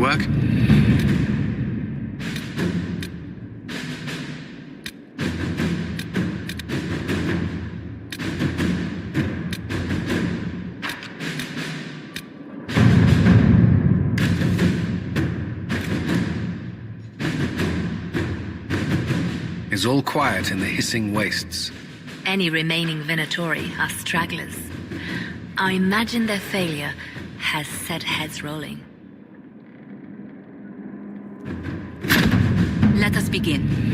work? Is all quiet in the hissing wastes? Any remaining Venatori are stragglers. I imagine their failure has set heads rolling. Let us begin.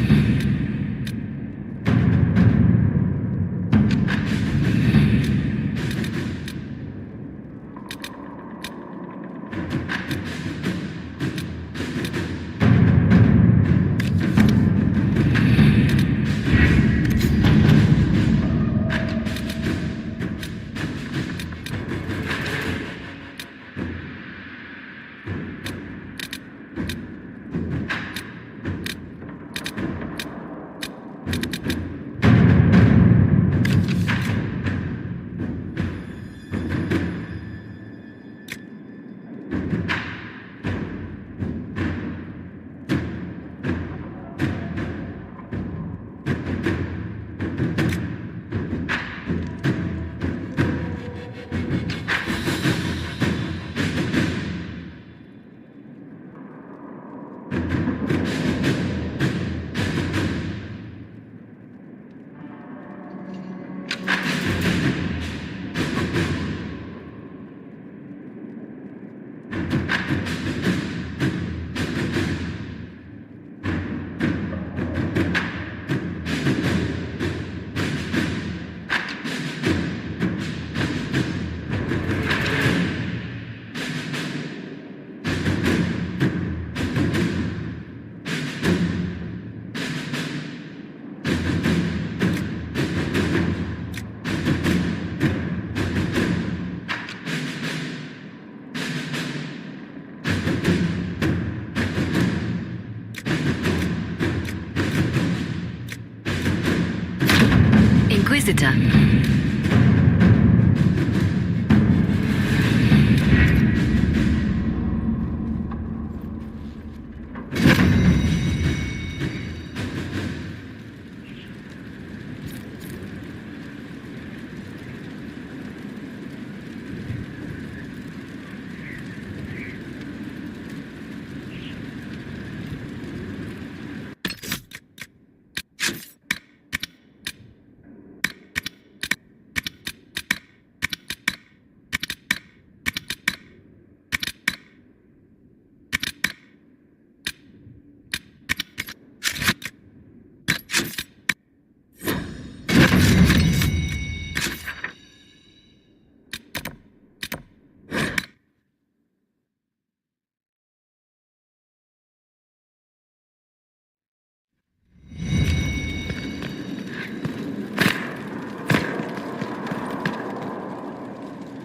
Inquisitor.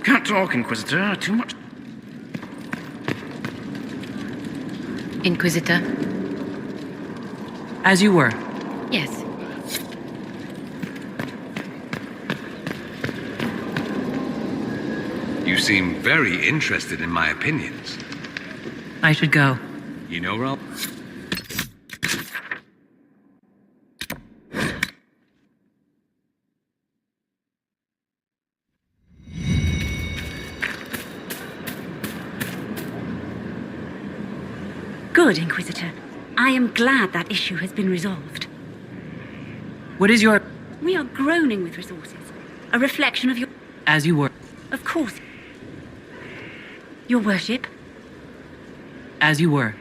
Can't talk, Inquisitor. Too much. Inquisitor? As you were. Yes. You seem very interested in my opinions. I should go. You know, Rob? Good, Inquisitor. I am glad that issue has been resolved. What is your... We are groaning with resources. A reflection of your... As you were. Of course. Your worship? As you were.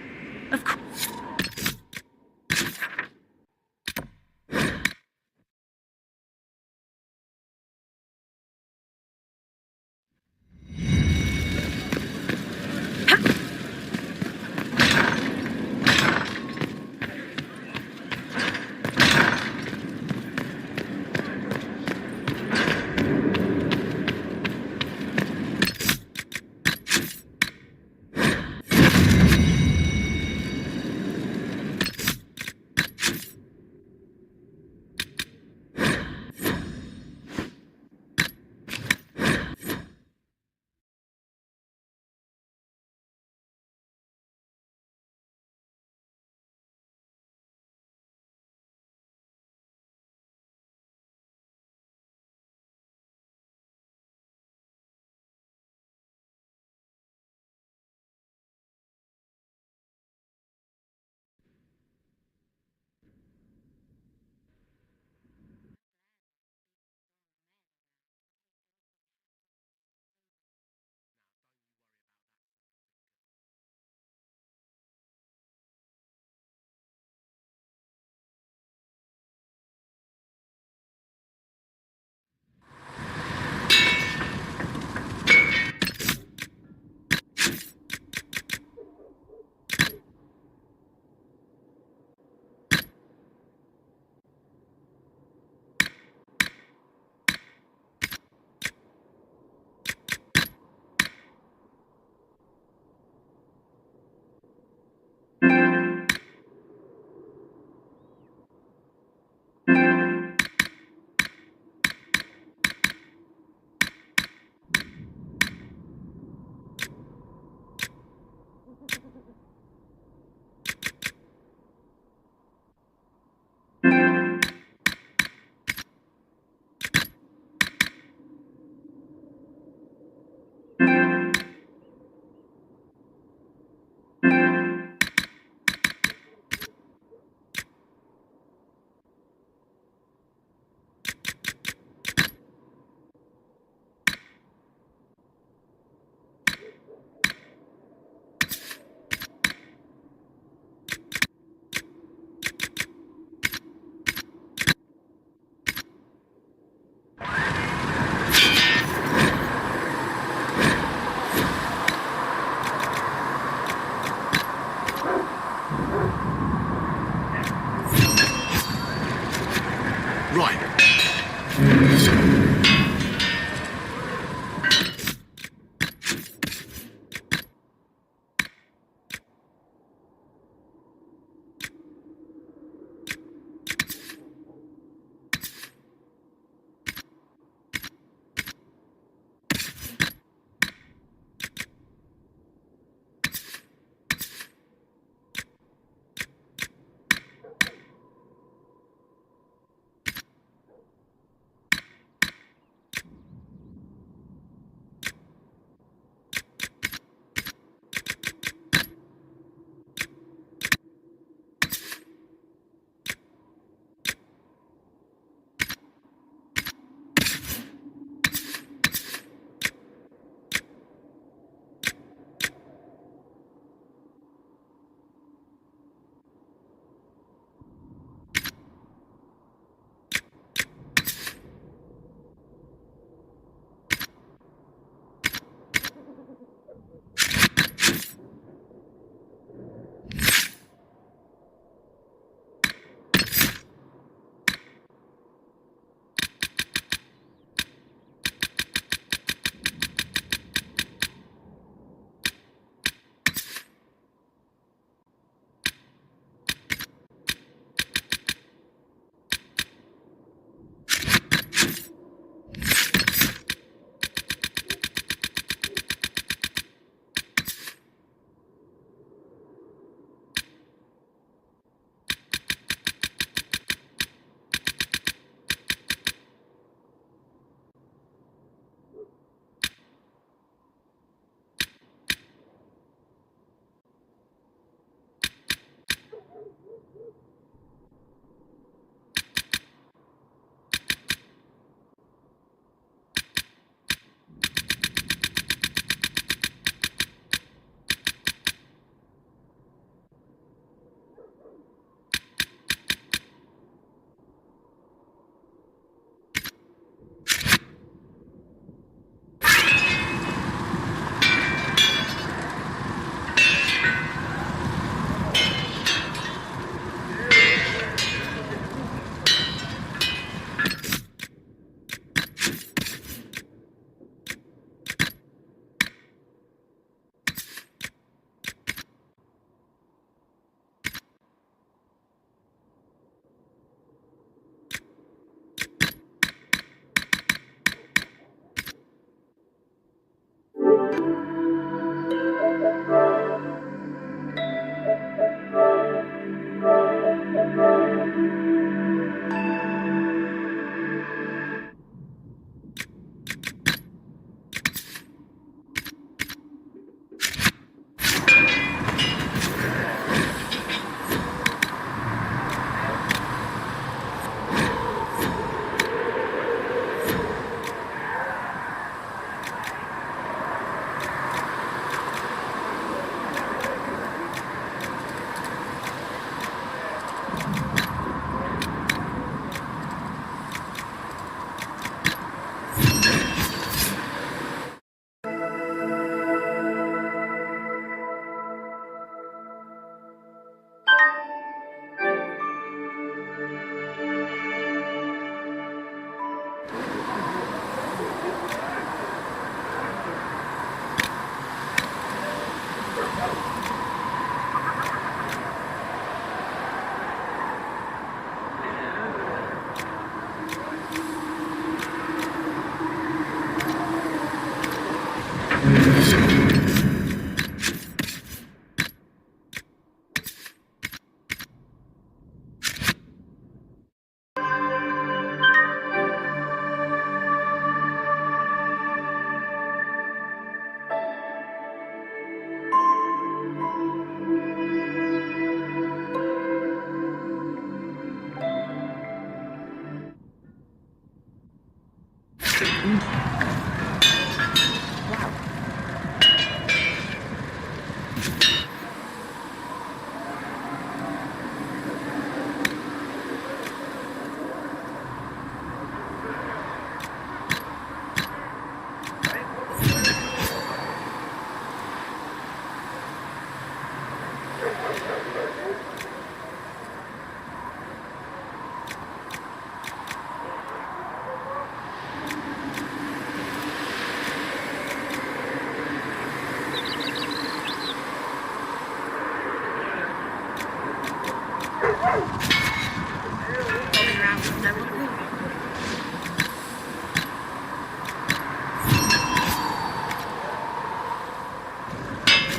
Of course.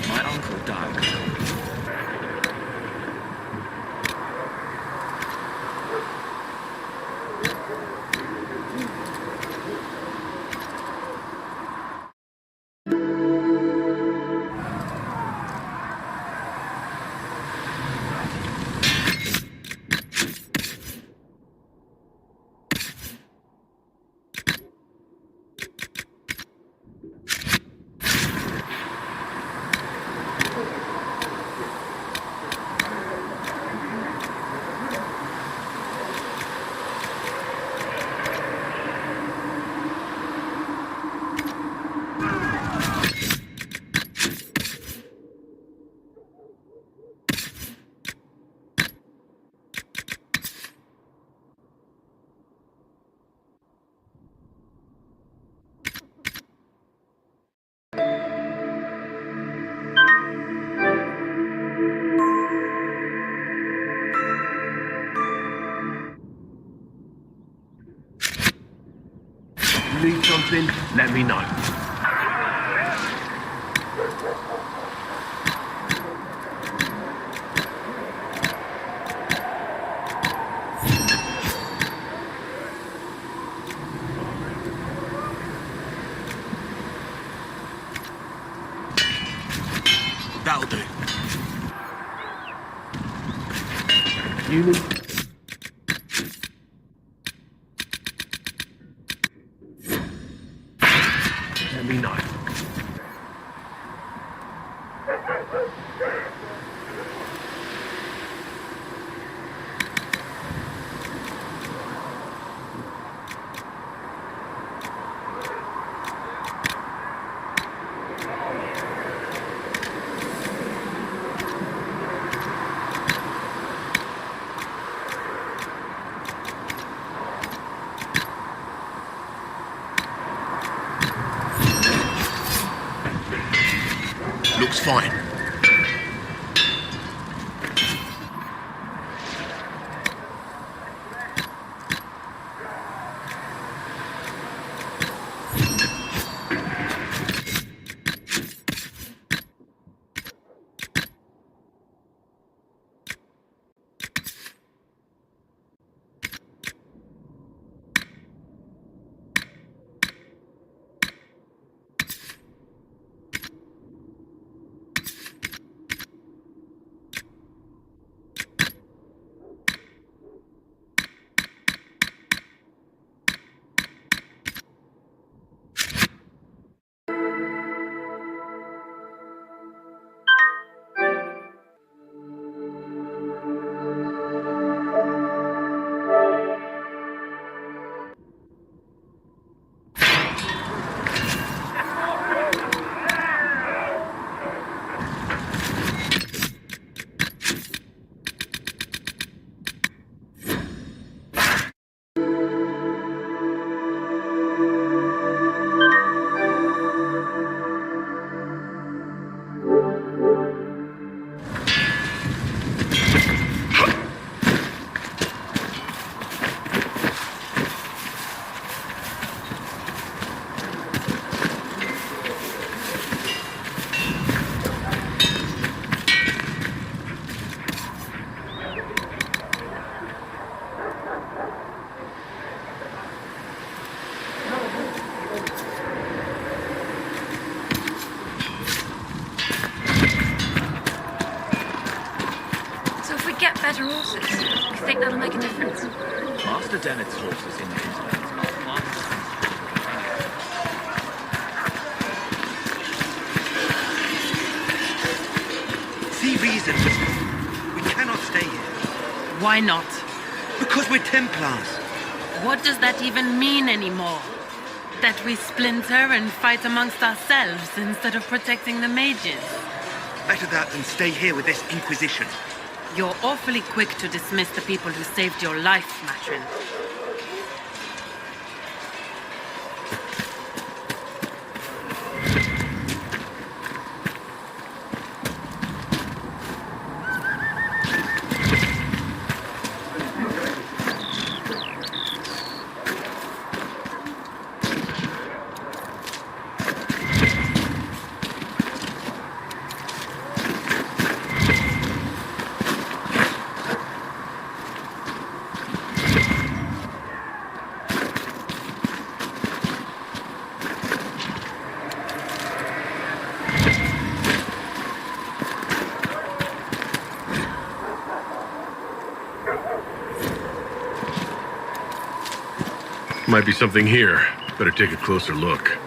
My uncle died. Need something? Let me know. That'll do. You need... Let me know. Looks fine. faster horses. You think that'll make a difference? Master Dennett's horses in the hinterlands are far See reasons. We cannot stay here. Why not? Because we're Templars. What does that even mean anymore? That we splinter and fight amongst ourselves instead of protecting the mages? Better that than stay here with this Inquisition. You're awfully quick to dismiss the people who saved your life, Matrin. Might be something here. Better take a closer look.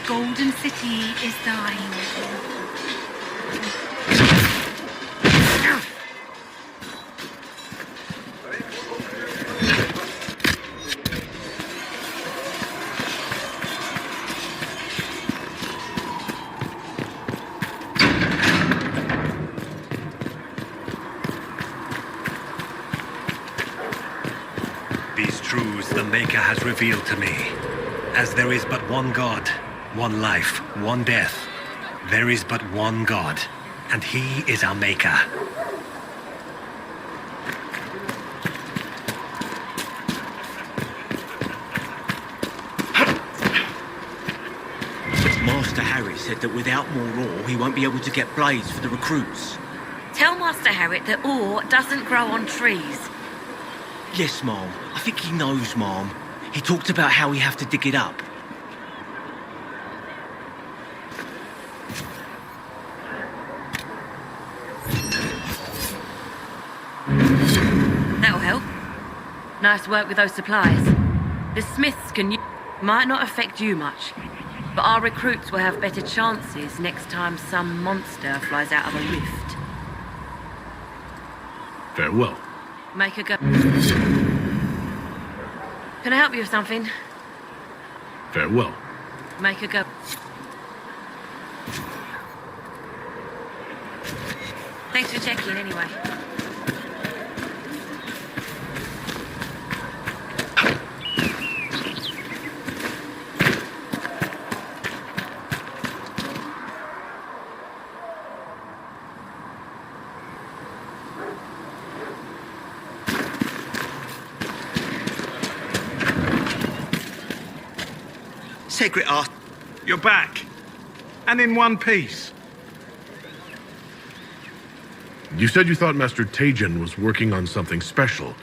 Golden City is thine. These truths the Maker has revealed to me. As there is but one God, one life, one death, there is but one God, and He is our Maker. Master Harry said that without more ore, he won't be able to get blades for the recruits. Tell Master Harriet that ore doesn't grow on trees. Yes, Mom. I think he knows, Mom. He talked about how we have to dig it up. That'll help. Nice work with those supplies. The Smiths might not affect you much, but our recruits will have better chances next time some monster flies out of a rift. Farewell. Make a go. Can I help you with something? Farewell. Make a go. Thanks for checking anyway. Secret art. You're back. And in one piece. You said you thought Master Tejan was working on something special.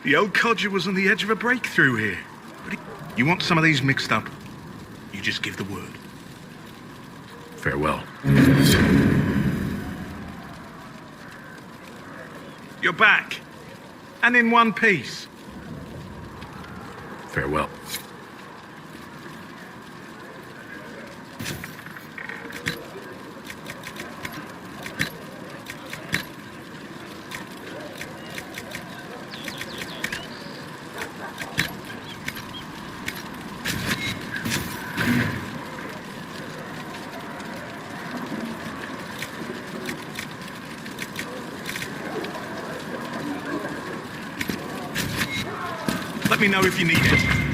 The old codger was on the edge of a breakthrough here. But you want some of these mixed up, you just give the word. Farewell. You're back. And in one piece. Farewell. Let me know if you need it.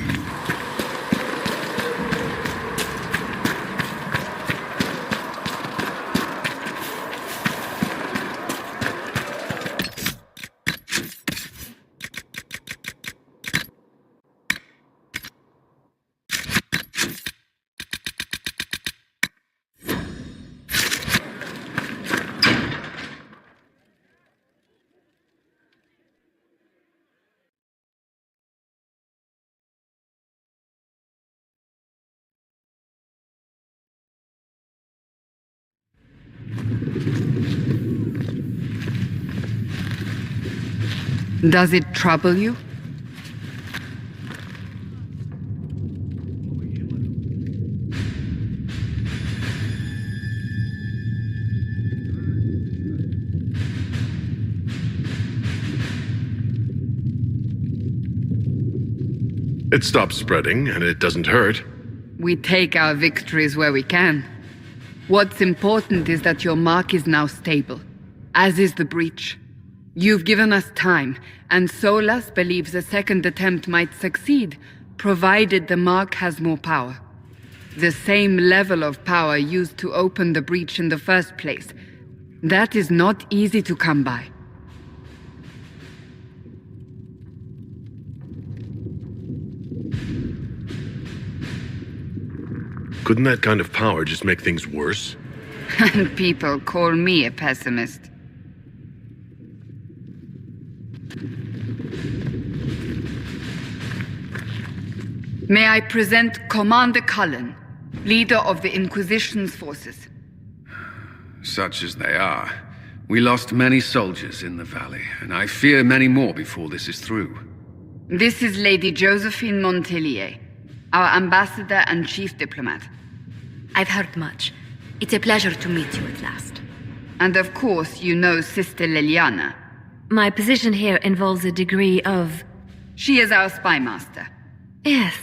Does it trouble you? It stops spreading, and it doesn't hurt. We take our victories where we can. What's important is that your mark is now stable, as is the breach. You've given us time, and Solas believes a second attempt might succeed, provided the mark has more power. The same level of power used to open the breach in the first place. That is not easy to come by. Couldn't that kind of power just make things worse? And people call me a pessimist. May I present Commander Cullen, leader of the Inquisition's forces. Such as they are. We lost many soldiers in the valley, and I fear many more before this is through. This is Lady Josephine Montelier, our ambassador and chief diplomat. I've heard much. It's a pleasure to meet you at last. And of course, you know Sister Liliana. My position here involves a degree of... She is our spy master. Yes,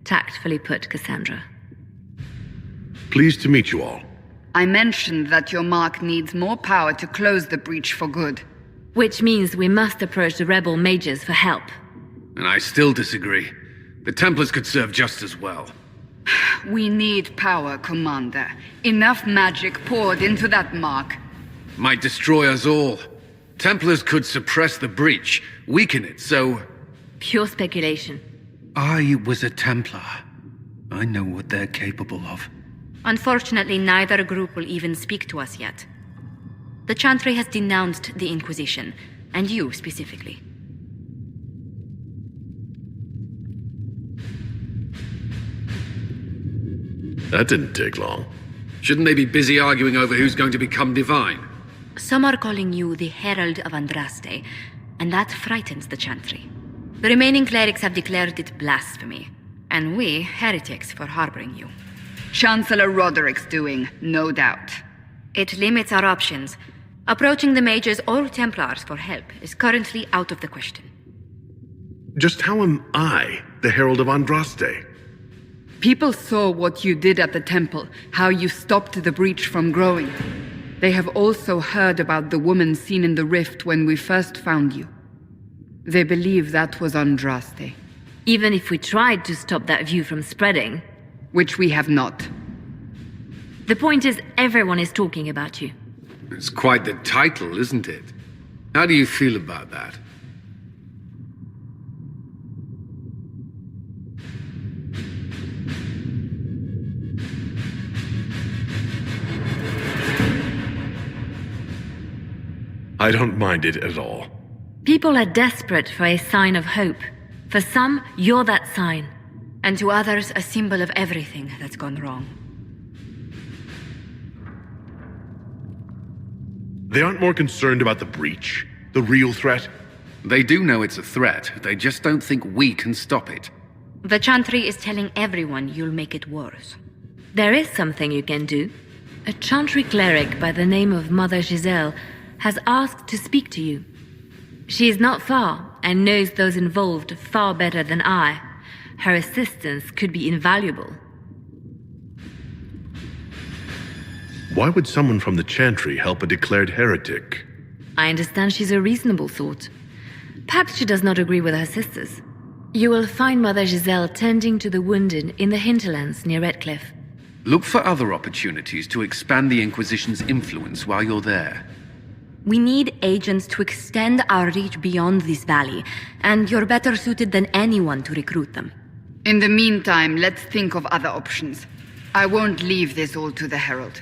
tactfully put, Cassandra. Pleased to meet you all. I mentioned that your mark needs more power to close the breach for good. Which means we must approach the rebel mages for help. And I still disagree. The Templars could serve just as well. We need power, Commander. Enough magic poured into that mark. Might destroy us all. Templars could suppress the breach, weaken it, so... Pure speculation. I was a Templar. I know what they're capable of. Unfortunately, neither group will even speak to us yet. The Chantry has denounced the Inquisition, and you specifically. That didn't take long. Shouldn't they be busy arguing over who's going to become divine? Some are calling you the Herald of Andraste, and that frightens the Chantry. The remaining clerics have declared it blasphemy, and we heretics for harboring you. Chancellor Roderick's doing, no doubt. It limits our options. Approaching the mages or Templars for help is currently out of the question. Just how am I the Herald of Andraste? People saw what you did at the temple, how you stopped the breach from growing. They have also heard about the woman seen in the rift when we first found you. They believe that was Andraste. Even if we tried to stop that view from spreading. Which we have not. The point is, everyone is talking about you. It's quite the title, isn't it? How do you feel about that? I don't mind it at all. People are desperate for a sign of hope. For some, you're that sign. And to others, a symbol of everything that's gone wrong. They aren't more concerned about the breach, the real threat? They do know it's a threat. They just don't think we can stop it. The Chantry is telling everyone you'll make it worse. There is something you can do. A Chantry cleric by the name of Mother Giselle has asked to speak to you. She is not far and knows those involved far better than I. Her assistance could be invaluable. Why would someone from the Chantry help a declared heretic? I understand she's a reasonable sort. Perhaps she does not agree with her sisters. You will find Mother Giselle tending to the wounded in the hinterlands near Redcliffe. Look for other opportunities to expand the Inquisition's influence while you're there. We need agents to extend our reach beyond this valley, and you're better suited than anyone to recruit them. In the meantime, let's think of other options. I won't leave this all to the Herald.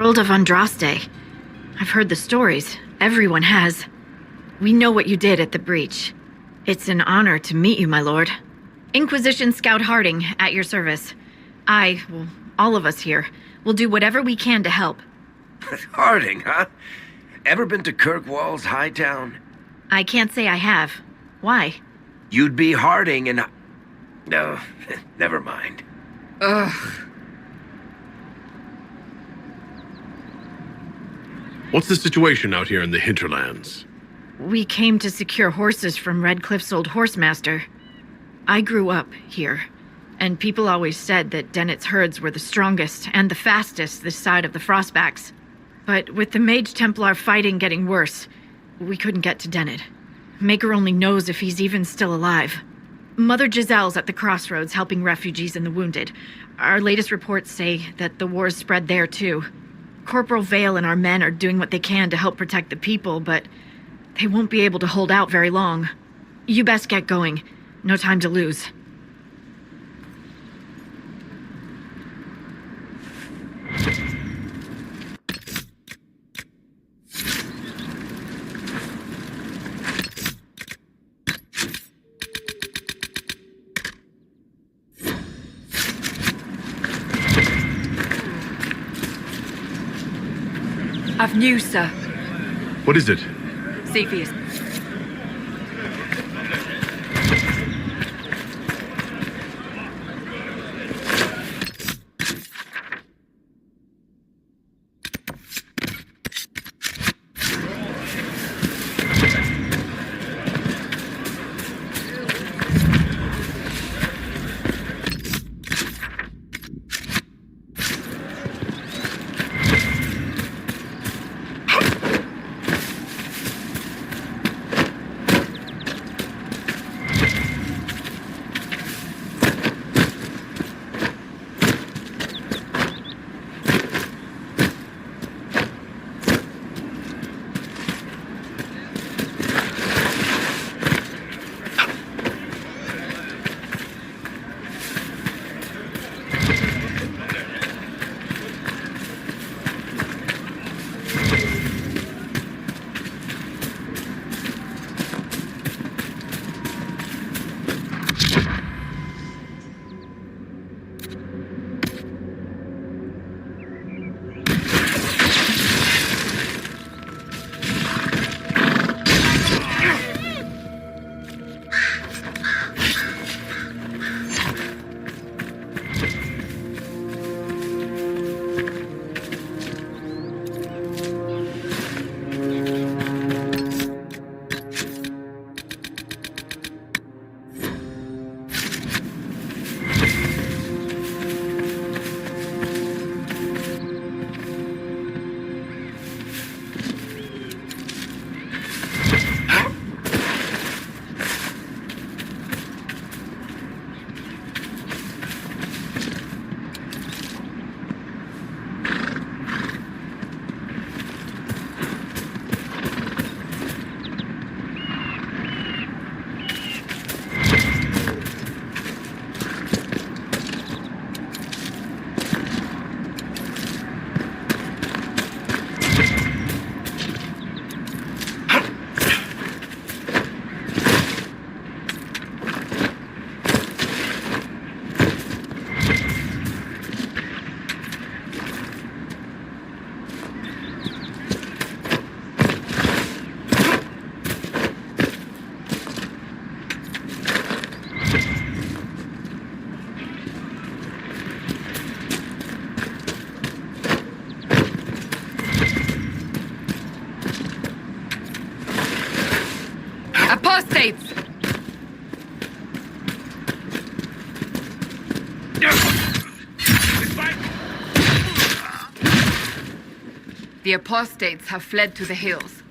Herald of Andraste. I've heard the stories. Everyone has. We know what you did at the breach. It's an honor to meet you, my lord. Inquisition Scout Harding, at your service. All of us here, will do whatever we can to help. Harding, huh? Ever been to Kirkwall's Hightown? I can't say I have. Why? You'd be Harding and... No, never mind. Ugh. What's the situation out here in the hinterlands? We came to secure horses from Redcliffe's old horsemaster. I grew up here, and people always said that Dennett's herds were the strongest and the fastest this side of the Frostbacks. But with the Mage Templar fighting getting worse, we couldn't get to Dennett. Maker only knows if he's even still alive. Mother Giselle's at the crossroads helping refugees and the wounded. Our latest reports say that the war's spread there too. Corporal Vale and our men are doing what they can to help protect the people, but they won't be able to hold out very long. You best get going. No time to lose. I've news, sir. What is it? Cepheus. Apostates! The apostates have fled to the hills.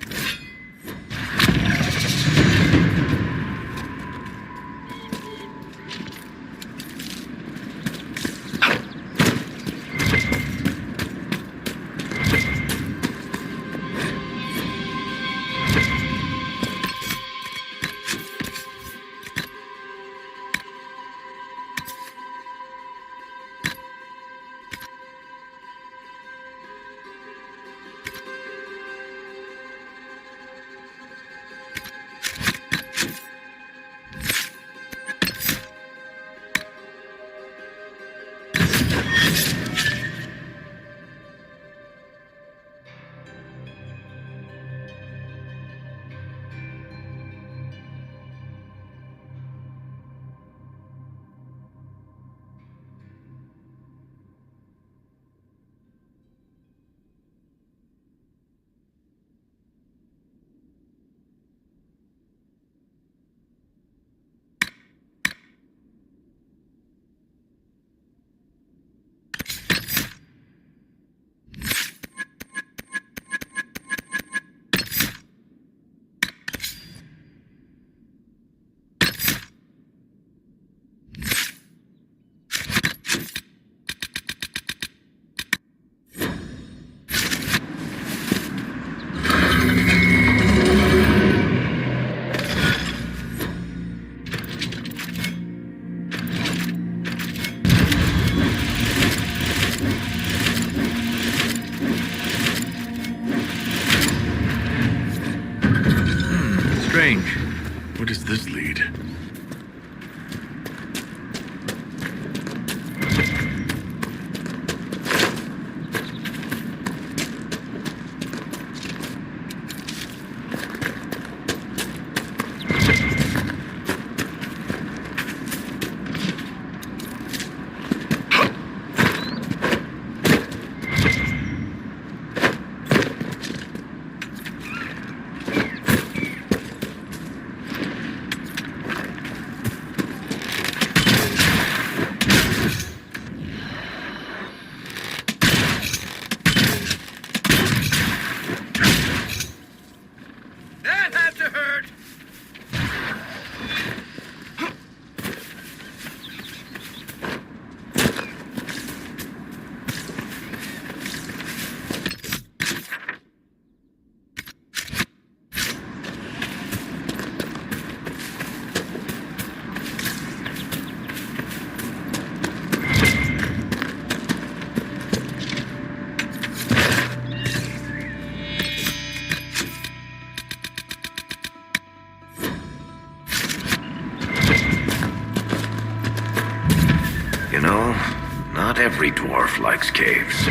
That had to hurt! You know, not every dwarf likes caves.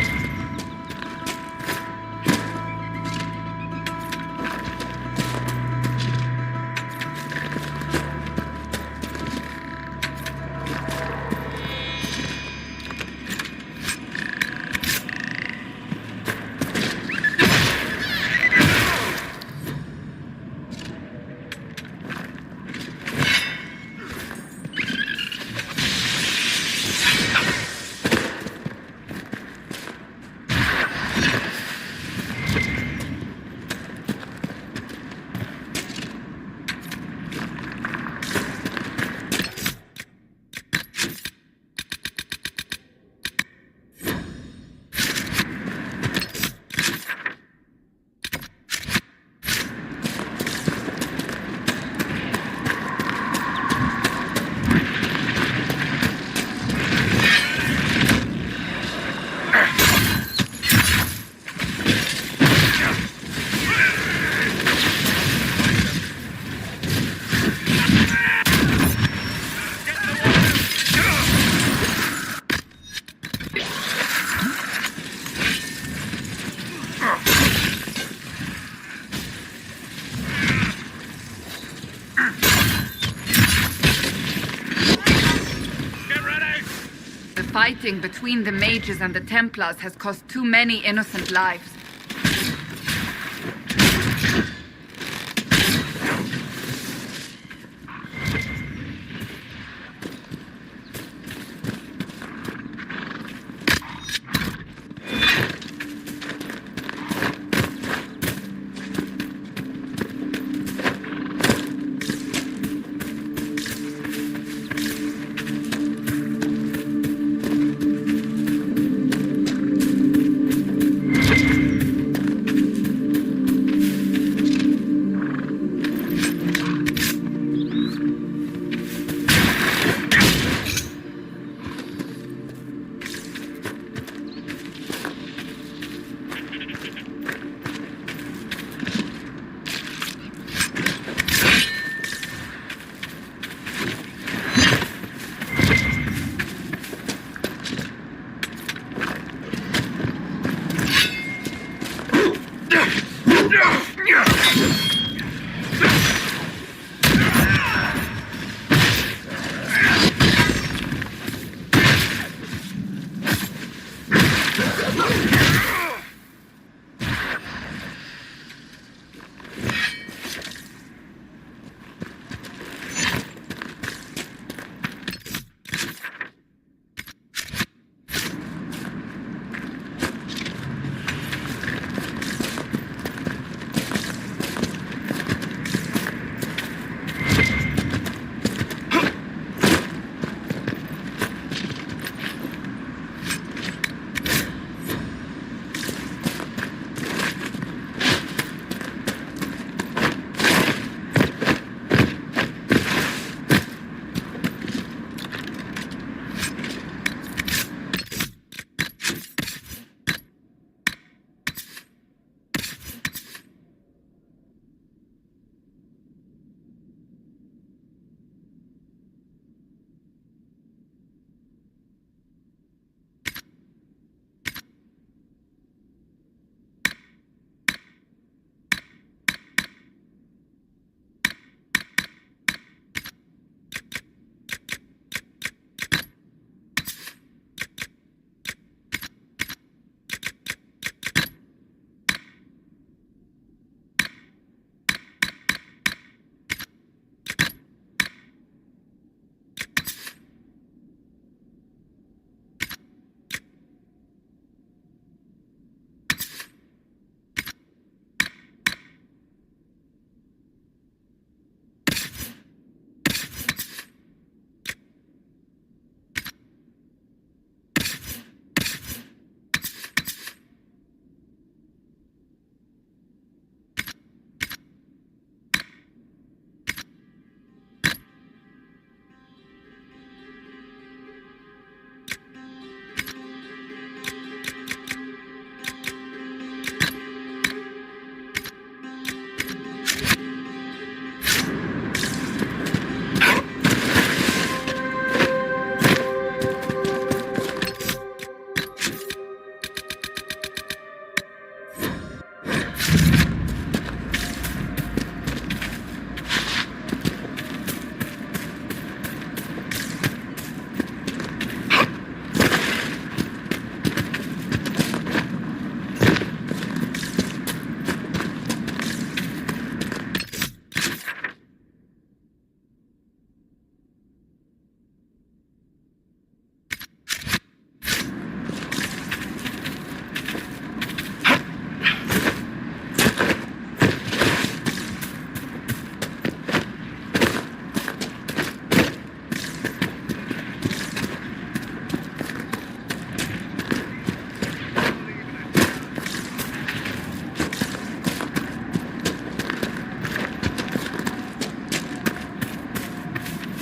The fighting between the mages and the Templars has cost too many innocent lives.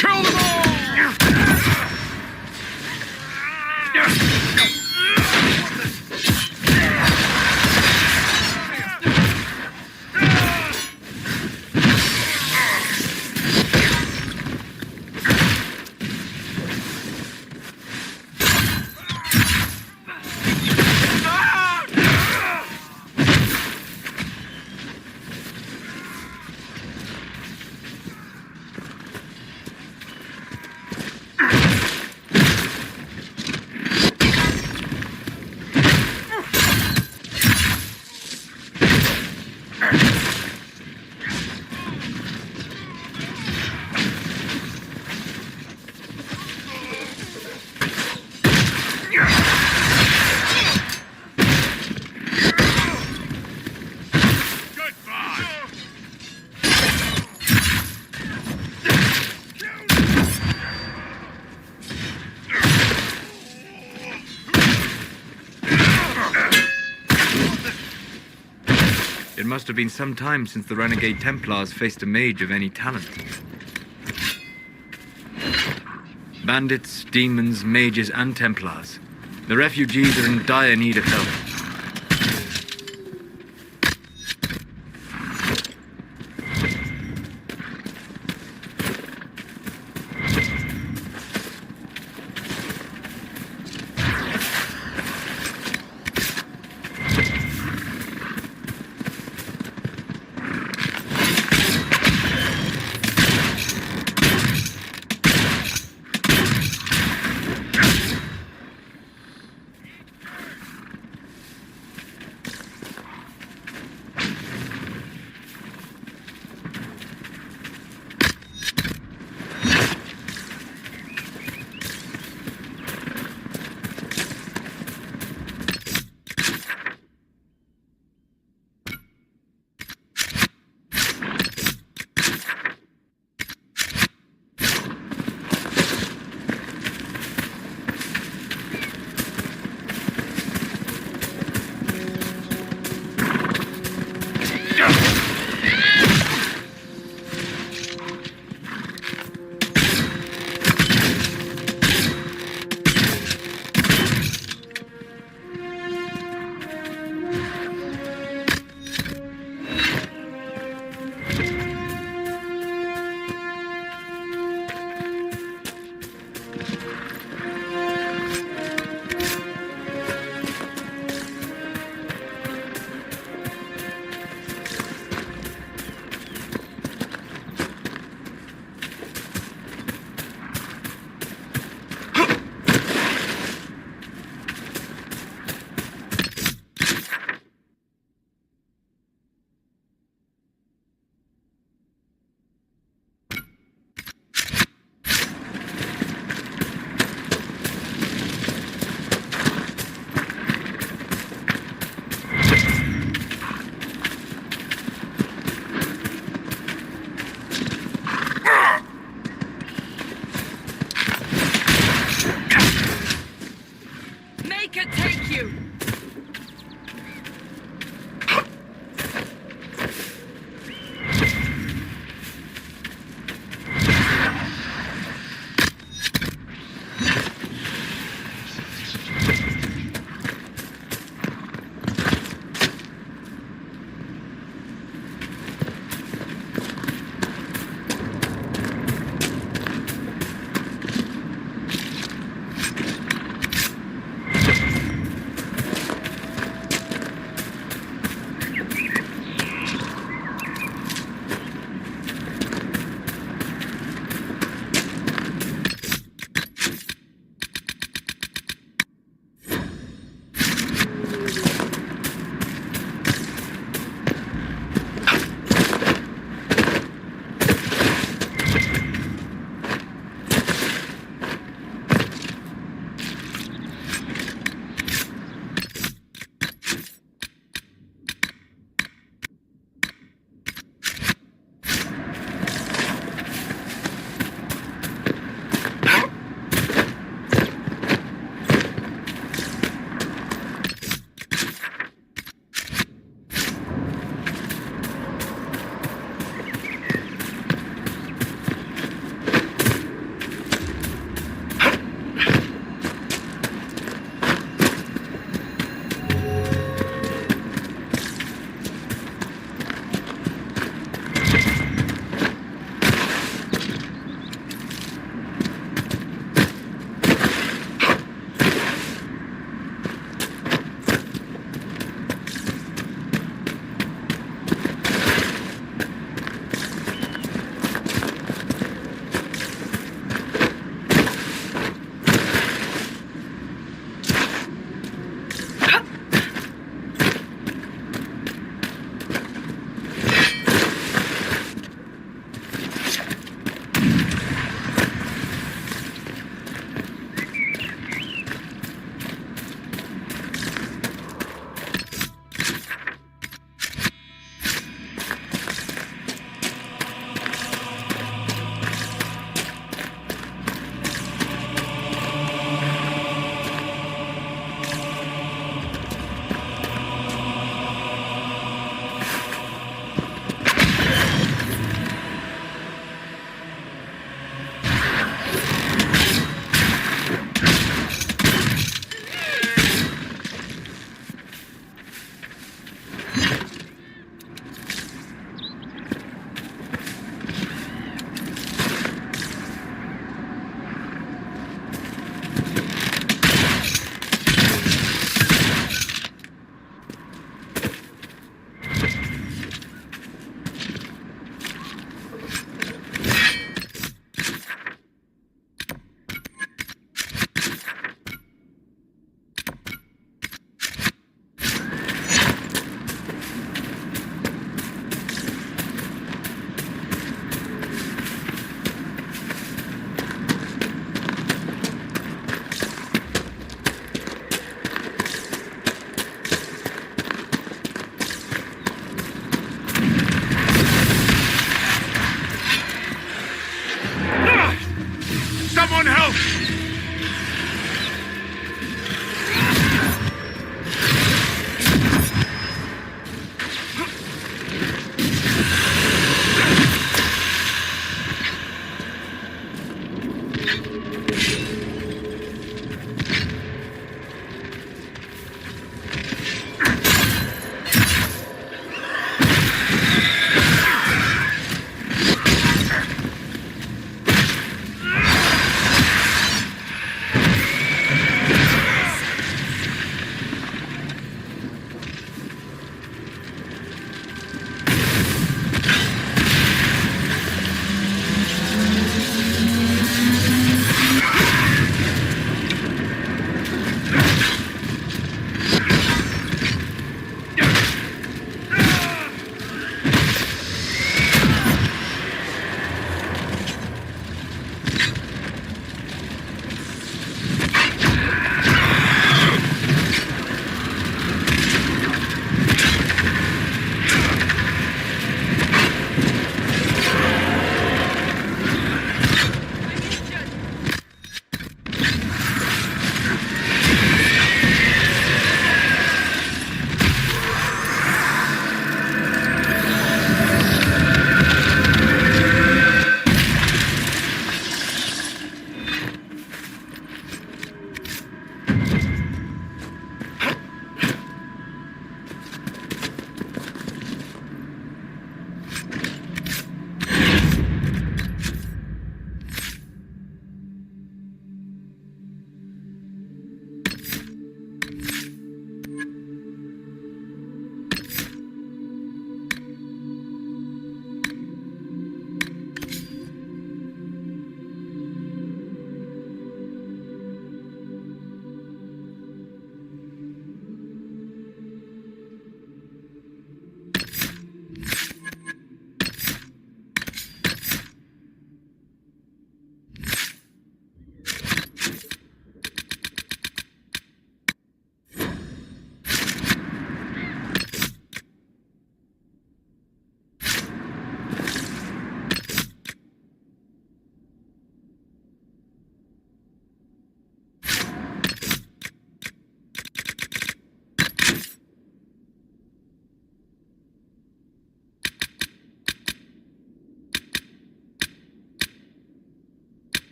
Kill them all! It must have been some time since the renegade Templars faced a mage of any talent. Bandits, demons, mages, and Templars. The refugees are in dire need of help.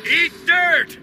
Eat dirt!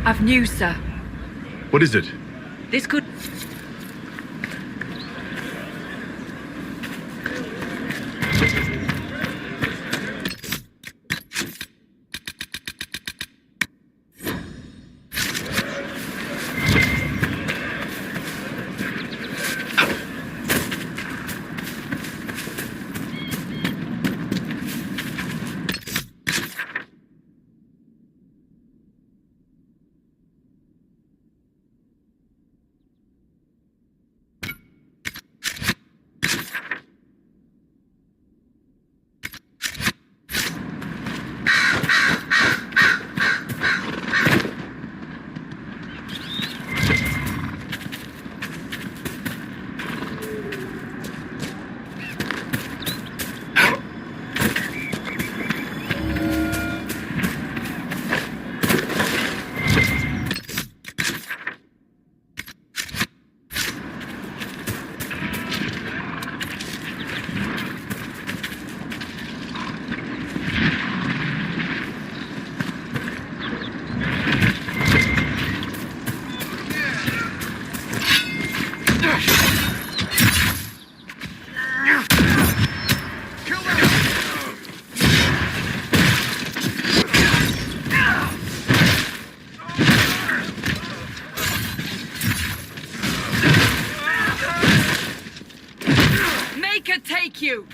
I've news, sir. What is it? This could... Maker take you!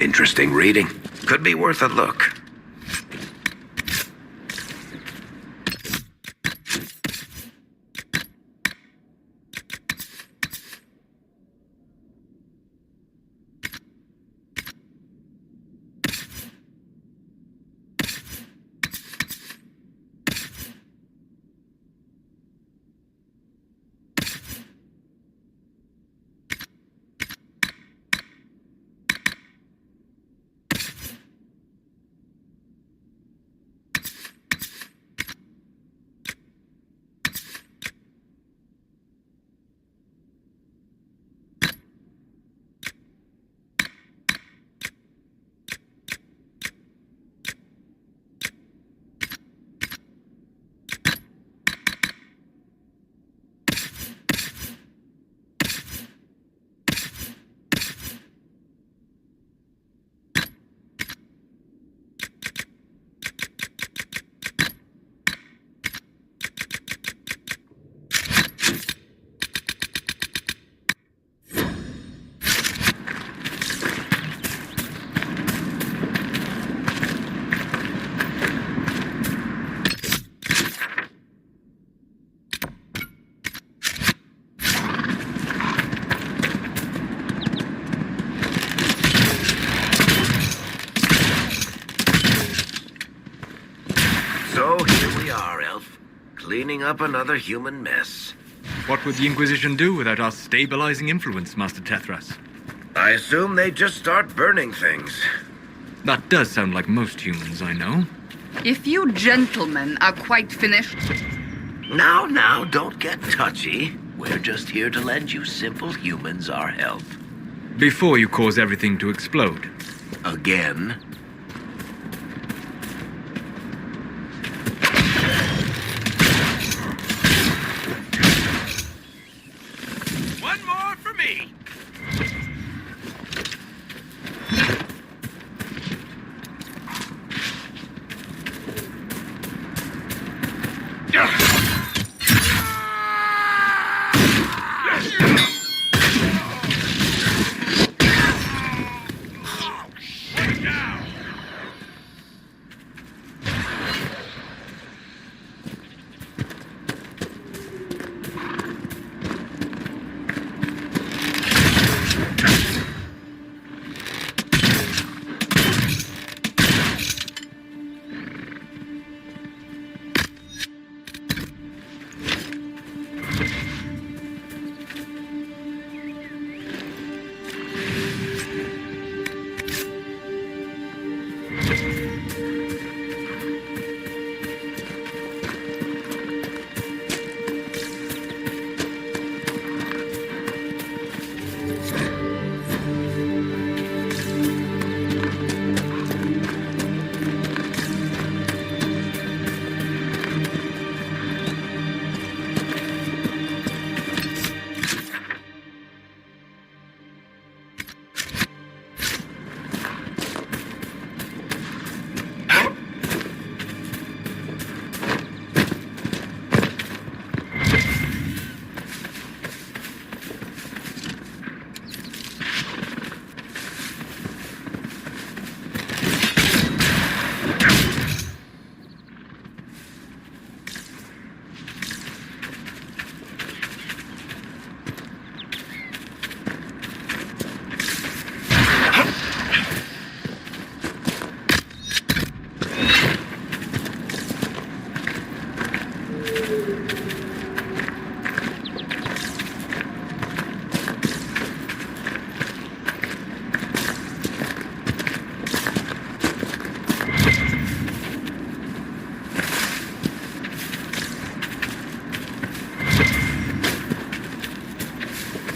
Interesting reading. Could be worth a look. So here we are, Elf. Cleaning up another human mess. What would the Inquisition do without our stabilizing influence, Master Tethras? I assume they just start burning things. That does sound like most humans I know. If you gentlemen are quite finished... Now, don't get touchy. We're just here to lend you simple humans our help. Before you cause everything to explode. Again? One more for me. Down.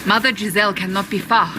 Mother Giselle cannot be far.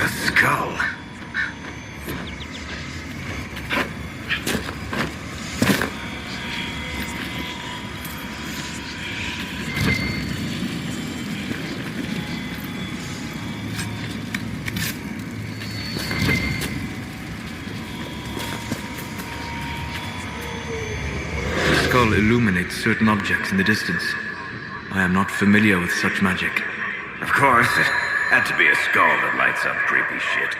A skull. The skull illuminates certain objects in the distance. I am not familiar with such magic. Of course, it had to be a skull that lights up creepy shit.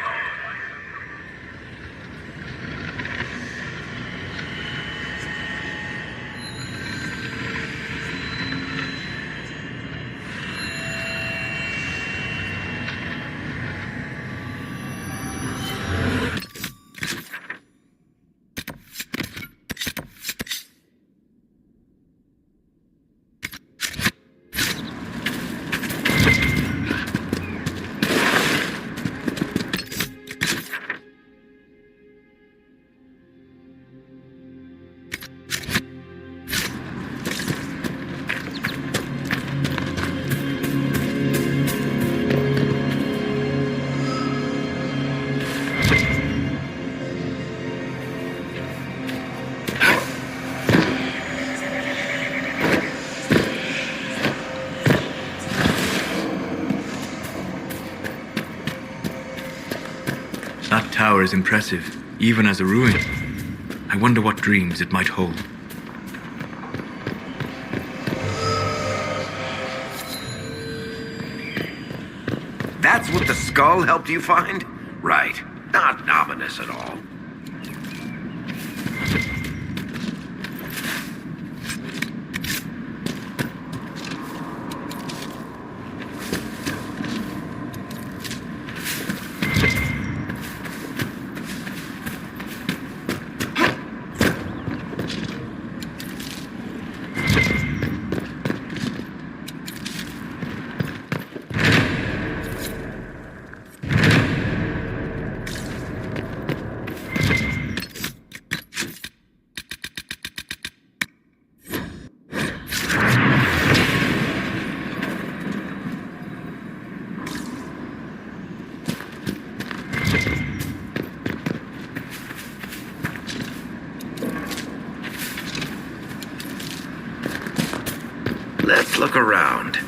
That tower is impressive, even as a ruin. I wonder what dreams it might hold. That's what the skull helped you find? Right. Not ominous at all. Let's look around.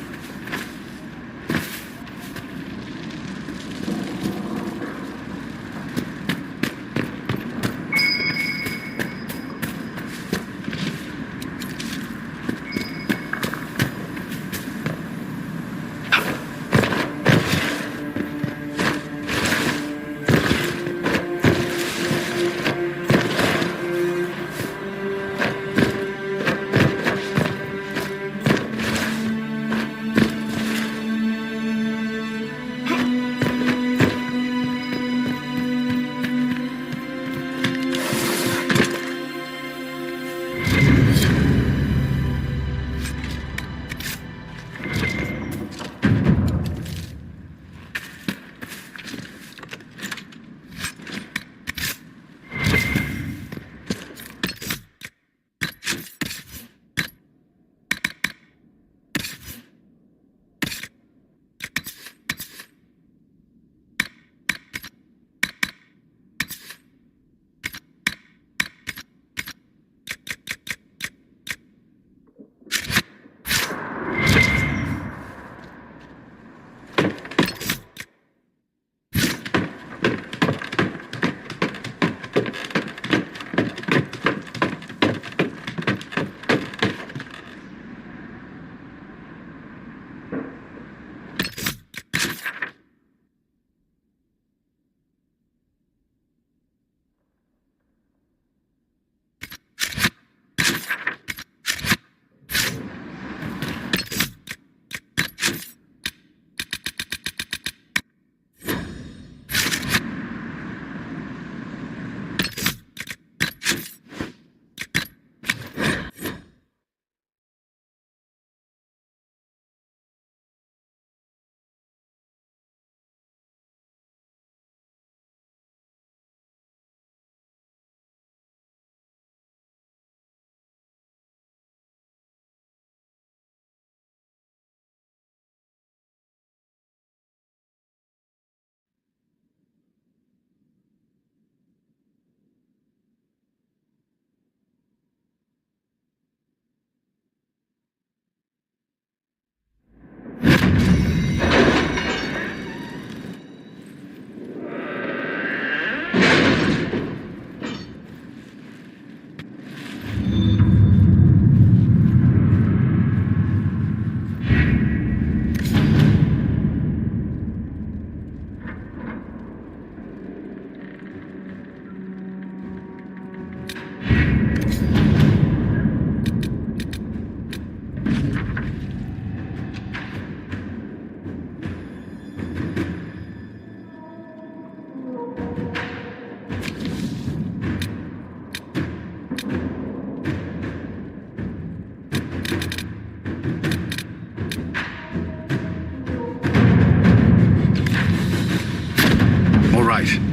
right.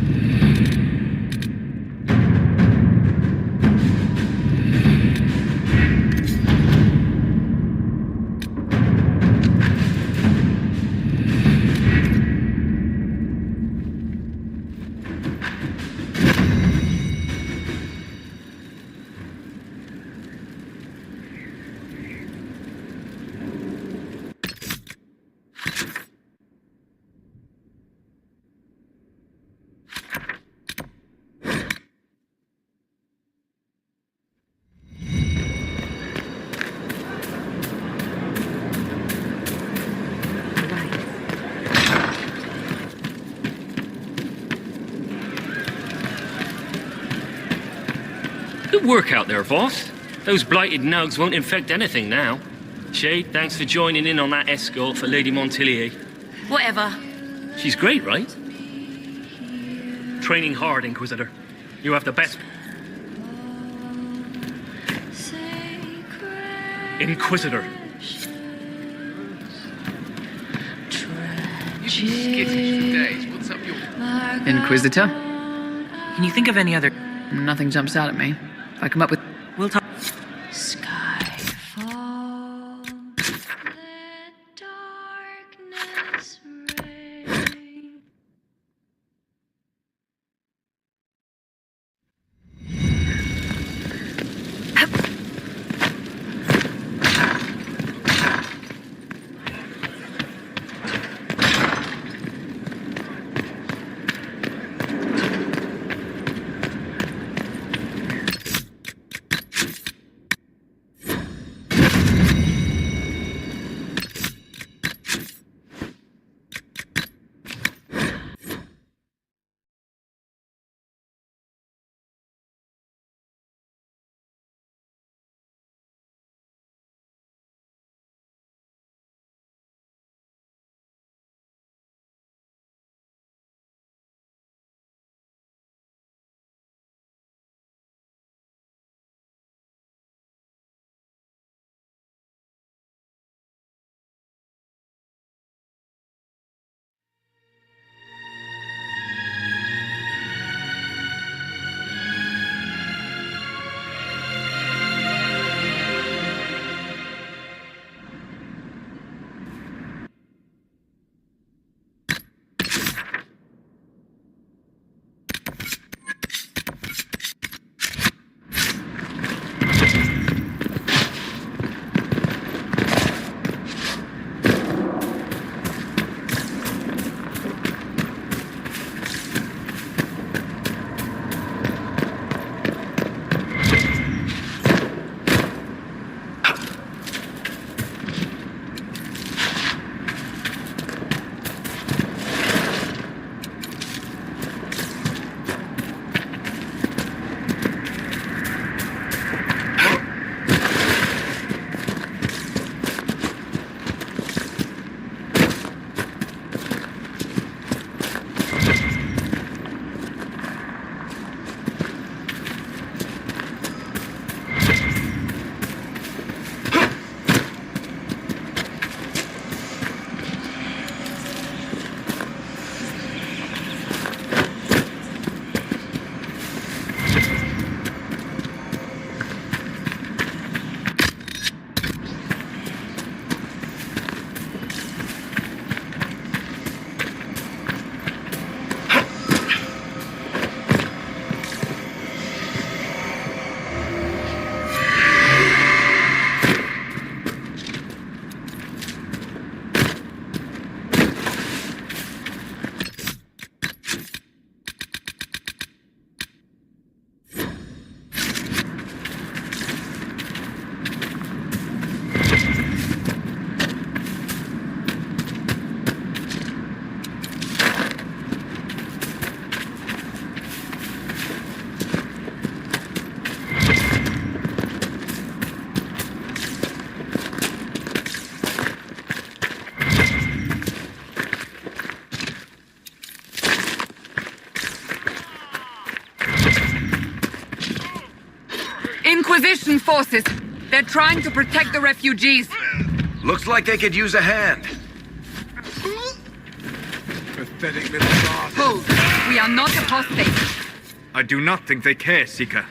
Good work out there, boss. Those blighted nugs won't infect anything now. Shade, thanks for joining in on that escort for Lady Montilier. Whatever. She's great, right? Training hard, Inquisitor. You have the best... Inquisitor. You've been skittish for days. What's up your... Inquisitor? Can you think of any other... Nothing jumps out at me. If I come up with... We'll talk... Inquisition forces! They're trying to protect the refugees! Looks like they could use a hand. pathetic little bastards. Hold! We are not apostates. I do not think they care, Seeker.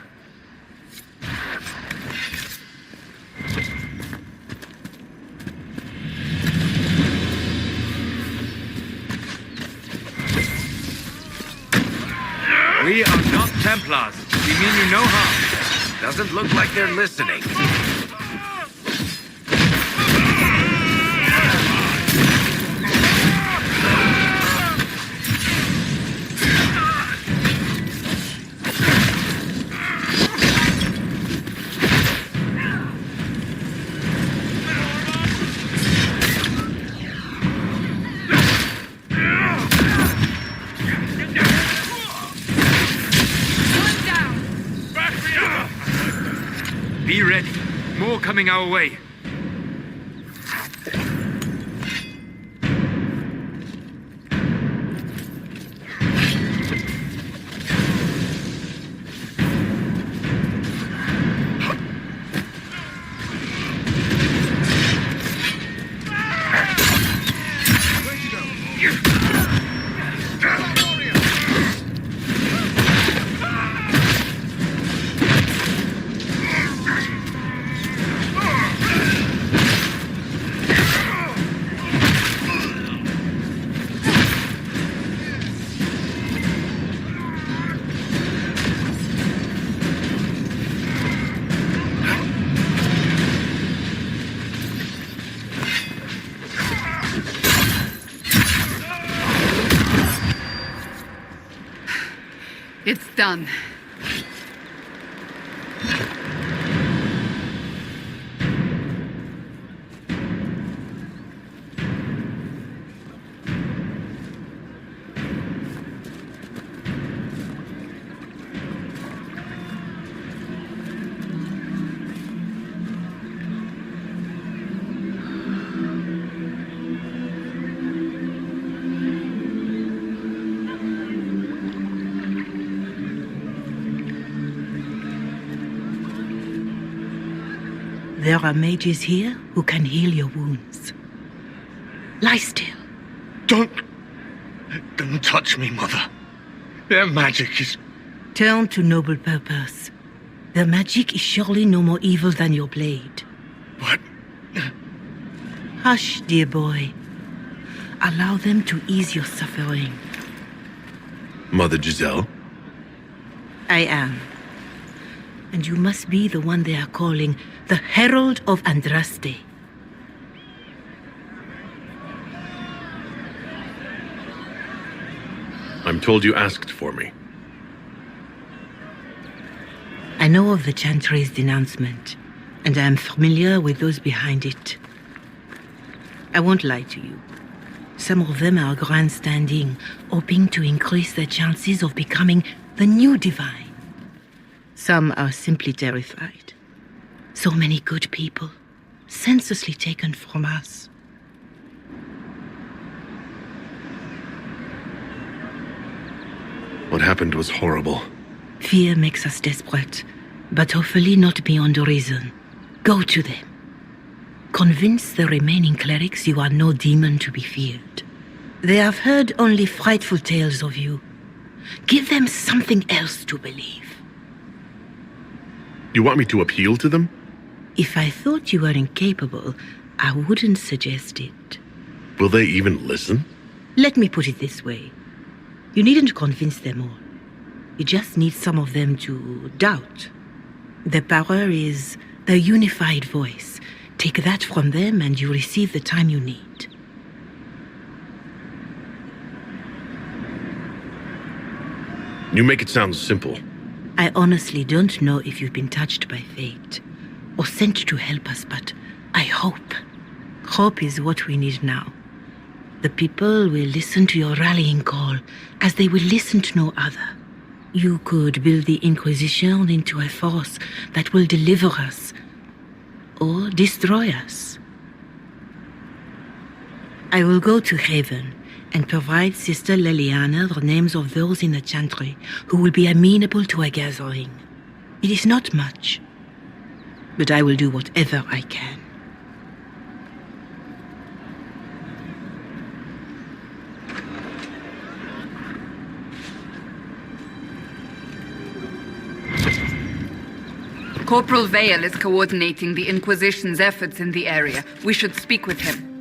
We are not Templars. We mean you no harm. Doesn't look like they're listening. Be ready. More coming our way. It's done. There are mages here who can heal your wounds. Lie still. Don't touch me, Mother. Their magic is... Turn to noble purpose. Their magic is surely no more evil than your blade. What? Hush, dear boy. Allow them to ease your suffering. Mother Giselle? I am. And you must be the one they are calling the Herald of Andraste. I'm told you asked for me. I know of the Chantry's denouncement, and I am familiar with those behind it. I won't lie to you. Some of them are grandstanding, hoping to increase their chances of becoming the new divine. Some are simply terrified. So many good people, senselessly taken from us. What happened was horrible. Fear makes us desperate, but hopefully not beyond reason. Go to them. Convince the remaining clerics you are no demon to be feared. They have heard only frightful tales of you. Give them something else to believe. You want me to appeal to them? If I thought you were incapable, I wouldn't suggest it. Will they even listen? Let me put it this way. You needn't convince them all. You just need some of them to doubt. Their power is their unified voice. Take that from them and you receive the time you need. You make it sound simple. I honestly don't know if you've been touched by fate or sent to help us, but I hope. Hope is what we need now. The people will listen to your rallying call as they will listen to no other. You could build the Inquisition into a force that will deliver us or destroy us. I will go to Haven and provide Sister Leliana the names of those in the Chantry who will be amenable to a gathering. It is not much, but I will do whatever I can. Corporal Vale is coordinating the Inquisition's efforts in the area. We should speak with him.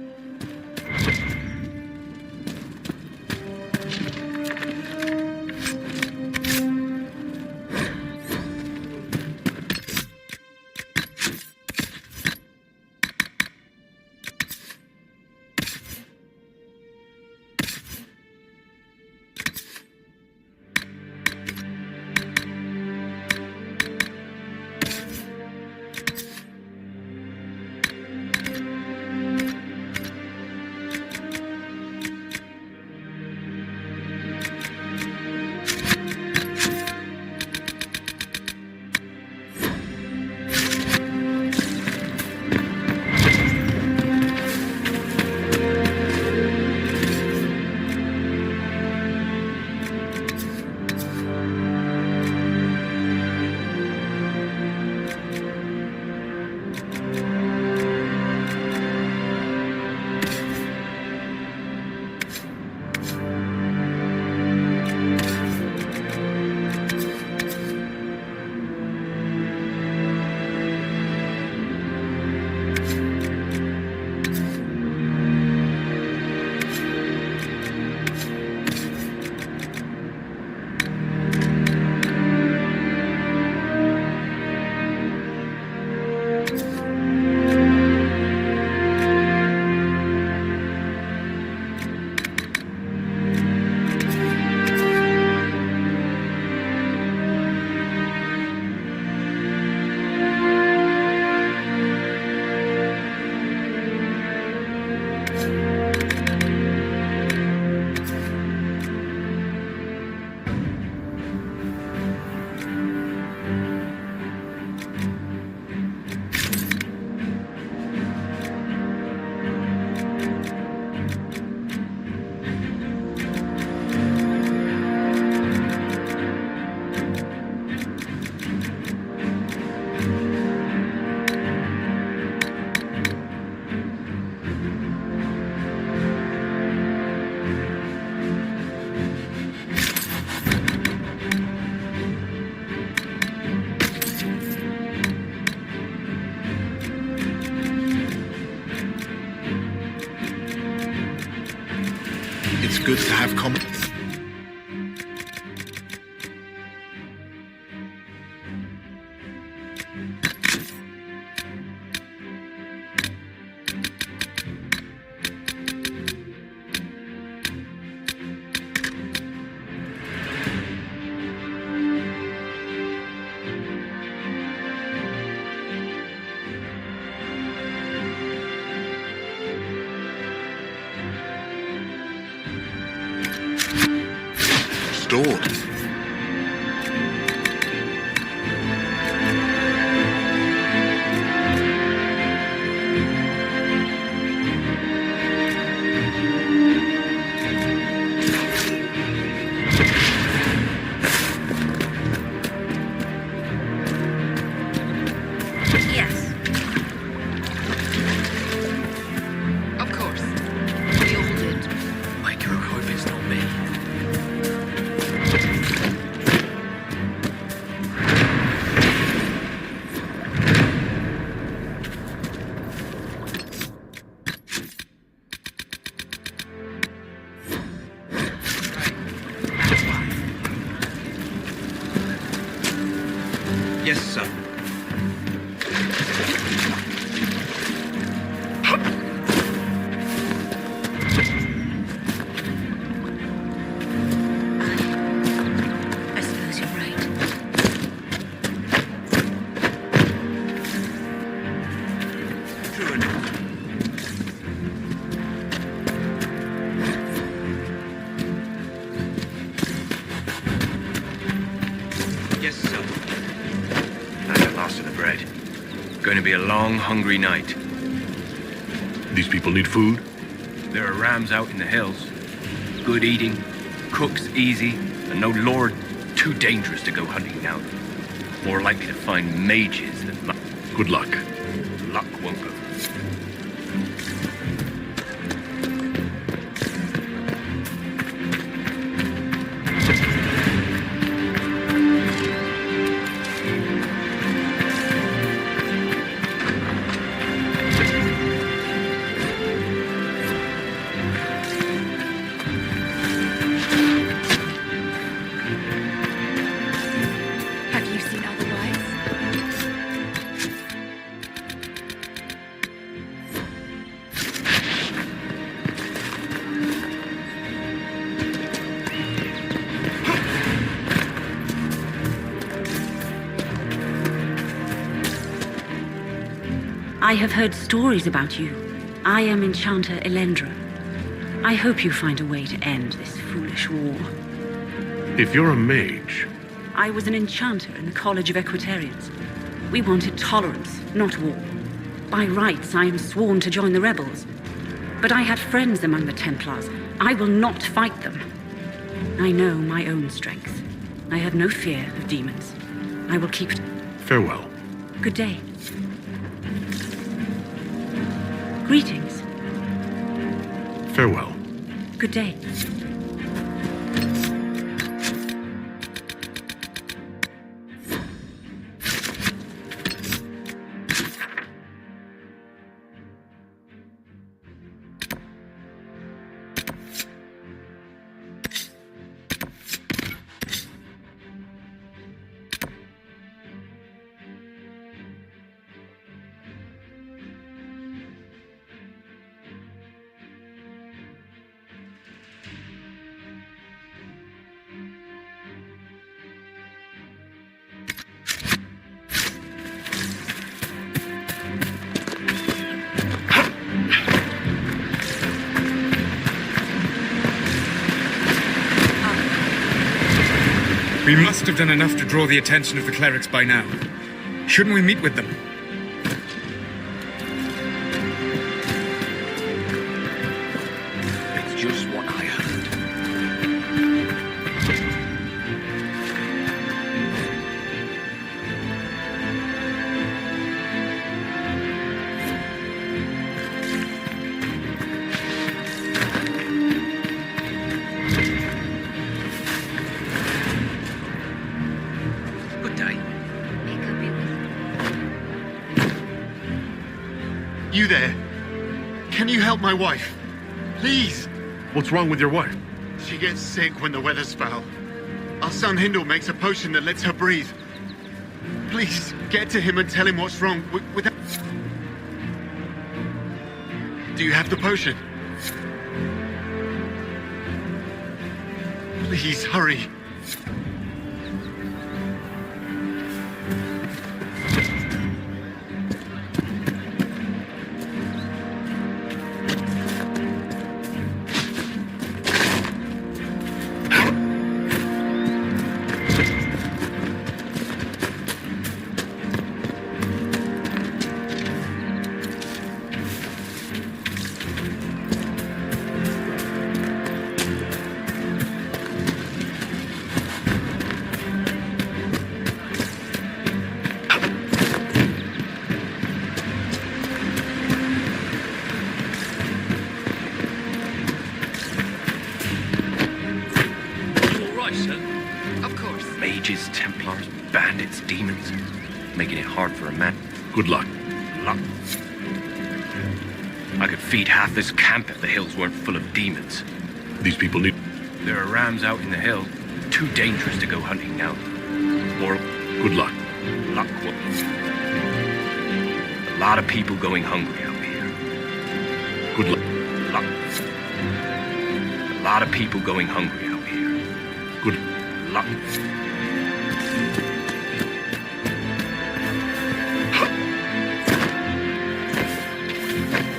It's good to have common. Stored. Yes. Of course. We all did. I do hope it's not me. Yes, sir. I suppose you're right. True enough. Yes, sir. And the last of the bread. Going to be a long, hungry night. These people need food? There are rams out in the hills. Good eating, cooks easy, and no lord too dangerous to go hunting now. More likely to find mages than luck. Good luck. Luck won't go. I have heard stories about you. I am Enchanter Elendra. I hope you find a way to end this foolish war. If you're a mage... I was an enchanter in the College of Equitarians. We wanted tolerance, not war. By rights, I am sworn to join the rebels. But I had friends among the Templars. I will not fight them. I know my own strength. I have no fear of demons. I will keep it. Farewell. Good day. Greetings. Farewell. Good day. We must have done enough to draw the attention of the clerics by now. Shouldn't we meet with them? It's just what I heard. Good day. You there? Can you help my wife? Please. What's wrong with your wife? She gets sick when the weather's foul. Our son Hindle makes a potion that lets her breathe. Please, get to him and tell him what's wrong with her. Do you have the potion? Please, hurry. Mages, Templars, bandits, demons. Making it hard for a man. Good luck. Luck. I could feed half this camp if the hills weren't full of demons. These people need... There are rams out in the hill. Too dangerous to go hunting now. Or... Good luck. Luck. A lot of people going hungry out here. Good luck. Luck. A lot of people going hungry out here. Good luck.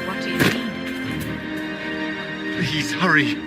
What do you mean? Please, hurry.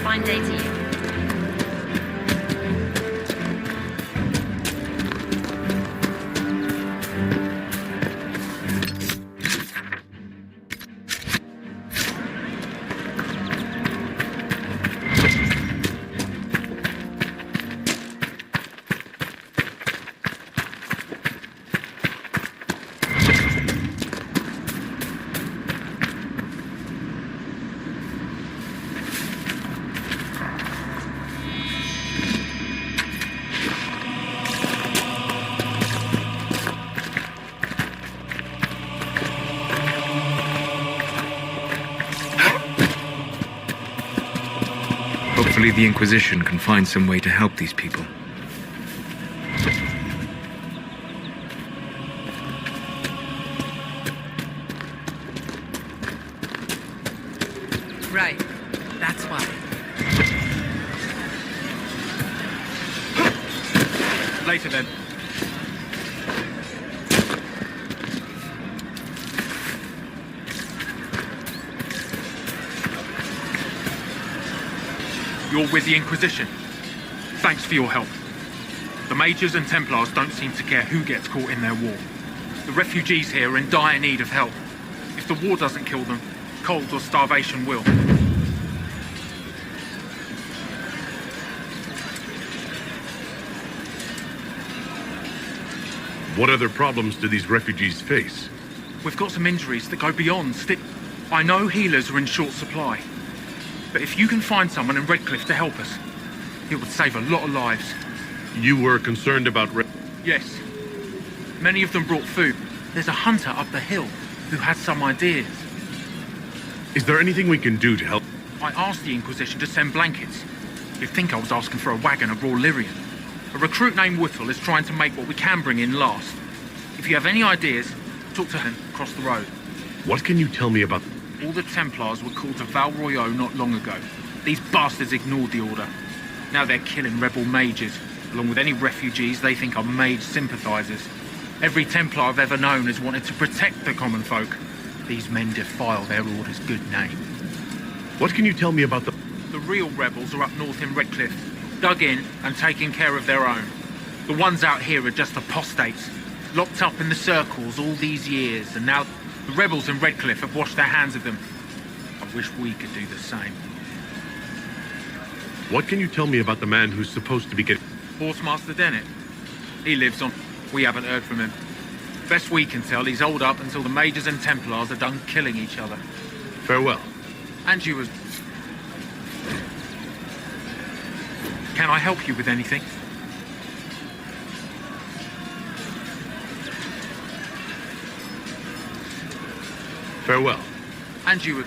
Fine day to you. Hopefully the Inquisition can find some way to help these people. Right. That's why. Later then. You're with the Inquisition. Thanks for your help. The Mages and Templars don't seem to care who gets caught in their war. The refugees here are in dire need of help. If the war doesn't kill them, cold or starvation will. What other problems do these refugees face? We've got some injuries that go beyond I know healers are in short supply. But if you can find someone in Redcliffe to help us, it would save a lot of lives. You were concerned about Yes. Many of them brought food. There's a hunter up the hill who has some ideas. Is there anything we can do to help? I asked the Inquisition to send blankets. You'd think I was asking for a wagon of raw Lyrian. A recruit named Whittle is trying to make what we can bring in last. If you have any ideas, talk to him across the road. What can you tell me about... All the Templars were called to Val Royeaux not long ago. These bastards ignored the order. Now they're killing rebel mages, along with any refugees they think are mage sympathizers. Every Templar I've ever known has wanted to protect the common folk. These men defile their order's good name. What can you tell me about the... The real rebels are up north in Redcliffe, dug in and taking care of their own. The ones out here are just apostates, locked up in the circles all these years, and now the rebels in Redcliffe have washed their hands of them. I wish we could do the same. What can you tell me about the man who's supposed to be getting... Horsemaster Dennett. He lives on... We haven't heard from him. Best we can tell, he's holed up until the Mages and Templars are done killing each other. Farewell. And you as... Can I help you with anything? Farewell. And you...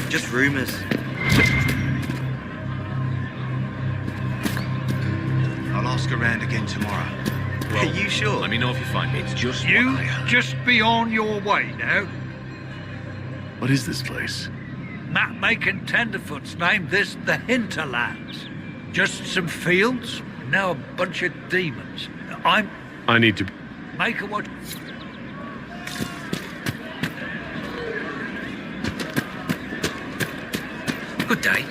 Just rumors. I'll ask around again tomorrow. Well, are you sure? Let me know if you find me. It's just You just be on your way now. What is this place? Map-making tenderfoots named this the Hinterlands. Just some fields, now a bunch of demons. I need to... Make a what... Good day.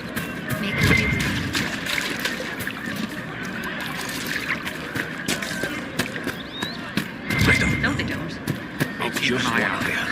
No, they don't. It's just an eye out there.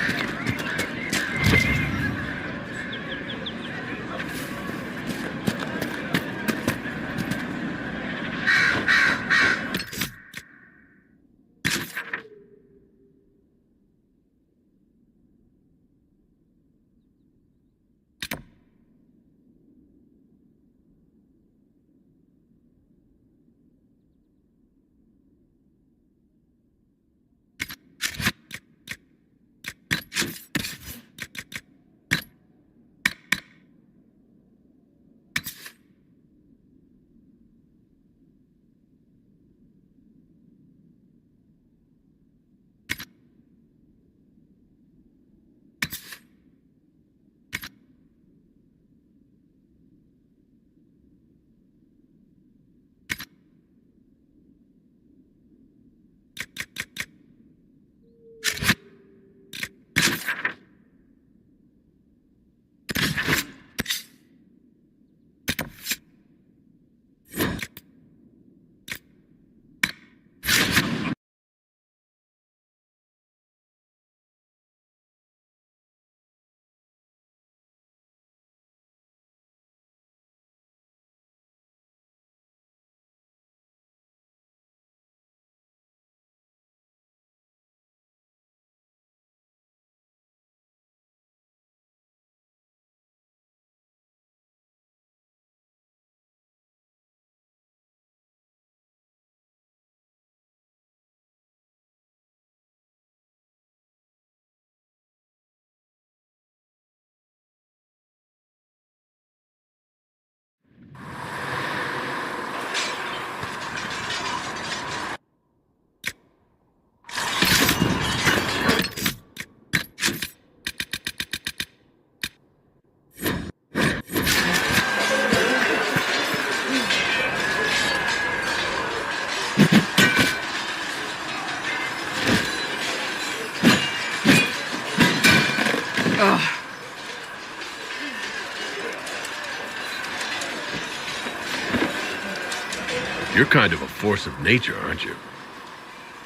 You're kind of a force of nature, aren't you?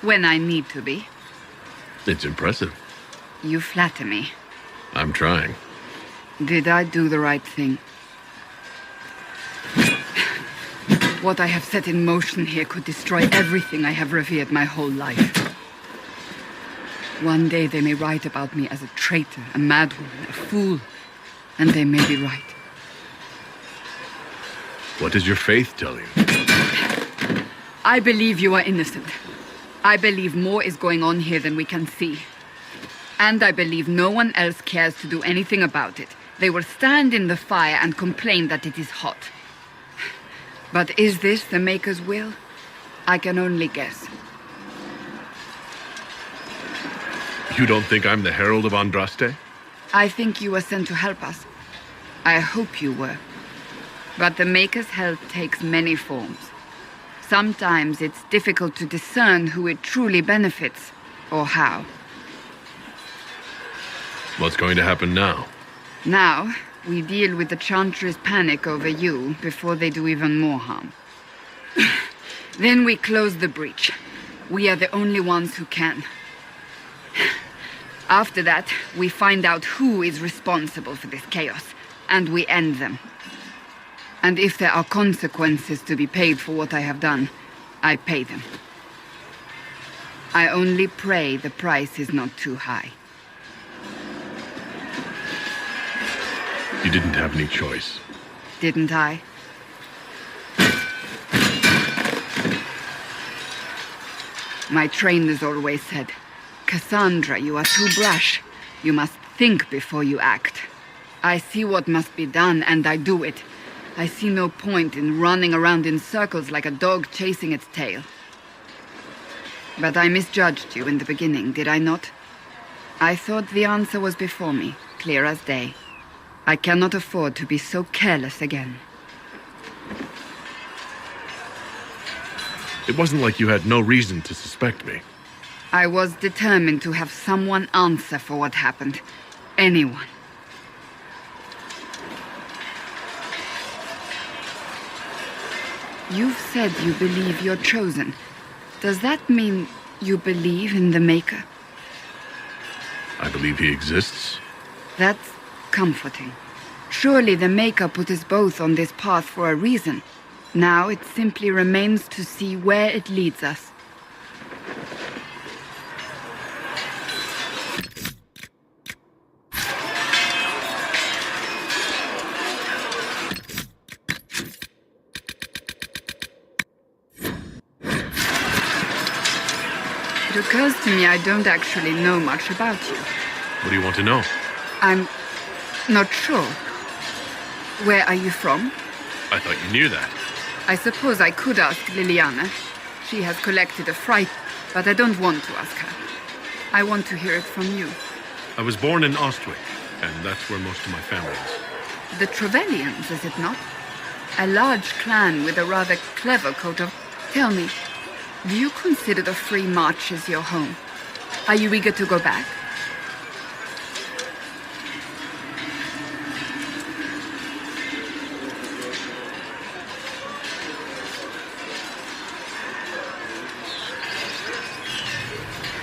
When I need to be. It's impressive. You flatter me. I'm trying. Did I do the right thing? What I have set in motion here could destroy everything I have revered my whole life. One day they may write about me as a traitor, a madwoman, a fool, and they may be right. What does your faith tell you? I believe you are innocent. I believe more is going on here than we can see. And I believe no one else cares to do anything about it. They will stand in the fire and complain that it is hot. But is this the Maker's will? I can only guess. You don't think I'm the Herald of Andraste? I think you were sent to help us. I hope you were. But the Maker's help takes many forms. Sometimes it's difficult to discern who it truly benefits, or how. What's going to happen now? Now, we deal with the Chantry's panic over you before they do even more harm. Then we close the breach. We are the only ones who can. After that, we find out who is responsible for this chaos, and we end them. And if there are consequences to be paid for what I have done, I pay them. I only pray the price is not too high. You didn't have any choice. Didn't I? My trainers always said, Cassandra, you are too brash. You must think before you act. I see what must be done, and I do it. I see no point in running around in circles like a dog chasing its tail. But I misjudged you in the beginning, did I not? I thought the answer was before me, clear as day. I cannot afford to be so careless again. It wasn't like you had no reason to suspect me. I was determined to have someone answer for what happened. Anyone. You've said you believe you're chosen. Does that mean you believe in the Maker? I believe he exists. That's comforting. Surely the Maker put us both on this path for a reason. Now it simply remains to see where it leads us. It occurs to me I don't actually know much about you. What do you want to know? I'm not sure. Where are you from? I thought you knew that. I suppose I could ask Liliana. She has collected a fright, but I don't want to ask her. I want to hear it from you. I was born in Ostwick, and that's where most of my family is. The Trevellians, is it not? A large clan with a rather clever coat of... Tell me, do you consider the Free Marches your home? Are you eager to go back?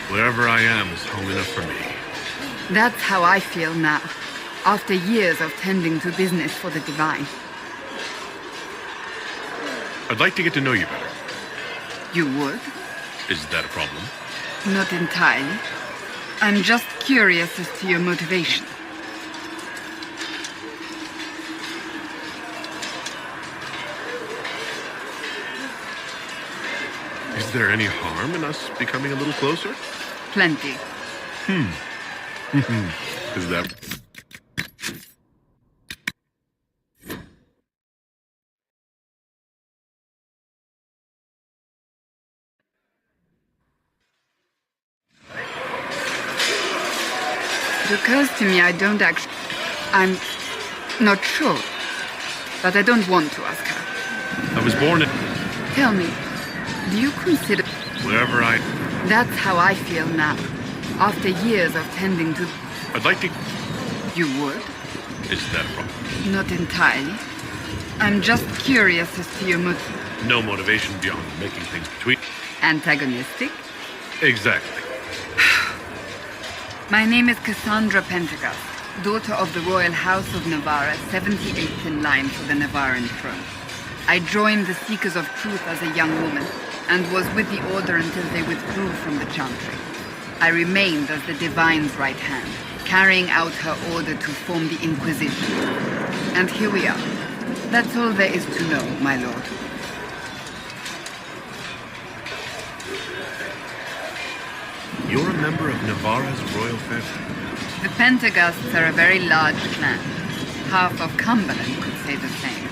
Wherever I am is home enough for me. That's how I feel now, after years of tending to business for the divine. I'd like to get to know you better. You would? Is that a problem? Not entirely. I'm just curious as to your motivation. Is there any harm in us becoming a little closer? Plenty. Is that... It occurs to me I don't actually... I'm not sure. But I don't want to ask her. I was born in... Tell me, do you consider... Wherever I... That's how I feel now, after years of tending to... I'd like to... You would? Is that a problem? Not entirely. I'm just curious as to your No motivation beyond making things between. Antagonistic? Exactly. My name is Cassandra Pendergast, daughter of the Royal House of Navarre, 78th in line for the Navarran throne. I joined the Seekers of Truth as a young woman, and was with the Order until they withdrew from the Chantry. I remained as the Divine's right hand, carrying out her order to form the Inquisition. And here we are. That's all there is to know, my lord. You're a member of Navarra's royal family. The Pendergasts are a very large clan. Half of Cumberland could say the same.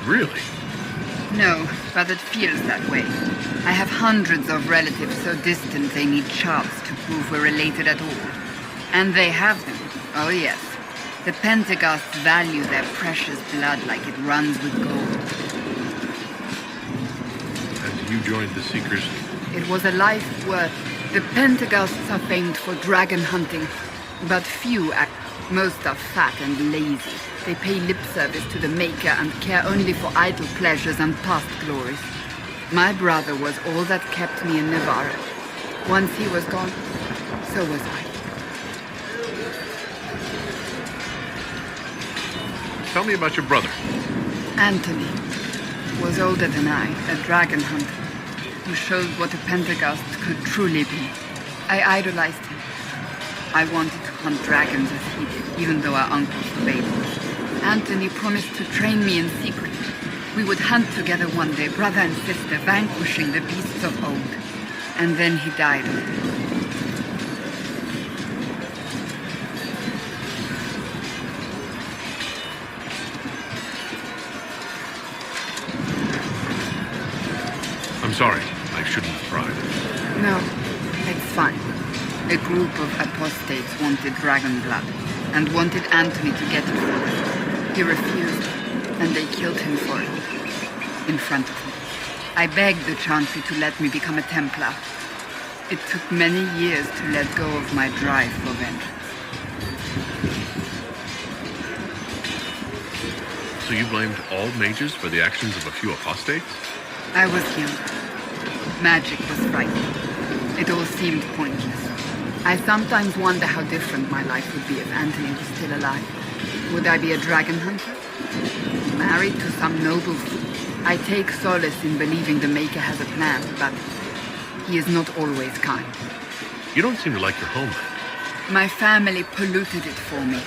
Really? No, but it feels that way. I have hundreds of relatives so distant they need charts to prove we're related at all. And they have them. Oh yes. The Pendergasts value their precious blood like it runs with gold. And you joined the Seekers? It was a life worth. The Pendergasts are famed for dragon hunting, but few act. Most are fat and lazy. They pay lip service to the Maker and care only for idle pleasures and past glories. My brother was all that kept me in Navarre. Once he was gone, so was I. Tell me about your brother. Anthony was older than I, a dragon hunter, who showed what a Pendergast could truly be. I idolized him. I wanted to hunt dragons as he did, even though our uncle forbade it. Anthony promised to train me in secret. We would hunt together one day, brother and sister, vanquishing the beasts of old. And then he died. I'm sorry. I shouldn't have pried. No, it's fine. A group of apostates wanted dragon blood, and wanted Anthony to get it for them. He refused, and they killed him for it, in front of me. I begged the Chantry to let me become a Templar. It took many years to let go of my drive for vengeance. So you blamed all mages for the actions of a few apostates? I was young. Magic was frightening. It all seemed pointless. I sometimes wonder how different my life would be if Anthony was still alive. Would I be a dragon hunter? Married to some noble fool? I take solace in believing the Maker has a plan, but he is not always kind. You don't seem to like your homeland. My family polluted it for me.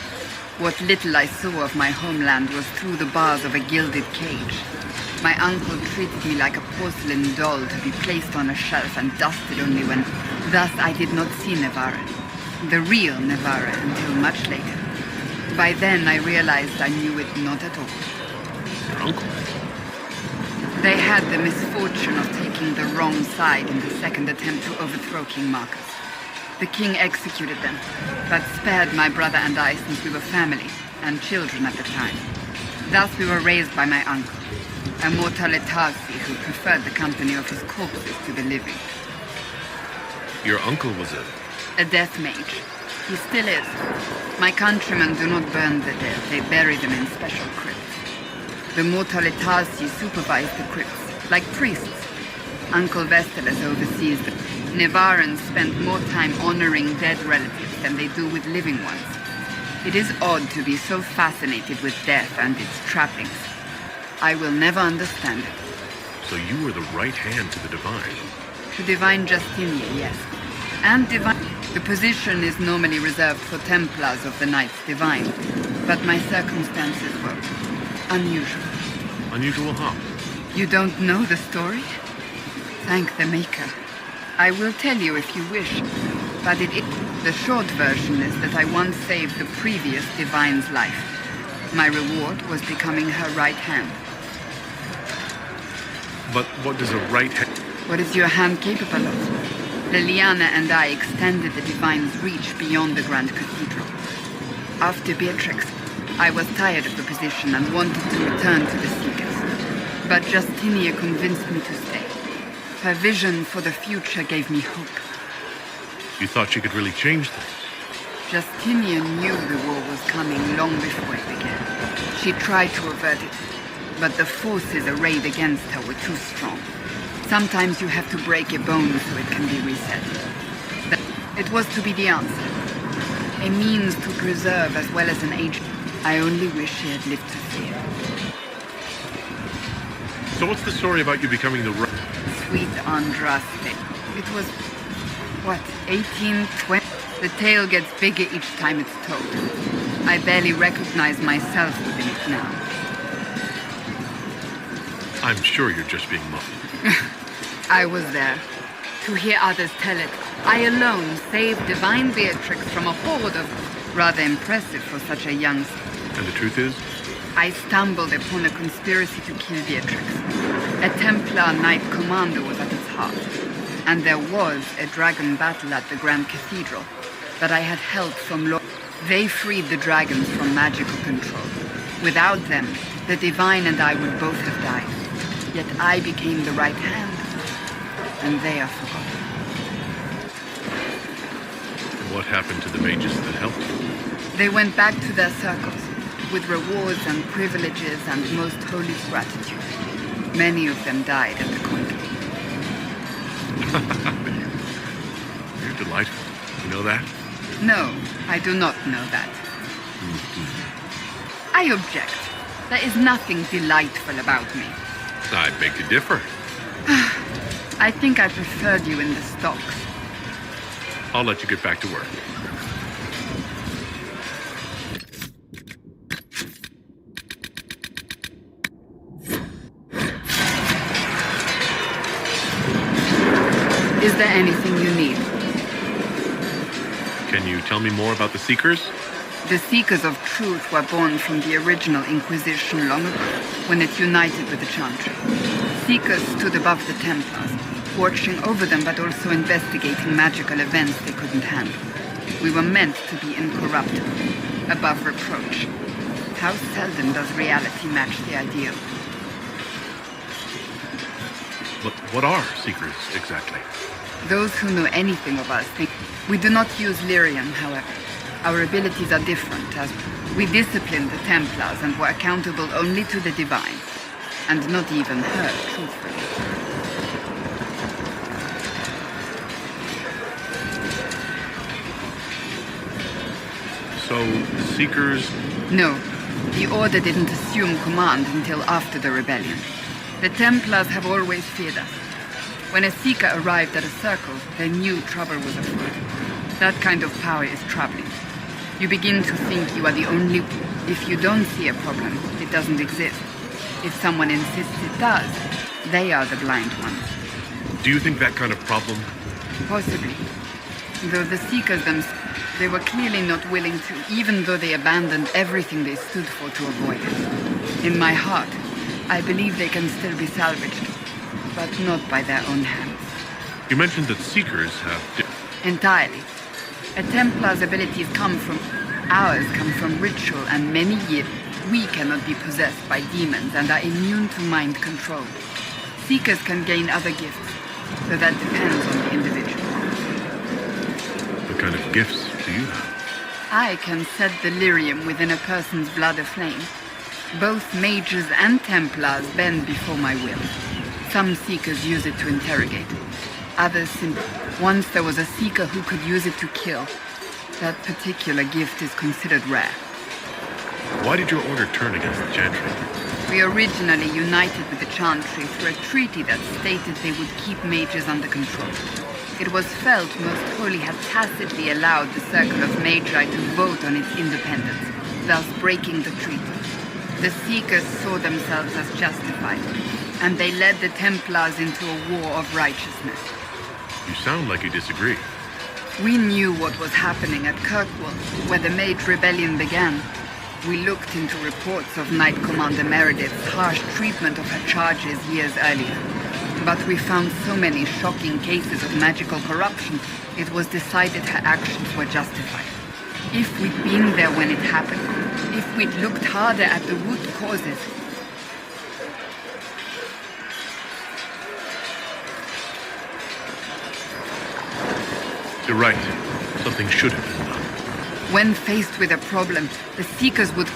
What little I saw of my homeland was through the bars of a gilded cage. My uncle treated me like a porcelain doll to be placed on a shelf and dusted only when... Thus I did not see Navarre, the real Navarre, until much later. By then I realized I knew it not at all. Your uncle? They had the misfortune of taking the wrong side in the second attempt to overthrow King Marcus. The king executed them, but spared my brother and I since we were family, and children at the time. Thus we were raised by my uncle, a mortalitasi who preferred the company of his corpses to the living. Your uncle was a death mage. He still is. My countrymen do not burn the dead, they bury them in special crypts. The mortalitasi supervise the crypts, like priests. Uncle Vestalis oversees them. Navarrans spend more time honoring dead relatives than they do with living ones. It is odd to be so fascinated with death and its trappings. I will never understand it. So you were the right hand to the Divine? To Divine Justinia, yes. And Divine... The position is normally reserved for Templars of the Knights Divine, but my circumstances were unusual. Unusual how? You don't know the story? Thank the Maker. I will tell you if you wish, but the short version is that I once saved the previous Divine's life. My reward was becoming her right hand. But what does a right hand... What is your hand capable of? Liliana and I extended the Divine's reach beyond the Grand Cathedral. After Beatrix, I was tired of the position and wanted to return to the Seekers. But Justinia convinced me to stay. Her vision for the future gave me hope. You thought she could really change things? Justinia knew the war was coming long before it began. She tried to avert it. but the forces arrayed against her were too strong. Sometimes you have to break a bone so it can be reset. But it was to be the answer. A means to preserve as well as an agent. I only wish she had lived to see it. So what's the story about you becoming the... Sweet Andraste. It was, 1820? The tale gets bigger each time it's told. I barely recognize myself within it now. I'm sure you're just being muffled. I was there. To hear others tell it, I alone saved divine Beatrix from a horde of... rather impressive for such a young... And the truth is? I stumbled upon a conspiracy to kill Beatrix. A Templar Knight Commander was at its heart. And there was a dragon battle at the Grand Cathedral. But I had help from Lord... They freed the dragons from magical control. Without them, the Divine and I would both have died. Yet I became the right hand, and they are forgotten. What happened to the mages that helped you? They went back to their circles, with rewards and privileges and most holy gratitude. Many of them died at the convent. You're delightful. You know that? No, I do not know that. I object. There is nothing delightful about me. I beg to differ. I think I preferred you in the stocks. I'll let you get back to work. Is there anything you need? Can you tell me more about the Seekers? The Seekers of Truth were born from the original Inquisition long ago, when it united with the Chantry. Seekers stood above the Templars, watching over them but also investigating magical events they couldn't handle. We were meant to be incorruptible, above reproach. How seldom does reality match the ideal? But what are Seekers, exactly? Those who know anything of us think... We do not use lyrium, however. Our abilities are different, as we disciplined the Templars and were accountable only to the Divine. And not even her, truthfully. So, the Seekers... No. The Order didn't assume command until after the rebellion. The Templars have always feared us. When a Seeker arrived at a circle, they knew trouble was afoot. That kind of power is troubling. You begin to think you are the only... If you don't see a problem, it doesn't exist. If someone insists it does, they are the blind ones. Do you think that kind of problem... Possibly. Though the Seekers themselves, they were clearly not willing to, even though they abandoned everything they stood for to avoid it. In my heart, I believe they can still be salvaged, but not by their own hands. You mentioned that Seekers have... Entirely. A Templar's abilities come from... Ours come from ritual and many years. We cannot be possessed by demons and are immune to mind control. Seekers can gain other gifts, so that depends on the individual. What kind of gifts do you have? I can set the lyrium within a person's blood aflame. Both mages and Templars bend before my will. Some Seekers use it to interrogate. Others simply... Once there was a Seeker who could use it to kill. That particular gift is considered rare. Why did your order turn against the Chantry? We originally united with the Chantry through a treaty that stated they would keep mages under control. It was felt Most Holy had tacitly allowed the Circle of Magi to vote on its independence, thus breaking the treaty. The Seekers saw themselves as justified, and they led the Templars into a war of righteousness. You sound like you disagree. We knew what was happening at Kirkwall, where the Mage Rebellion began. We looked into reports of Knight Commander Meredith's harsh treatment of her charges years earlier. But we found so many shocking cases of magical corruption, it was decided her actions were justified. If we'd been there when it happened, if we'd looked harder at the root causes... You're right. Something should have been done. When faced with a problem, the Seekers would...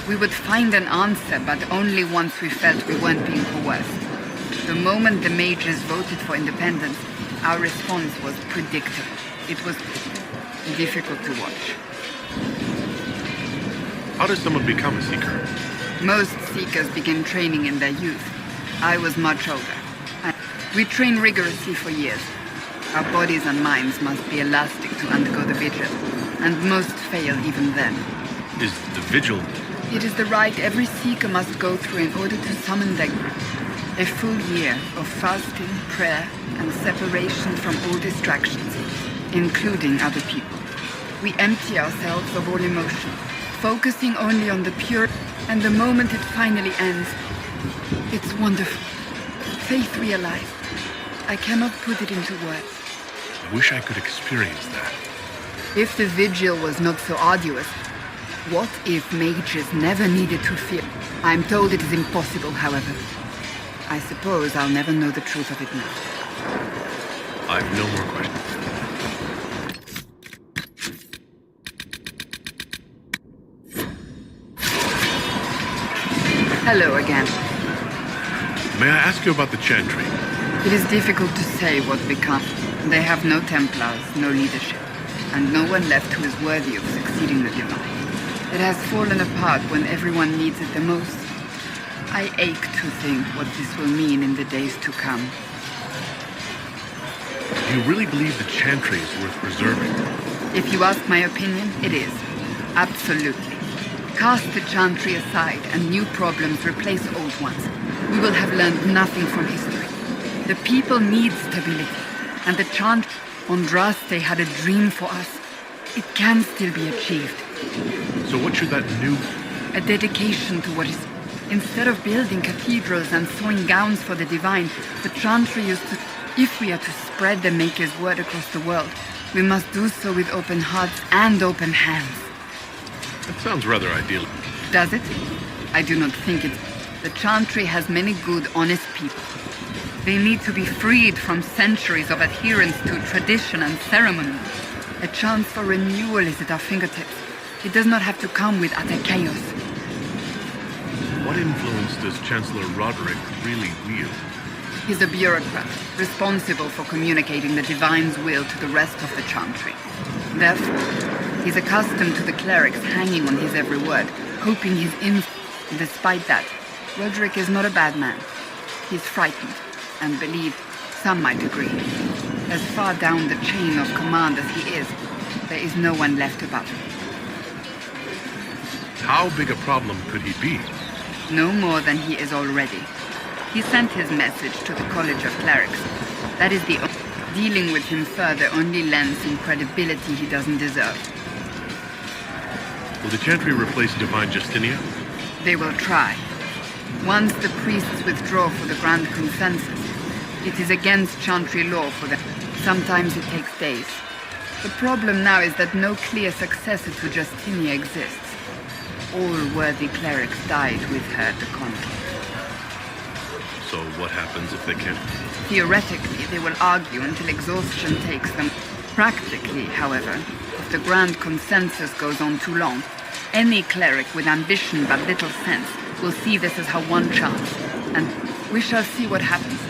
We would find an answer, but only once we felt we weren't being coerced. The moment the mages voted for independence, our response was predictable. It was difficult to watch. How does someone become a Seeker? Most Seekers begin training in their youth. I was much older. We train rigorously for years. Our bodies and minds must be elastic to undergo the vigil, and most fail even then. Is the vigil... It is the rite every Seeker must go through in order to summon their... A full year of fasting, prayer, and separation from all distractions, including other people. We empty ourselves of all emotion, focusing only on the pure, and the moment it finally ends, it's wonderful. Faith realized. I cannot put it into words. I wish I could experience that. If the vigil was not so arduous, what if mages never needed to fear? I'm told it is impossible, however. I suppose I'll never know the truth of it now. I have no more questions. Hello again. May I ask you about the Chantry? It is difficult to say what become. They have no Templars, no leadership, and no one left who is worthy of succeeding the Divine. It has fallen apart when everyone needs it the most. I ache to think what this will mean in the days to come. Do you really believe the Chantry is worth preserving? If you ask my opinion, it is. Absolutely. Cast the Chantry aside and new problems replace old ones. We will have learned nothing from history. The people need stability, and the Chantry Andraste had a dream for us. It can still be achieved. So what should that new... A dedication to what is... Instead of building cathedrals and sewing gowns for the Divine, the Chantry used to... If we are to spread the Maker's word across the world, we must do so with open hearts and open hands. That sounds rather idyllic. Does it? I do not think it. The Chantry has many good, honest people. They need to be freed from centuries of adherence to tradition and ceremony. A chance for renewal is at our fingertips. It does not have to come with utter chaos. What influence does Chancellor Roderick really wield? He's a bureaucrat, responsible for communicating the Divine's will to the rest of the Chantry. Therefore, he's accustomed to the clerics hanging on his every word, hoping his Despite that, Roderick is not a bad man. He's frightened, and believed, some might agree. As far down the chain of command as he is, there is no one left above him. How big a problem could he be? No more than he is already. He sent his message to the College of Clerics. That is the... Dealing with him further only lends him credibility he doesn't deserve. Will the Chantry replace Divine Justinia? They will try. Once the priests withdraw for the Grand Consensus, it is against Chantry law for them. Sometimes it takes days. The problem now is that no clear successor to Justinia exists. All worthy clerics died with her at the conclave. So what happens if they can't? Theoretically, they will argue until exhaustion takes them. Practically, however, if the Grand Consensus goes on too long, any cleric with ambition but little sense will see this as her one chance, and we shall see what happens.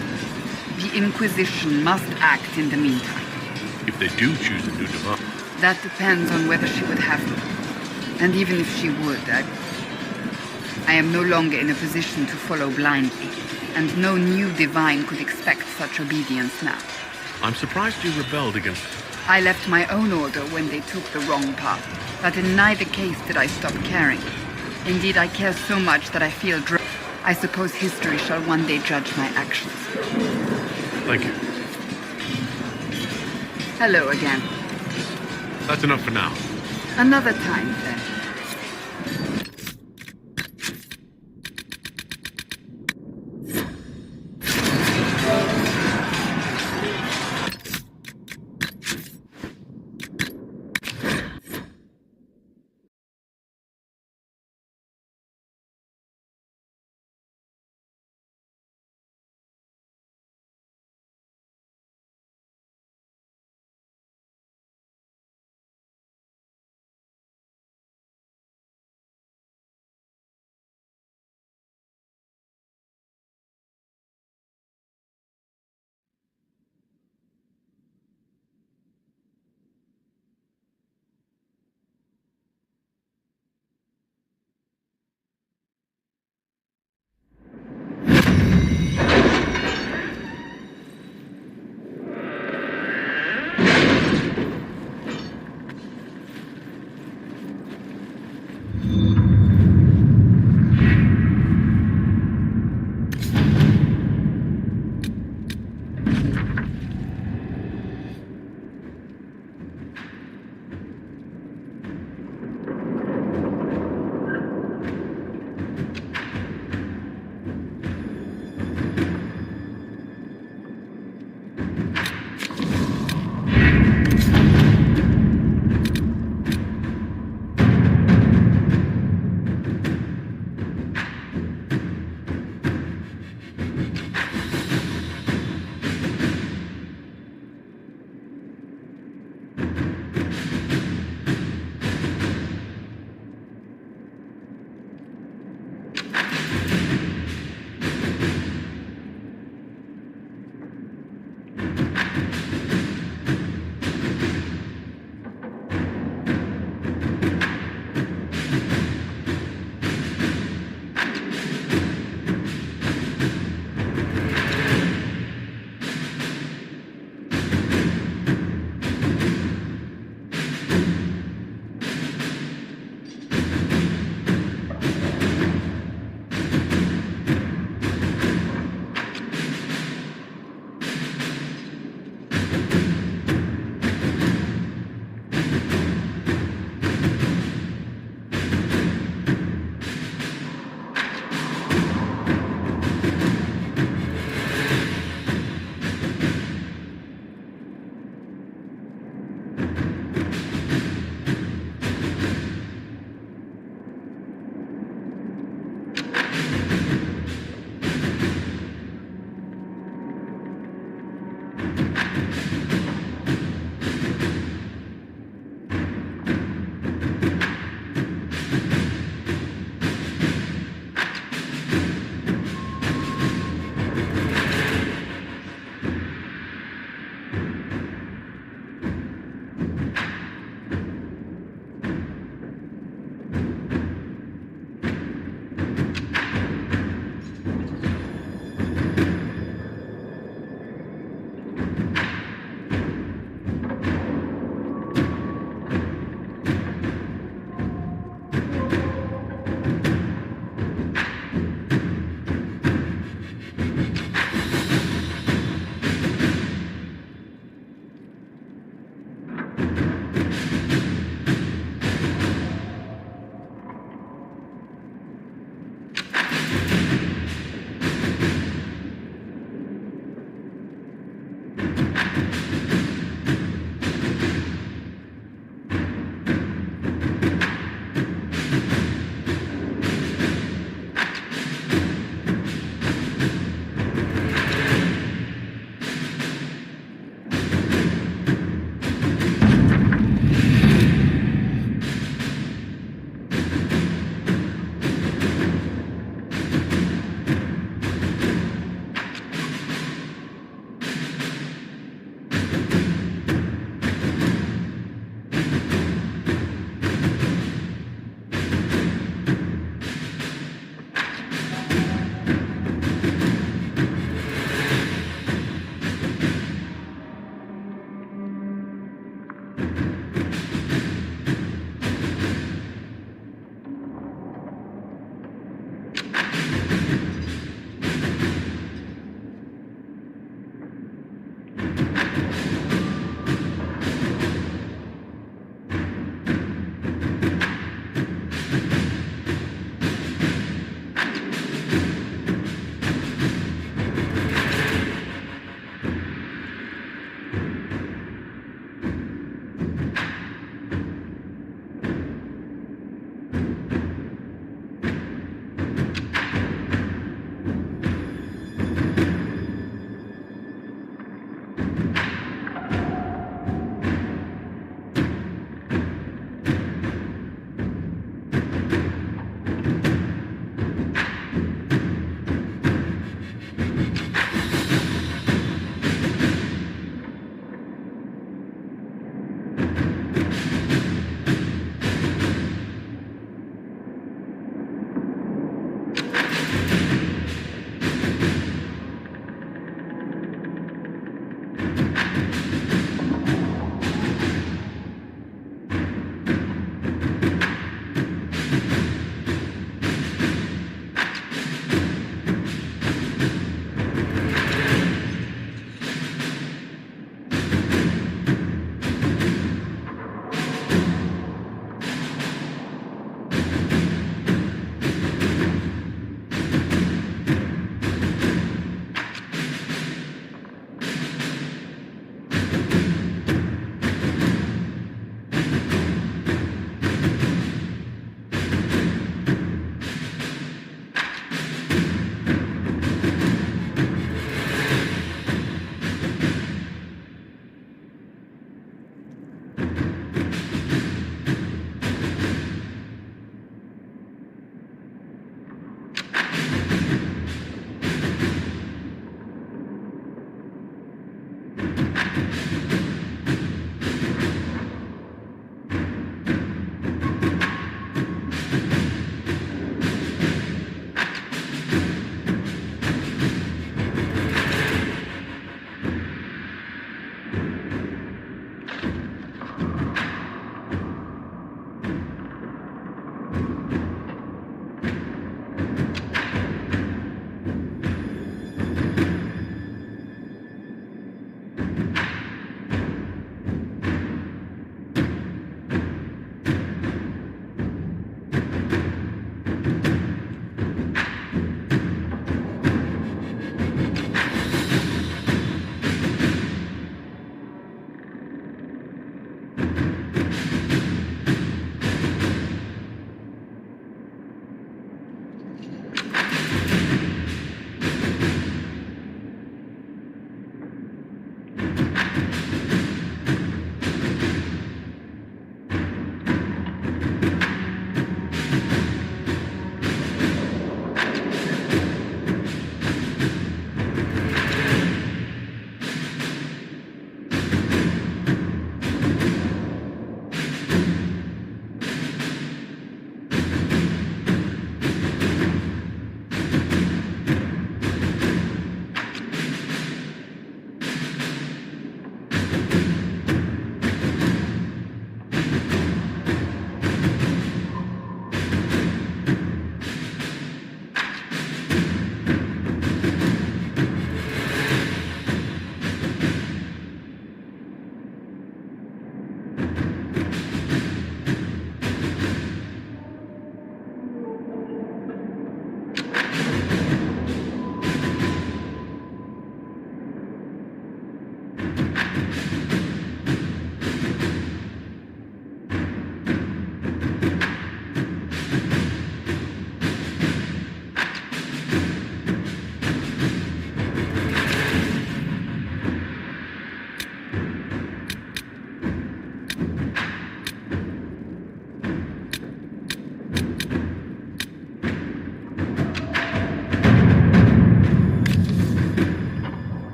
The Inquisition must act in the meantime. If they do choose a new Divine? That depends on whether she would have them. And even if she would, I am no longer in a position to follow blindly, and no new Divine could expect such obedience now. I'm surprised you rebelled against... I left my own order when they took the wrong path, but in neither case did I stop caring. Indeed, I care so much that I feel I suppose history shall one day judge my actions. Thank you. Hello again. That's enough for now. Another time, then.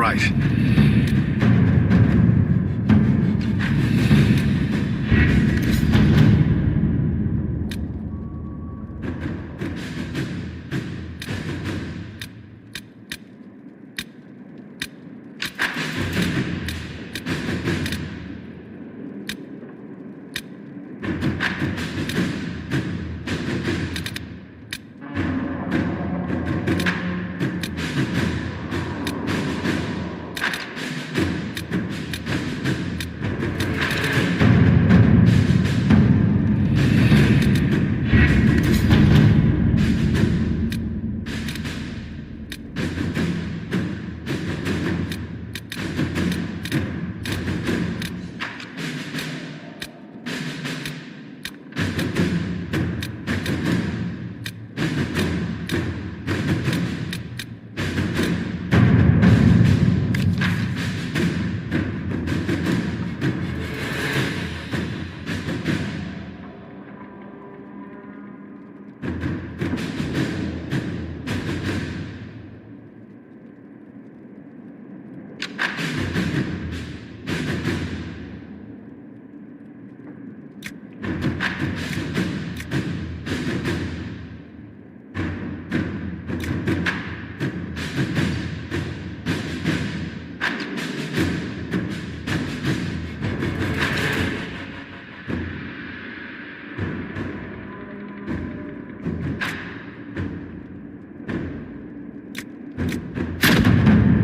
right.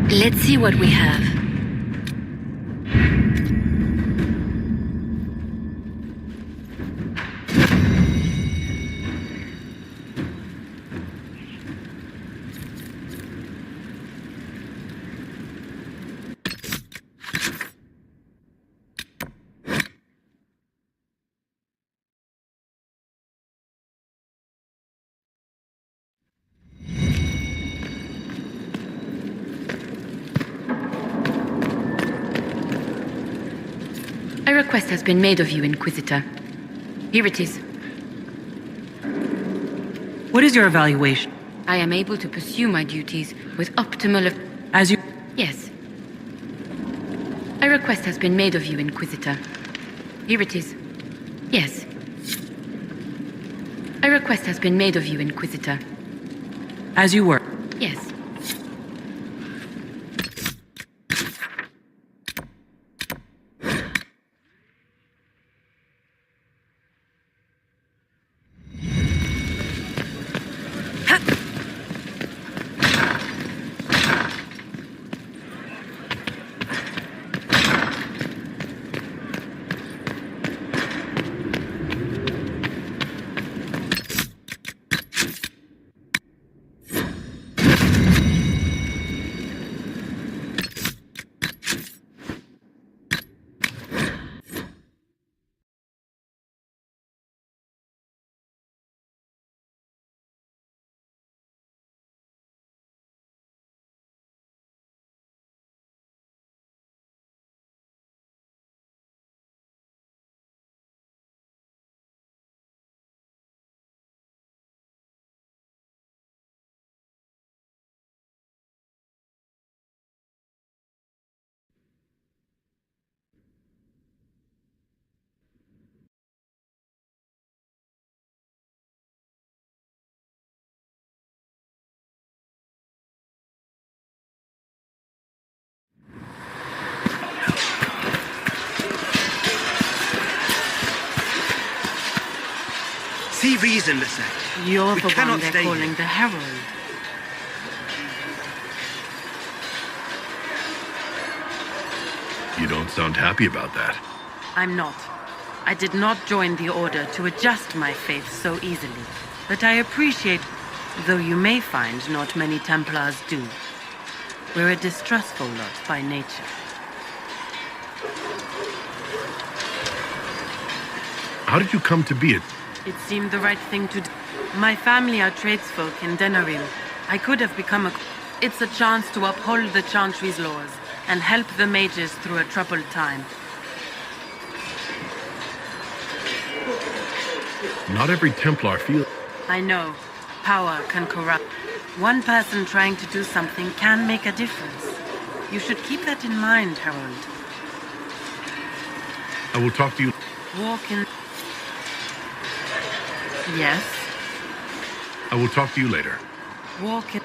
Let's see what we have. A request has been made of you, Inquisitor. Here it is. What is your evaluation? I am able to pursue my duties with optimal... As you... Yes. A request has been made of you, Inquisitor. Here it is. Yes. A request has been made of you, Inquisitor. As you were. Yes. See reason, Lisette. You're We the cannot one they're stay calling here. the Herald. You don't sound happy about that. I'm not. I did not join the Order to adjust my faith so easily. But I appreciate, though you may find not many Templars do. We're a distrustful lot by nature. How did you come to be it? It seemed the right thing to do. My family are tradesfolk in Denarim. I could have become a... It's a chance to uphold the Chantry's laws and help the mages through a troubled time. Not every Templar feels... I know. Power can corrupt. One person trying to do something can make a difference. You should keep that in mind, Harold. I will talk to you. Walk in. Yes. I will talk to you later. Walk in.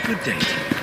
Good day to you.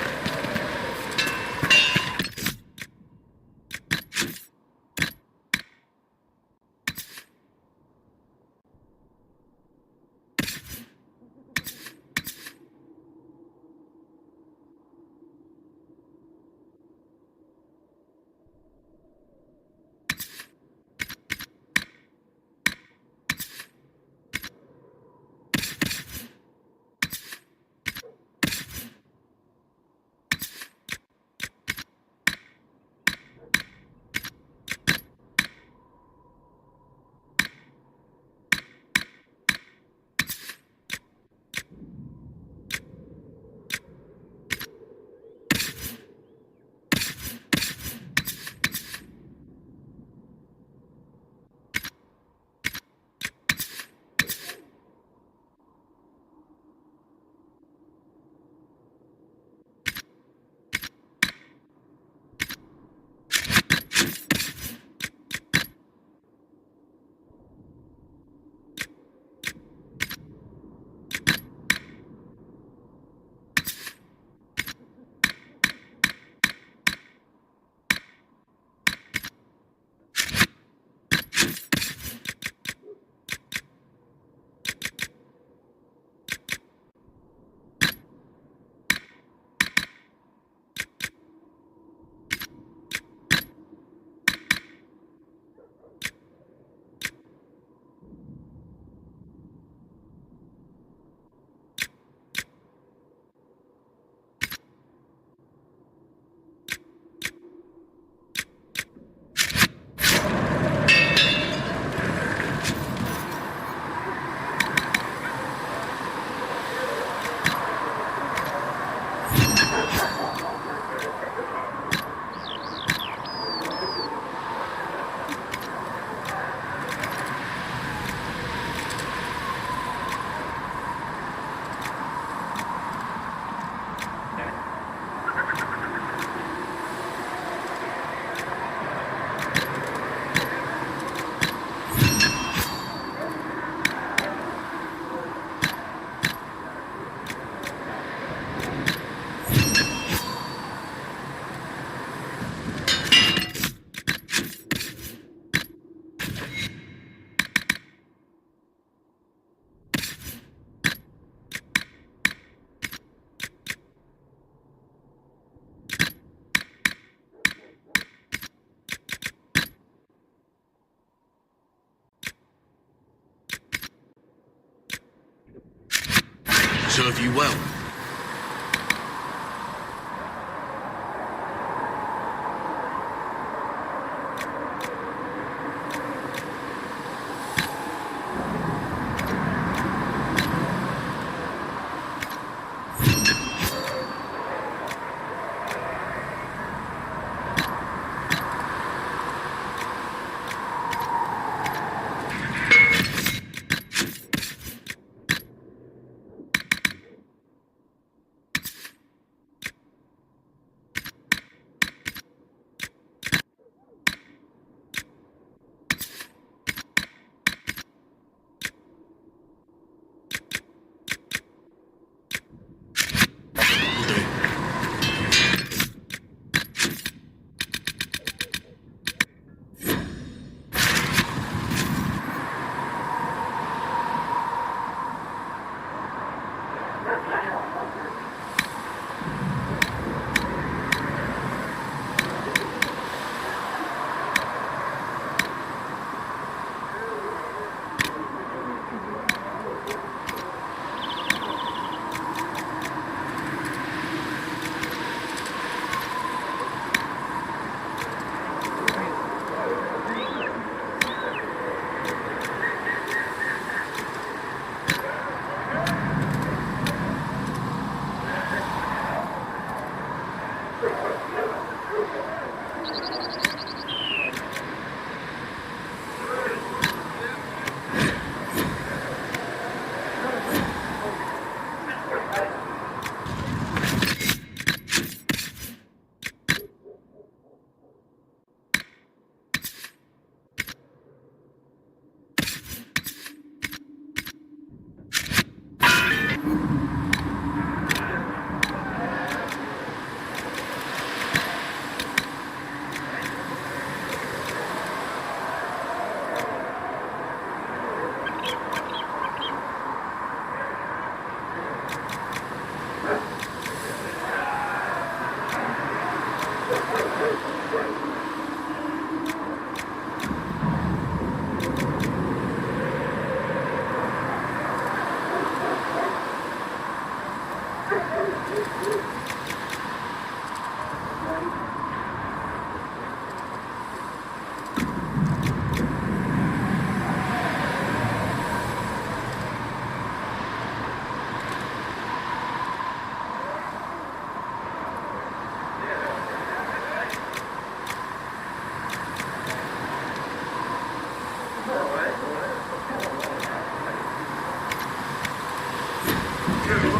Serve you well.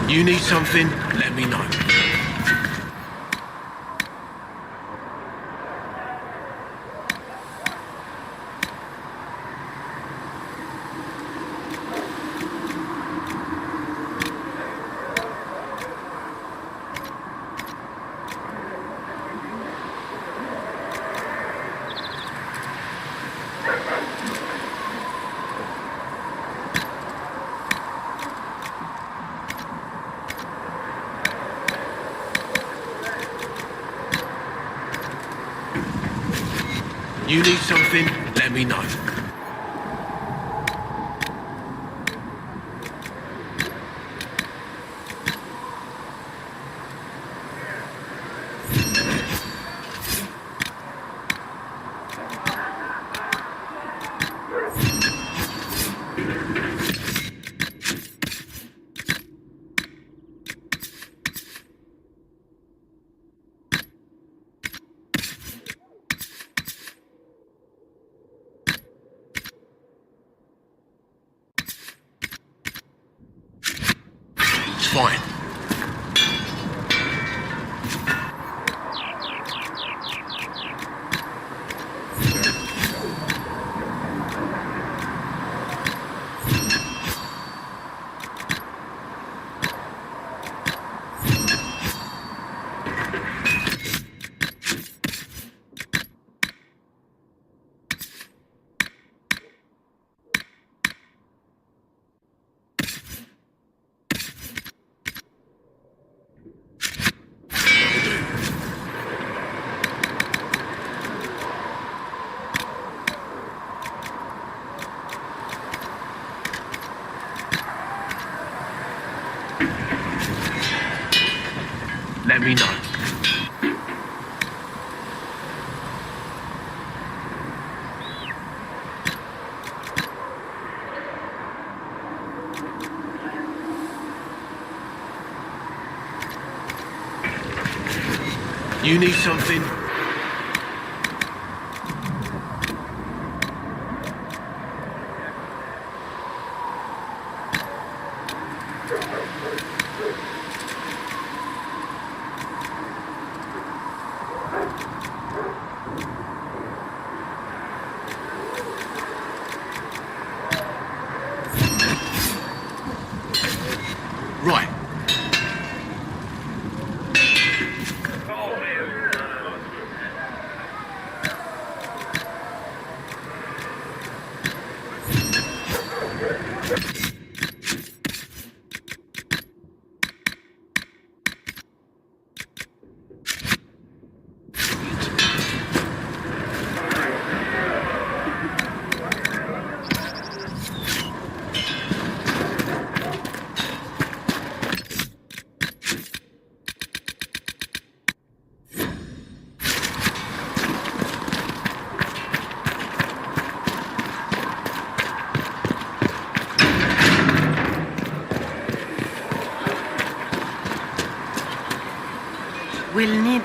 You need something? Let me know. You need something? Let me know. It's fine. Let me know. You need something? Right.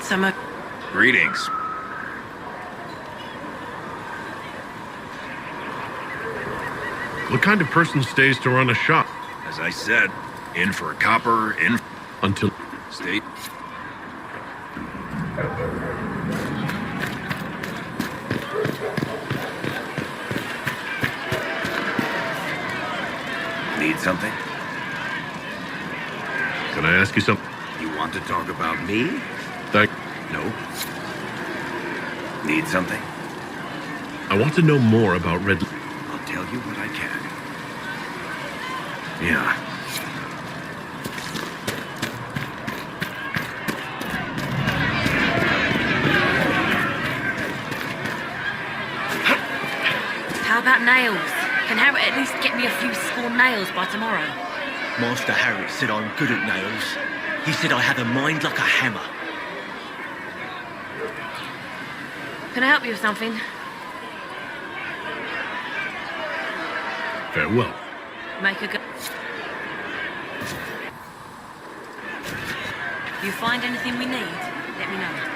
some... Greetings. What kind of person stays to run a shop? As I said, in for a copper, in... Until... Stay... Need something? Can I ask you something? You want to talk about me? Thank... No. Need something? I want to know more about Red... I'll tell you what I can. Yeah. How about nails? Can Harry at least get me a few score nails by tomorrow? Master Harry said I'm good at nails. He said I have a mind like a hammer. Can I help you with something? Farewell. Make a go. You find anything we need, let me know.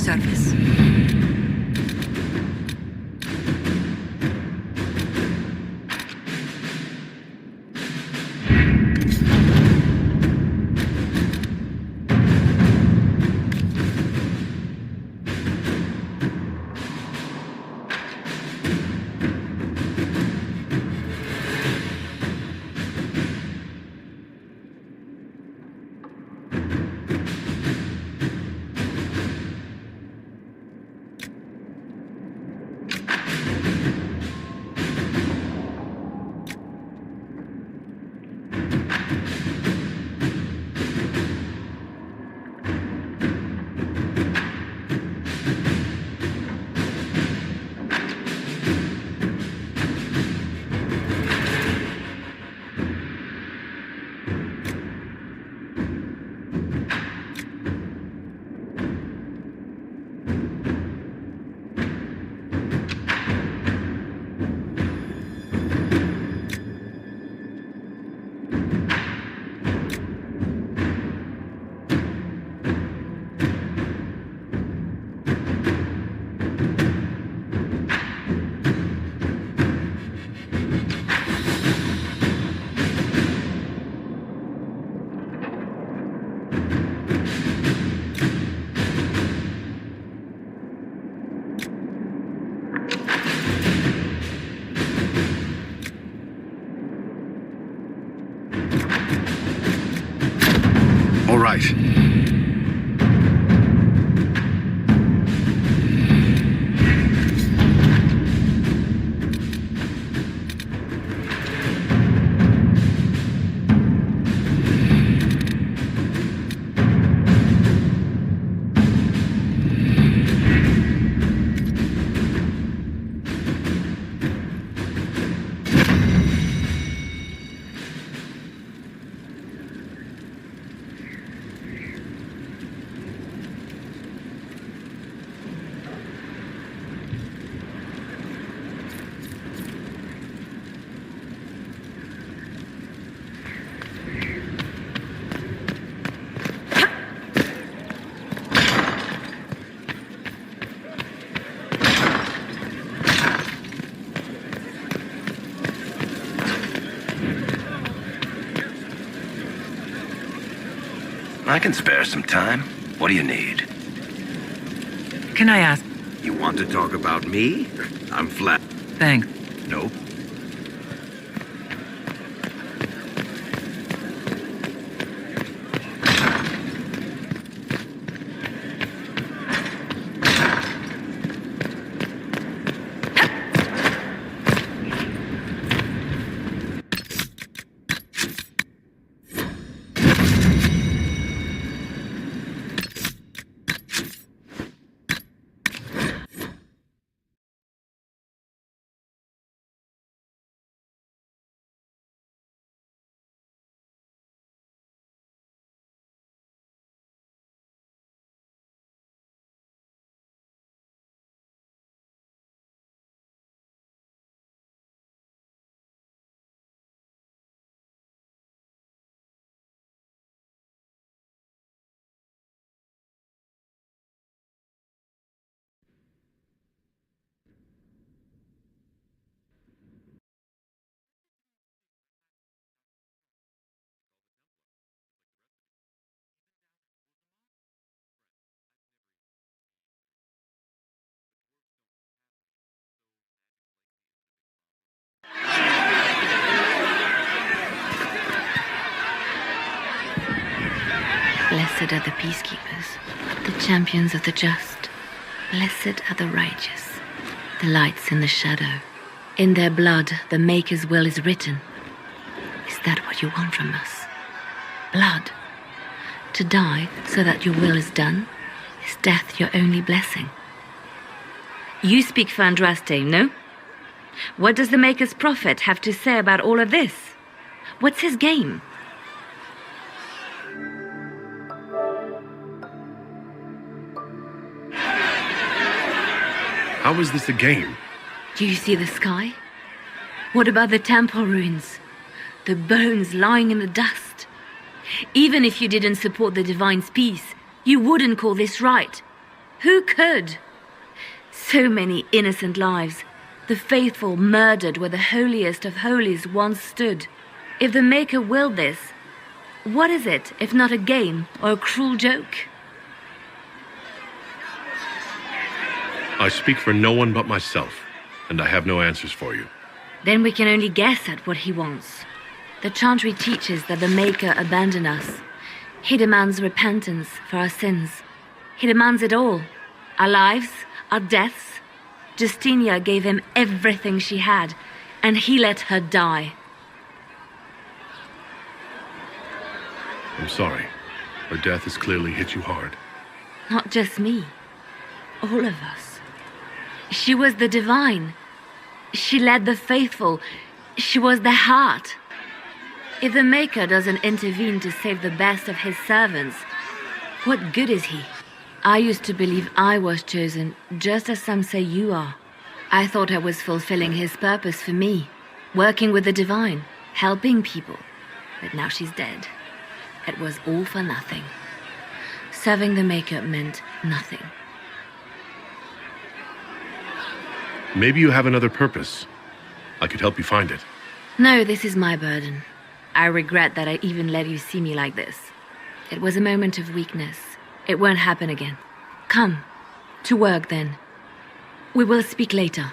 service. All right. I can spare some time. What do you need? Can I ask? You want to talk about me? I'm flat. Thanks. Nope. Blessed are the peacekeepers, the champions of the just. Blessed are the righteous, the lights in the shadow. In their blood, the Maker's will is written. Is that what you want from us? Blood? To die so that your will is done? Is death your only blessing? You speak for Andraste, no? What does the Maker's prophet have to say about all of this? What's his game? How is this a game? Do you see the sky? What about the temple ruins? The bones lying in the dust? Even if you didn't support the Divine's peace, you wouldn't call this right. Who could? So many innocent lives. The faithful murdered where the holiest of holies once stood. If the Maker willed this, what is it if not a game or a cruel joke? I speak for no one but myself, and I have no answers for you. Then we can only guess at what he wants. The Chantry teaches that the Maker abandoned us. He demands repentance for our sins. He demands it all. Our lives, our deaths. Justinia gave him everything she had, and he let her die. I'm sorry. Her death has clearly hit you hard. Not just me. All of us. She was the divine. She led the faithful. She was their heart. If the Maker doesn't intervene to save the best of his servants, what good is he? I used to believe I was chosen, just as some say you are. I thought I was fulfilling his purpose for me, working with the divine, helping people. But now she's dead. It was all for nothing. Serving the Maker meant nothing. Maybe you have another purpose. I could help you find it. No, this is my burden. I regret that I even let you see me like this. It was a moment of weakness. It won't happen again. Come, to work then. We will speak later.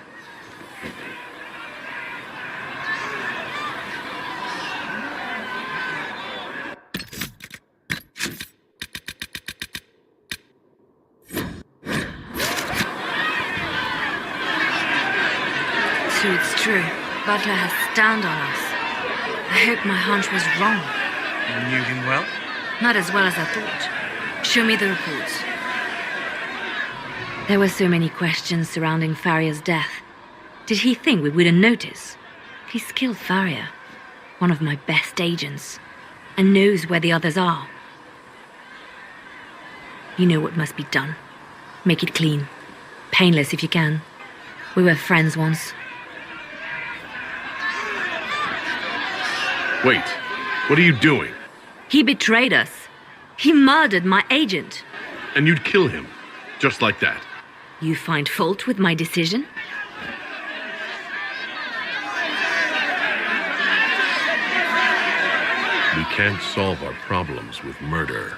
So it's true. Butler has stand on us. I hope my hunch was wrong. You knew him well? Not as well as I thought. Show me the reports. There were so many questions surrounding Farria's death. Did he think we wouldn't notice? He's killed Farria, one of my best agents, and knows where the others are. You know what must be done. Make it clean. Painless if you can. We were friends once. Wait, what are you doing? He betrayed us. He murdered my agent. And you'd kill him, just like that. You find fault with my decision? We can't solve our problems with murder.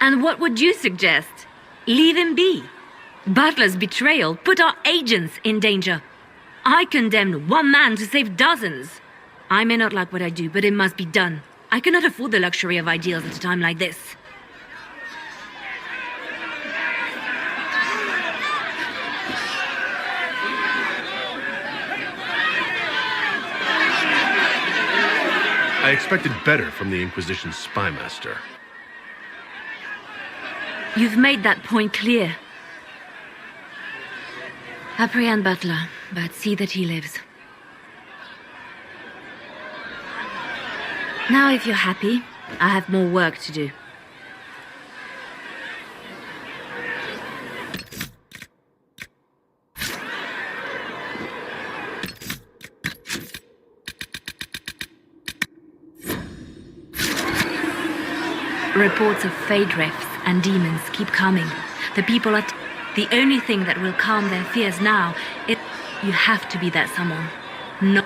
And what would you suggest? Leave him be. Butler's betrayal put our agents in danger. I condemned one man to save dozens. I may not like what I do, but it must be done. I cannot afford the luxury of ideals at a time like this. I expected better from the Inquisition's spymaster. You've made that point clear. Apprehend Butler, but see that he lives. Now, if you're happy, I have more work to do. Reports of fade rifts and demons keep coming. The people are... The only thing that will calm their fears now is... You have to be that someone. No,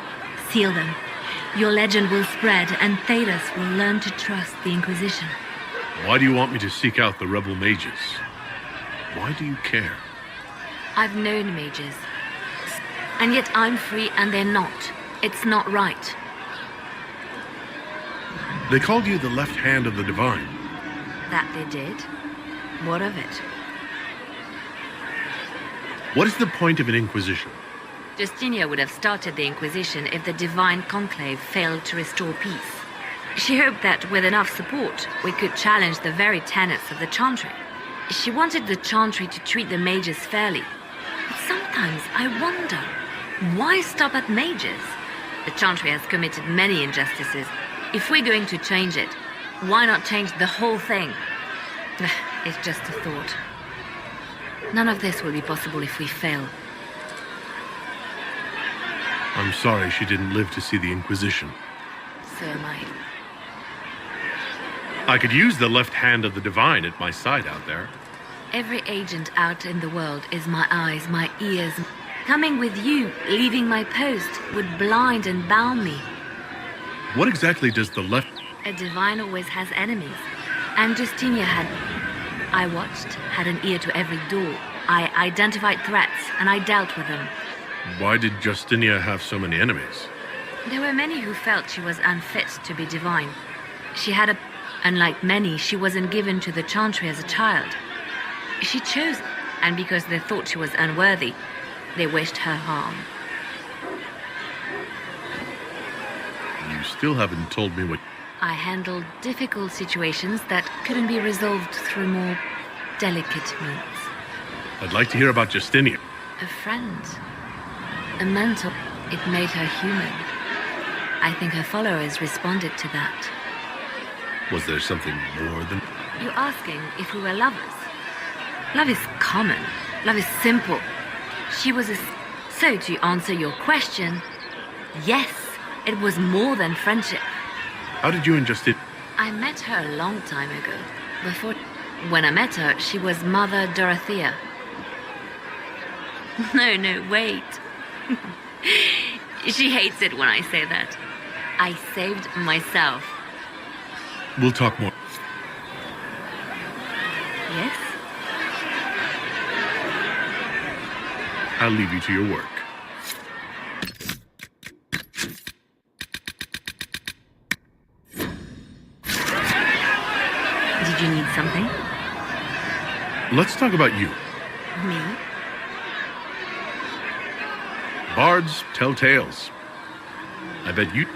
seal them. Your legend will spread, and Thedas will learn to trust the Inquisition. Why do you want me to seek out the rebel mages? Why do you care? I've known mages. And yet I'm free and they're not. It's not right. They called you the left hand of the divine. That they did? What of it? What is the point of an Inquisition? Justinia would have started the Inquisition if the Divine Conclave failed to restore peace. She hoped that with enough support, we could challenge the very tenets of the Chantry. She wanted the Chantry to treat the mages fairly. But sometimes I wonder, why stop at mages? The Chantry has committed many injustices. If we're going to change it, why not change the whole thing? It's just a thought. None of this will be possible if we fail. I'm sorry she didn't live to see the Inquisition. So am I. I could use the left hand of the divine at my side out there. Every agent out in the world is my eyes, my ears. Coming with you, leaving my post, would blind and bound me. What exactly does the left... A divine always has enemies. And Justinia had... I watched, had an ear to every door. I identified threats, and I dealt with them. Why did Justinia have so many enemies? There were many who felt she was unfit to be divine. She had a... Unlike many, she wasn't given to the chantry as a child. She chose, and because they thought she was unworthy, they wished her harm. You still haven't told me what... I handled difficult situations that couldn't be resolved through more delicate means. I'd like to hear about Justinia. A friend. A mentor. It made her human. I think her followers responded to that. Was there something more than... You're asking if we were lovers. Love is common. Love is simple. She was a... So to answer your question, yes, it was more than friendship. How did you and Justinia... I met her a long time ago. Before... When I met her, she was Mother Dorothea. No, wait. She hates it when I say that. I saved myself. We'll talk more. Yes? I'll leave you to your work. Did you need something? Let's talk about you. Me? Bards tell tales. I bet you...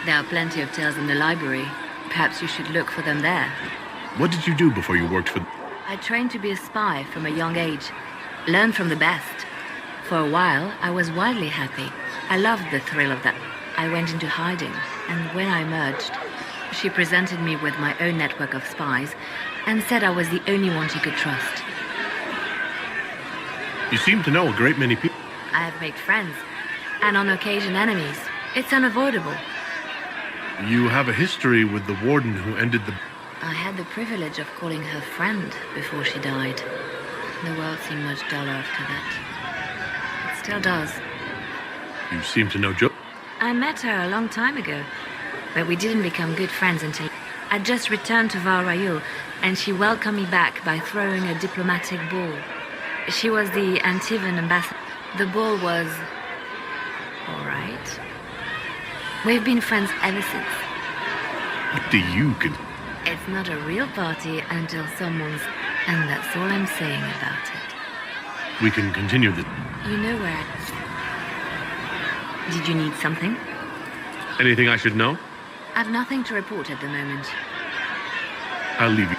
There are plenty of tales in the library. Perhaps you should look for them there. What did you do before you worked for... I trained to be a spy from a young age. Learned from the best. For a while, I was wildly happy. I loved the thrill of that. I went into hiding, and when I emerged, she presented me with my own network of spies and said I was the only one she could trust. You seem to know a great many people. I have made friends, and on occasion enemies. It's unavoidable. You have a history with the warden who ended the... I had the privilege of calling her friend before she died. The world seemed much duller after that. It still does. You seem to know Jo... I met her a long time ago, but we didn't become good friends until... I'd just returned to Val Royeaux, and she welcomed me back by throwing a diplomatic ball. She was the Antivan ambassador. The ball was... all right. We've been friends ever since. What do you... It's not a real party until someone's... And that's all I'm saying about it. We can continue the... You know where Did you need something? Anything I should know? I've nothing to report at the moment. I'll leave you.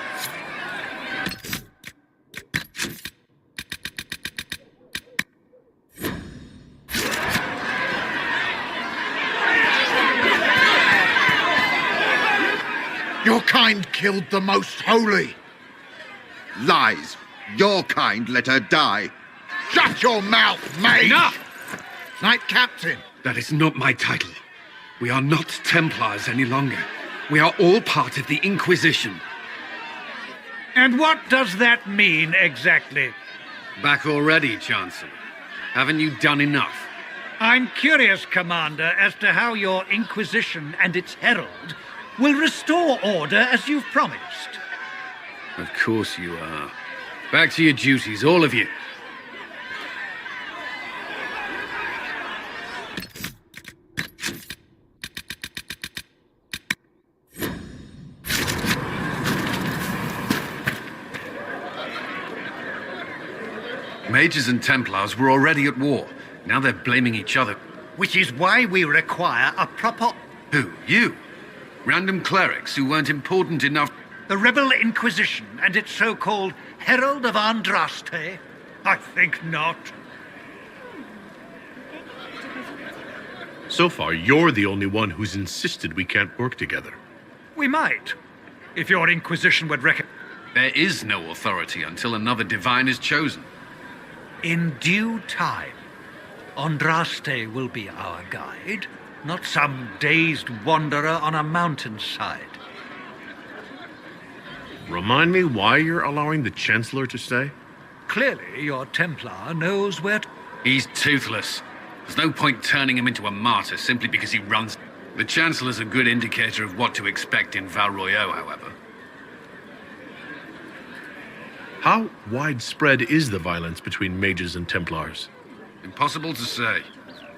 Your kind killed the most holy. Lies. Your kind let her die. Shut your mouth, mate! Enough! Knight Captain. That is not my title. We are not Templars any longer. We are all part of the Inquisition. And what does that mean exactly? Back already, Chancellor. Haven't you done enough? I'm curious, Commander, as to how your Inquisition and its herald will restore order as you've promised. Of course you are. Back to your duties, all of you. Mages and Templars were already at war. Now they're blaming each other. Which is why we require a proper... Who? You? Random clerics who weren't important enough... The Rebel Inquisition and its so-called Herald of Andraste? I think not. So far, you're the only one who's insisted we can't work together. We might, if your Inquisition would There is no authority until another divine is chosen. In due time, Andraste will be our guide, not some dazed wanderer on a mountainside. Remind me why you're allowing the Chancellor to stay? Clearly, your Templar knows where to... He's toothless. There's no point turning him into a martyr simply because he runs. The Chancellor's a good indicator of what to expect in Val Royeaux, however. How widespread is the violence between mages and Templars? Impossible to say.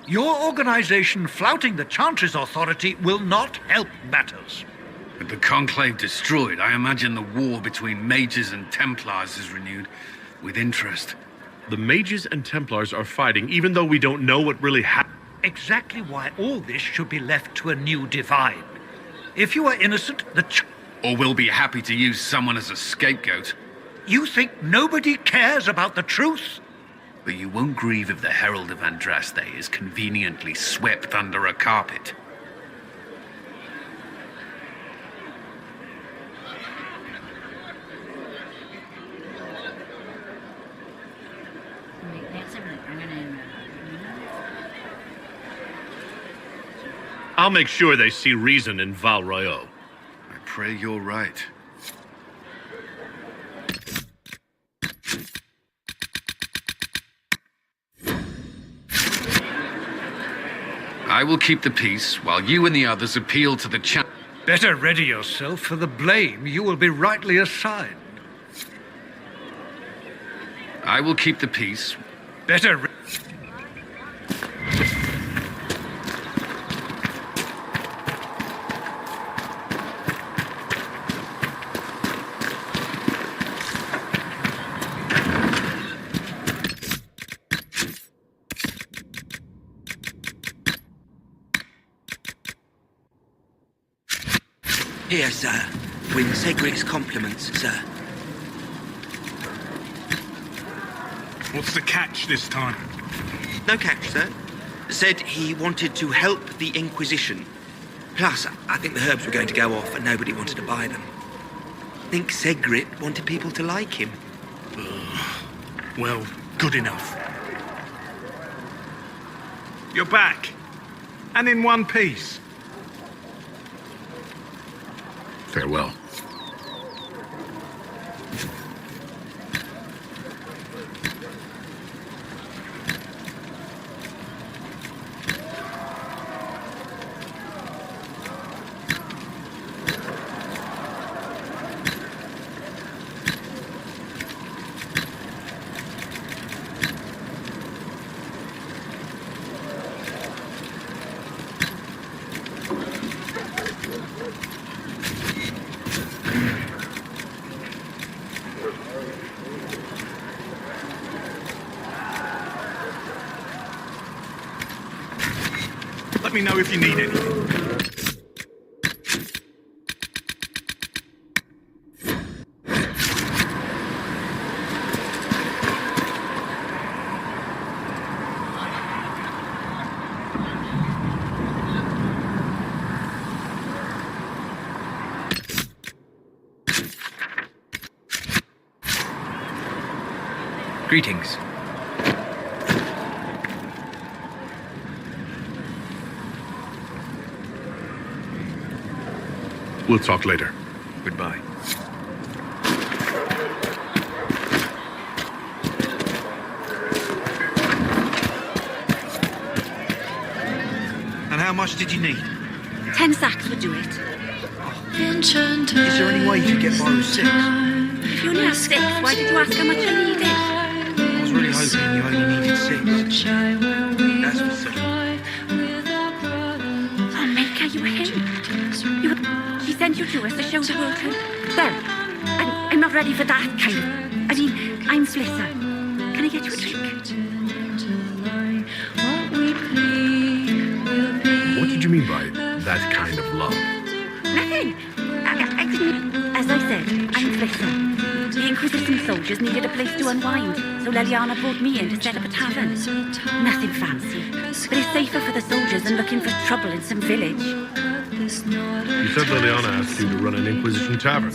Your organization flouting the Chantry's authority will not help matters. With the Conclave destroyed, I imagine the war between mages and Templars is renewed with interest. The mages and Templars are fighting even though we don't know what really happened. Exactly why all this should be left to a new divine. If you are innocent, Or will be happy to use someone as a scapegoat. You think nobody cares about the truth? But you won't grieve if the Herald of Andraste is conveniently swept under a carpet. I'll make sure they see reason in Val Royeaux. I pray you're right. I will keep the peace while you and the others appeal to the Better ready yourself for the blame you will be rightly assigned. I will keep the peace. Better... Here, sir. With Cedric's compliments, sir. What's the catch this time? No catch, sir. Said he wanted to help the Inquisition. Plus, I think the herbs were going to go off and nobody wanted to buy them. I think Cedric wanted people to like him. Well, good enough. You're back. And in one piece. Farewell. Let me know if you need anything. Greetings. We'll talk later. Goodbye. And how much did you need? 10 sacks would do it. Is there any way you could get by with 6? If you only have 6, why did you ask how much I needed? I was really hoping you only needed 6. That's for certain. Oh, Maker, you him? He sent you to us to show the world to. Well, I'm not ready for that kind of... I mean, I'm Flisser. Can I get you a drink? What did you mean by that kind of love? Nothing. I didn't... As I said, I'm Flisser. The Inquisition soldiers needed a place to unwind, so Leliana brought me in to set up a tavern. Nothing fancy, but it's safer for the soldiers than looking for trouble in some village. You said Liliana asked you to run an Inquisition tavern.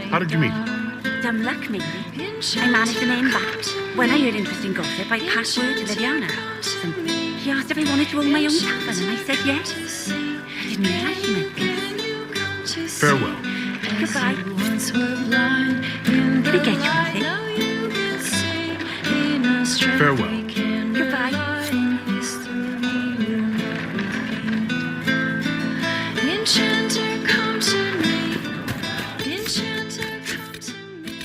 How did you meet? Dumb luck, maybe. I managed the name back. When I heard interesting gossip, I passed word to Liliana. She asked if I wanted to own my own tavern, and I said yes. I didn't realize she meant this. Farewell. Goodbye. Did he get you anything? Farewell. Goodbye. Enchanter, come to me. Enchanter, come to me.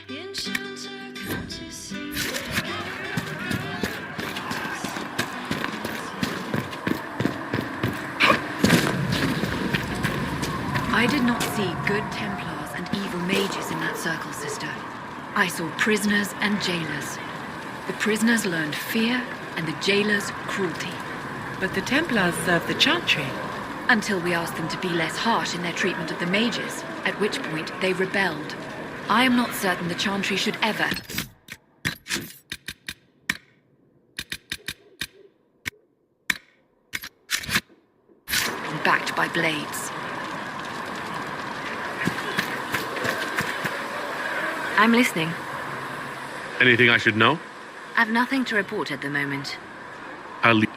Enchanter, come to see. I did not see good Templars and evil mages in that circle, sister. I saw prisoners and jailers. The prisoners learned fear, and the jailers cruelty. But the Templars served the Chantry. Until we asked them to be less harsh in their treatment of the mages, at which point they rebelled. I am not certain the Chantry should ever... be backed by blades. I'm listening. Anything I should know? I've nothing to report at the moment. I'll leave.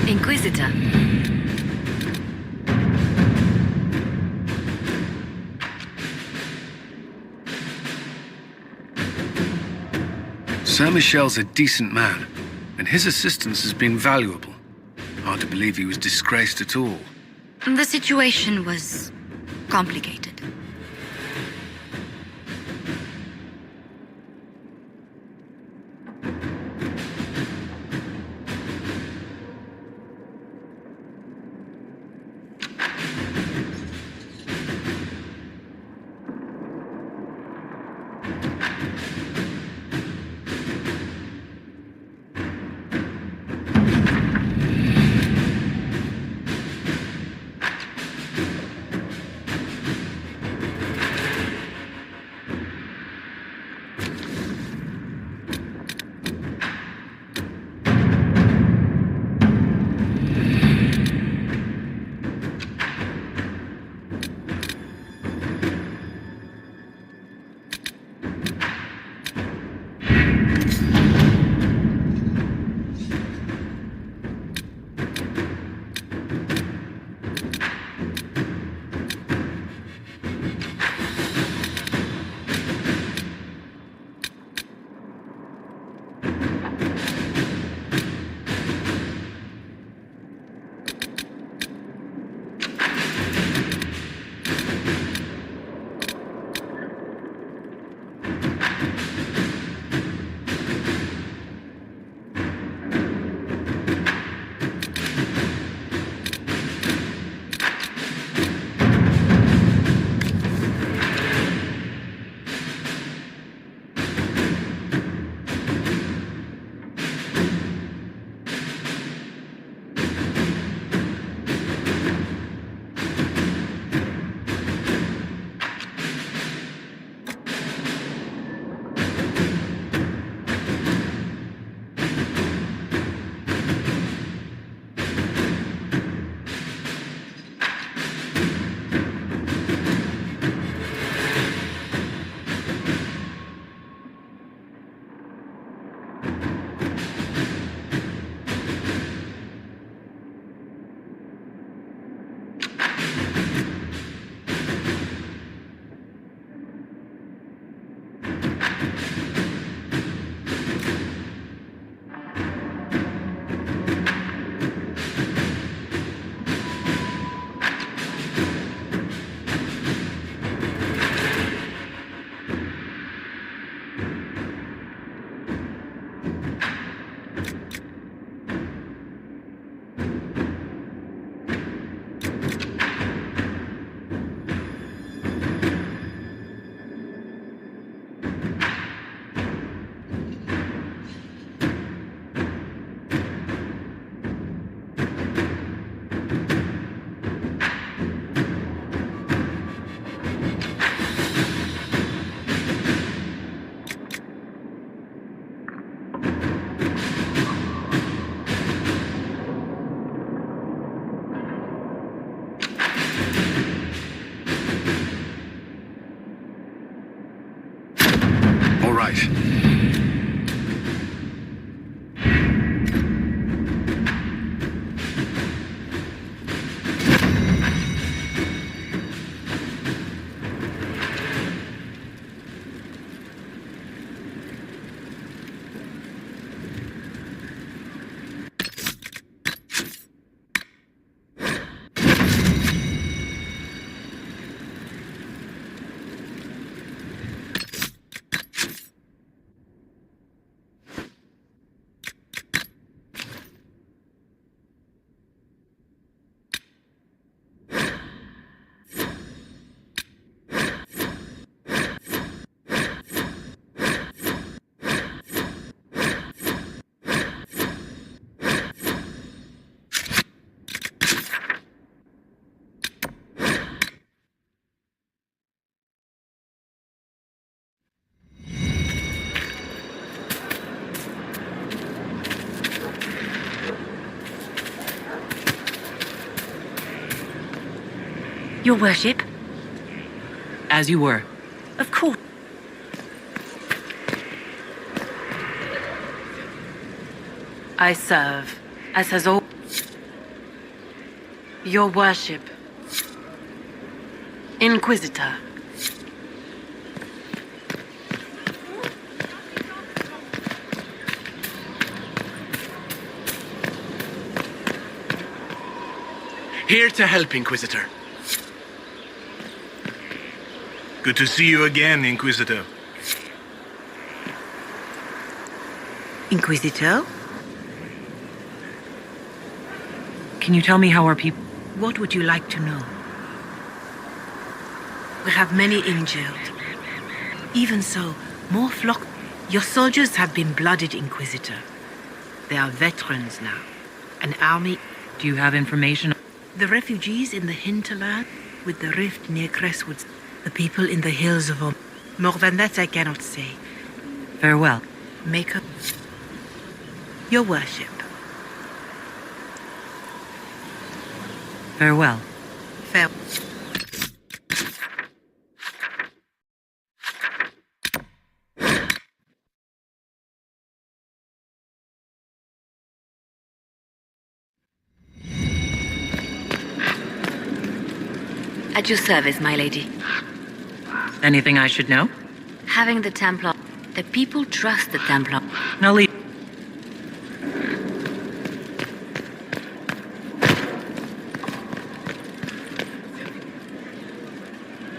Inquisitor. Sir Michel's a decent man, and his assistance has been valuable. Hard to believe he was disgraced at all. The situation was complicated. right. Your worship? As you were. Of course. I serve, as has all... Your worship. Inquisitor. Here to help, Inquisitor. Good to see you again, Inquisitor. Inquisitor? Can you tell me how our people... What would you like to know? We have many injured. Even so, more flock... Your soldiers have been blooded, Inquisitor. They are veterans now. An army... Do you have information? The refugees in the hinterland, with the rift near Crestwood. The people in the hills of... More than that I cannot say. Farewell. Make up... Your worship. Farewell. Farewell. At your service, my lady. Anything I should know? Having the Templar... The people trust the Templar. Now leave.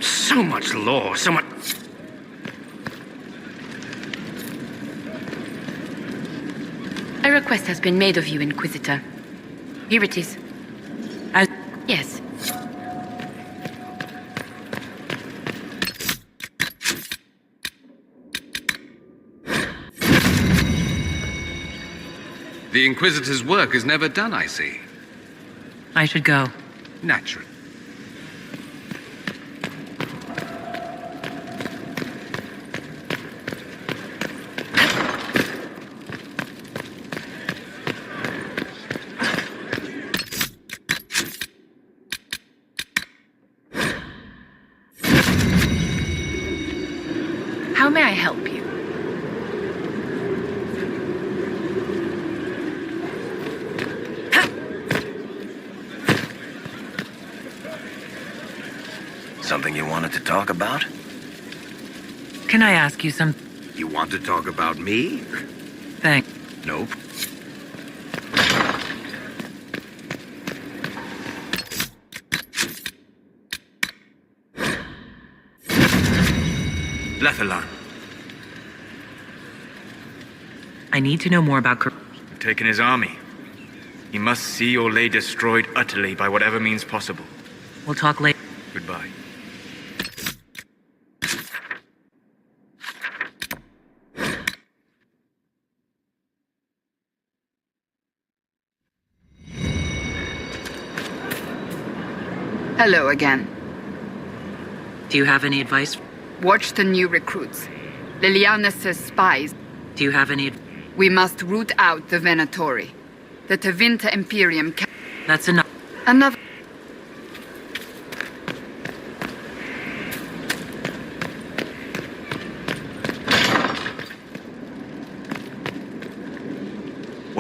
So much law, so much... A request has been made of you, Inquisitor. Here it is. Yes. The Inquisitor's work is never done, I see. I should go. Naturally. How may I help you? Something you wanted to talk about? Can I ask you some... You want to talk about me? Thanks. Nope. Lethalan. I need to know more about... You've taken his army. He must see or lay destroyed utterly by whatever means possible. We'll talk later. Goodbye. Hello again. Do you have any advice? Watch the new recruits. Lilianus' spies. Do you have any... We must root out the Venatori. The Tevinter Imperium can... That's enough. Another...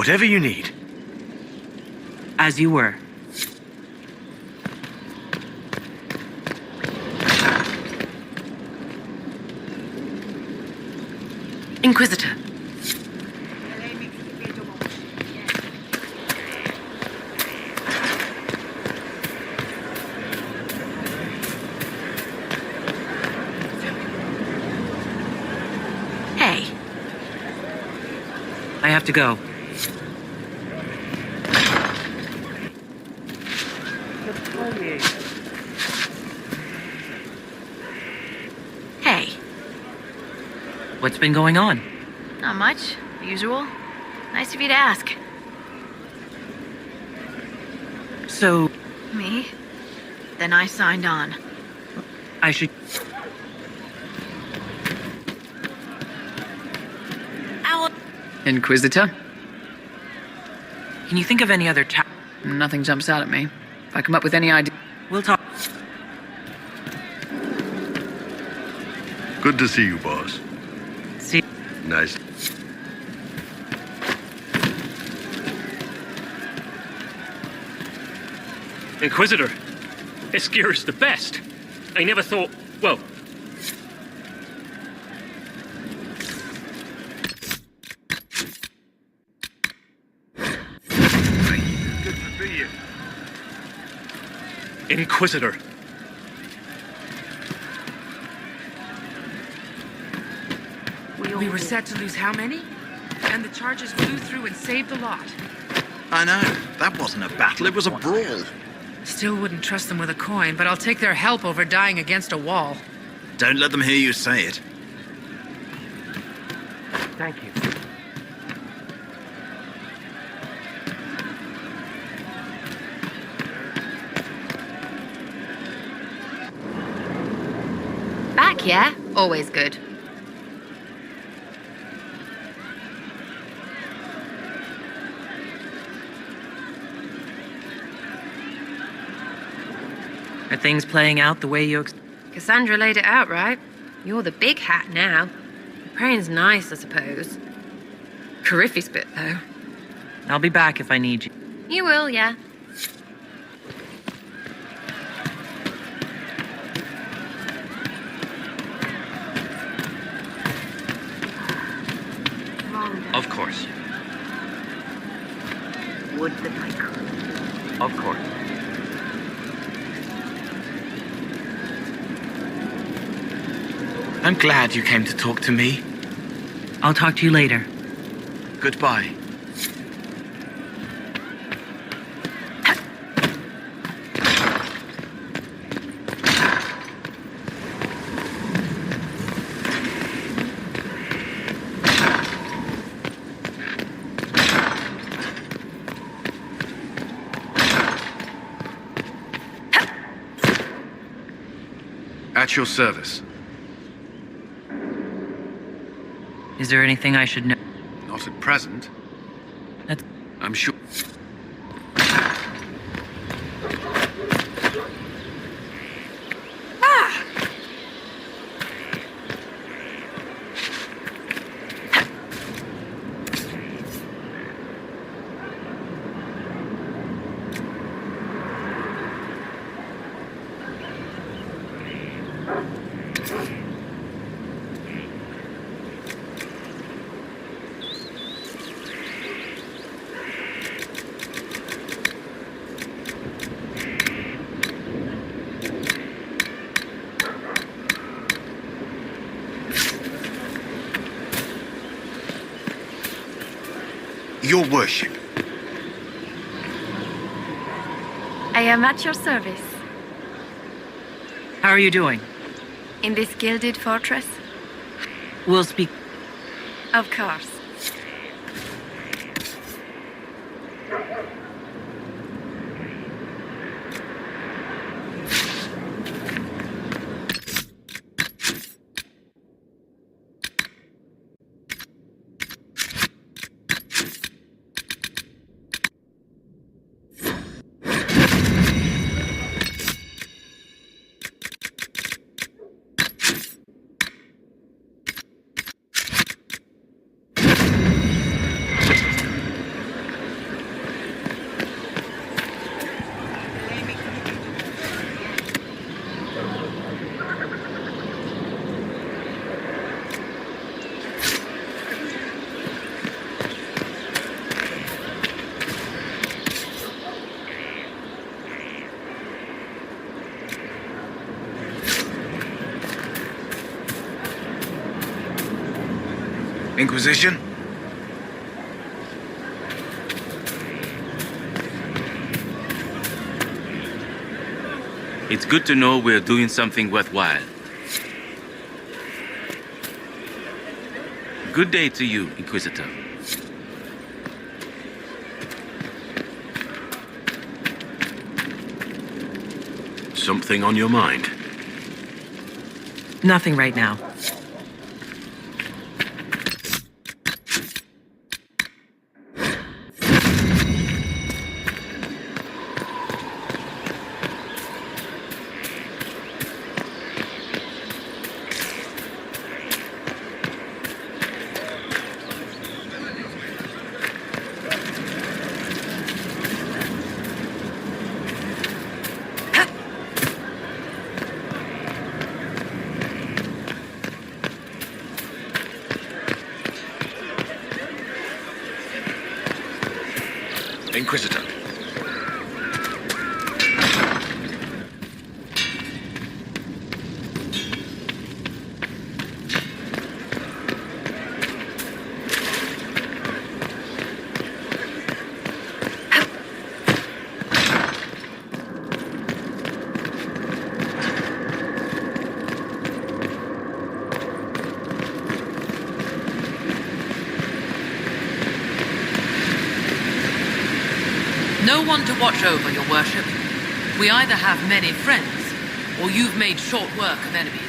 Whatever you need. As you were. Inquisitor. Hey. I have to go. Hey. What's been going on? Not much. The usual. Nice of you to ask. So, Me? Then I signed on. I should... Inquisitor? Can you think of any other Nothing jumps out at me. If I come up with any idea... We'll talk. Good to see you, boss. See. Nice. Inquisitor, this gear is the best. I never thought... Well... Good to see you. Inquisitor. We were set to lose how many? And the charges flew through and saved a lot. I know. That wasn't a battle, it was a brawl. Still wouldn't trust them with a coin, but I'll take their help over dying against a wall. Don't let them hear you say it. Thank you. Back, yeah? Always good. Are things playing out the way you Cassandra laid it out, right? You're the big hat now. Praying's nice, I suppose. Coryphe's bit, though. I'll be back if I need you. You will, yeah. Of course. Would that I could. Of course. I'm glad you came to talk to me. I'll talk to you later. Goodbye. At your service. Is there anything I should know? Not at present. That's... I'm sure. Your worship. I am at your service. How are you doing? In this gilded fortress? We'll speak. Of course. Inquisition? It's good to know we're doing something worthwhile. Good day to you, Inquisitor. Something on your mind? Nothing right now. Inquisitor. No one to watch over, your worship. We either have many friends, or you've made short work of enemies.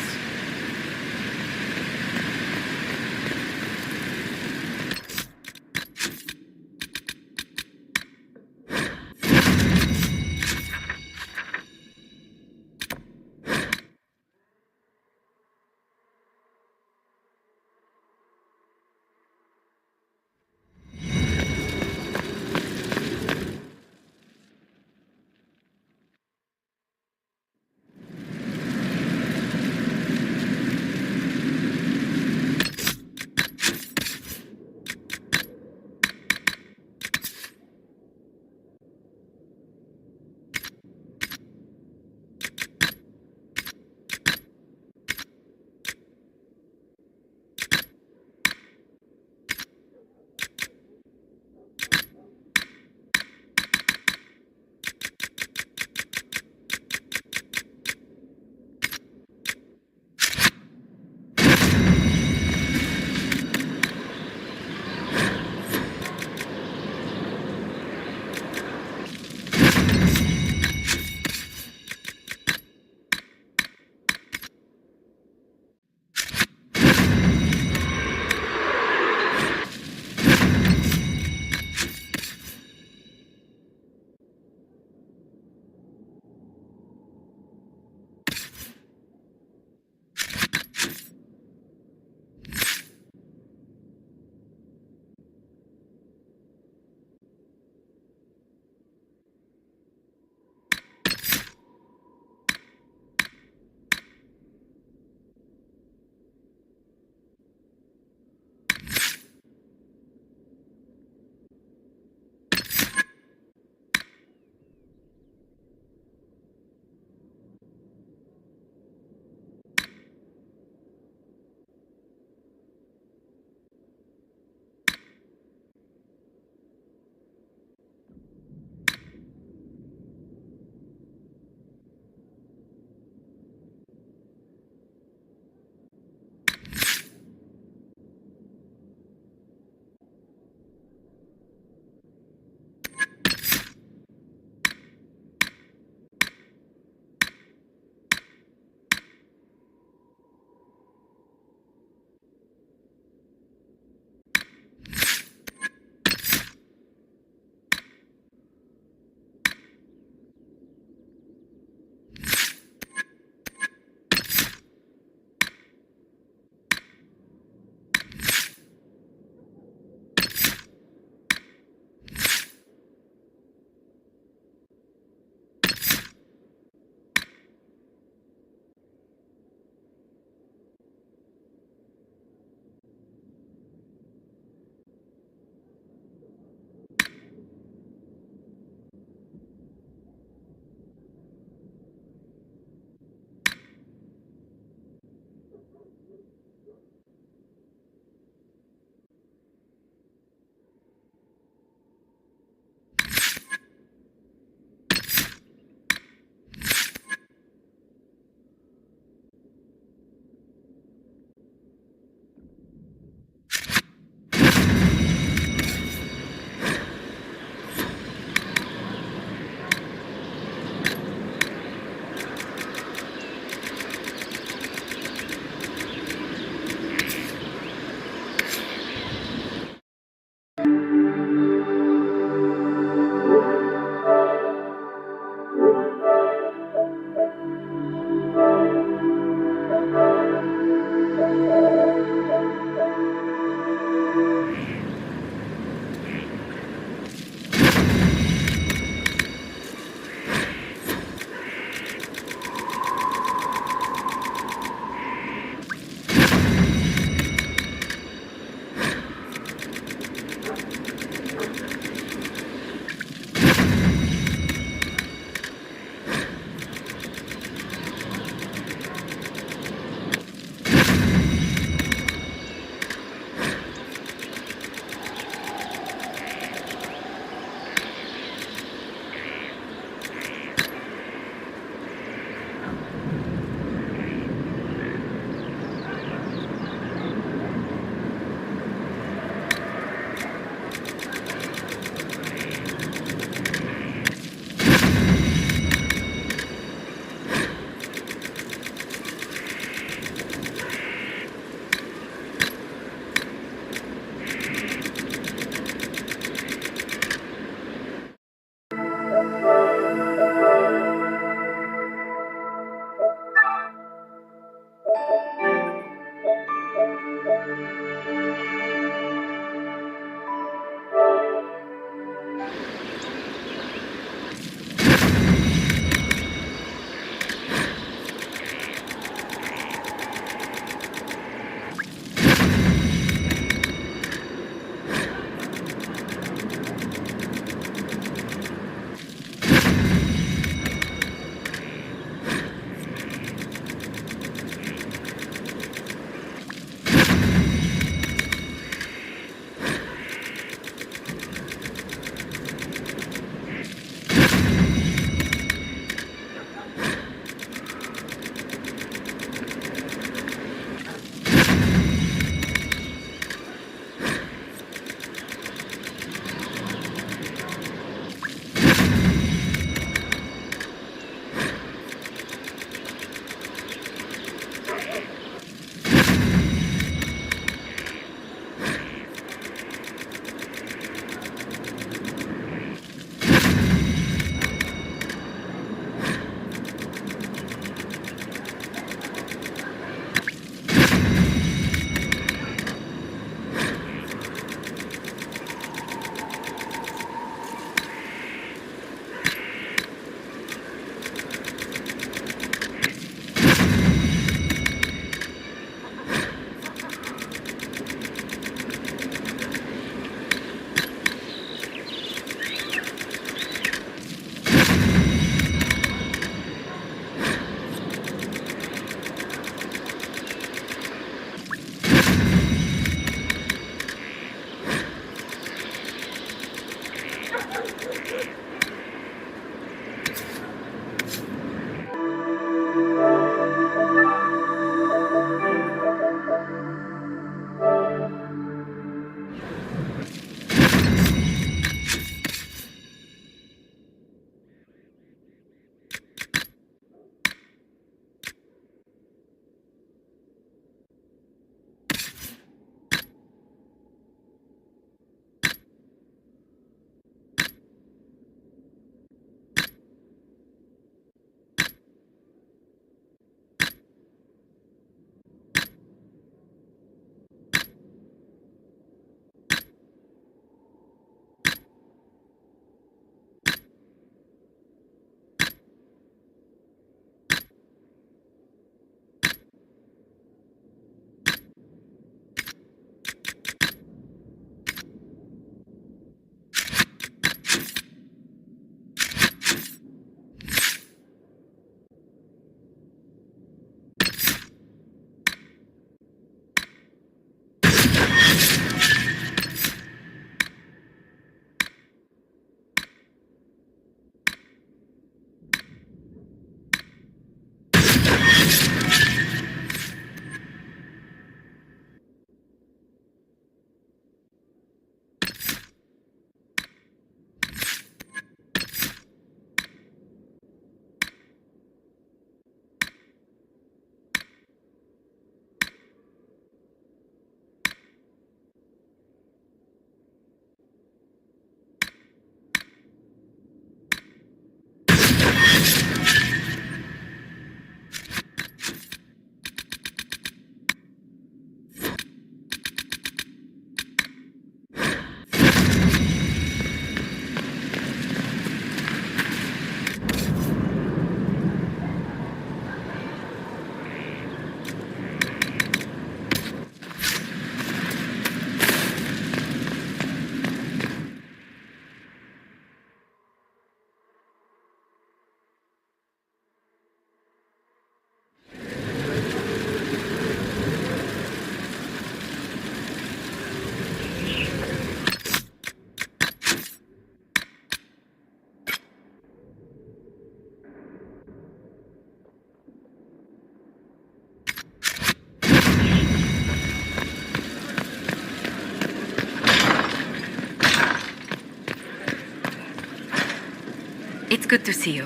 It's good to see you.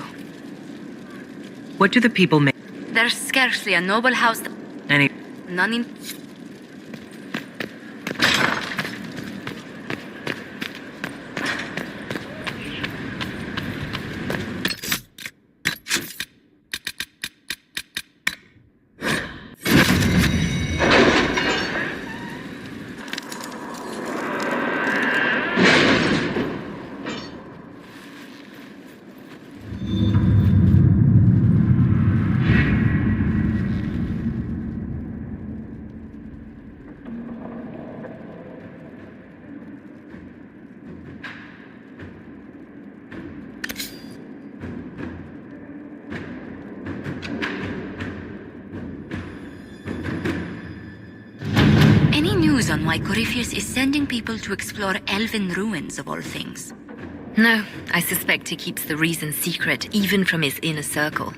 What do the people make? There's scarcely a noble house. Any? None in. news on why Corypheus is sending people to explore elven ruins of all things? No, I suspect he keeps the reason secret, even from his inner circle.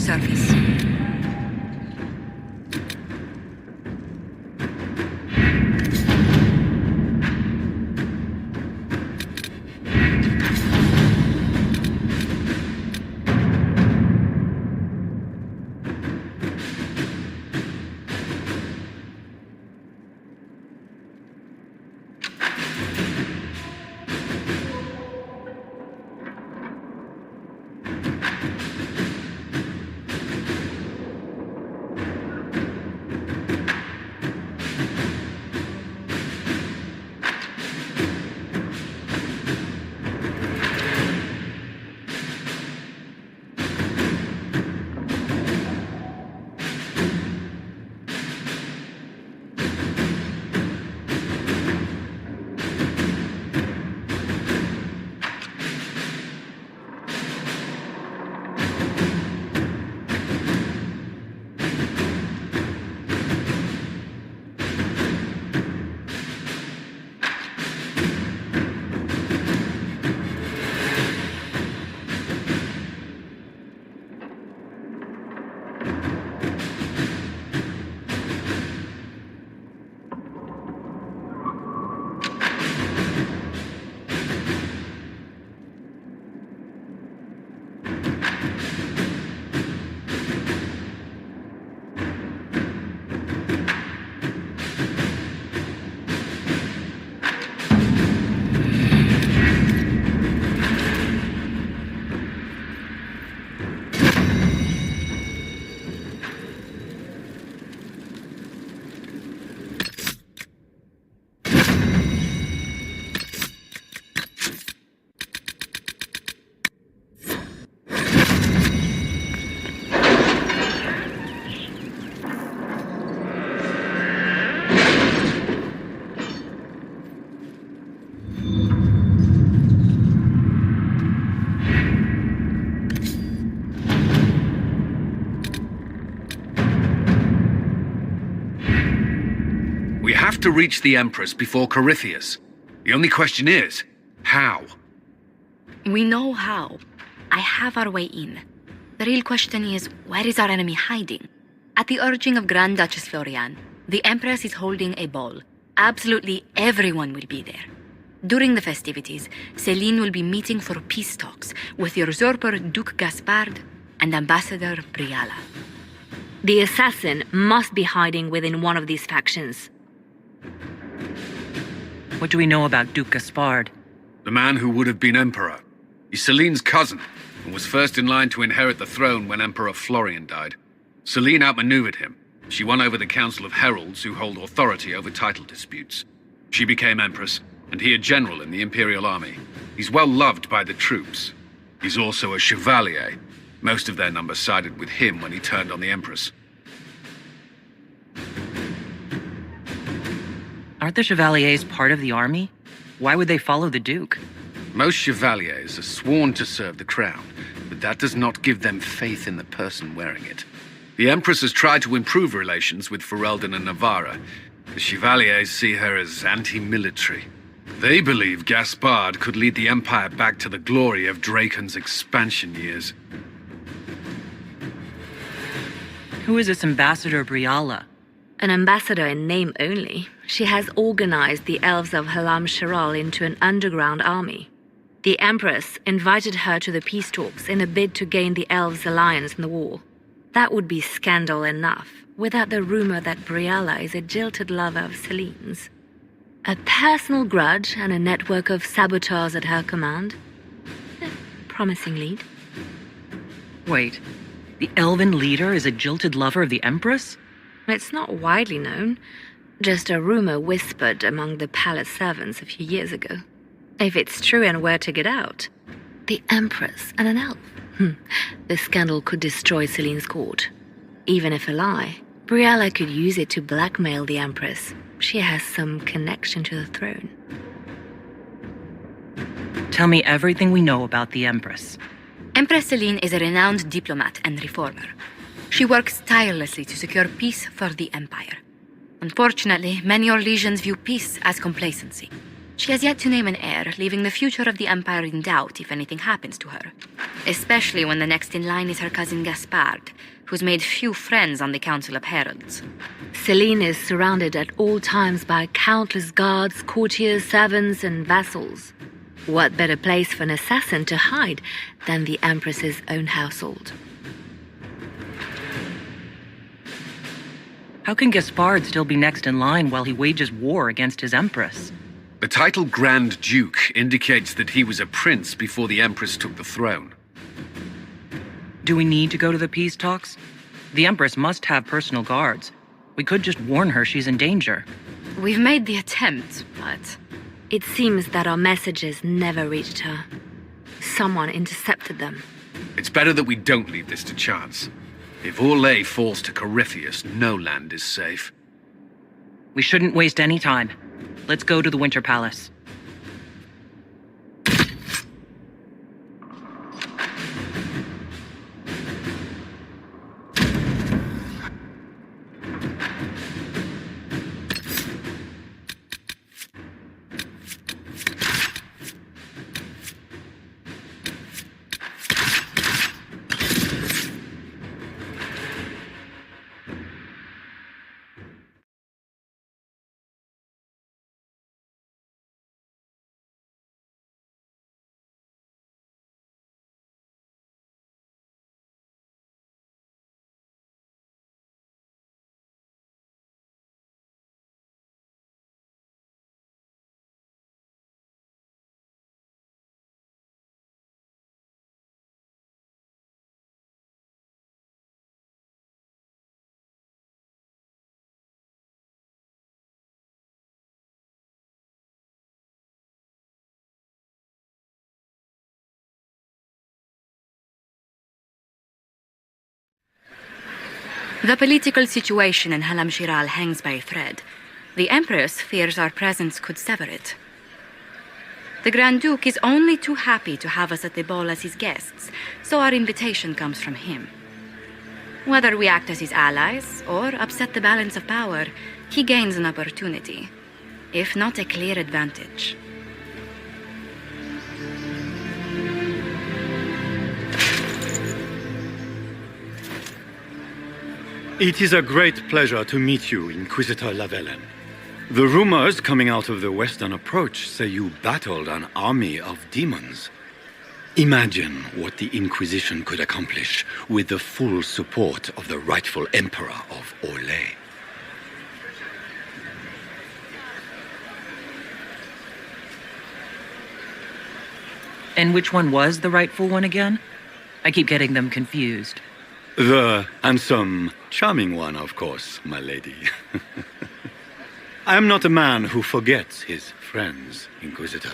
surface. We have to reach the Empress before Corypheus. The only question is, how? We know how. I have our way in. The real question is, where is our enemy hiding? At the urging of Grand Duchess Florian, the Empress is holding a ball. Absolutely everyone will be there. During the festivities, Celine will be meeting for peace talks with the usurper Duke Gaspard and Ambassador Briala. The assassin must be hiding within one of these factions. What do we know about Duke Gaspard? The man who would have been emperor. He's Celine's cousin, and was first in line to inherit the throne when Emperor Florian died. Celine outmaneuvered him. She won over the Council of Heralds, who hold authority over title disputes. She became empress, and he a general in the Imperial Army. He's well loved by the troops. He's also a chevalier. Most of their number sided with him when he turned on the Empress. Aren't the Chevaliers part of the army? Why would they follow the Duke? Most chevaliers are sworn to serve the crown, but that does not give them faith in the person wearing it. The Empress has tried to improve relations with Ferelden and Navarra. The Chevaliers see her as anti-military. They believe Gaspard could lead the Empire back to the glory of Draken's expansion years. Who is this Ambassador Briala? An ambassador in name only. She has organized the elves of Halam Sharal into an underground army. The Empress invited her to the peace talks in a bid to gain the elves' alliance in the war. That would be scandal enough, without the rumor that Briala is a jilted lover of Celine's. A personal grudge and a network of saboteurs at her command. A promising lead. Wait, the elven leader is a jilted lover of the Empress? It's not widely known. Just a rumor whispered among the palace servants a few years ago. If it's true and were to get out, the Empress and an elf. The scandal could destroy Celine's court. Even if a lie, Briala could use it to blackmail the Empress. She has some connection to the throne. Tell me everything we know about the Empress. Empress Celine is a renowned diplomat and reformer. She works tirelessly to secure peace for the Empire. Unfortunately, many Orlesians view peace as complacency. She has yet to name an heir, leaving the future of the Empire in doubt if anything happens to her. Especially when the next in line is her cousin Gaspard, who's made few friends on the Council of Heralds. Celine is surrounded at all times by countless guards, courtiers, servants, and vassals. What better place for an assassin to hide than the Empress's own household? How can Gaspard still be next in line while he wages war against his Empress? The title Grand Duke indicates that he was a prince before the Empress took the throne. Do we need to go to the peace talks? The Empress must have personal guards. We could just warn her she's in danger. We've made the attempt, but... It seems that our messages never reached her. Someone intercepted them. It's better that we don't leave this to chance. If Orlais falls to Corypheus, no land is safe. We shouldn't waste any time. Let's go to the Winter Palace. The political situation in Halam Shiral hangs by a thread. The Empress fears our presence could sever it. The Grand Duke is only too happy to have us at the ball as his guests, so our invitation comes from him. Whether we act as his allies or upset the balance of power, he gains an opportunity, if not a clear advantage. It is a great pleasure to meet you, Inquisitor Lavellen. The rumors coming out of the Western Approach say you battled an army of demons. Imagine what the Inquisition could accomplish with the full support of the rightful Emperor of Orlais. And which one was the rightful one again? I keep getting them confused. The handsome, charming one, of course, my lady. I am not a man who forgets his friends, Inquisitor.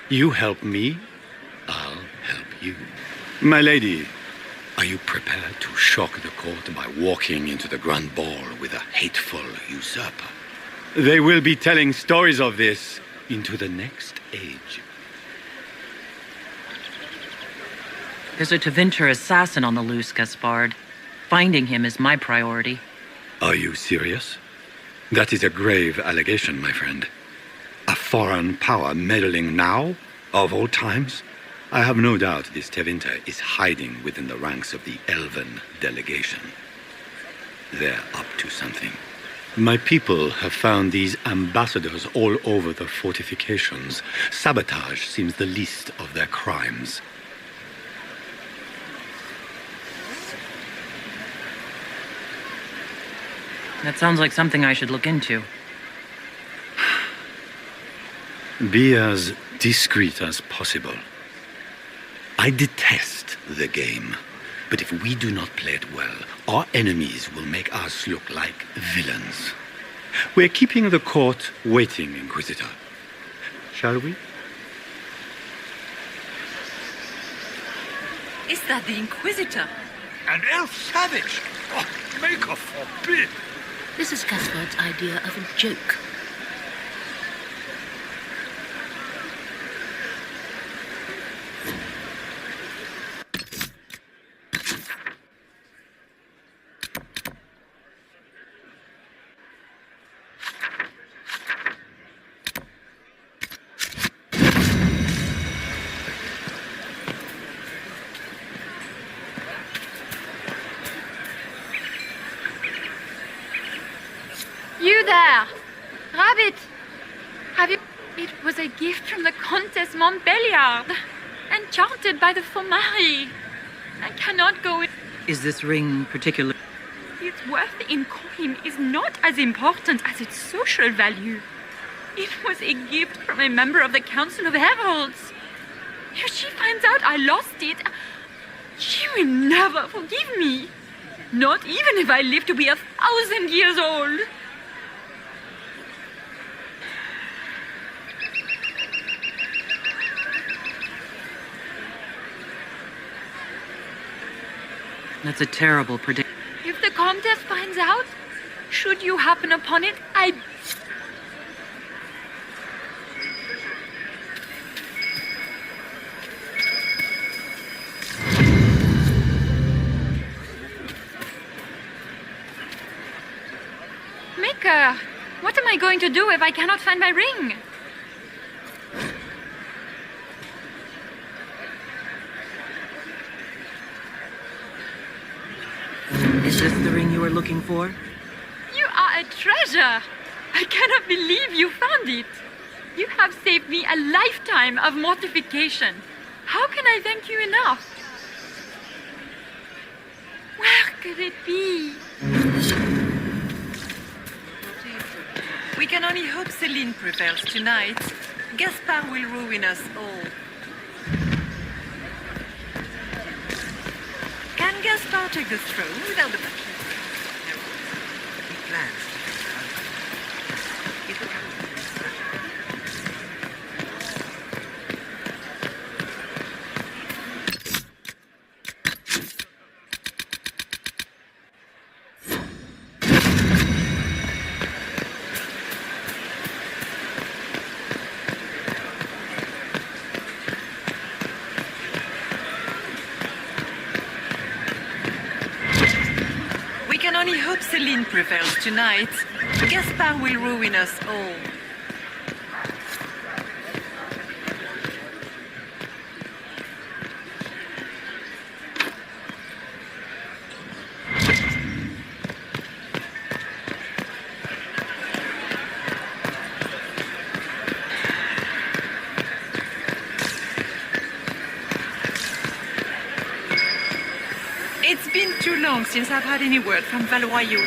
You help me, I'll help you. My lady, are you prepared to shock the court by walking into the Grand Ball with a hateful usurper? They will be telling stories of this into the next age. There's a Tevinter assassin on the loose, Gaspard. Finding him is my priority. Are you serious? That is a grave allegation, my friend. A foreign power meddling now, of all times? I have no doubt this Tevinter is hiding within the ranks of the Elven delegation. They're up to something. My people have found these ambassadors all over the fortifications. Sabotage seems the least of their crimes. That sounds like something I should look into. Be as discreet as possible. I detest the game, but if we do not play it well, our enemies will make us look like villains. We're keeping the court waiting, Inquisitor. Shall we? Is that the Inquisitor? An elf savage! Oh, Maker forbid! This is Gaspard's idea of a joke. there! Rabbit! Have you... It was a gift from the Countess Montbelliard, enchanted by the Fomari. I cannot go in... Is this ring particular? Its worth in coin is not as important as its social value. It was a gift from a member of the Council of Heralds. If she finds out I lost it, she will never forgive me. Not even if I live to be 1,000 years old. That's a terrible prediction. If the Comtesse finds out, should you happen upon it, Maker, what am I going to do if I cannot find my ring? Is this the ring you were looking for? You are a treasure! I cannot believe you found it. You have saved me a lifetime of mortification. How can I thank you enough? Where could it be? We can only hope Celine prevails tonight. Gaspard will ruin us all. Can Gaspard take the throne without the battle? No. He plans to take the throne. It will come. Celine prevails tonight. Gaspard will ruin us all. It's been too long since I've had any word from Valoyaux.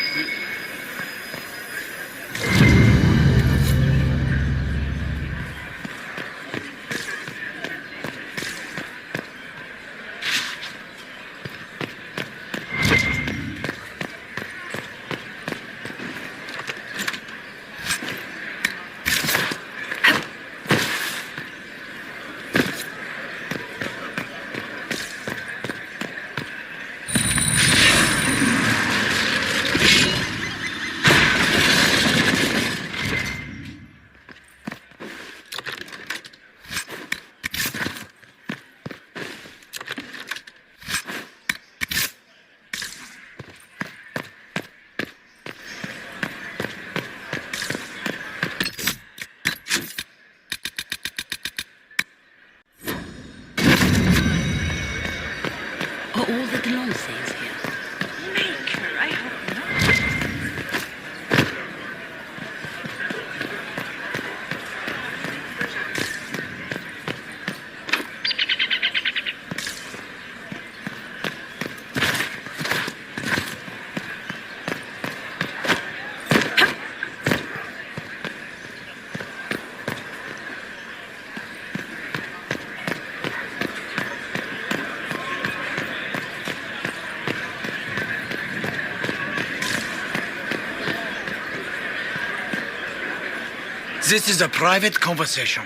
This is a private conversation.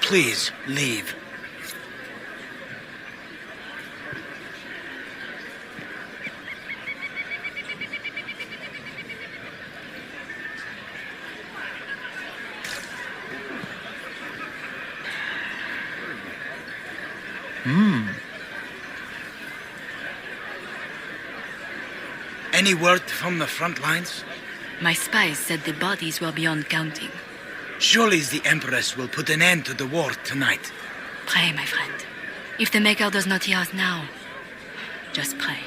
Please, leave. Any word from the front lines? My spies said the bodies were beyond counting. Surely the Empress will put an end to the war tonight. Pray, my friend. If the Maker does not hear us now, just pray.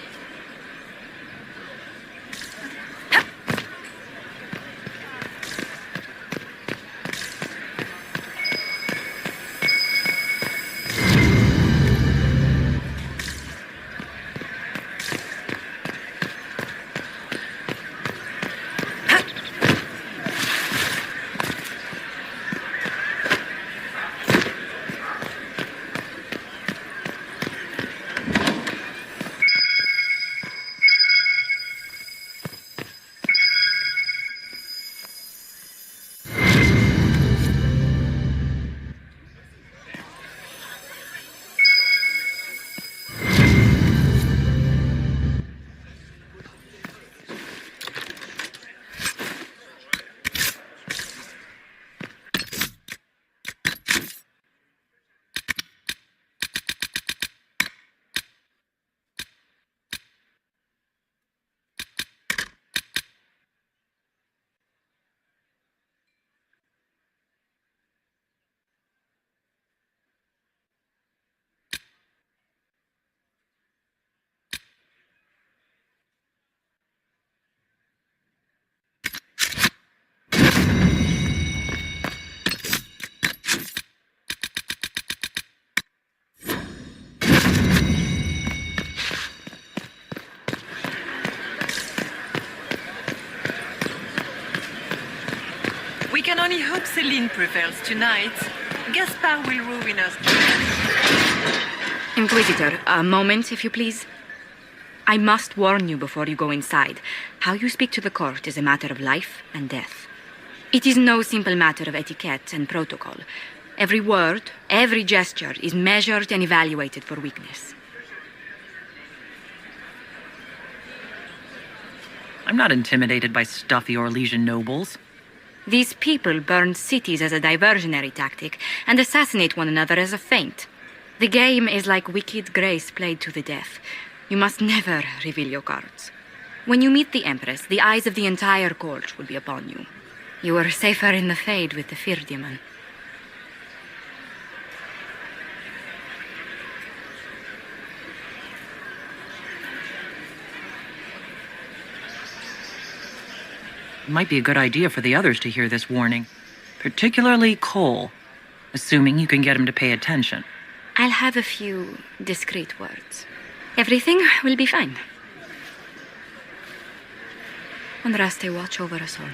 can only hope Celine prevails tonight. Gaspard will ruin us. Inquisitor, a moment, if you please. I must warn you before you go inside. How you speak to the court is a matter of life and death. It is no simple matter of etiquette and protocol. Every word, every gesture is measured and evaluated for weakness. I'm not intimidated by stuffy Orlesian nobles. These people burn cities as a diversionary tactic and assassinate one another as a feint. The game is like wicked grace played to the death. You must never reveal your cards. When you meet the Empress, the eyes of the entire court will be upon you. You are safer in the Fade with the Fear Demon. It might be a good idea for the others to hear this warning. Particularly Cole. Assuming you can get him to pay attention. I'll have a few discreet words. Everything will be fine. Andraste, watch over us all.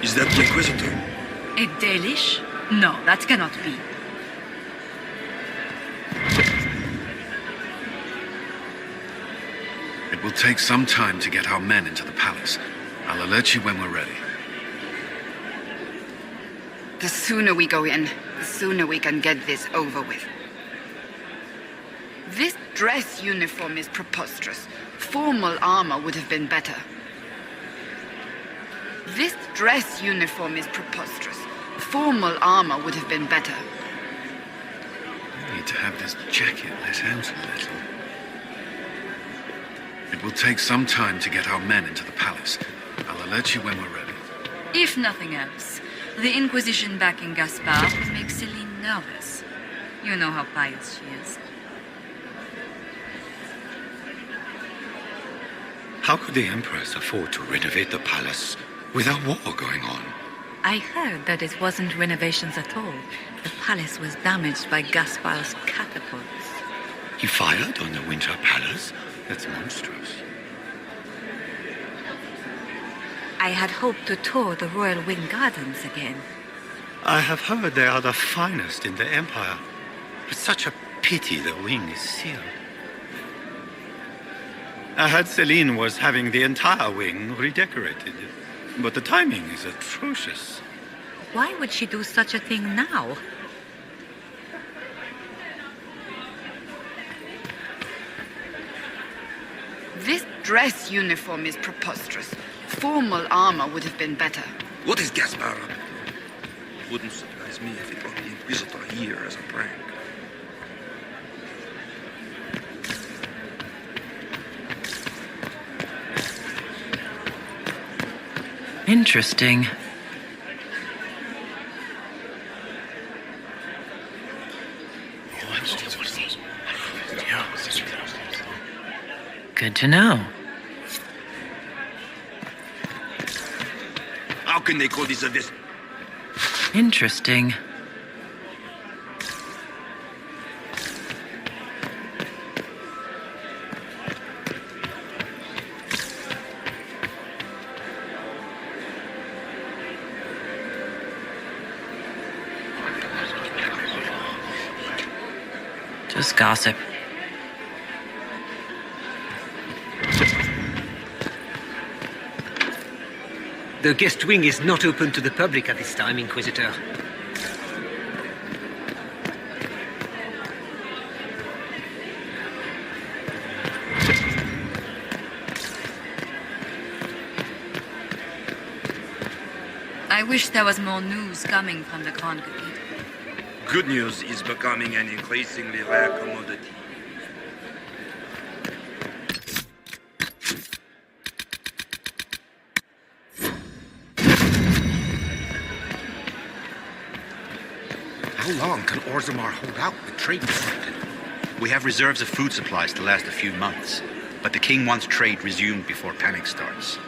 Is that the Inquisitor? A Dalish? No, that cannot be. It will take some time to get our men into the palace. I'll alert you when we're ready. The sooner we go in, the sooner we can get this over with. This dress uniform is preposterous. Formal armor would have been better. This dress uniform is preposterous. Formal armor would have been better. I need to have this jacket let out a little. It will take some time to get our men into the palace. I'll alert you when we're ready. If nothing else, the Inquisition backing Gaspard would make Celine nervous. You know how pious she is. How could the Empress afford to renovate the palace without war going on? I heard that it wasn't renovations at all. The palace was damaged by Gaspard's catapults. He fired on the Winter Palace? That's monstrous. I had hoped to tour the Royal Wing Gardens again. I have heard they are the finest in the Empire. It's such a pity the wing is sealed. I heard Celine was having the entire wing redecorated, but the timing is atrocious. Why would she do such a thing now? This dress uniform is preposterous. Formal armor would have been better. What is Gaspard? Wouldn't surprise me if it were the Inquisitor here as a prank. Interesting. Good to know. How can they call this a visit? Interesting. Just gossip. The guest wing is not open to the public at this time, Inquisitor. I wish there was more news coming from the Grand Cathedral. Good news is becoming an increasingly rare commodity. How long can Orzammar hold out with trade disrupted? We have reserves of food supplies to last a few months, but the king wants trade resumed before panic starts.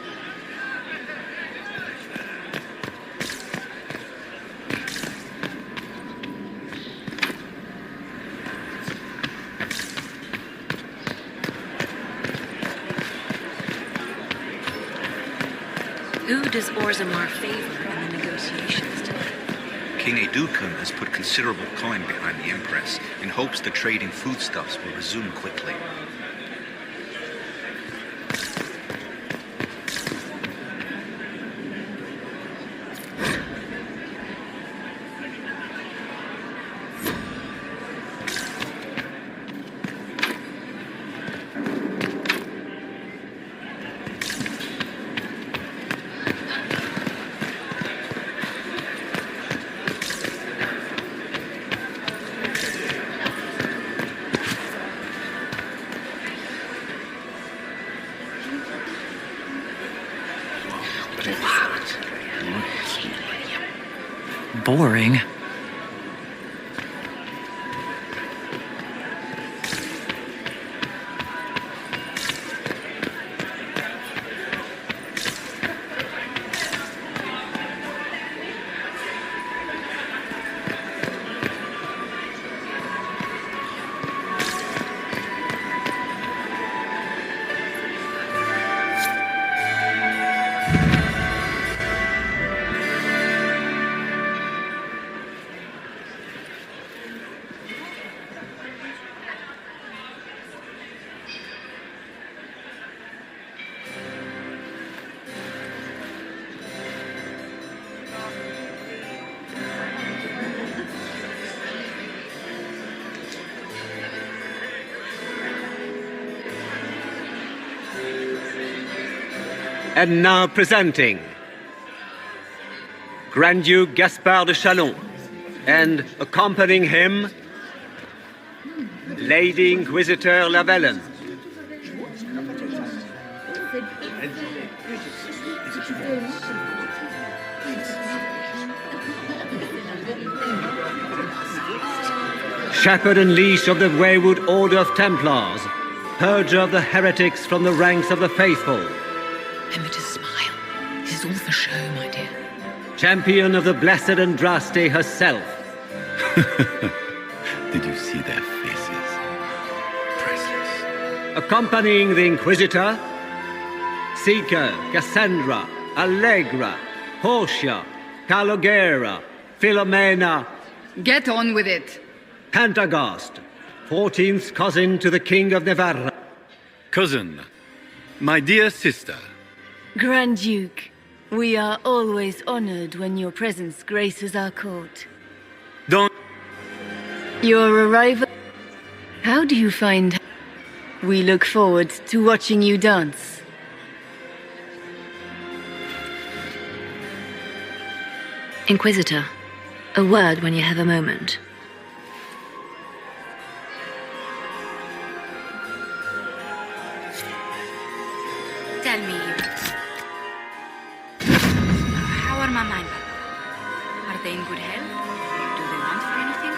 Who does Orzammar favor in the negotiations today? King Edukun has put considerable coin behind the Empress in hopes the trade in foodstuffs will resume quickly. Boring. And now presenting Grand Duke Gaspard de Chalon, and accompanying him, Lady Inquisitor Lavellen. Shepherd and leash of the Wayward Order of Templars, purger of the heretics from the ranks of the faithful. Emma, smile. This is all for show, my dear. Champion of the Blessed Andraste herself. Did you see their faces? Priceless. Accompanying the Inquisitor, Seeker, Cassandra, Allegra, Portia, Calogera, Philomena. Get on with it. Pantagast, 14th cousin to the King of Navarra. Cousin, my dear sister. Grand Duke, we are always honored when your presence graces our court. Don't... Your arrival... How do you find... We look forward to watching you dance. Inquisitor, a word when you have a moment. Tell me, how are Mama and Papa? Are they in good health? Do they want for anything?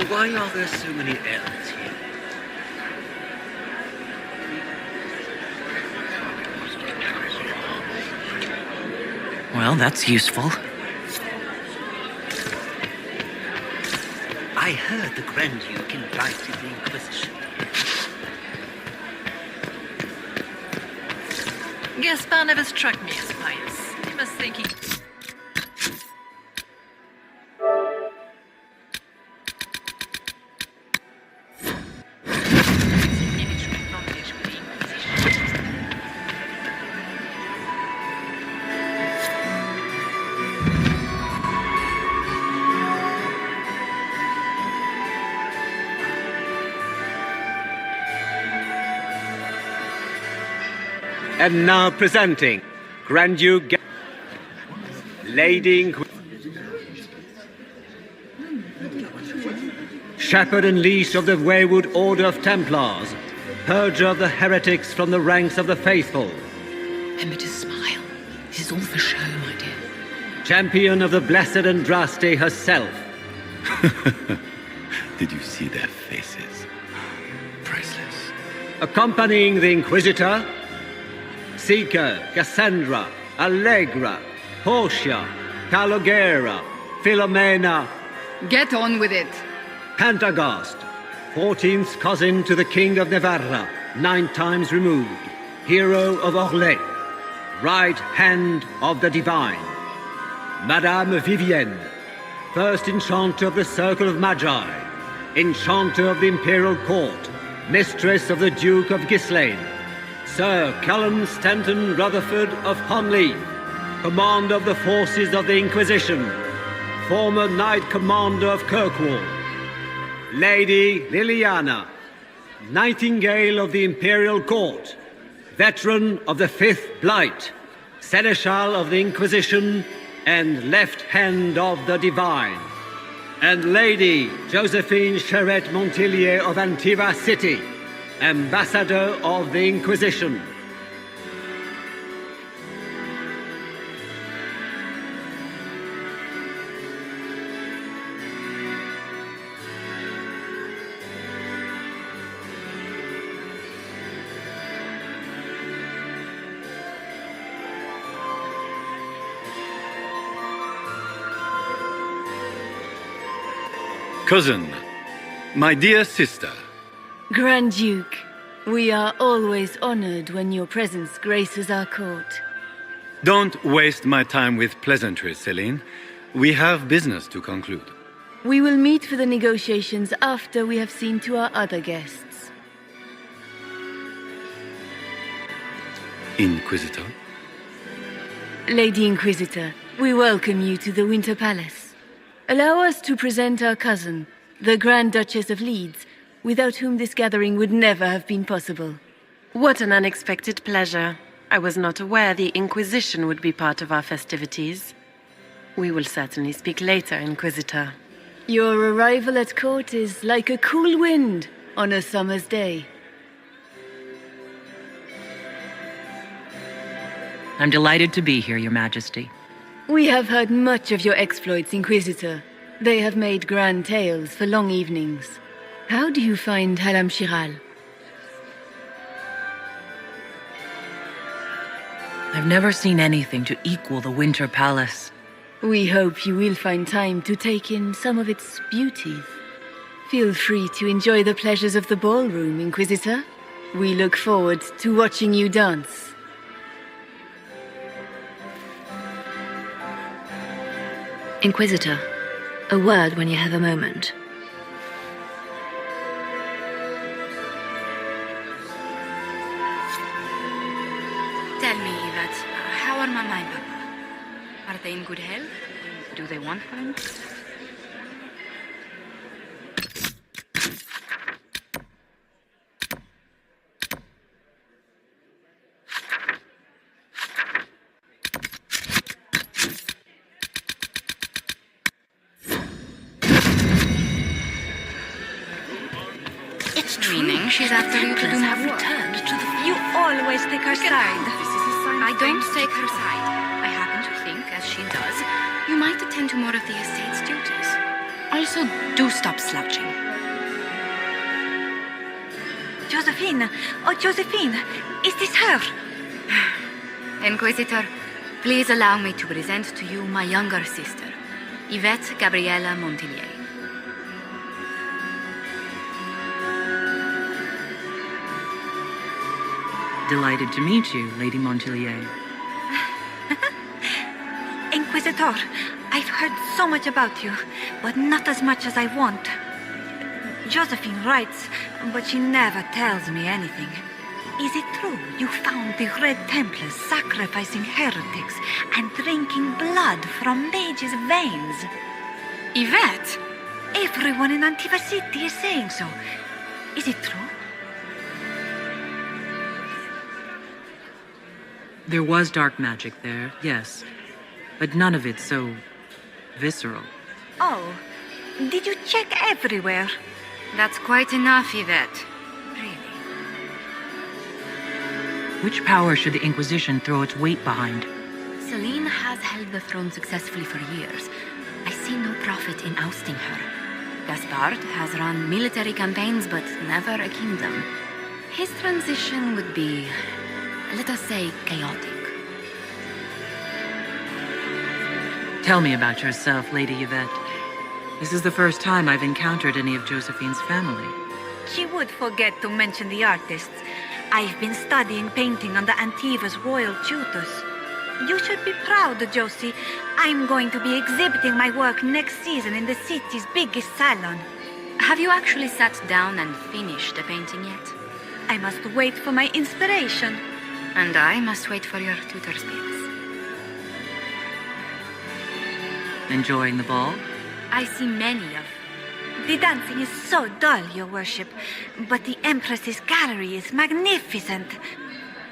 Why are there so many elves here? Well, that's useful. I heard the Grand Duke invited the Inquisition. Gaspar never struck me as pious. He must think he... And now presenting Grand Duke Lady Shepherd and Leash of the Wayward Order of Templars, Purger of the heretics from the ranks of the faithful. Remember to smile. This is all for show, my dear. Champion of the Blessed Andraste herself. Did you see their faces? Priceless. Accompanying the Inquisitor, Seeker, Cassandra, Allegra, Portia, Calogera, Philomena. Get on with it. Pantagast, 14th cousin to the King of Navarra, 9 times removed, hero of Orlais, right hand of the divine. Madame Vivienne, first enchanter of the Circle of Magi, enchanter of the Imperial Court, mistress of the Duke of Ghislaine. Sir Callum Stanton Rutherford of Honleaf, commander of the forces of the Inquisition, former Knight Commander of Kirkwall. Lady Liliana, Nightingale of the Imperial Court, veteran of the Fifth Blight, Seneschal of the Inquisition, and left hand of the Divine. And Lady Josephine Charette Montillier of Antiva City, Ambassador of the Inquisition. Cousin, my dear sister. Grand Duke, we are always honored when your presence graces our court. Don't waste my time with pleasantries, Celine. We have business to conclude. We will meet for the negotiations after we have seen to our other guests. Inquisitor? Lady Inquisitor, we welcome you to the Winter Palace. Allow us to present our cousin, the Grand Duchess of Leeds, without whom this gathering would never have been possible. What an unexpected pleasure. I was not aware the Inquisition would be part of our festivities. We will certainly speak later, Inquisitor. Your arrival at court is like a cool wind on a summer's day. I'm delighted to be here, Your Majesty. We have heard much of your exploits, Inquisitor. They have made grand tales for long evenings. How do you find Halam Shiral? I've never seen anything to equal the Winter Palace. We hope you will find time to take in some of its beauties. Feel free to enjoy the pleasures of the ballroom, Inquisitor. We look forward to watching you dance. Inquisitor, a word when you have a moment. Tell me that, how are Mama and Papa? Are they in good health? Do they want fun? Meaning she's after you to do more work. You always take her side. I don't take her side. I happen to think, as she does, you might attend to more of the estate's duties. Also, do stop slouching. Josephine! Oh, Josephine! Is this her? Inquisitor, Please allow me to present to you my younger sister, Yvette Gabriella Montillier. Delighted to meet you, Lady Montillier. Inquisitor, I've heard so much about you, but not as much as I want. Josephine writes, but she never tells me anything. Is it true you found the Red Templars sacrificing heretics and drinking blood from mages' veins? Yvette? Everyone in Antiva City is saying so. Is it true? There was dark magic there, yes. But none of it so visceral. Oh, did you check everywhere? That's quite enough, Yvette. Which power should the Inquisition throw its weight behind? Celine has held the throne successfully for years. I see no profit in ousting her. Gaspard has run military campaigns, but never a kingdom. His transition would be, let us say, chaotic. Tell me about yourself, Lady Yvette. This is the first time I've encountered any of Josephine's family. She would forget to mention the artists. I've been studying painting under Antiva's royal tutors. You should be proud, Josie. I'm going to be exhibiting my work next season in the city's biggest salon. Have you actually sat down and finished the painting yet? I must wait for my inspiration. And I must wait for your tutor's bills. Enjoying the ball? I see many of. The dancing is so dull, Your Worship, but the Empress's gallery is magnificent.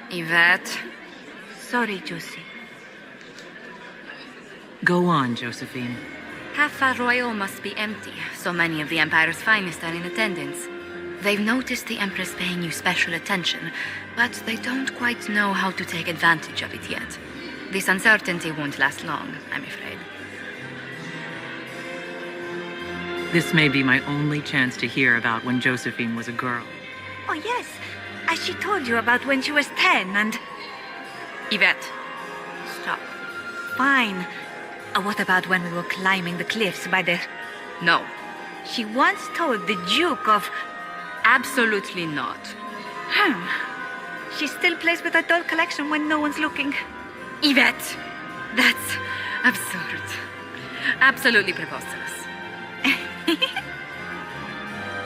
Yvette. Sorry, Josie. Go on, Josephine. Half Royal must be empty. So many of the Empire's finest are in attendance. They've noticed the Empress paying you special attention, but they don't quite know how to take advantage of it yet. This uncertainty won't last long, I'm afraid. This may be my only chance to hear about when Josephine was a girl. Oh, yes. As she told you about when she was 10 and... Yvette, stop. Fine. What about when we were climbing the cliffs by the... No. She once told the Duke of... Absolutely not. She still plays with her doll collection when no one's looking. Yvette! That's absurd. Absolutely preposterous.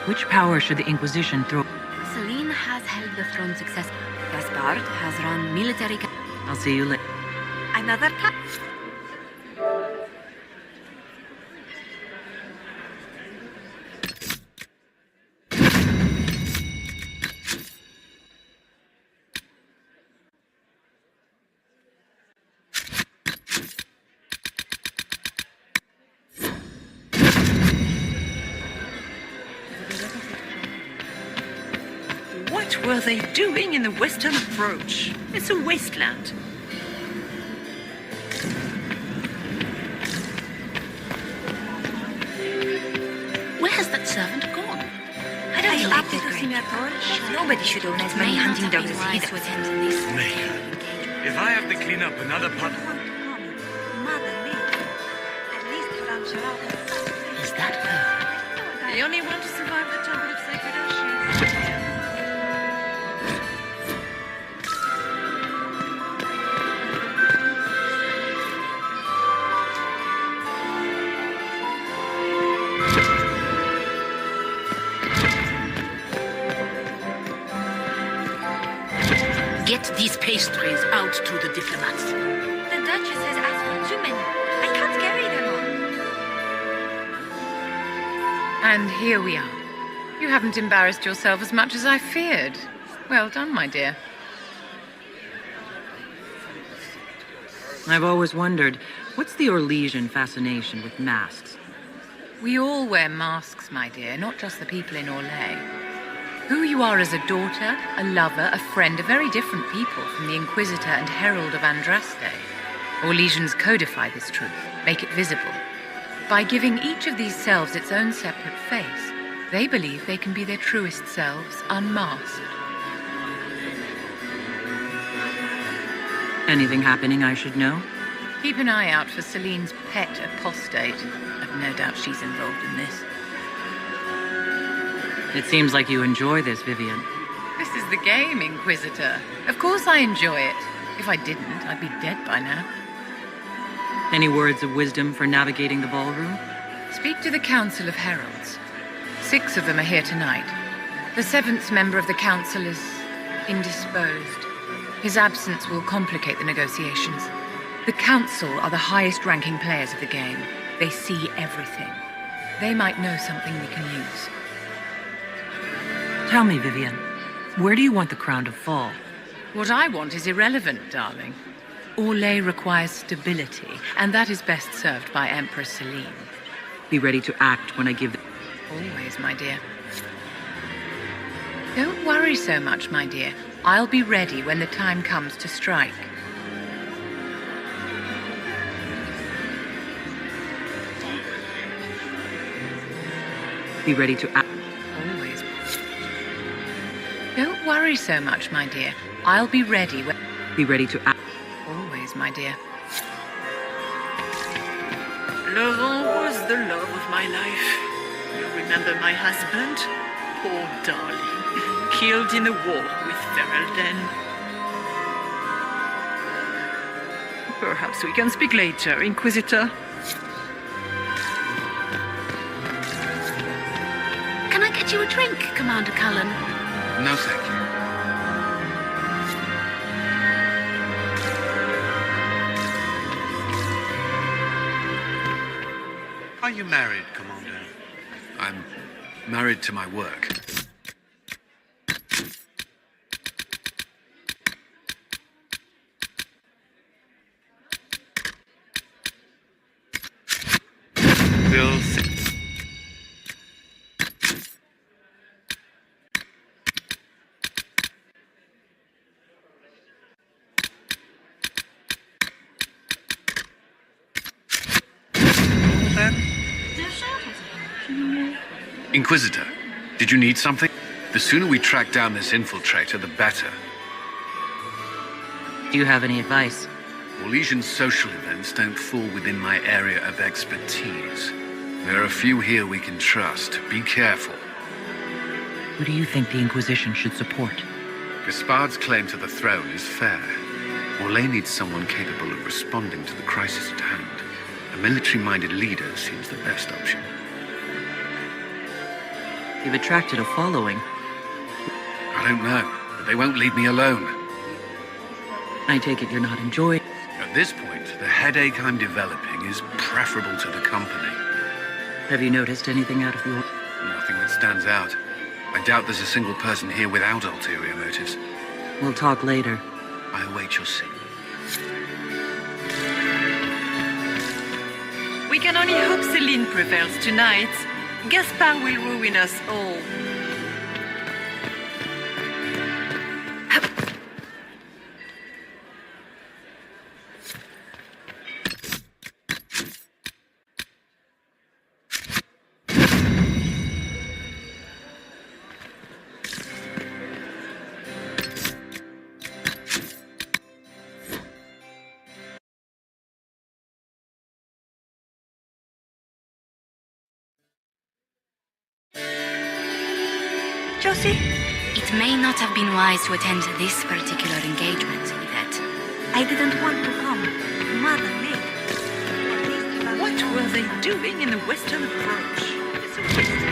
Which power should the Inquisition throw? Celine has held the throne successfully. Gaspard has run military... I'll see you later. Another time. What were they doing in the western approach? It's a wasteland. Where's that servant gone? I don't like this great. Nobody should own as many hunting dogs as he does. If I have to clean up another puddle... Is that her? The only one to survive the Temple of Sacred Ashes. Get these pastries out to the diplomats. The Duchess has asked for too many. I can't carry them all. And here we are. You haven't embarrassed yourself as much as I feared. Well done, my dear. I've always wondered, what's the Orlesian fascination with masks? We all wear masks, my dear, not just the people in Orlais. Who you are as a daughter, a lover, a friend are very different people from the Inquisitor and Herald of Andraste. Orlesians codify this truth, make it visible. By giving each of these selves its own separate face, they believe they can be their truest selves, unmasked. Anything happening I should know? Keep an eye out for Celine's pet apostate. I've no doubt she's involved in this. It seems like you enjoy this, Vivian. This is the game, Inquisitor. Of course I enjoy it. If I didn't, I'd be dead by now. Any words of wisdom for navigating the ballroom? Speak to the Council of Heralds. 6 of them are here tonight. The 7th member of the Council is indisposed. His absence will complicate the negotiations. The Council are the highest-ranking players of the game. They see everything. They might know something we can use. Tell me, Vivian, where do you want the crown to fall? What I want is irrelevant, darling. Orlais requires stability, and that is best served by Empress Celine. Be ready to act when I give... Always, my dear. Don't worry so much, my dear. I'll be ready when the time comes to strike. Be ready to act. Always. Don't worry so much, my dear. I'll be ready when... Be ready to act. Always, my dear. Laurent was the love of my life. You remember my husband? Poor darling. Killed in the war with Ferelden. Perhaps we can speak later, Inquisitor. Can I get you a drink, Commander Cullen? No, thank you. Are you married, Commander? I'm married to my work. Bill. Inquisitor, did you need something? The sooner we track down this infiltrator, the better. Do you have any advice? Orlesian social events don't fall within my area of expertise. There are a few here we can trust. Be careful. Who do you think the Inquisition should support? Gaspard's claim to the throne is fair. Orlais needs someone capable of responding to the crisis at hand. A military-minded leader seems the best option. You've attracted a following. I don't know, but they won't leave me alone. I take it you're not enjoying... At this point, the headache I'm developing is preferable to the company. Have you noticed anything out of the... Nothing that stands out. I doubt there's a single person here without ulterior motives. We'll talk later. I await your signal. We can only hope Celine prevails tonight. Gaspard will ruin us all. Josie? It may not have been wise to attend this particular engagement, Yvette. I didn't want to come. Mother made. What were they doing in the Western Approach? It's a waste.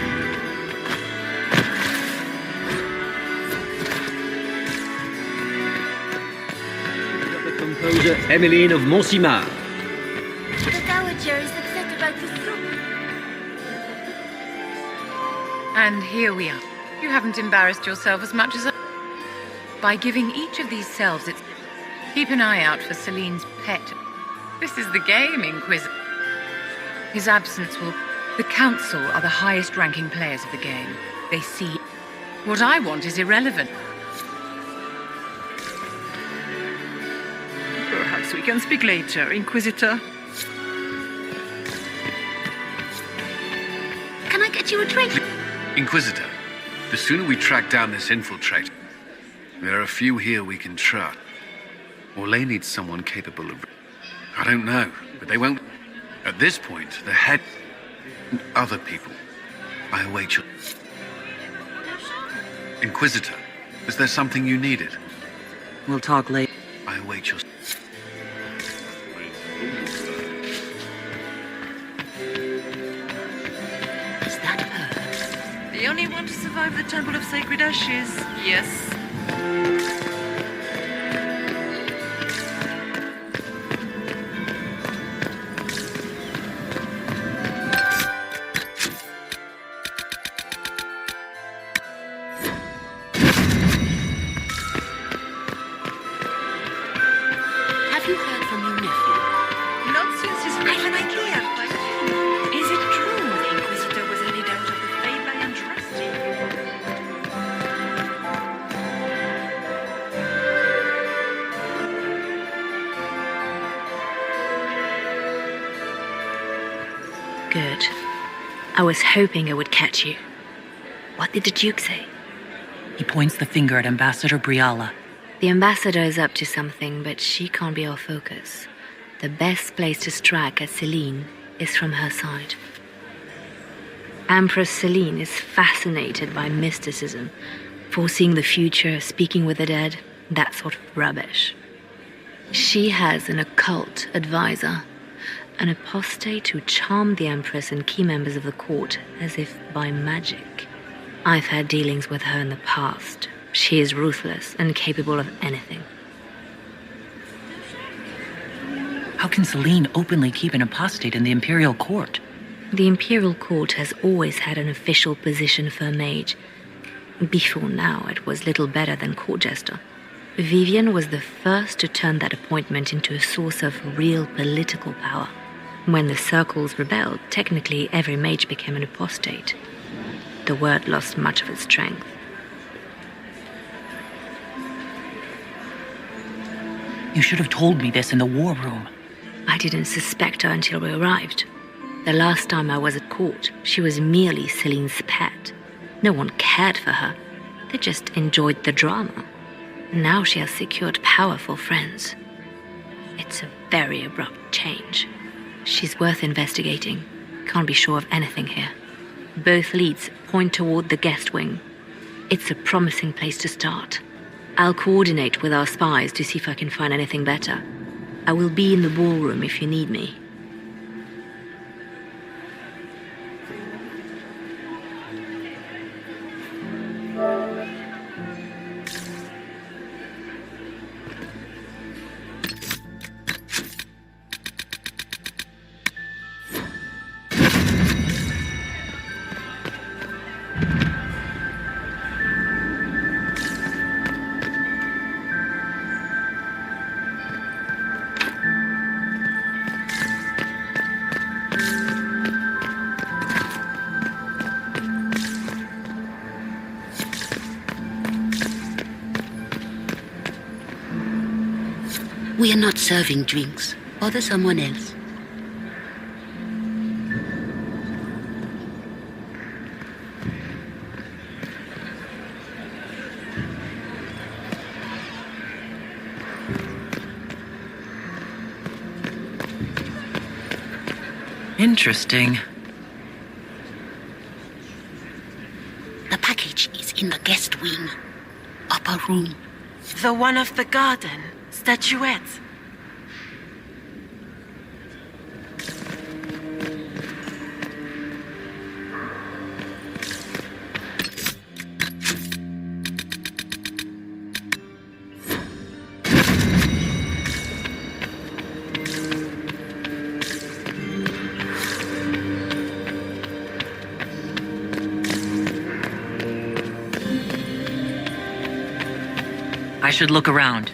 The composer Emmeline of Monsimar. The Dowager is upset about the soup. And here we are. You haven't embarrassed yourself as much as I... By giving each of these selves its... Keep an eye out for Celine's pet. This is the game, Inquisitor. His absence will... The Council are the highest-ranking players of the game. They see... What I want is irrelevant. Perhaps we can speak later, Inquisitor. Can I get you a drink? Inquisitor, the sooner we track down this infiltrator, there are a few here we can trust. Orlais needs someone capable of... I don't know, but they won't... At this point, the head... and other people. I await your... Inquisitor, is there something you needed? We'll talk later. I await your... The only one to survive the Temple of Sacred Ashes, yes. Have you heard from your nephew? Not since his... I have an idea. Is it true the Inquisitor was lead out of the faith by Andraste? Good. I was hoping I would catch you. What did the Duke say? He points the finger at Ambassador Briala. The ambassador is up to something, but she can't be our focus. The best place to strike at Celine is from her side. Empress Celine is fascinated by mysticism, foreseeing the future, speaking with the dead, that sort of rubbish. She has an occult advisor, an apostate who charmed the Empress and key members of the court as if by magic. I've had dealings with her in the past. She is ruthless and capable of anything. How can Celine openly keep an apostate in the Imperial Court? The Imperial Court has always had an official position for a mage. Before now, it was little better than court jester. Vivian was the first to turn that appointment into a source of real political power. When the circles rebelled, technically every mage became an apostate. The word lost much of its strength. You should have told me this in the war room. I didn't suspect her until we arrived. The last time I was at court, she was merely Celine's pet. No one cared for her. They just enjoyed the drama. Now she has secured powerful friends. It's a very abrupt change. She's worth investigating. Can't be sure of anything here. Both leads point toward the guest wing. It's a promising place to start. I'll coordinate with our spies to see if I can find anything better. I will be in the ballroom if you need me. We are not serving drinks. Bother someone else. Interesting. The package is in the guest wing. Upper room. The one of the garden. Statuette. I should look around.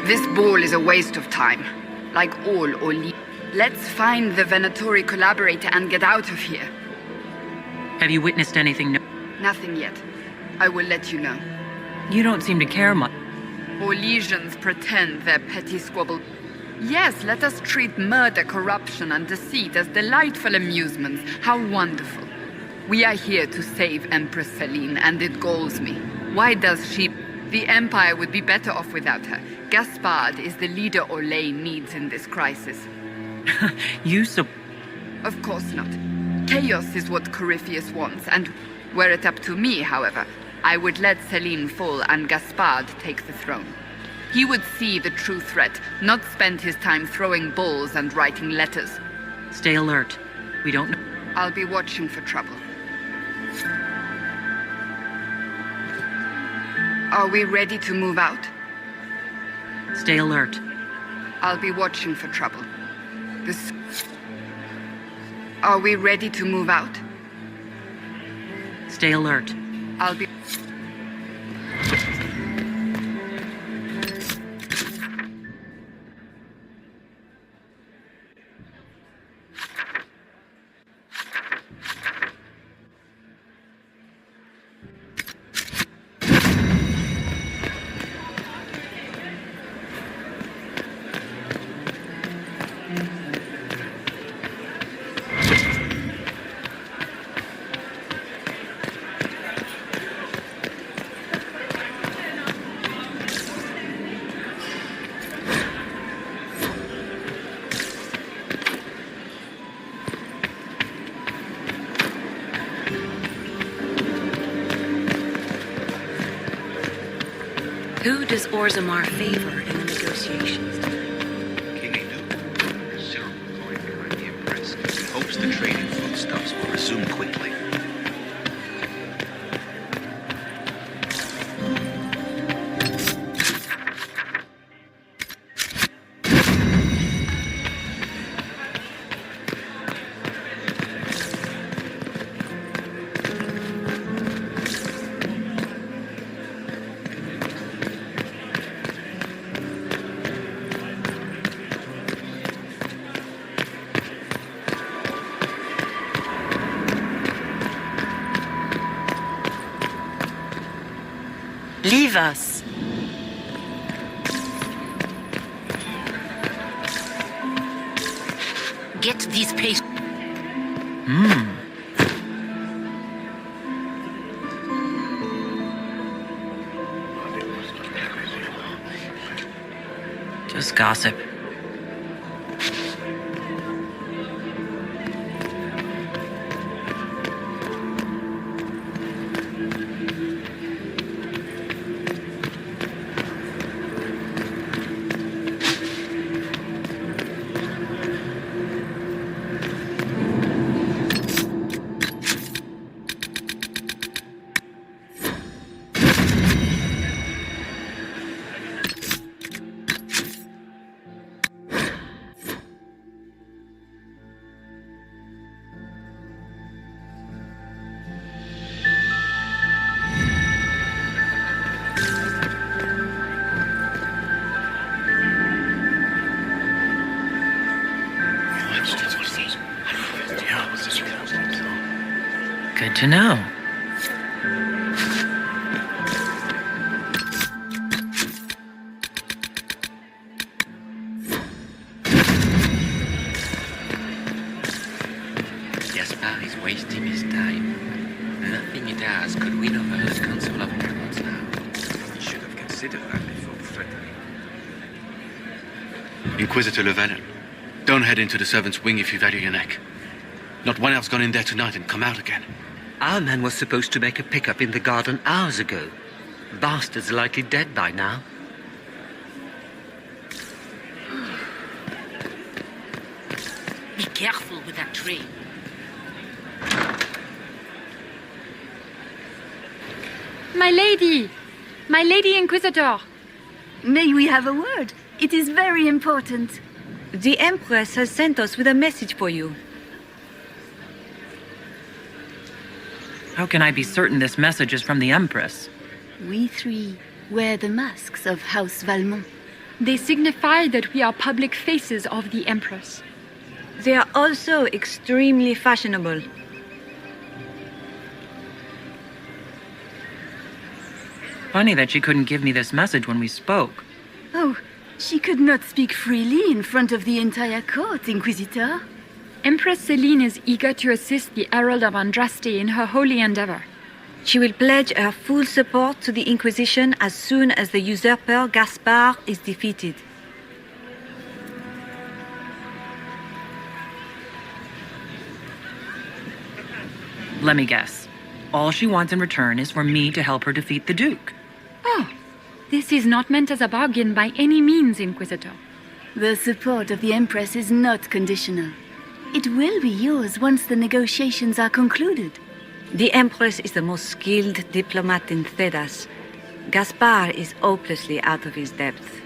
This ball is a waste of time. Like all Oli. Let's find the Venatori collaborator and get out of here. Have you witnessed anything new? Nothing yet. I will let you know. You don't seem to care much. Orlesians pretend they're petty squabble. Yes, let us treat murder, corruption, and deceit as delightful amusements. How wonderful. We are here to save Empress Celine, and it galls me. Why does she... The Empire would be better off without her. Gaspard is the leader Orlais needs in this crisis. Of course not. Chaos is what Corypheus wants, and were it up to me, however, I would let Celine fall and Gaspard take the throne. He would see the true threat, not spend his time throwing balls and writing letters. Stay alert. We don't know. I'll be watching for trouble. Are we ready to move out? Stay alert. I'll be watching for trouble. Are we ready to move out? Stay alert. I'll be... Who does Orzammar favor in the negotiations? King Anu, considerable coin behind the Empress, hopes the trade in foodstuffs will resume quickly. Leave us. Get these pastries. Just gossip. Good to know. Gaspard is wasting his time. Nothing he does could win over the Council of Heralds now. He should have considered that before threatening. Inquisitor Llewellyn, don't head into the servants' wing if you value your neck. Not one else gone in there tonight and come out again. Our man was supposed to make a pickup in the garden hours ago. Bastard's likely dead by now. Be careful with that tree. My lady! My lady Inquisitor! May we have a word? It is very important. The Empress has sent us with a message for you. How can I be certain this message is from the Empress? We three wear the masks of House Valmont. They signify that we are public faces of the Empress. They are also extremely fashionable. Funny that she couldn't give me this message when we spoke. Oh, she could not speak freely in front of the entire court, Inquisitor. Empress Celine is eager to assist the Herald of Andraste in her holy endeavor. She will pledge her full support to the Inquisition as soon as the usurper Gaspard is defeated. Let me guess. All she wants in return is for me to help her defeat the Duke. Oh, this is not meant as a bargain by any means, Inquisitor. The support of the Empress is not conditional. It will be yours once the negotiations are concluded. The Empress is the most skilled diplomat in Thedas. Gaspard is hopelessly out of his depth.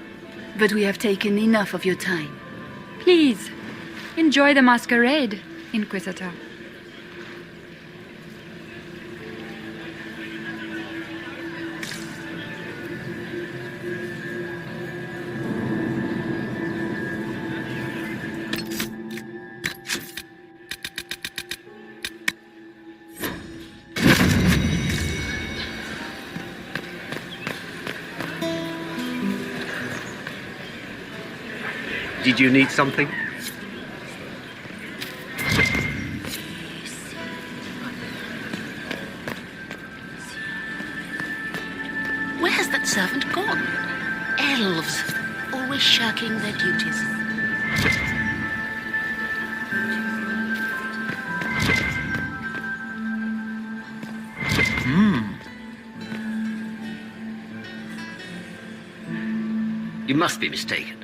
But we have taken enough of your time. Please, enjoy the masquerade, Inquisitor. Did you need something? Where has that servant gone? Elves, always shirking their duties. You must be mistaken.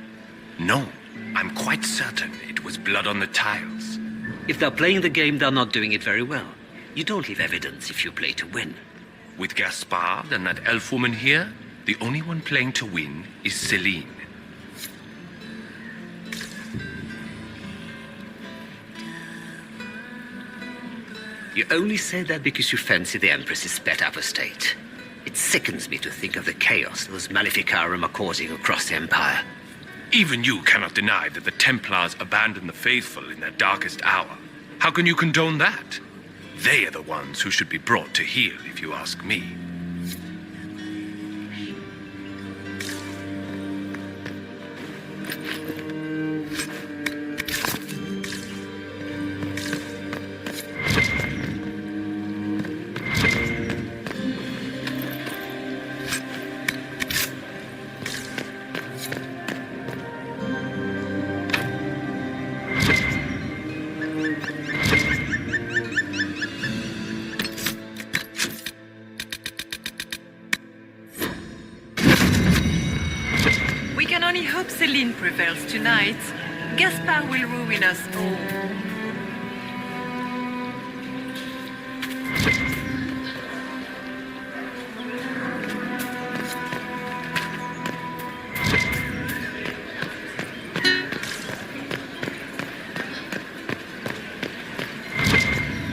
No, I'm quite certain it was blood on the tiles. If they're playing the game, they're not doing it very well. You don't leave evidence if you play to win. With Gaspard and that elf woman here, the only one playing to win is Celine. You only say that because you fancy the Empress's sped up estate. It sickens me to think of the chaos those Maleficarum are causing across the Empire. Even you cannot deny that the Templars abandoned the faithful in their darkest hour. How can you condone that? They are the ones who should be brought to heel, if you ask me. We can only hope Celine prevails tonight. Gaspard will ruin us all.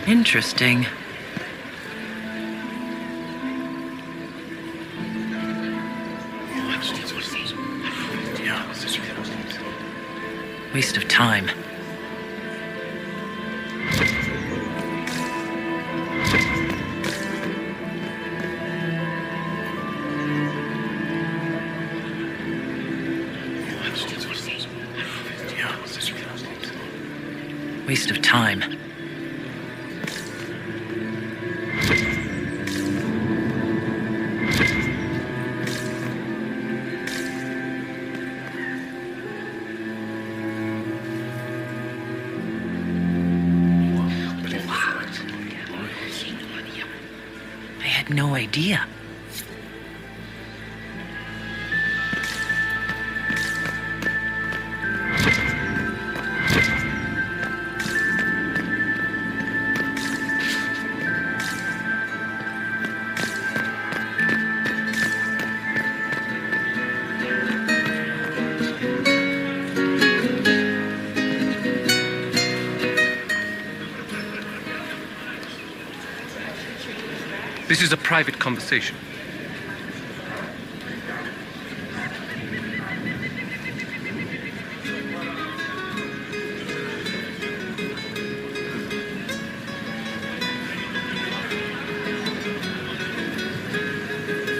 Interesting. Waste of time. Waste of time. I had no idea. This is a private conversation.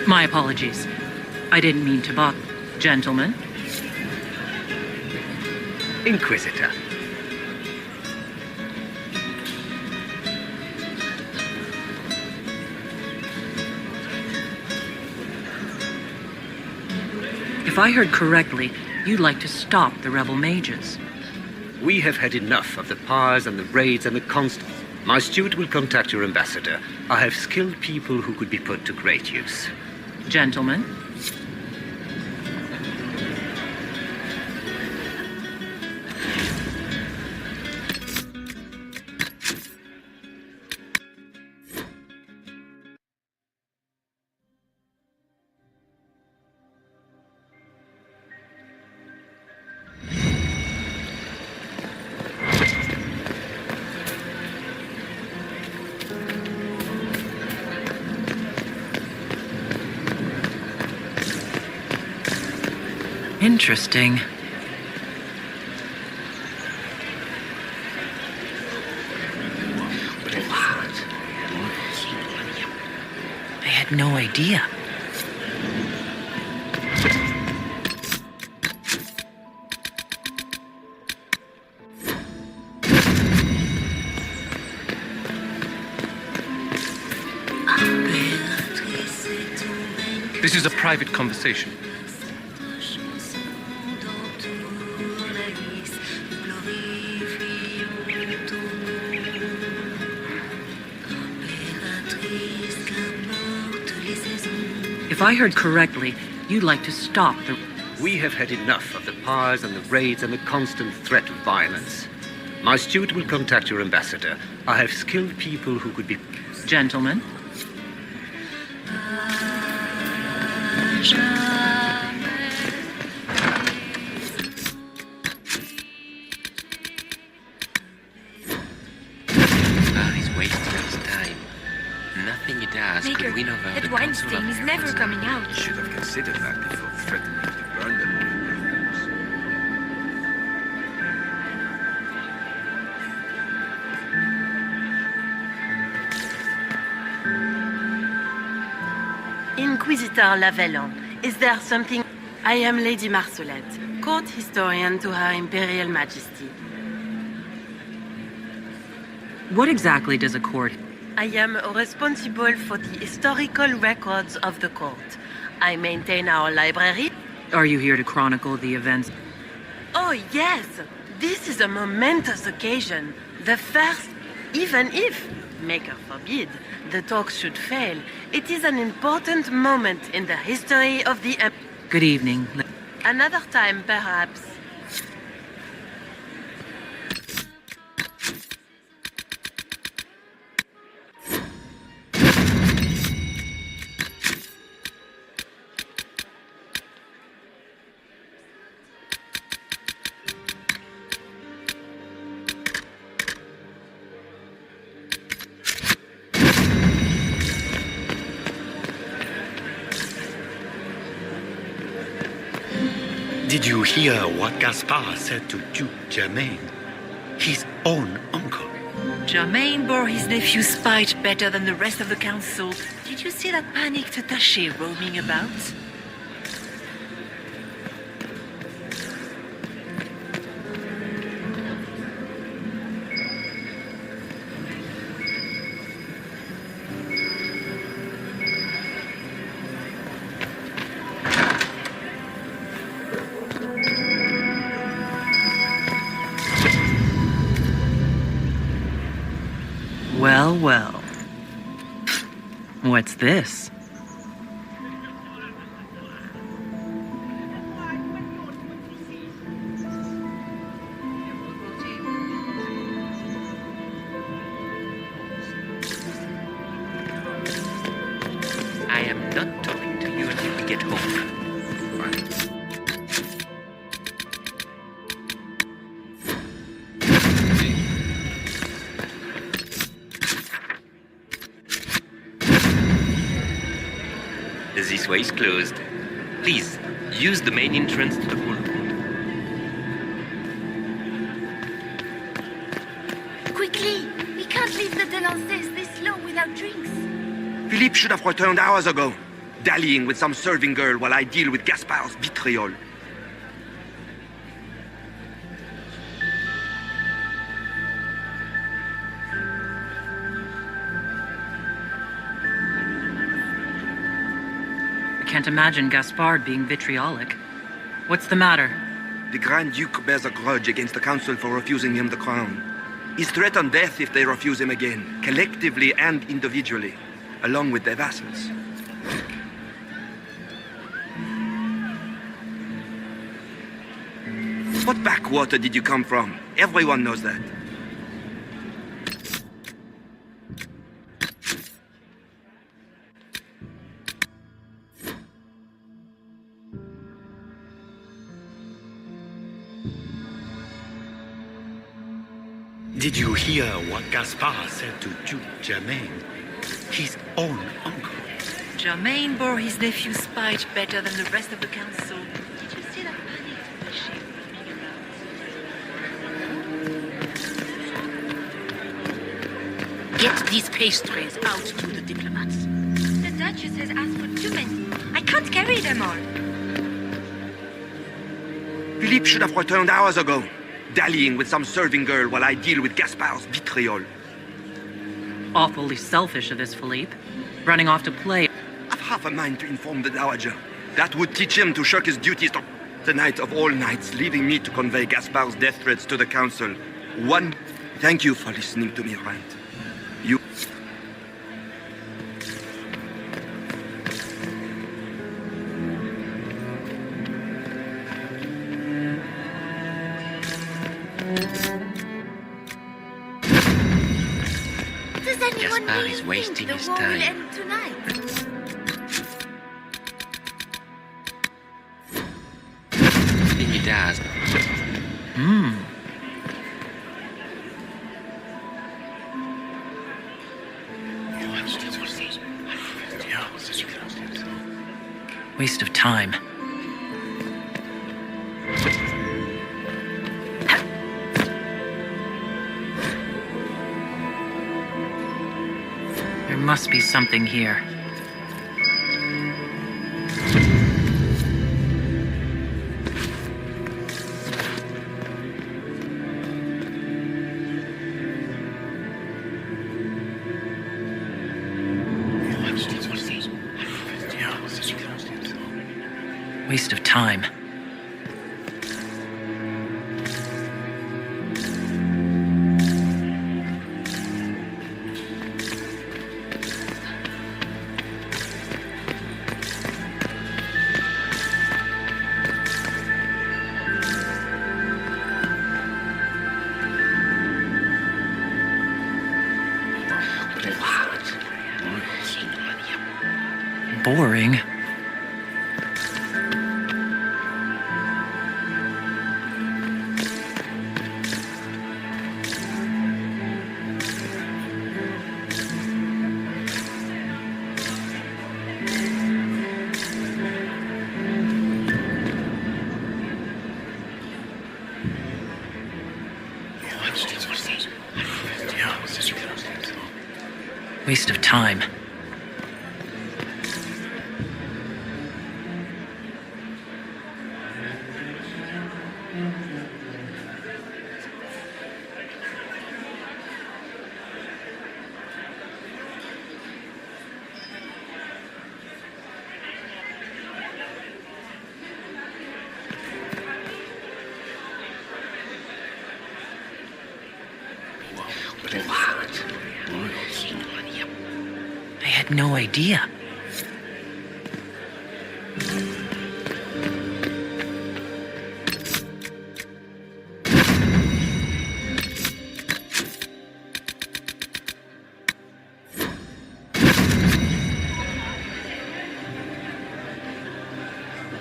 My apologies. I didn't mean to bother. Gentlemen? Inquisitor. If I heard correctly, you'd like to stop the rebel mages. We have had enough of the powers and the raids and the constant. My steward will contact your ambassador. I have skilled people who could be put to great use. Gentlemen? Interesting. I had no idea. This is a private conversation. If I heard correctly, you'd like to stop the... We have had enough of the powers and the raids and the constant threat of violence. My steward will contact your ambassador. I have skilled people who could be... Gentlemen? He's wasting his time. Nothing he does Maker, could win over that the wine council stain of is never coming out. You should have considered that before threatening to burn them. Inquisitor Lavellon, is there something... I am Lady Marcelette, court historian to Her Imperial Majesty. What exactly does a court... I am responsible for the historical records of the court. I maintain our library. Are you here to chronicle the events? Oh, yes! This is a momentous occasion. The first, even if, Maker forbid, the talks should fail, it is an important moment in the history of the... Good evening. Another time, perhaps. Did you hear what Gaspard said to Duke Germain? His own uncle. Germain bore his nephew's spite better than the rest of the council. Did you see that panicked attaché roaming about? Well, well. What's this? I am not talking to you until we get home. This way is closed. Please, use the main entrance to the ballroom. Quickly! We can't leave the Delancers this long without drinks. Philippe should have returned hours ago. dallying with some serving girl while I deal with Gaspard's vitriol. I can't imagine Gaspard being vitriolic. What's the matter? The Grand Duke bears a grudge against the council for refusing him the crown. He's threatened death if they refuse him again, collectively and individually, along with their vassals. What backwater did you come from? Everyone knows that. Did you hear what Gaspard said to Duke Germain? His own uncle. Germain bore his nephew's spite better than the rest of the council. Did you see that panic on the ship moving around? Get these pastries out to the diplomats. The Duchess has asked for too many. I can't carry them all. Philippe should have returned hours ago, dallying with some serving girl while I deal with Gaspard's vitriol. Awfully selfish of this, Philippe. Running off to play. I've half a mind to inform the Dowager. That would teach him to shirk his duties the night of all nights, leaving me to convey Gaspard's death threats to the council. Thank you for listening to me, Rand. You... Gaspard is wasting his time. I think he does. Waste of time. There must be something here. Waste of time. Boring. Waste of time. I had no idea.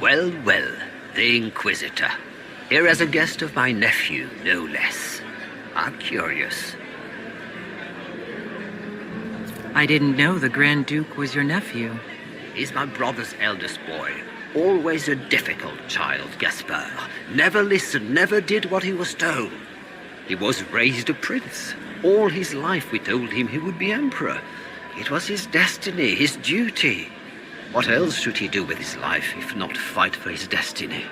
Well, well, the Inquisitor. Here as a guest of my nephew, no less. I'm curious. I didn't know the Grand Duke was your nephew. He's my brother's eldest boy. Always a difficult child, Gaspard. Never listened, never did what he was told. He was raised a prince. All his life we told him he would be emperor. It was his destiny, his duty. What else should he do with his life if not fight for his destiny?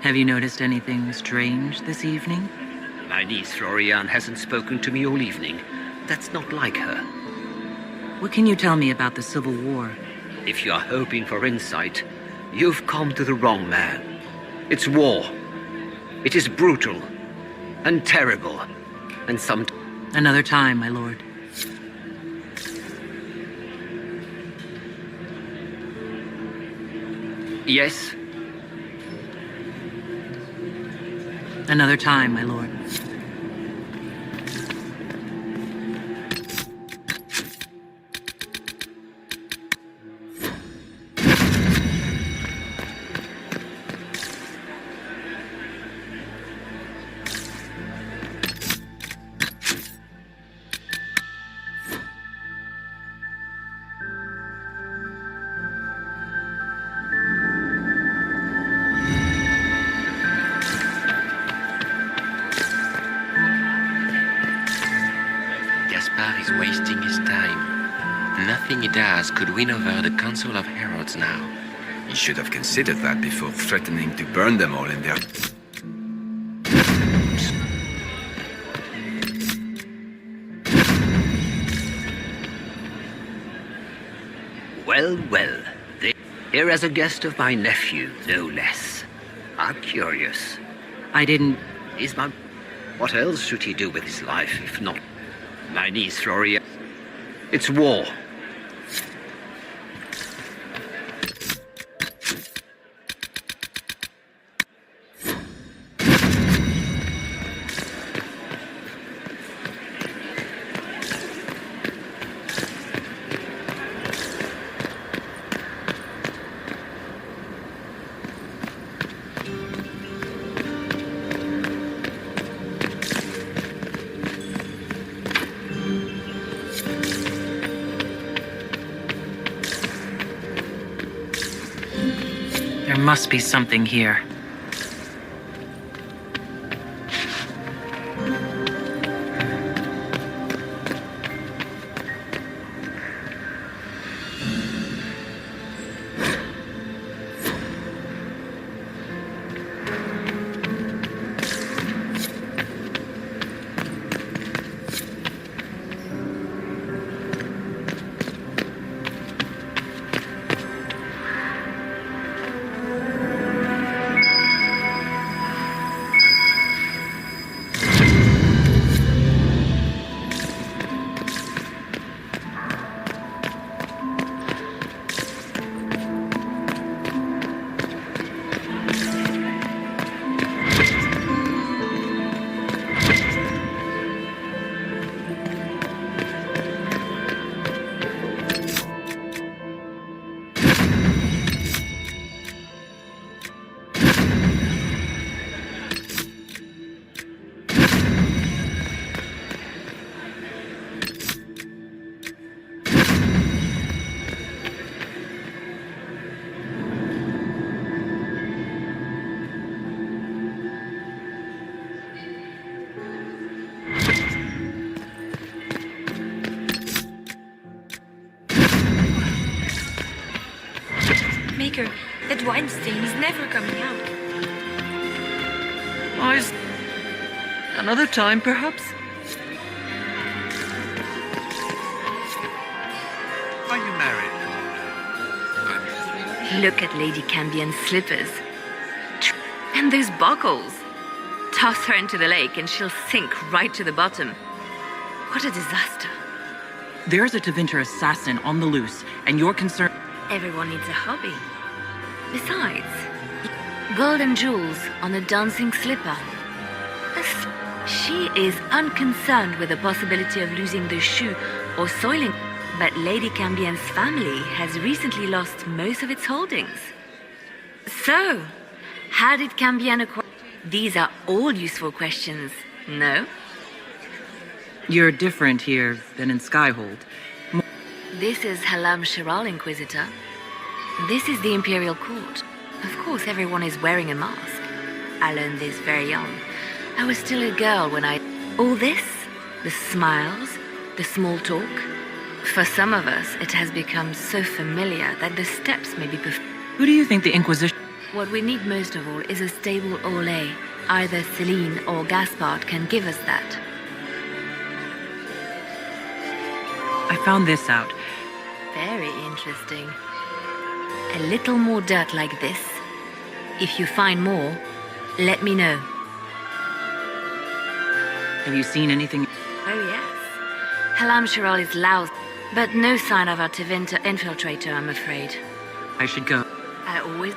Have you noticed anything strange this evening? My niece Florian hasn't spoken to me all evening. That's not like her. What can you tell me about the Civil War? If you're hoping for insight, you've come to the wrong man. It's war. It is brutal and terrible, and Another time, my lord. Yes? Another time, my lord. Gaspard is wasting his time. Nothing he does could win over the Council of Heralds now. He should have considered that before threatening to burn them all in their... Well, well. Here as a guest of my nephew, no less. I'm curious. I didn't... What else should he do with his life, if not... My niece Florian. It's war. There must be something here. Maker, that wine stain is never coming out. Eyes. Another time, perhaps? Are you married? Look at Lady Cambian's slippers. And those buckles. Toss her into the lake and she'll sink right to the bottom. What a disaster. There's a Tevinter assassin on the loose, and you're concerned... Everyone needs a hobby. Besides, gold and jewels on a dancing slipper. She is unconcerned with the possibility of losing the shoe or soiling. But Lady Cambian's family has recently lost most of its holdings. So, how did Cambian acquire... These are all useful questions, no? You're different here than in Skyhold. This is Halam Shiral, Inquisitor. This is the Imperial Court. Of course, everyone is wearing a mask. I learned this very young. I was still a girl when I... All this, the smiles, the small talk, For some of us, it has become so familiar that the steps may be Who do you think the Inquisition... What we need most of all is a stable Orlais. Either Celine or Gaspard can give us that. I found this out. Very interesting. A little more dirt like this. If you find more, let me know. Have you seen anything? Oh yes. Halam Shiral is lousy, but no sign of our Tevinter infiltrator, I'm afraid. I should go. I always...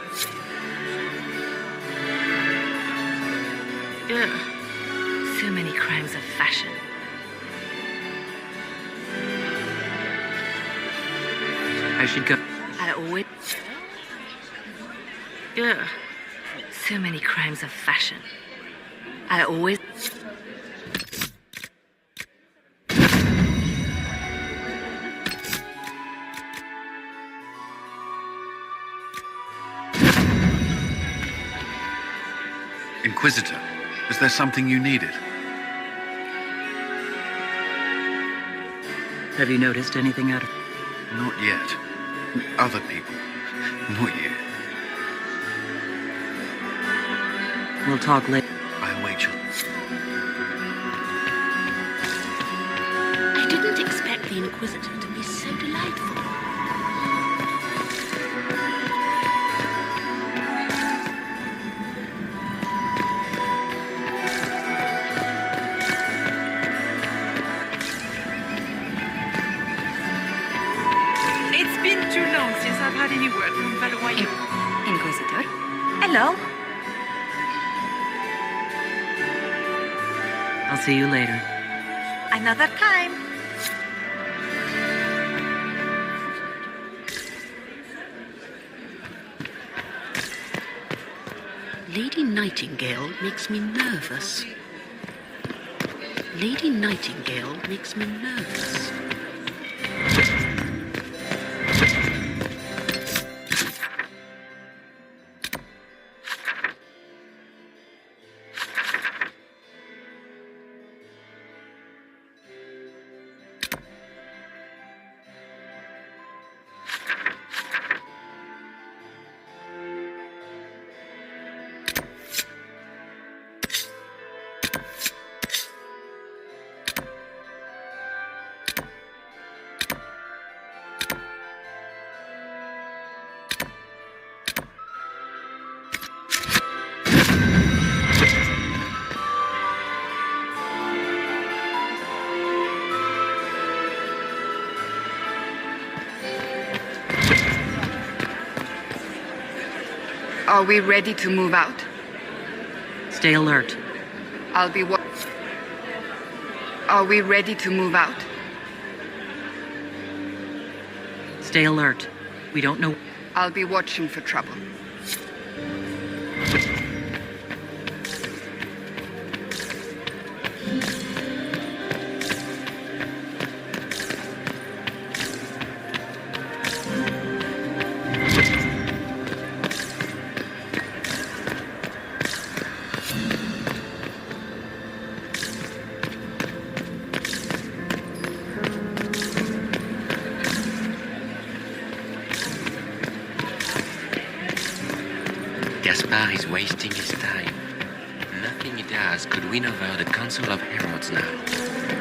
Ugh. So many crimes of fashion. I should go. I always... Ugh. So many crimes of fashion. I always... Inquisitor, is there something you needed? Have you noticed anything out of... Not yet. Other people. Not yet. We'll talk later. I await you. I didn't expect the Inquisitor to be so delightful. It's been too long since I've had any word from Valois. Inquisitor. Hello. I'll see you later. Another time. Lady Nightingale makes me nervous. Lady Nightingale makes me nervous. Are we ready to move out? Stay alert. I'll be Are we ready to move out? Stay alert. We don't know... I'll be watching for trouble. Gaspard is wasting his time. Nothing he does could win over the Council of Heralds now.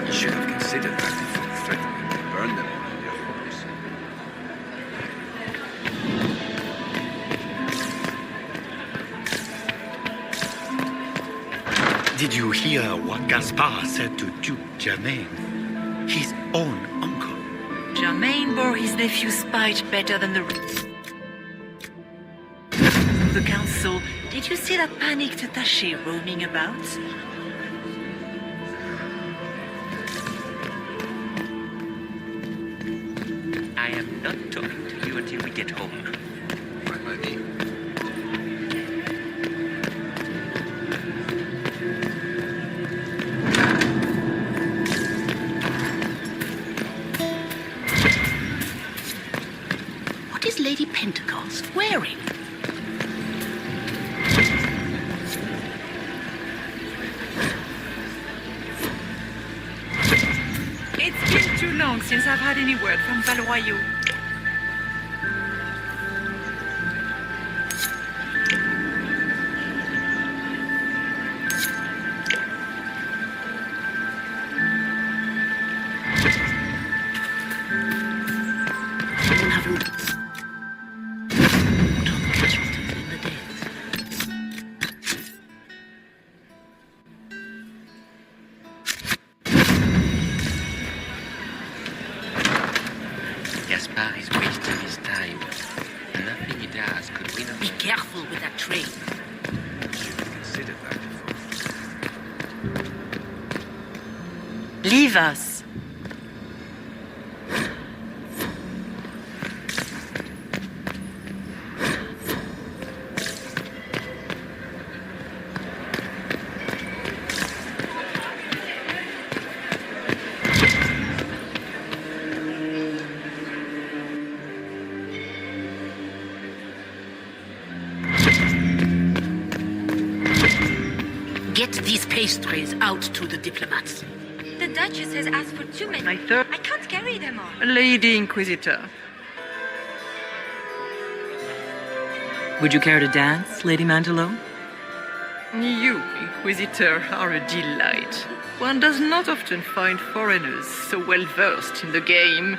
You should have considered that before threatening to burn them on your horse. Did you hear what Gaspard said to Duke Germain? His own uncle. Germain bore his nephew's spite better than the rest. The council, did you see that panicked attaché roaming about? I am not talking to you until we get home. Fine by me. What is Lady Pentecost wearing? It's been too long long since I've had any word from Valoyaux. Someone having... What are the casualties in the deaths? Gaspard is wasting his time. Nothing he does could win over... Be careful with that train. Consider that. Leave us. Get these pastries out to the diplomats. The Duchess has asked for too many. My third... I can't carry them all. Lady Inquisitor. Would you care to dance, Lady Mantelot? You, Inquisitor, are a delight. One does not often find foreigners so well versed in the game.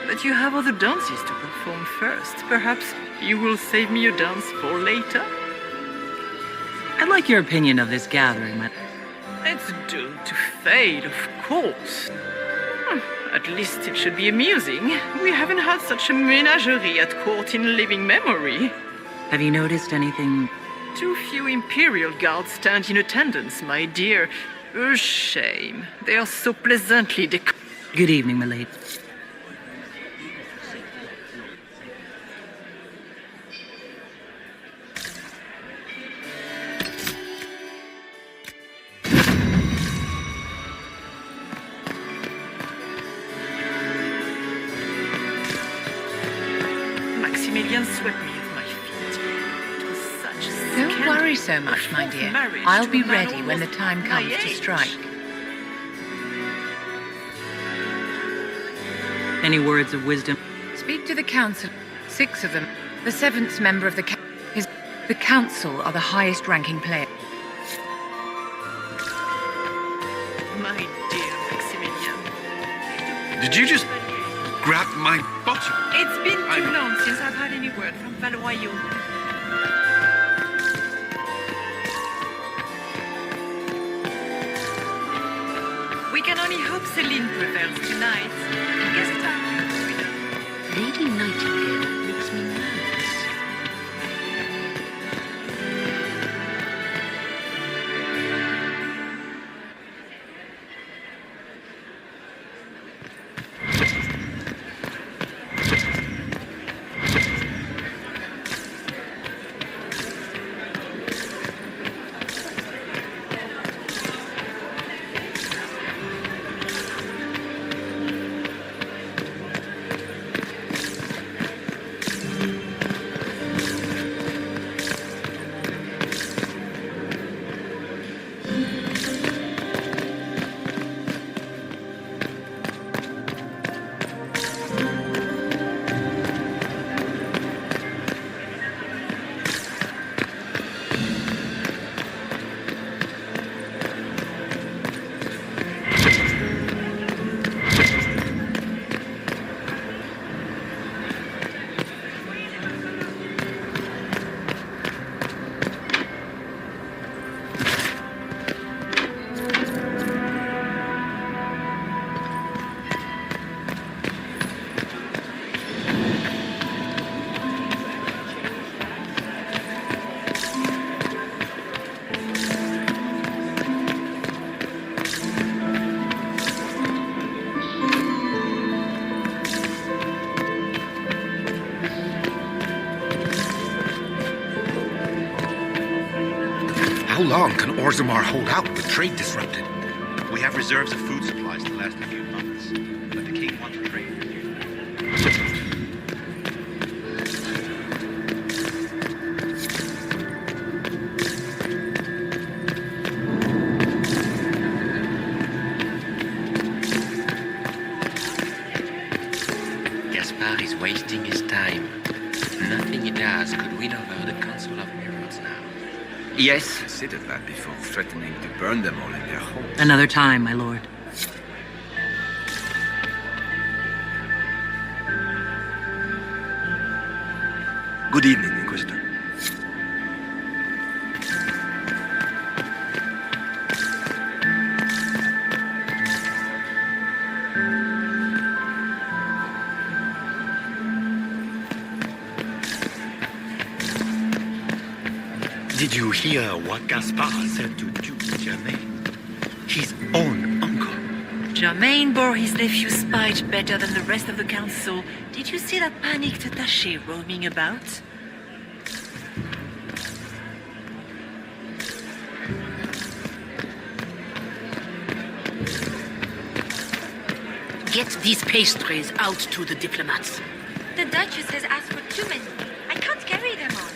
But you have other dances to perform first. Perhaps you will save me a dance for later? I'd like your opinion of this gathering, my... It's doomed to fail, of course. At least it should be amusing. We haven't had such a menagerie at court in living memory. Have you noticed anything... Too few Imperial guards stand in attendance, my dear. A shame. They are so pleasantly Good evening, my lady. Maximilian swept me off my feet. It was such a Don't scandal. worry so much, my dear. Marriage I'll to be a man ready when the almost time my comes to age. strike. Any words of wisdom? Speak to the council. 6 of them. The 7th member of the the council are the highest ranking player. My dear Maximilian. Did you just grab my bottom? It's been too long since I've had any word from Valoyaux. We can only hope Celine prevails tonight. Lady Nightingale makes me nervous. How long can Orzammar hold out with trade disrupted? We have reserves of food supplies to last a few months, but the king wants trade. does could win over the Council of Heralds now. Yes. Considered that before threatening to burn them all in their homes. Another time, my lord. Good evening, Inquisitor. Did you hear what Gaspard said to Duke Germain? His own uncle. Germain bore his nephew's spite better than the rest of the council. Did you see that panicked attaché roaming about? Get these pastries out to the diplomats. The Duchess has asked for too many. I can't carry them all.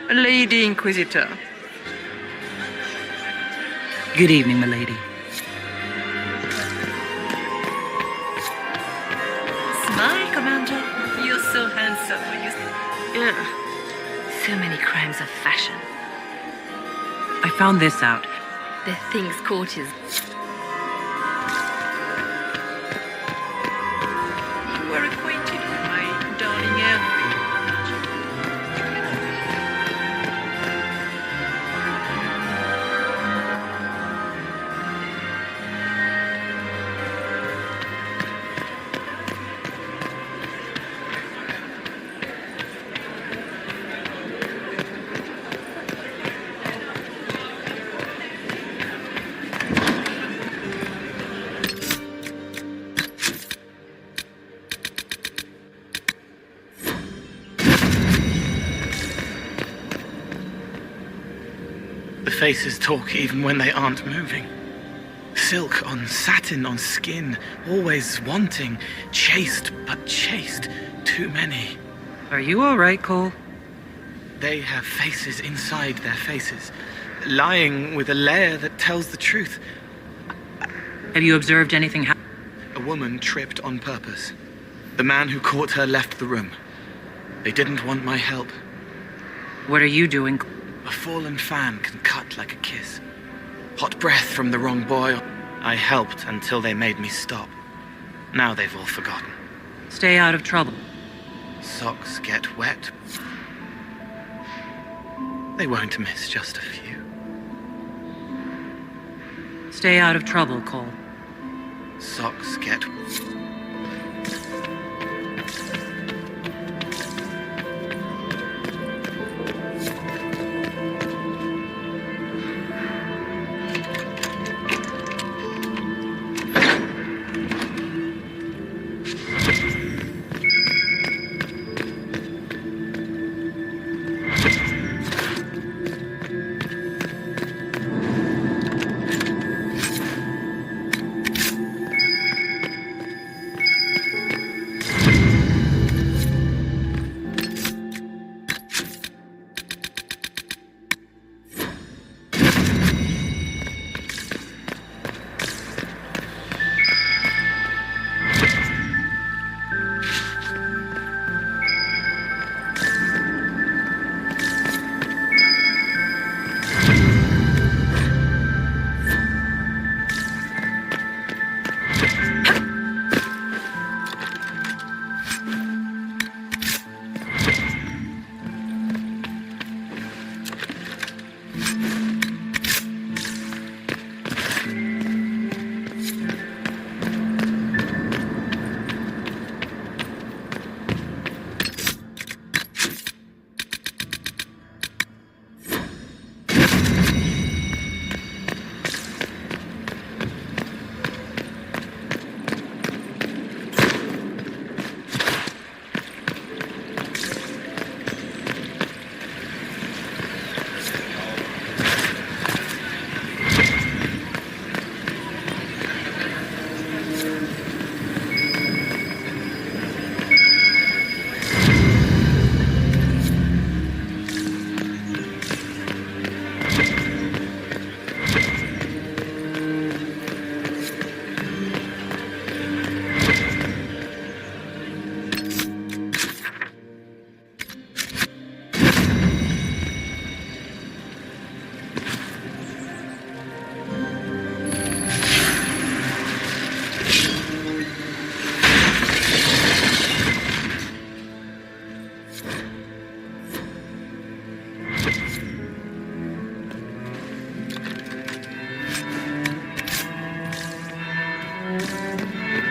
Lady Inquisitor. Good evening, milady. Smile, Commander. You're so handsome when you... Ugh. So many crimes of fashion. I found this out. The thing's court is... You were acquainted with my darling Henry. The faces talk even when they aren't moving. Silk on satin on skin, always wanting, chaste but chaste, too many. Are you all right, Cole? They have faces inside their faces, lying with a layer that tells the truth. Have you observed anything A woman tripped on purpose. The man who caught her left the room. They didn't want my help. What are you doing? A fallen fan can cut like a kiss. Hot breath from the wrong boy. I helped until they made me stop. Now they've all forgotten. Stay out of trouble. Socks get wet. They won't miss just a few. Stay out of trouble, Cole. Socks get...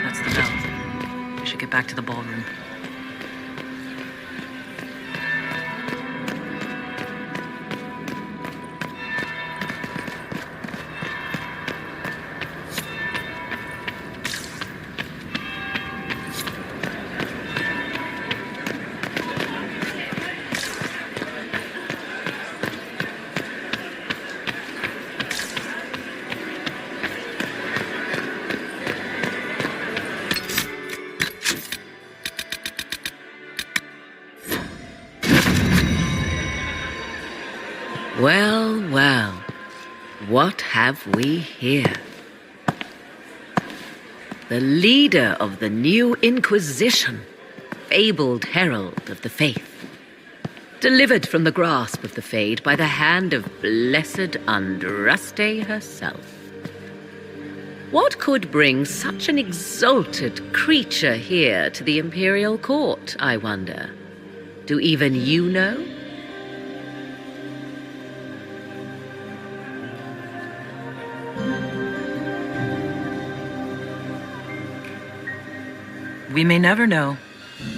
That's the bell. We should get back to the ballroom. Well, well. What have we here? The leader of the new Inquisition, fabled herald of the faith, delivered from the grasp of the Fade by the hand of blessed Andraste herself. What could bring such an exalted creature here to the Imperial Court, I wonder? Do even you know? We may never know.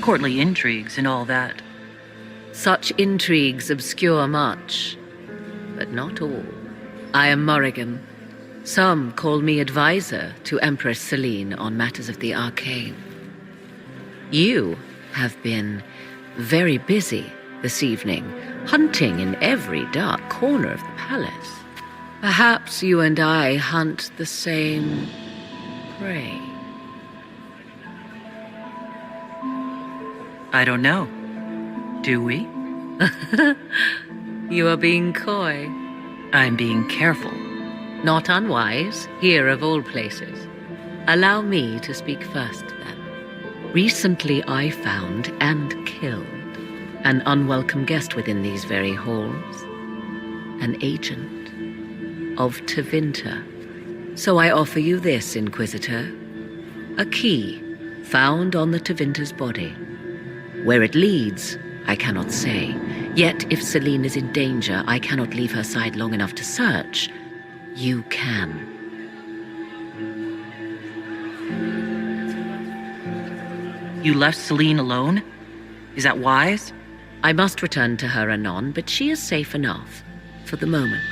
Courtly intrigues and all that. Such intrigues obscure much, but not all. I am Morrigan. Some call me advisor to Empress Celine on matters of the arcane. You have been very busy this evening, hunting in every dark corner of the palace. Perhaps you and I hunt the same prey. I don't know. Do we? You are being coy. I'm being careful. Not unwise, here of all places. Allow me to speak first, then. Recently I found and killed an unwelcome guest within these very halls. An agent of Tevinter. So I offer you this, Inquisitor. A key found on the Tevinter's body. Where it leads, I cannot say. Yet, if Celine is in danger, I cannot leave her side long enough to search. You can. You left Celine alone? Is that wise? I must return to her anon, but she is safe enough, for the moment.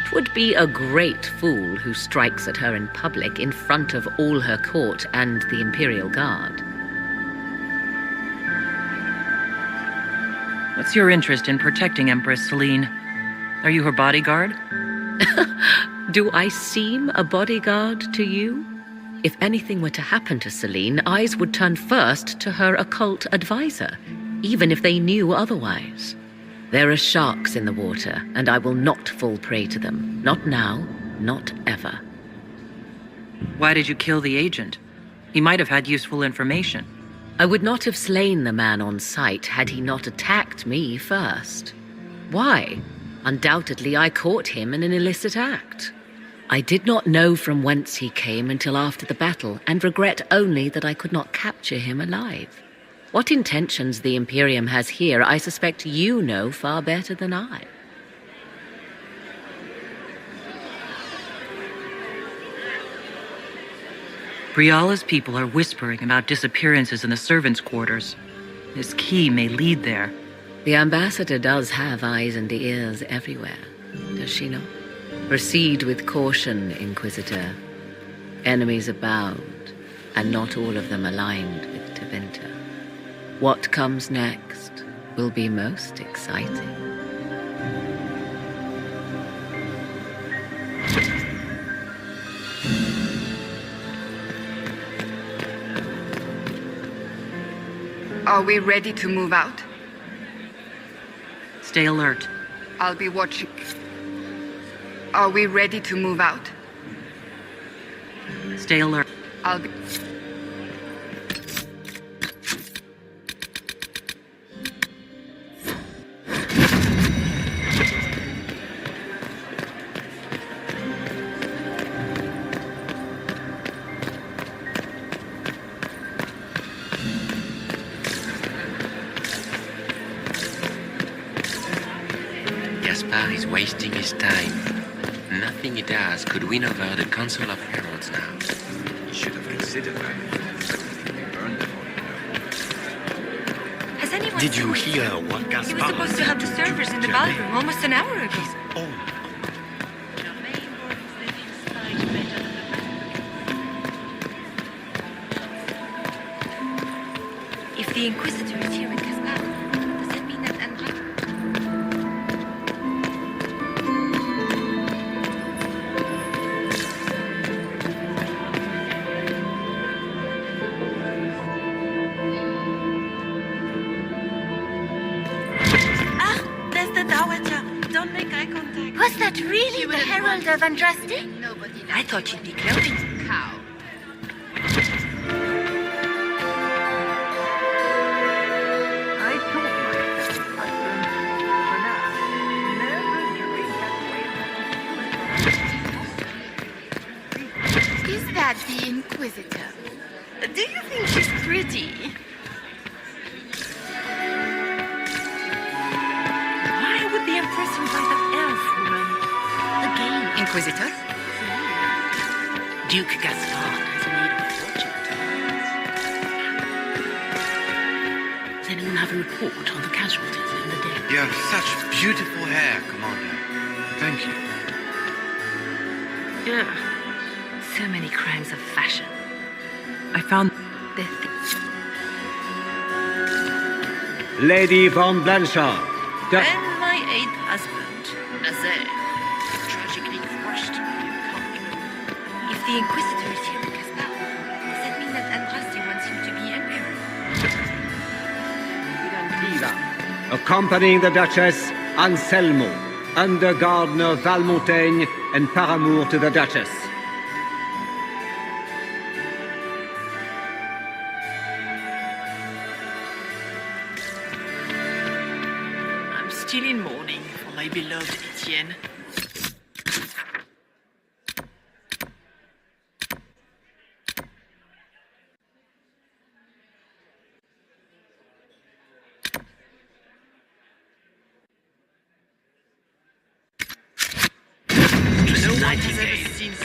'Twould be a great fool who strikes at her in public in front of all her court and the Imperial Guard. What's your interest in protecting Empress Celine? Are you her bodyguard? Do I seem a bodyguard to you? If anything were to happen to Celine, eyes would turn first to her occult advisor, even if they knew otherwise. There are sharks in the water, and I will not fall prey to them. Not now, not ever. Why did you kill the agent? He might have had useful information. I would not have slain the man on sight had he not attacked me first. Why? Undoubtedly I caught him in an illicit act. I did not know from whence he came until after the battle, and regret only that I could not capture him alive. What intentions the Imperium has here, I suspect you know far better than I. Briala's people are whispering about disappearances in the servants' quarters. This key may lead there. The ambassador does have eyes and ears everywhere, does she not? Proceed with caution, Inquisitor. Enemies abound, and not all of them aligned with Tevinter. What comes next will be most exciting. Are we ready to move out? Stay alert. I'll be watching. Are we ready to move out? Stay alert. I'll be... Gaspar is wasting his time. Nothing he does could win over the Council of Heralds now. You should have considered that before threatening to burn them all. Has anyone Did you seen hear him? what He Gaspar was supposed to have the servers in the ballroom almost an hour ago. If the Inquisitor is here with Gaspar, does that mean that Andra... There's the Dowager. Don't make eye contact. Was that really the Herald of Andraste? I thought she'd be clothing the cow. I told myself I learned for now. Never drink that way. Is that the Inquisitor? Do you think she's pretty? Why would the Empress invite that elf woman? Again, Inquisitor? Duke Gaspard has made a fortune. Does anyone have a report on the casualties in the day? You have such beautiful hair, Commander. Thank you. Ugh. So many crimes of fashion. I found Lady von Blanchard. And my eighth husband, Nazaire, tragically crushed by a comet. If the Inquisitor is here with Gaspard, does that mean that Andraste wants him to be emperor? Accompanying the Duchess, Anselmo, under Gardener Valmontaigne, and paramour to the Duchess. I'm still in mourning for my beloved Etienne.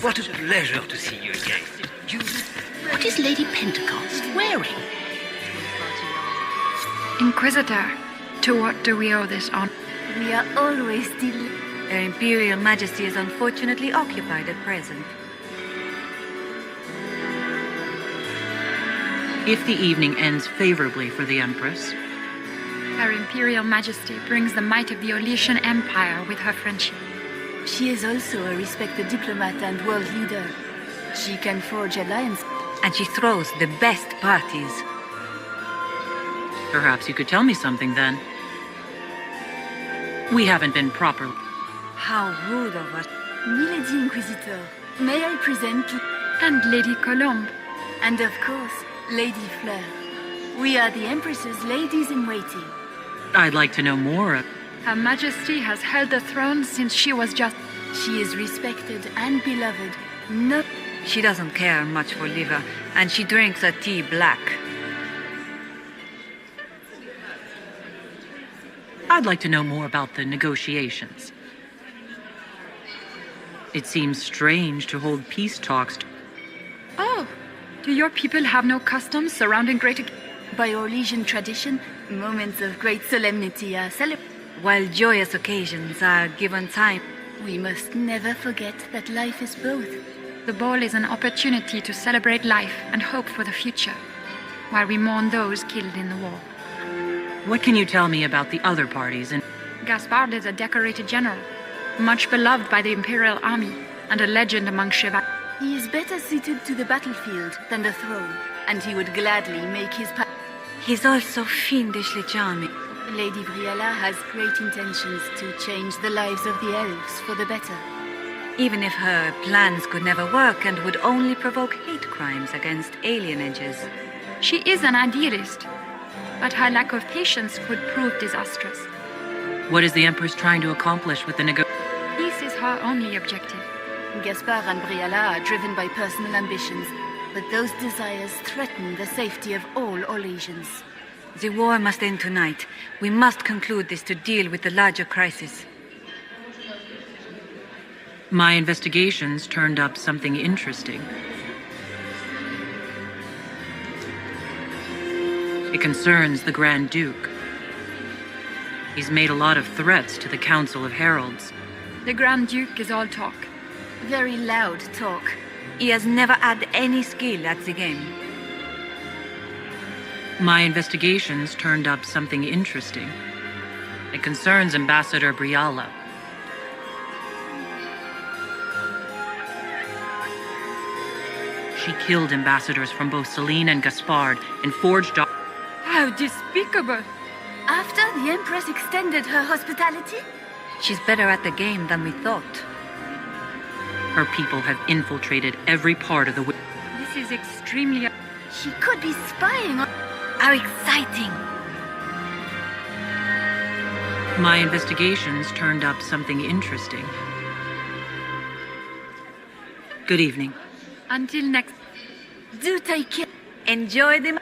What a pleasure to see you again. What is Lady Pentecost wearing? Inquisitor, to what do we owe this honor? We are always still. Her Imperial Majesty is unfortunately occupied at present. If the evening ends favorably for the Empress, Her Imperial Majesty brings the might of the Olesian Empire with her friendship. She is also a respected diplomat and world leader. She can forge alliances. And she throws the best parties. perhaps you could tell me something then. We haven't been properly. How rude of us. Milady Inquisitor, may I present to... And Lady Colombe. And of course, Lady Fleur. We are the Empress's ladies-in-waiting. I'd like to know more. Her Majesty has held the throne since she was just... She is respected and beloved. No... She doesn't care much for liver, and she drinks her tea black. I'd like to know more about the negotiations. It seems strange to hold peace talks. Oh, do your people have no customs surrounding great... By Orlesian tradition, moments of great solemnity are celebrated. While joyous occasions are given time, we must never forget that life is both. The ball is an opportunity to celebrate life and hope for the future, while we mourn those killed in the war. What can you tell me about the other parties? And Gaspard is a decorated general, much beloved by the Imperial Army, and a legend among chevaliers. He is better suited to the battlefield than the throne, and he would gladly make his part. He's also fiendishly charming. Lady Briella has great intentions to change the lives of the elves for the better. Even if her plans could never work and would only provoke hate crimes against alienages. She is an idealist, but her lack of patience could prove disastrous. what is the Empress trying to accomplish with the Peace is her only objective. Gaspard and Briella are driven by personal ambitions, but those desires threaten the safety of all Orlesians. The war must end tonight. We must conclude this to deal with the larger crisis. My investigations turned up something interesting. It concerns the Grand Duke. He's made a lot of threats to the Council of Heralds. The Grand Duke is all talk. Very loud talk. He has never had any skill at the game. My investigations turned up something interesting. It concerns Ambassador Briella. She killed ambassadors from both Celine and Gaspard and forged... How despicable! After the Empress extended her hospitality? She's better at the game than we thought. Her people have infiltrated every part of the... This is extremely... She could be spying on... How exciting! My investigations turned up something interesting. Good evening. Until next... Do take care. Enjoy the...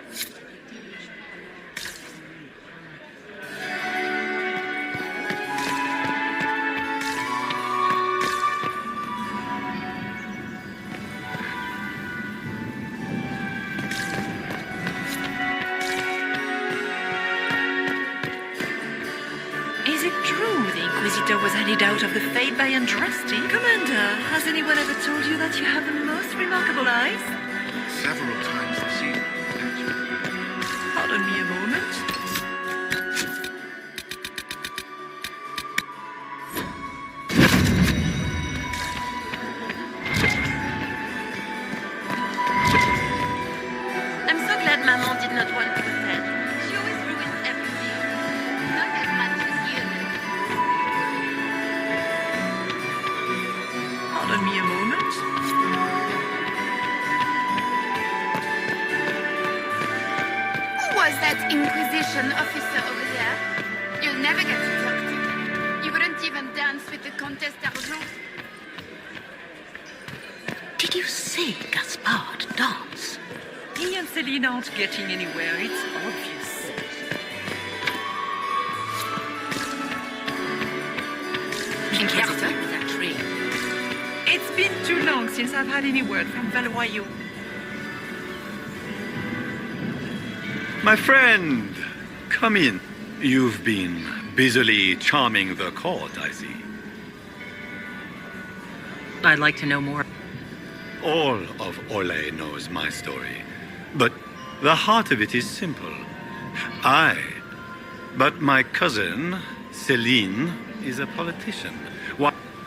Is it true the Inquisitor was handed out of the Fate by Andraste? Commander, has anyone ever told you that you have the most remarkable eyes? Several times this evening. Pardon me a moment. I'm so glad Maman did not want to attend. She always ruins everything. Not as much as you. Pardon me a moment. Who was that Inquisition officer over there? You'll never get to talk to him. You wouldn't even dance with the Comtesse d'Argent. Did you see Gaspard dance? He and Celine aren't getting anywhere, it's obvious. Be careful with that tree. It's been too long since I've had any word from Valois. My friend, come in. You've been busily charming the court, I see. I'd like to know more. All of Orlais knows my story, but the heart of it is simple. But my cousin, Celine, is a politician.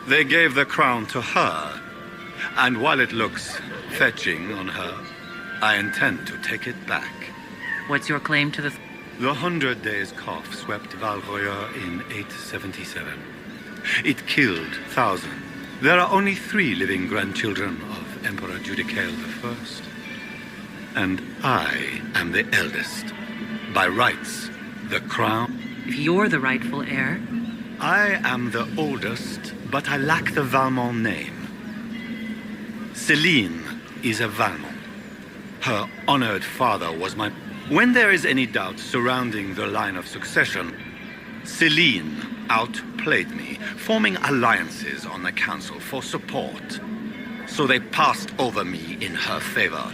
They gave the crown to her, and while it looks fetching on her, I intend to take it back. What's your claim to the... The 100 Days cough swept Valroyer in 877. It killed thousands. There are only 3 living grandchildren of Emperor Judicael I. And I am the eldest. By rights, the crown... If you're the rightful heir... I am the oldest, but I lack the Valmont name. Celine is a Valmont. Her honored father was my... When there is any doubt surrounding the line of succession, Celine outplayed me, forming alliances on the council for support. So they passed over me in her favor.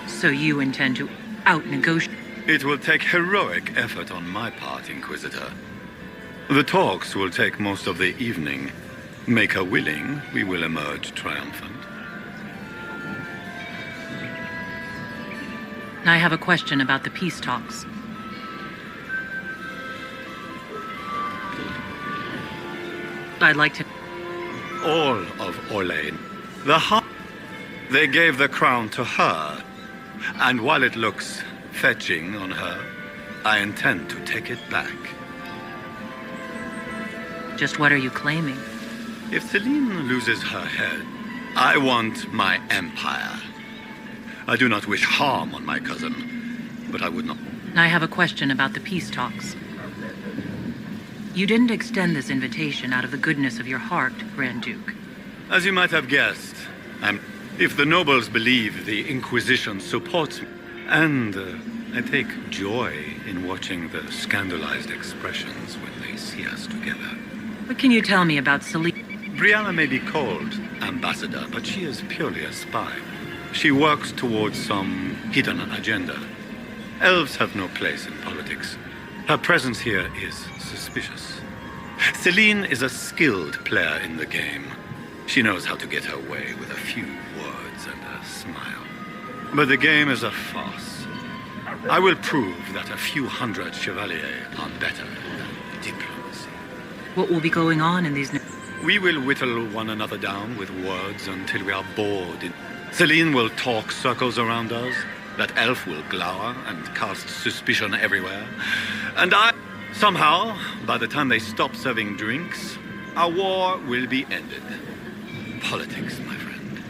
So you intend to out-negotiate... It will take heroic effort on my part, Inquisitor. The talks will take most of the evening. Make her willing, we will emerge triumphant. I have a question about the peace talks. I'd like to... All of Orlais. They gave the crown to her, and while it looks fetching on her, I intend to take it back. Just what are you claiming? If Celine loses her head, I want my empire. I do not wish harm on my cousin, but I would not... I have a question about the peace talks. You didn't extend this invitation out of the goodness of your heart, Grand Duke. As you might have guessed, if the nobles believe the Inquisition supports me, and I take joy in watching the scandalized expressions when they see us together. What can you tell me about Celine? Brianna may be called ambassador, but she is purely a spy. She works towards some hidden agenda. Elves have no place in politics. Her presence here is suspicious. Celine is a skilled player in the game. She knows how to get her way with a few words and a smile. But the game is a farce. I will prove that a few hundred chevaliers are better than diplomacy. What will be going on in these... We will whittle one another down with words until we are bored. Celine will talk circles around us, That elf will glower and cast suspicion everywhere. And somehow, by the time they stop serving drinks, our war will be ended. Politics, my friend.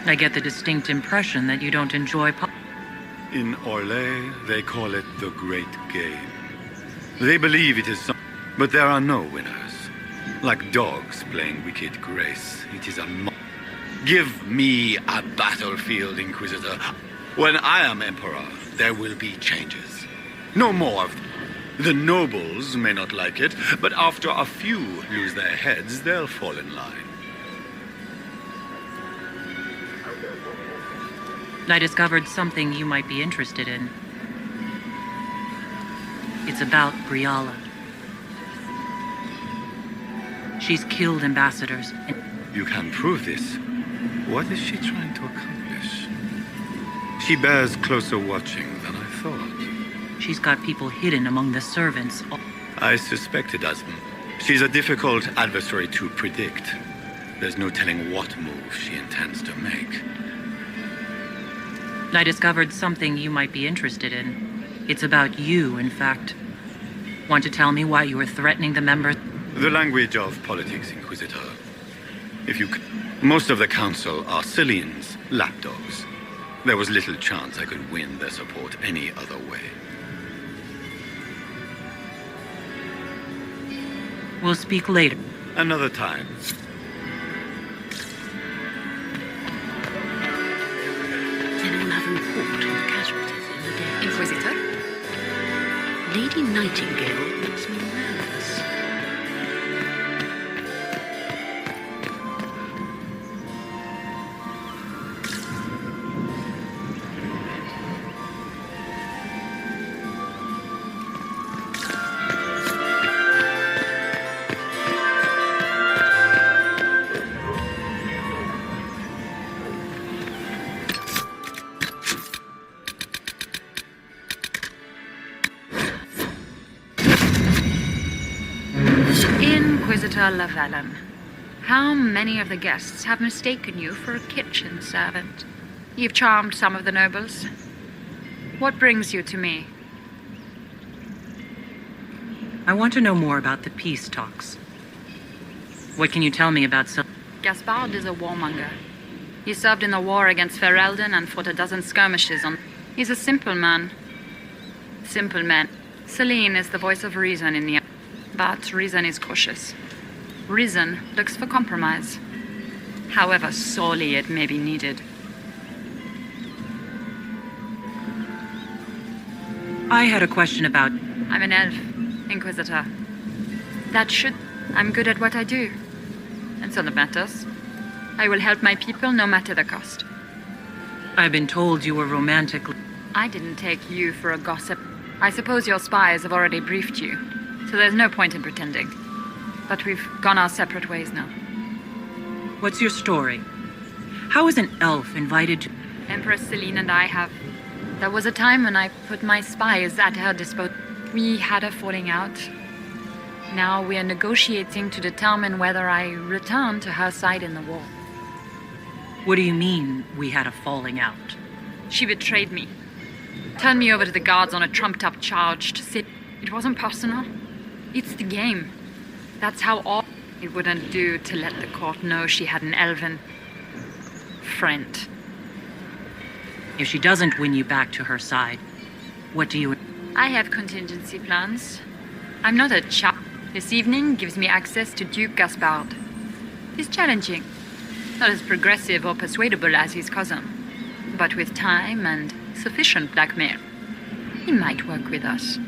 I get the distinct impression that you don't enjoy In Orlais, they call it the Great Game. They believe it is but there are no winners. Like dogs playing wicked grace, it is a Give me a battlefield, Inquisitor. When I am Emperor, there will be changes. No more of the nobles may not like it, but after a few lose their heads, they'll fall in line. I discovered something you might be interested in. It's about Briala. She's killed ambassadors. You can prove this. What is she trying to accomplish? She bears closer watching than I thought. She's got people hidden among the servants. I suspect it does. She's a difficult adversary to predict. There's no telling what move she intends to make. I discovered something you might be interested in. It's about you, in fact. Want to tell me why you were threatening the members? The language of politics, Inquisitor. Most of the Council are Celine's lapdogs. There was little chance I could win their support any other way. We'll speak later. Another time. Does anyone have a report on the casualties in the day? Inquisitor? Lady Nightingale makes me nervous. Inquisitor Lavalin, how many of the guests have mistaken you for a kitchen servant? You've charmed some of the nobles. What brings you to me? I want to know more about the peace talks. What can you tell me about Gaspard is a warmonger. He served in the war against Ferelden and fought a dozen skirmishes on... He's a simple man. Simple man. Celine is the voice of reason in the... But reason is cautious. Reason looks for compromise, however sorely it may be needed. I had a question about... I'm an elf, Inquisitor. I'm good at what I do. And so that matters. I will help my people no matter the cost. I've been told you were romantic. I didn't take you for a gossip. I suppose your spies have already briefed you. So there's no point in pretending. But we've gone our separate ways now. What's your story? How is an elf invited to... Empress Celine and I have... There was a time when I put my spies at her disposal. We had a falling out. Now we are negotiating to determine whether I return to her side in the war. What do you mean, we had a falling out? She betrayed me. Turned me over to the guards on a trumped-up charge to sit... It wasn't personal. It's the game. That's how all... It wouldn't do to let the court know she had an elven friend. If she doesn't win you back to her side, what do you... I have contingency plans. I'm not a chap. This evening gives me access to Duke Gaspard. He's challenging. Not as progressive or persuadable as his cousin. But with time and sufficient blackmail, he might work with us.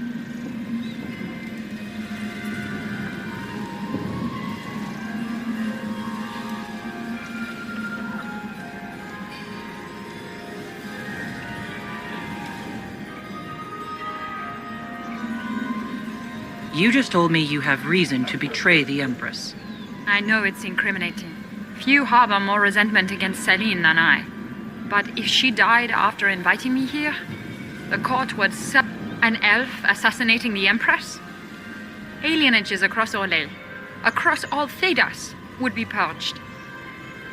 You just told me you have reason to betray the Empress. I know it's incriminating. Few harbor more resentment against Celine than I. But if she died after inviting me here, the court would serve an elf assassinating the Empress? Alienages across Orlais, across all Thedas, would be purged.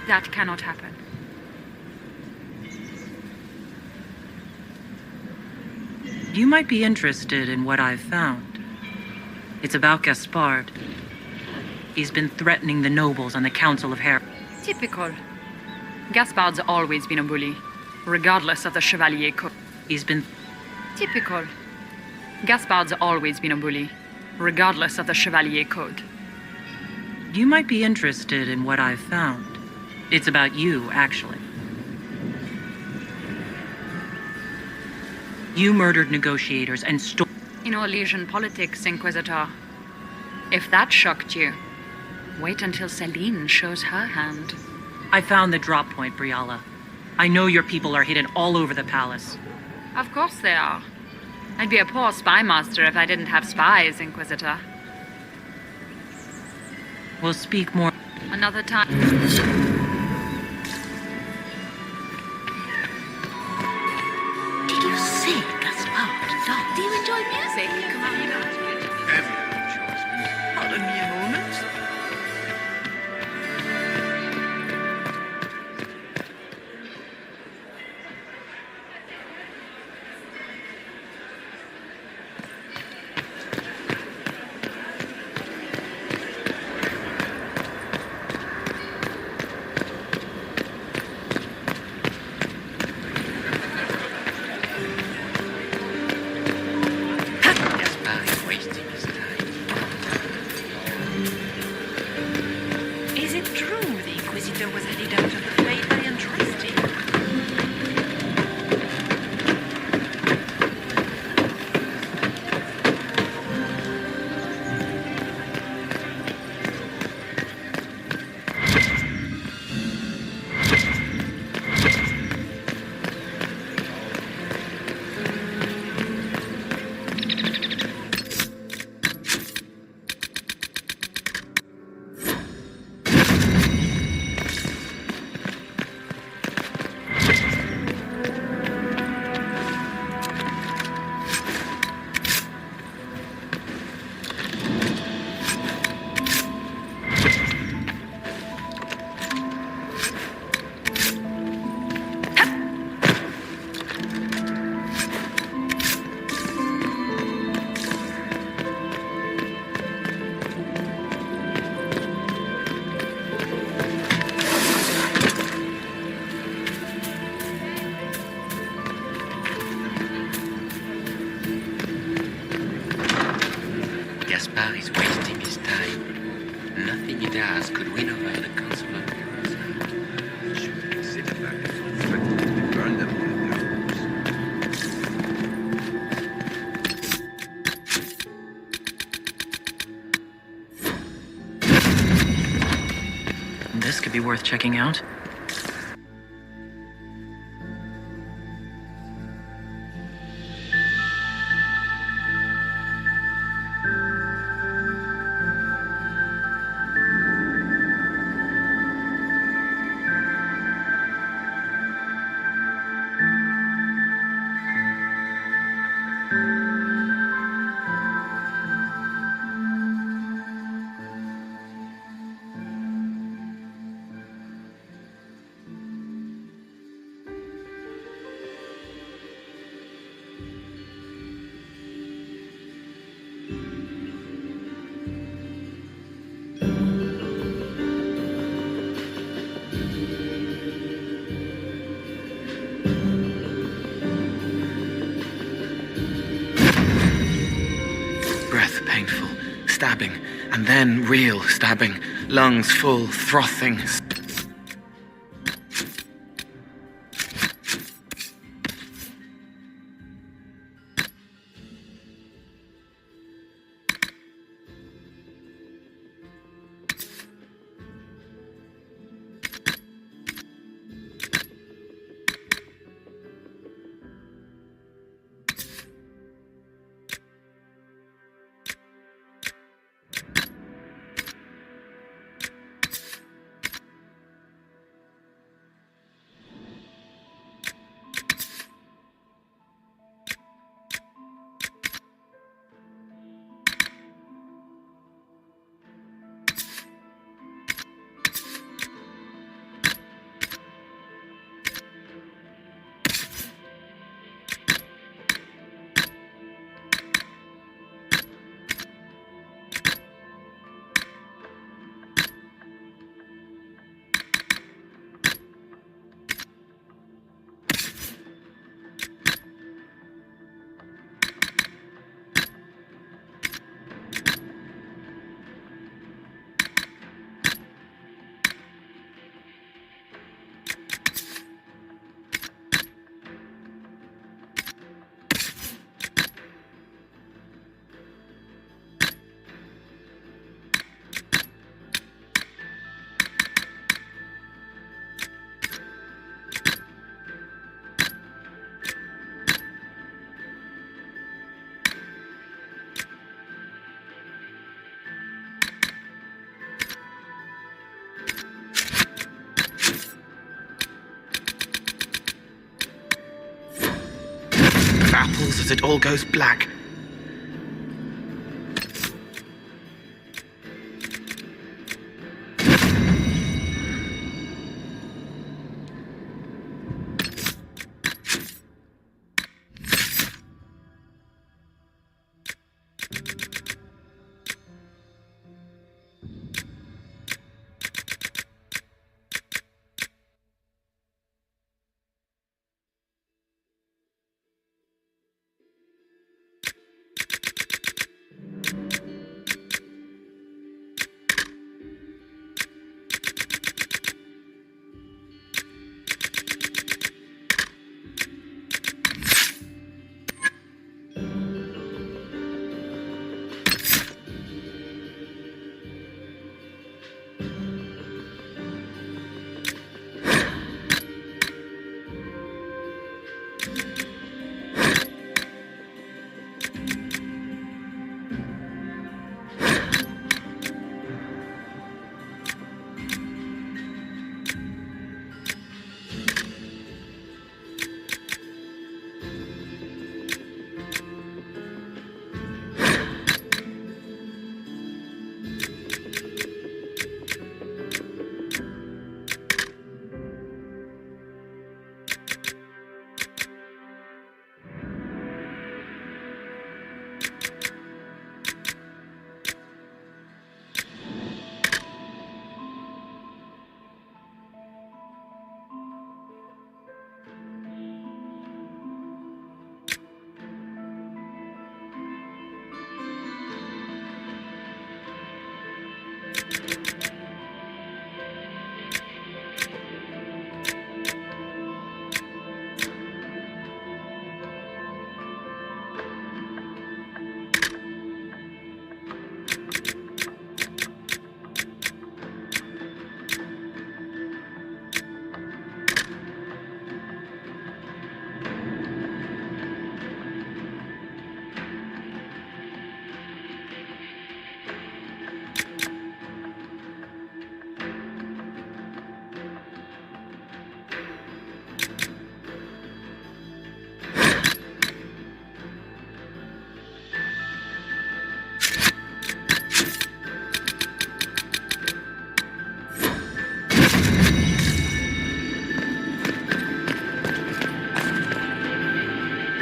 That cannot happen. You might be interested in what I've found. It's about Gaspard. He's been threatening the nobles and the Council of Heralds. Typical. Gaspard's always been a bully, regardless of the Chevalier Code. He's been... Typical. Gaspard's always been a bully, regardless of the Chevalier Code. You might be interested in what I've found. It's about you, actually. You murdered negotiators and stole... In Orlesian politics, Inquisitor. If that shocked you, wait until Celine shows her hand. I found the drop point, Briala. I know your people are hidden all over the palace. Of course they are. I'd be a poor spy master if I didn't have spies, Inquisitor. We'll speak more... Another time. Did you see Gaspard dance? Do you enjoy music? Come on, Everyone enjoys music. Pardon me a moment. Gaspard is wasting his time. Is it true the Inquisitor was headed out of the faith I entrusted? Gaspard is wasting his time. Nothing he does could win over the Council of Heroes. You should consider that before threatening to burn them all in their homes. This could be worth checking out. Breath painful, stabbing, and then real stabbing. Lungs full, frothing. apples as it all goes black.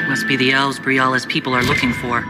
Must be the elves Briala's people are looking for.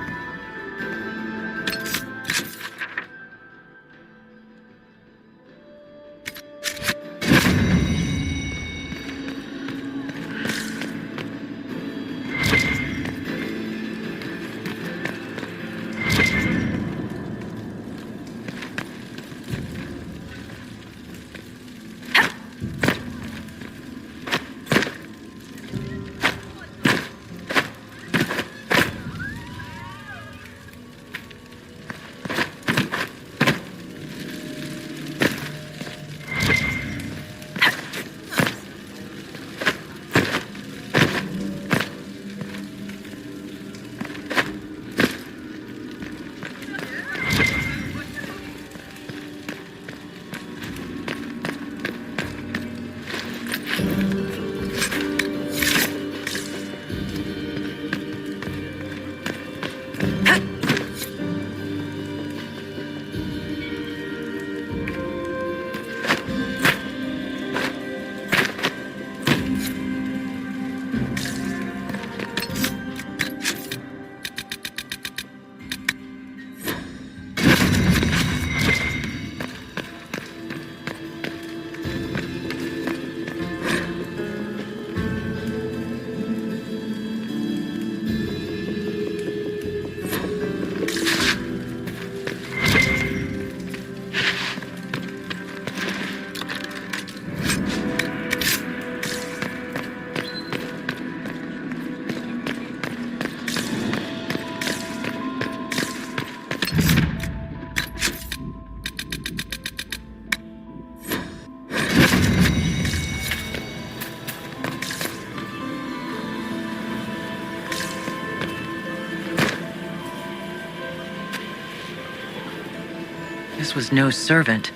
This was no servant.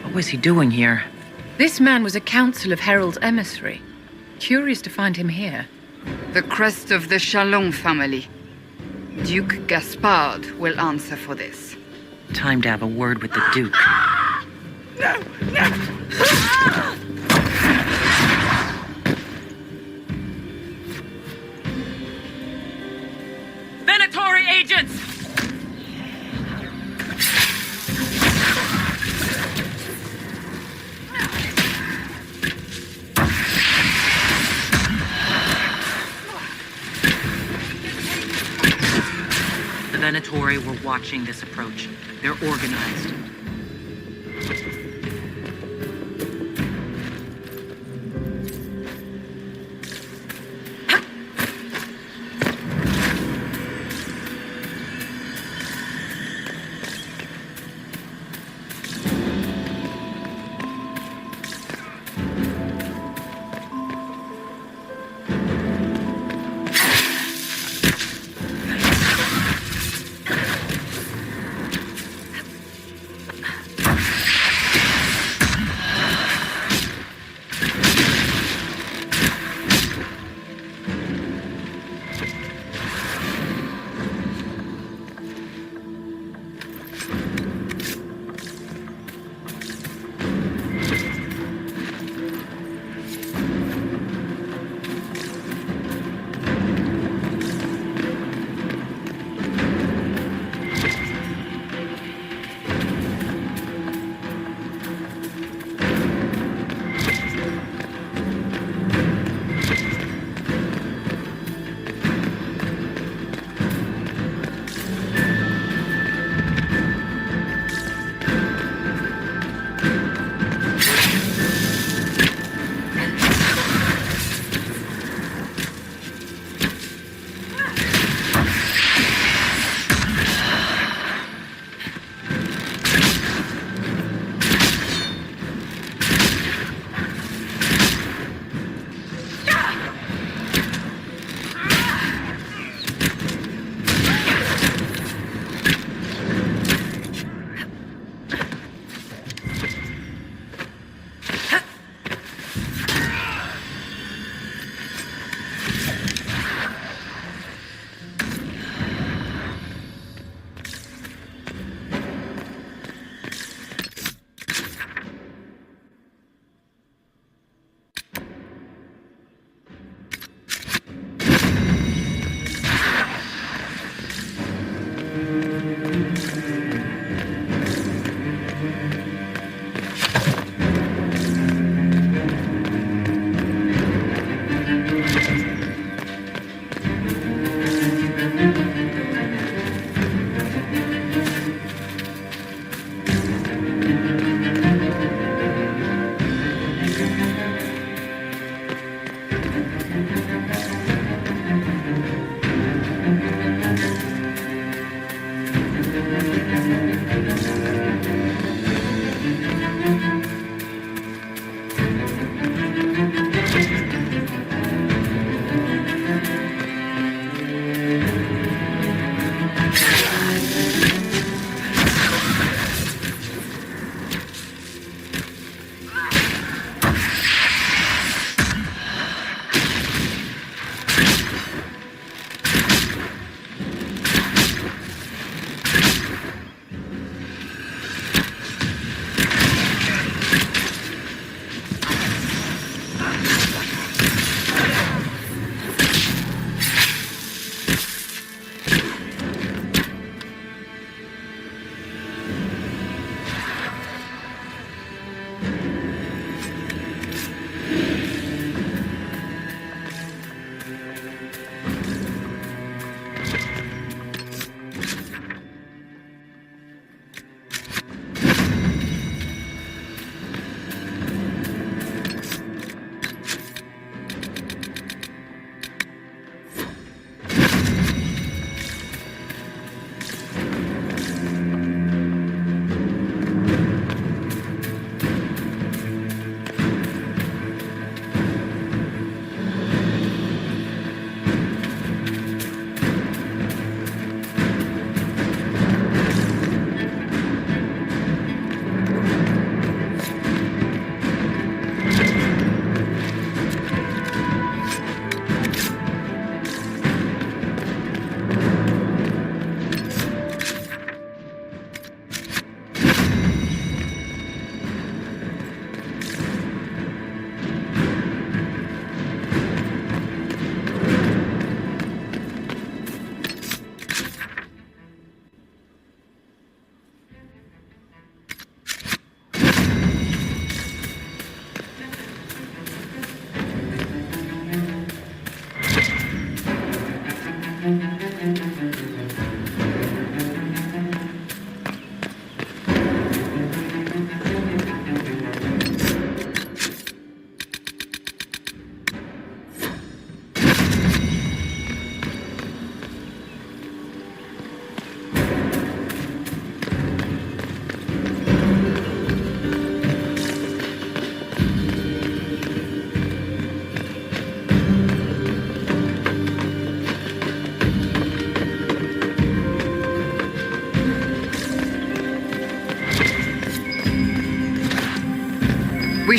What was he doing here? This man was a council of Herald's emissary. Curious to find him here. The crest of the Chalon family. Duke Gaspard will answer for this. Time to have a word with the Duke. No! No! Venatori agents! The Venatori were watching this approach. They're organized.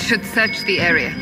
should search the area.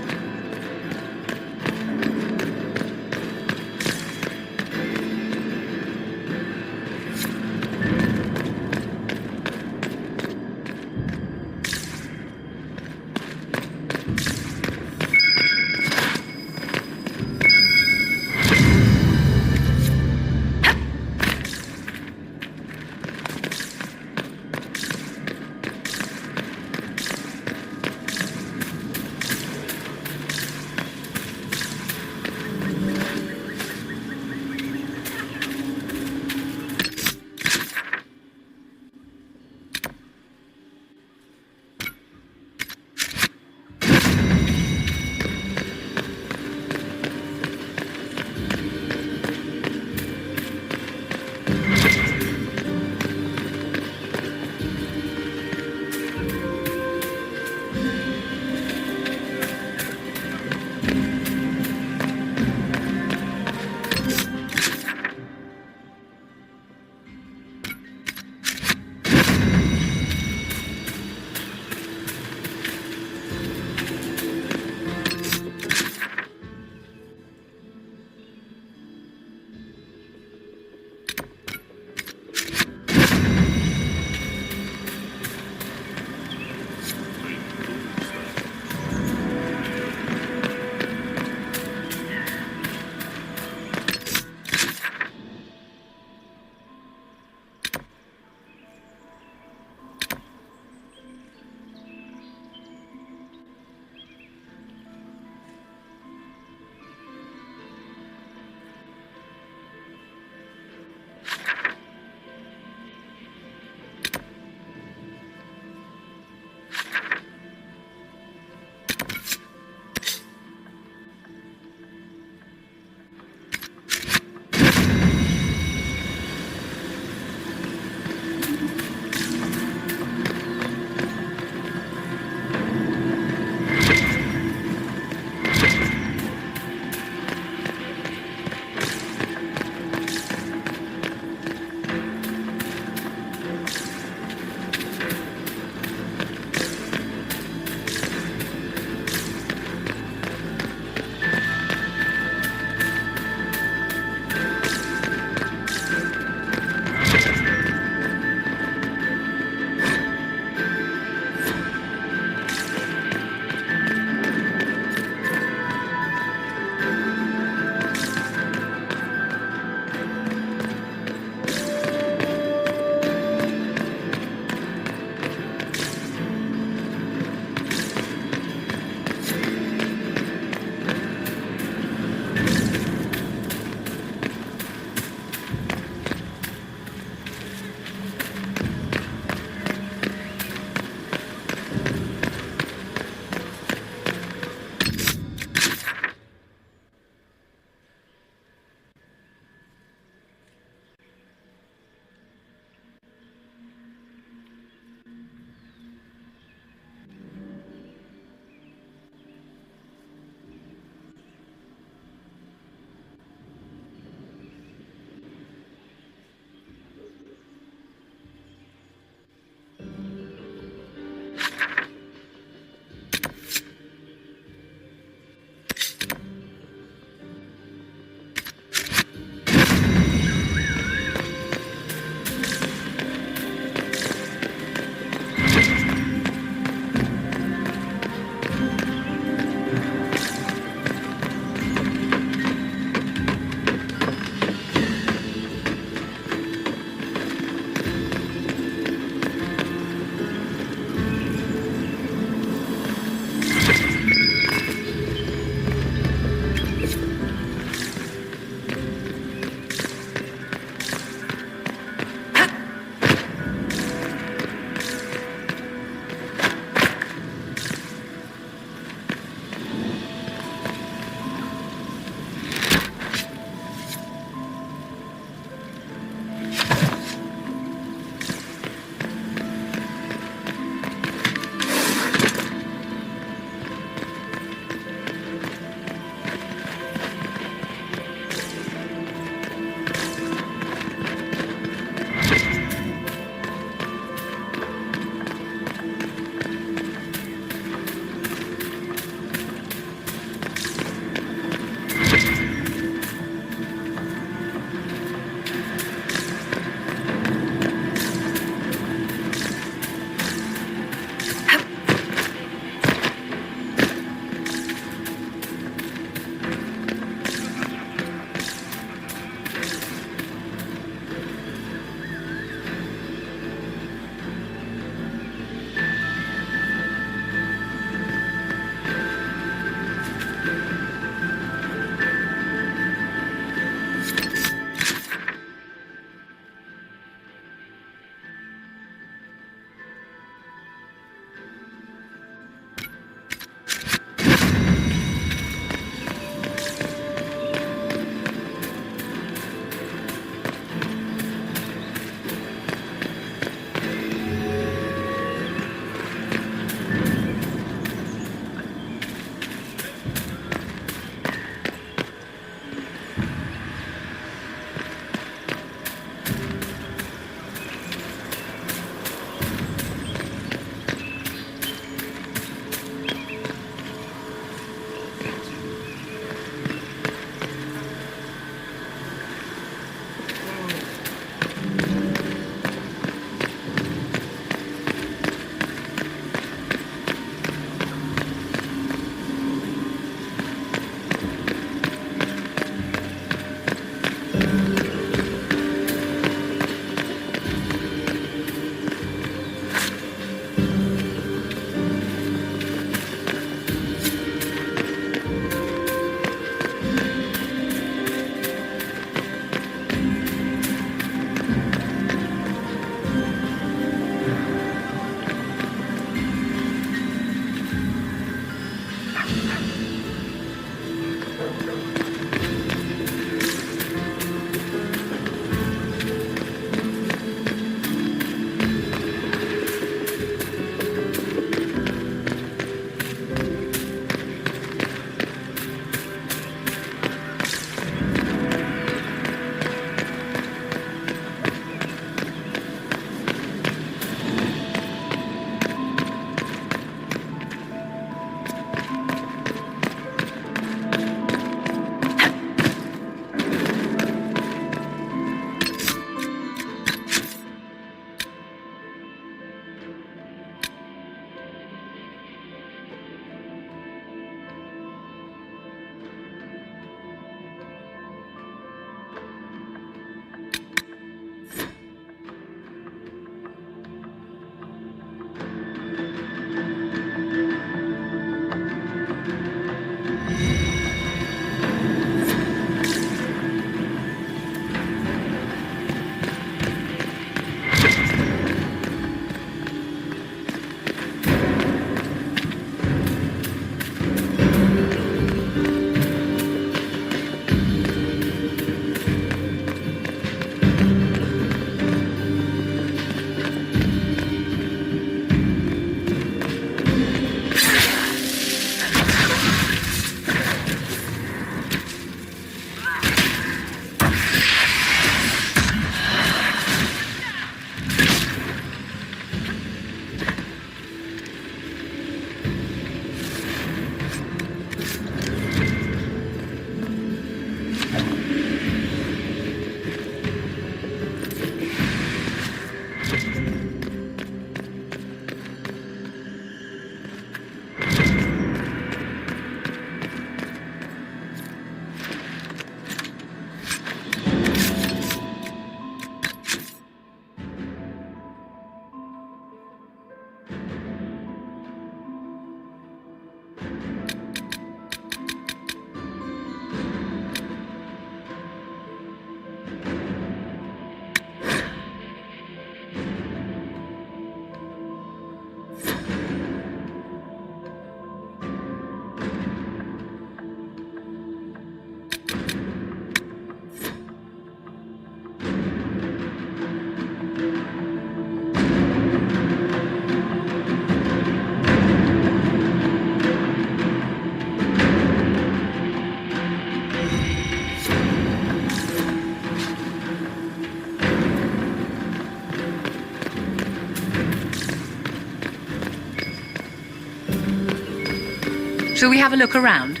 Shall we have a look around?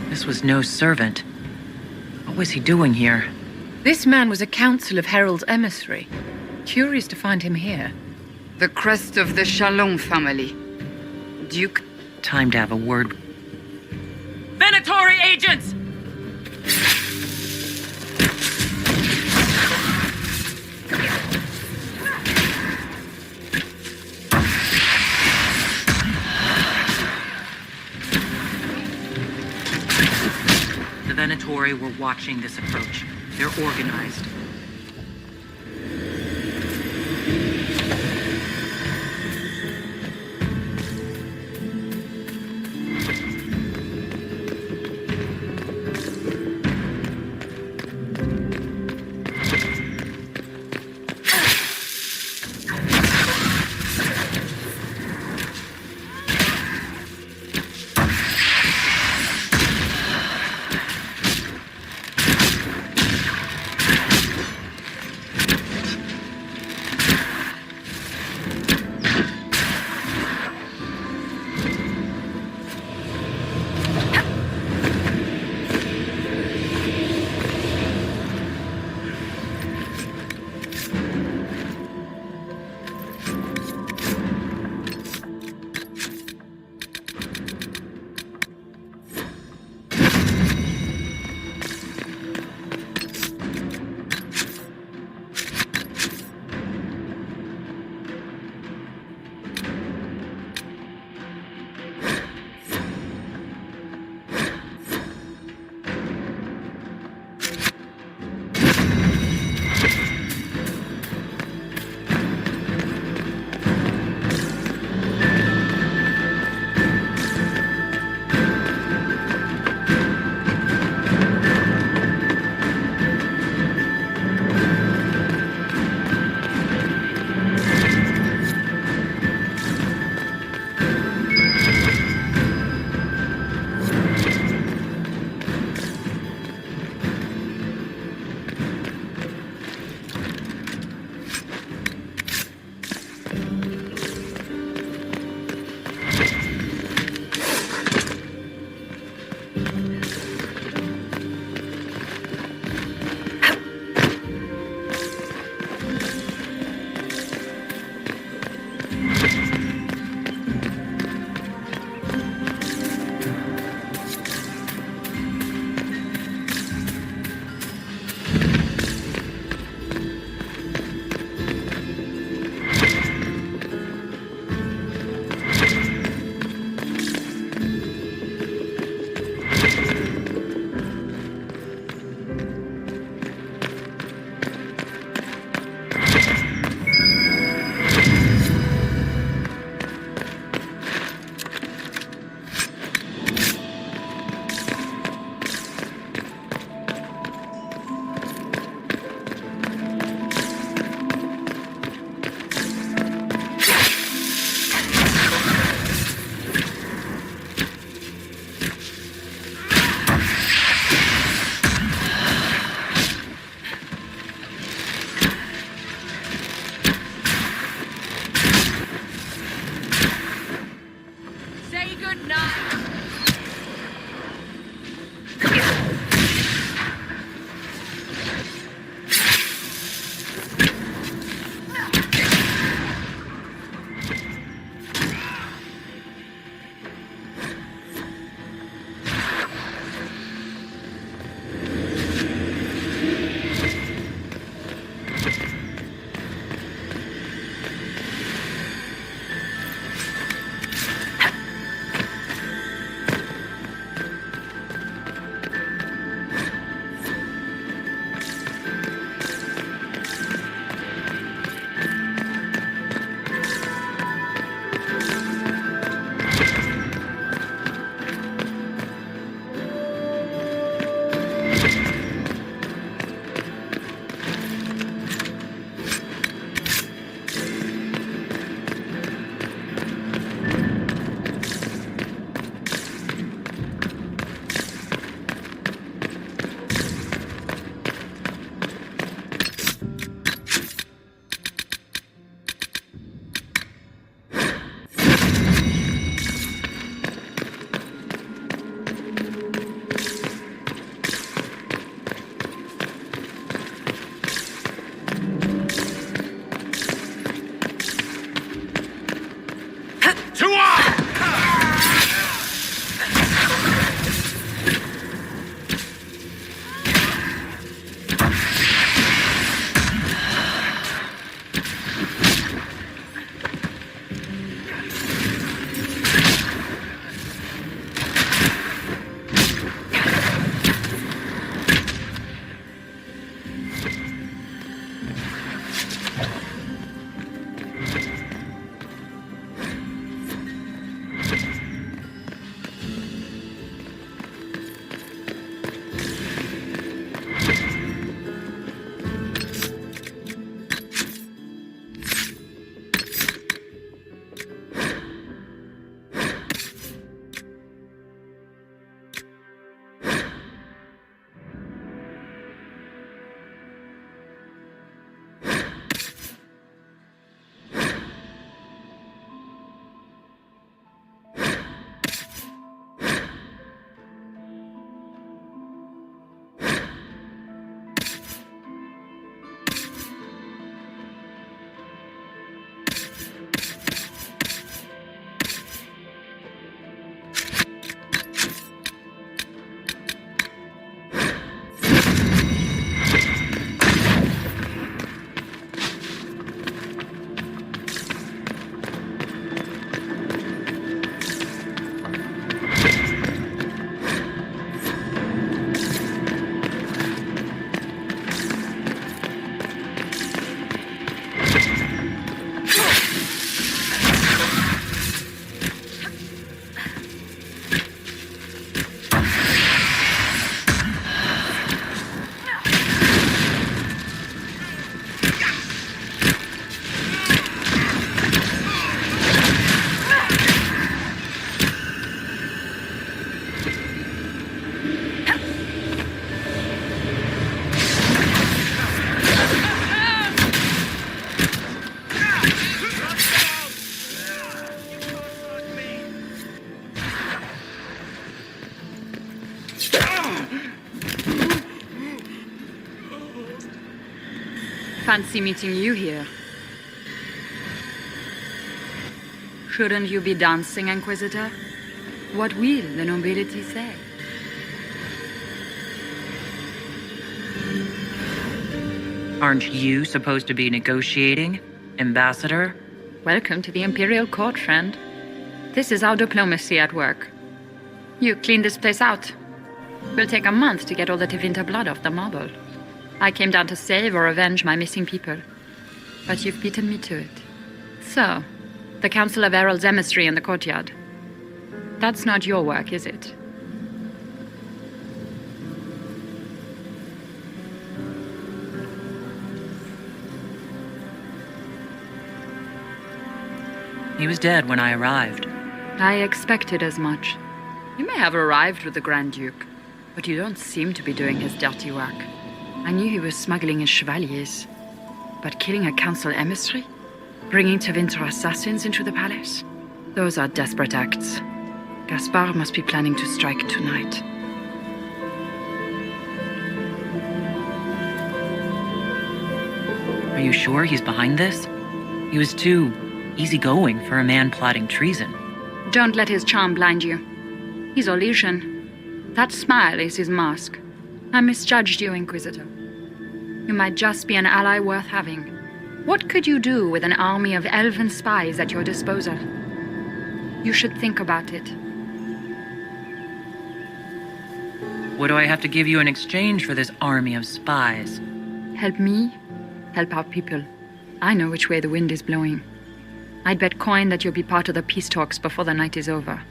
This was no servant. What was he doing here? This man was a council of Herald's emissary. Curious to find him here. The crest of the Chalon family. Duke. Time to have a word. Venatory agents! The Venatori were watching this approach. They're organized. Fancy meeting you here. Shouldn't you be dancing, Inquisitor? What will the nobility say? Aren't you supposed to be negotiating, Ambassador? Welcome to the Imperial Court, friend. This is our diplomacy at work. You clean this place out. Will take a month to get all the Tevinter blood off the marble. I came down to save or avenge my missing people. But you've beaten me to it. So, the Council of Herald's emissary in the courtyard. That's not your work, is it? He was dead when I arrived. I expected as much. You may have arrived with the Grand Duke, but you don't seem to be doing his dirty work. I knew he was smuggling his chevaliers. But killing a council emissary? Bringing Tevinter assassins into the palace? Those are desperate acts. Gaspard must be planning to strike tonight. Are you sure he's behind this? He was too easygoing for a man plotting treason. Don't let his charm blind you. He's Orlesian. That smile is his mask. I misjudged you, Inquisitor. You might just be an ally worth having. What could you do with an army of elven spies at your disposal? You should think about it. What do I have to give you in exchange for this army of spies? Help me, help our people. I know which way the wind is blowing. I'd bet coin that you'll be part of the peace talks before the night is over.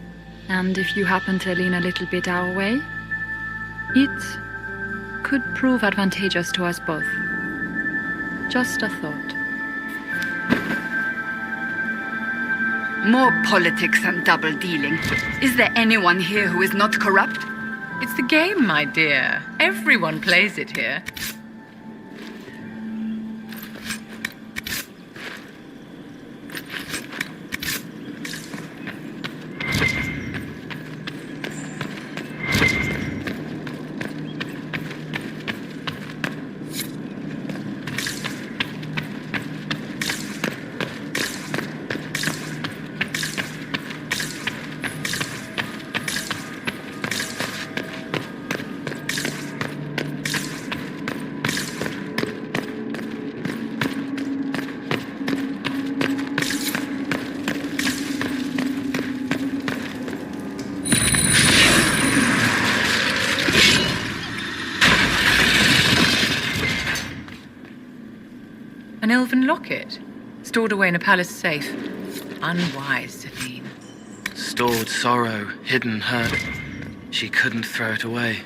And if you happen to lean a little bit our way, it could prove advantageous to us both. Just a thought. More politics and double dealing. Is there anyone here who is not corrupt? It's the game, my dear. Everyone plays it here. An elven locket, stored away in a palace safe. Unwise, Celine. Stored sorrow, hidden hurt. She couldn't throw it away.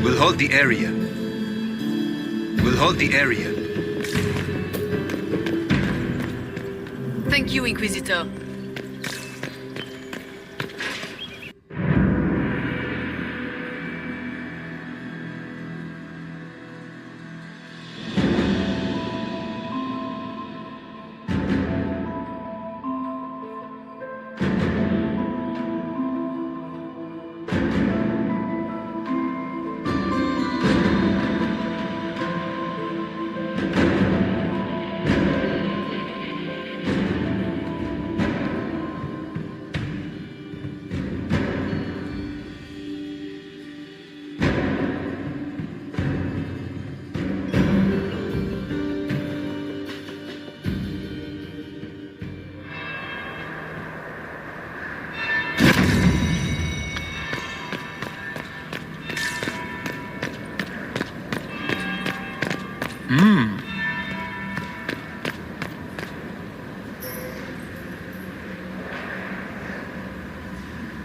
We'll hold the area. We'll hold the area. Thank you, Inquisitor.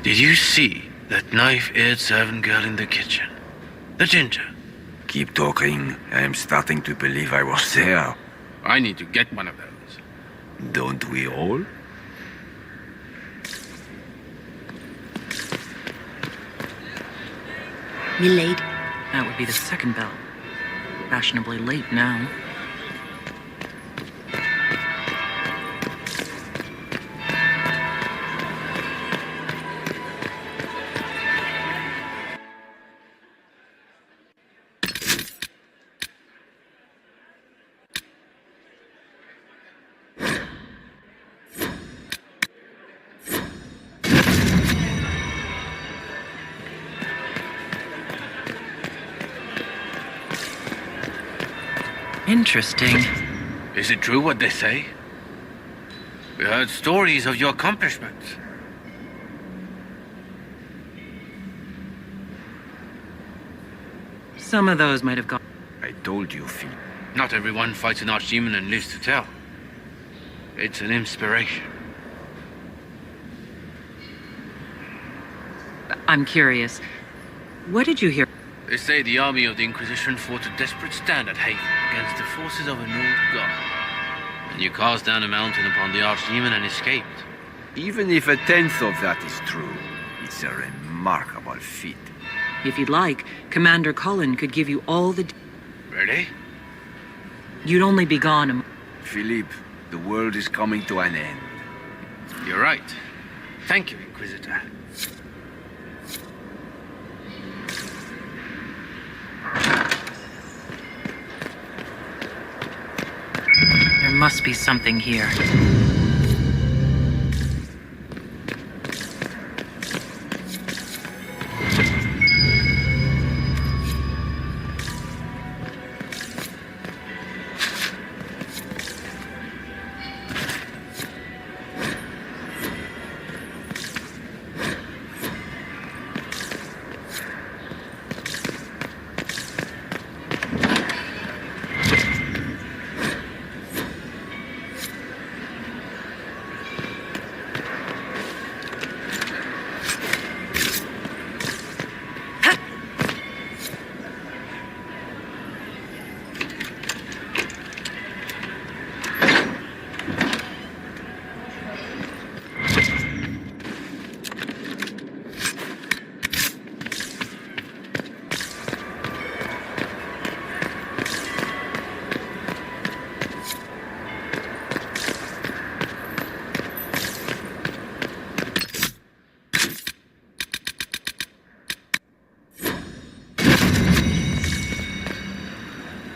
Did you see that knife-eared servant girl in the kitchen? The ginger. Keep talking. I'm starting to believe I was there. I need to get one of those. Don't we all? Milady. That would be the second bell. Fashionably late now. Interesting. Is it true what they say? We heard stories of your accomplishments. Some of those might have gone. I told you, Phil. Not everyone fights an archdemon and lives to tell. It's an inspiration. I'm curious. What did you hear? They say the army of the Inquisition fought a desperate stand at Haven against the forces of an old god. And you cast down a mountain upon the archdemon and escaped. Even if a tenth of that is true, it's a remarkable feat. If you'd like, Commander Cullen could give you all the... Really? You'd only be gone a... Philippe, the world is coming to an end. You're right. Thank you, Inquisitor. There must be something here.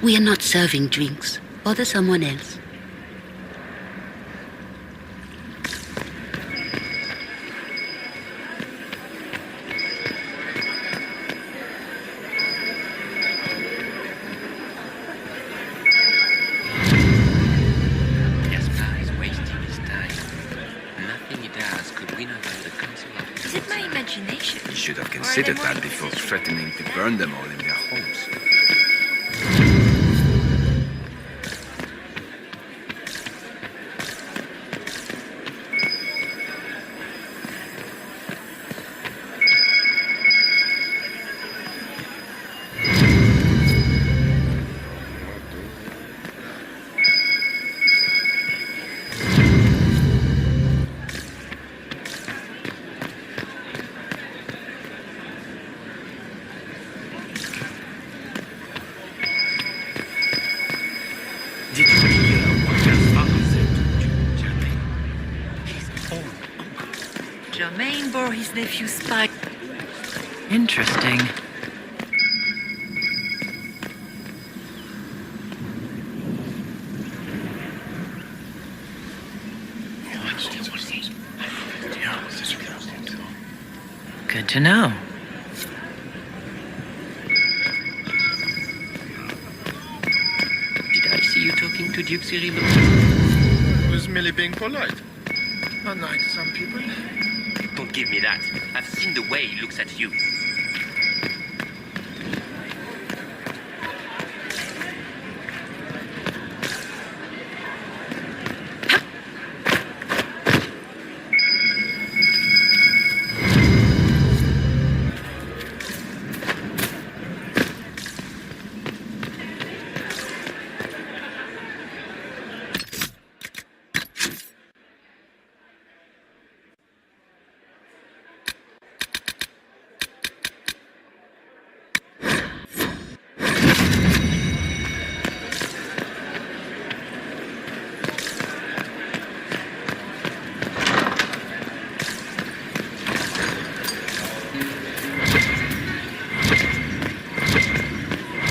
We are not serving drinks. Bother someone else. Gaspar is wasting his time. Nothing he does could win over the council of... Is it my imagination? You should have considered that before threatening to burn them all in their homes. Did you hear what Gaspar said to Germain? His own uncle. Germain bore his nephew's spy. Interesting. Good to know. Did I see you talking to Duke Cyril? Was merely being polite. Unlike some people. Don't give me that. I've seen the way he looks at you.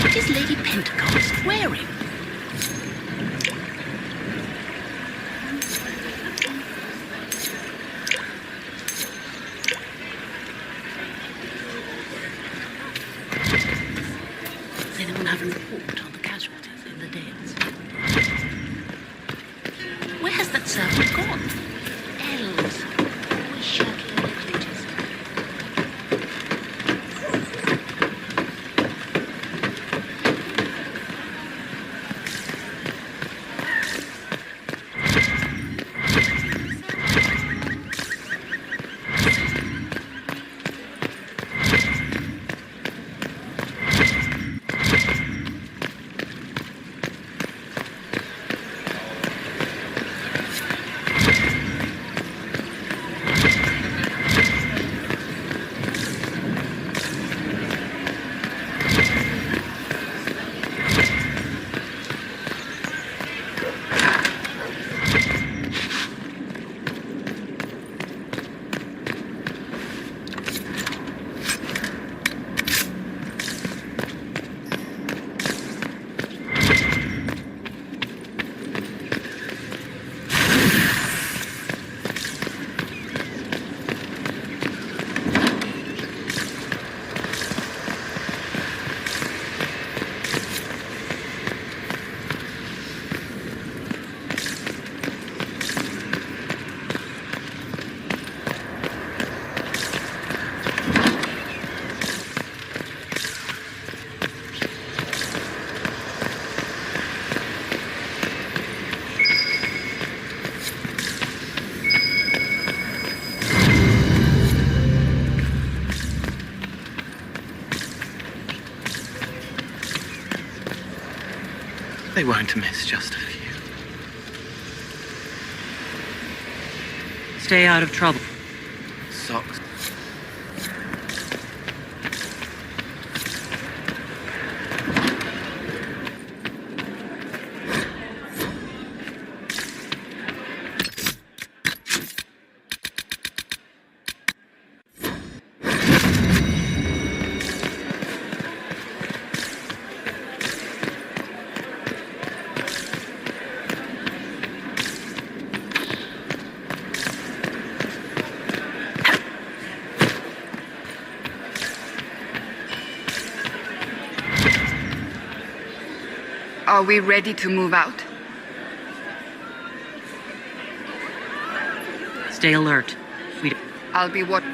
What is Lady Pentecost wearing? Has anyone have a report on the casualties in the deaths? Where has that servant gone? Elves, always shirking their duties. They won't miss just a few. Stay out of trouble. Socks. Are we ready to move out? Stay alert. I'll be what?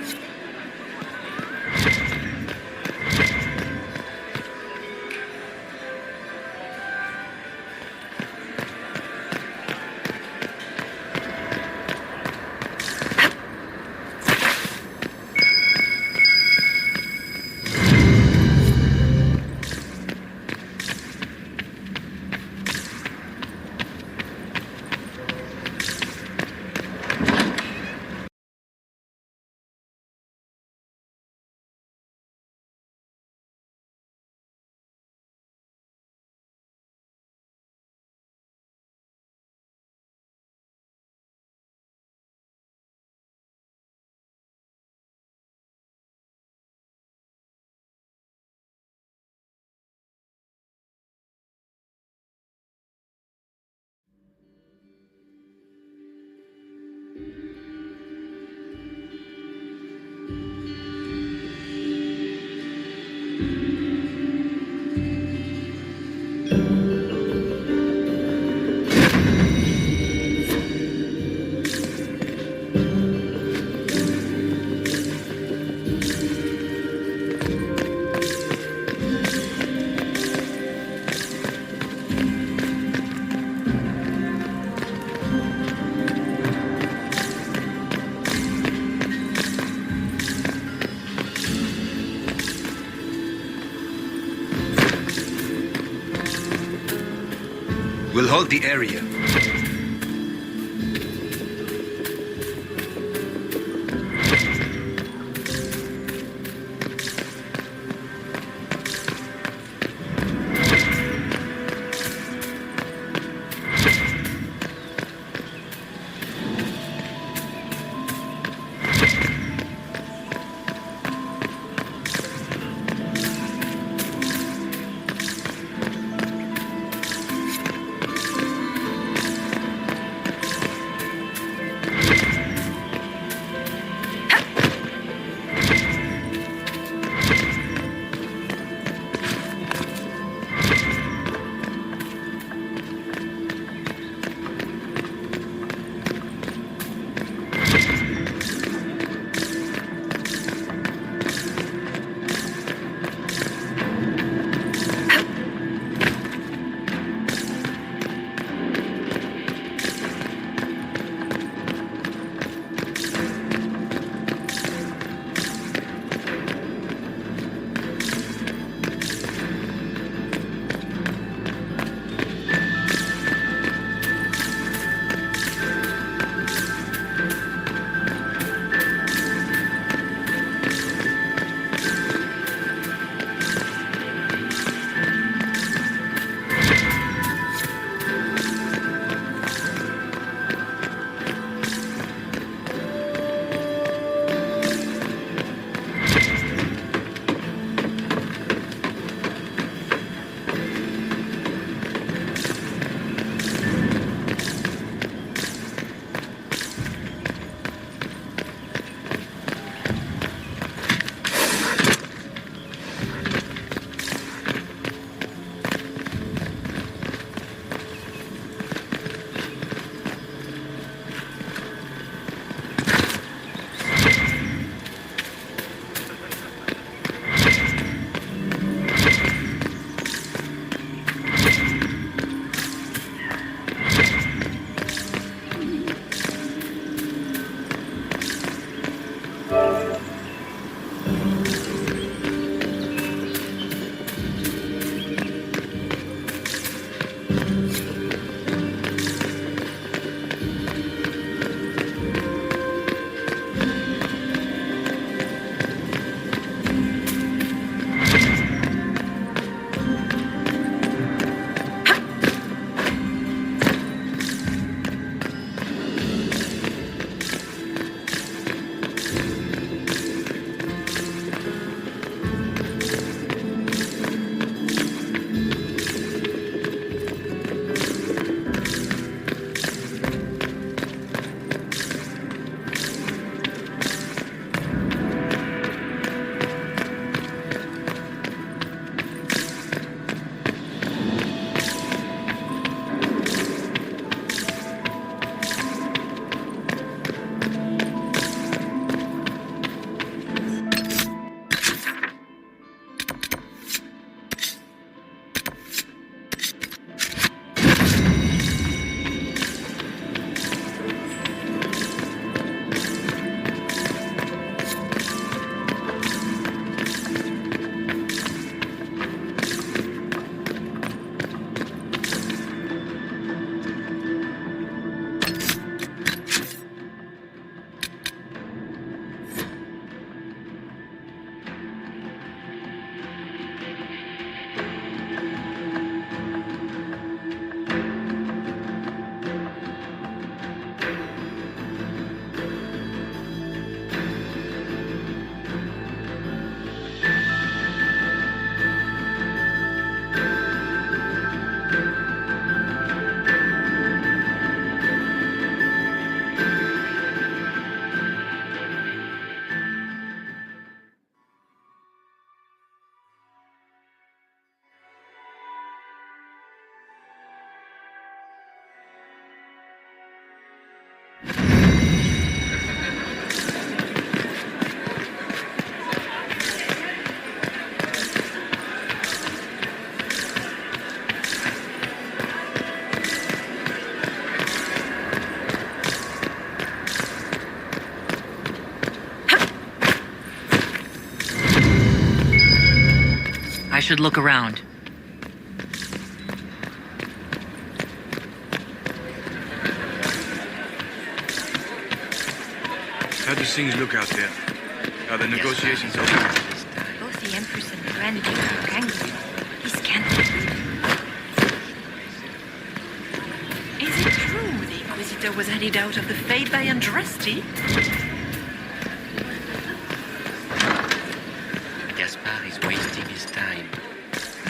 We'll hold the area. I should look around. How do things look out there? Are the negotiations over? Both the Empress and the Grand Duke are angry. He's canceled. Is it true the Inquisitor was headed out of the Fade by Andraste? Gaspard is wasting his time.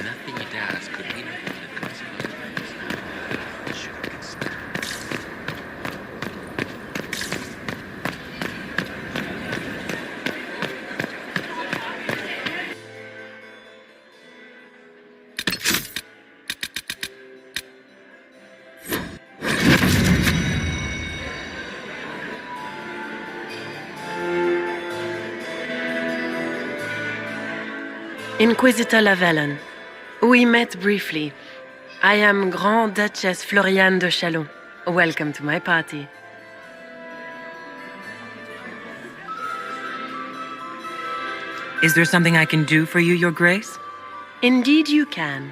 Nothing he does could win over the Council of Should have been stopped. Inquisitor Lavallon. We met briefly. I am Grand Duchess Floriane de Chalon. Welcome to my party. Is there something I can do for you, Your Grace? Indeed you can.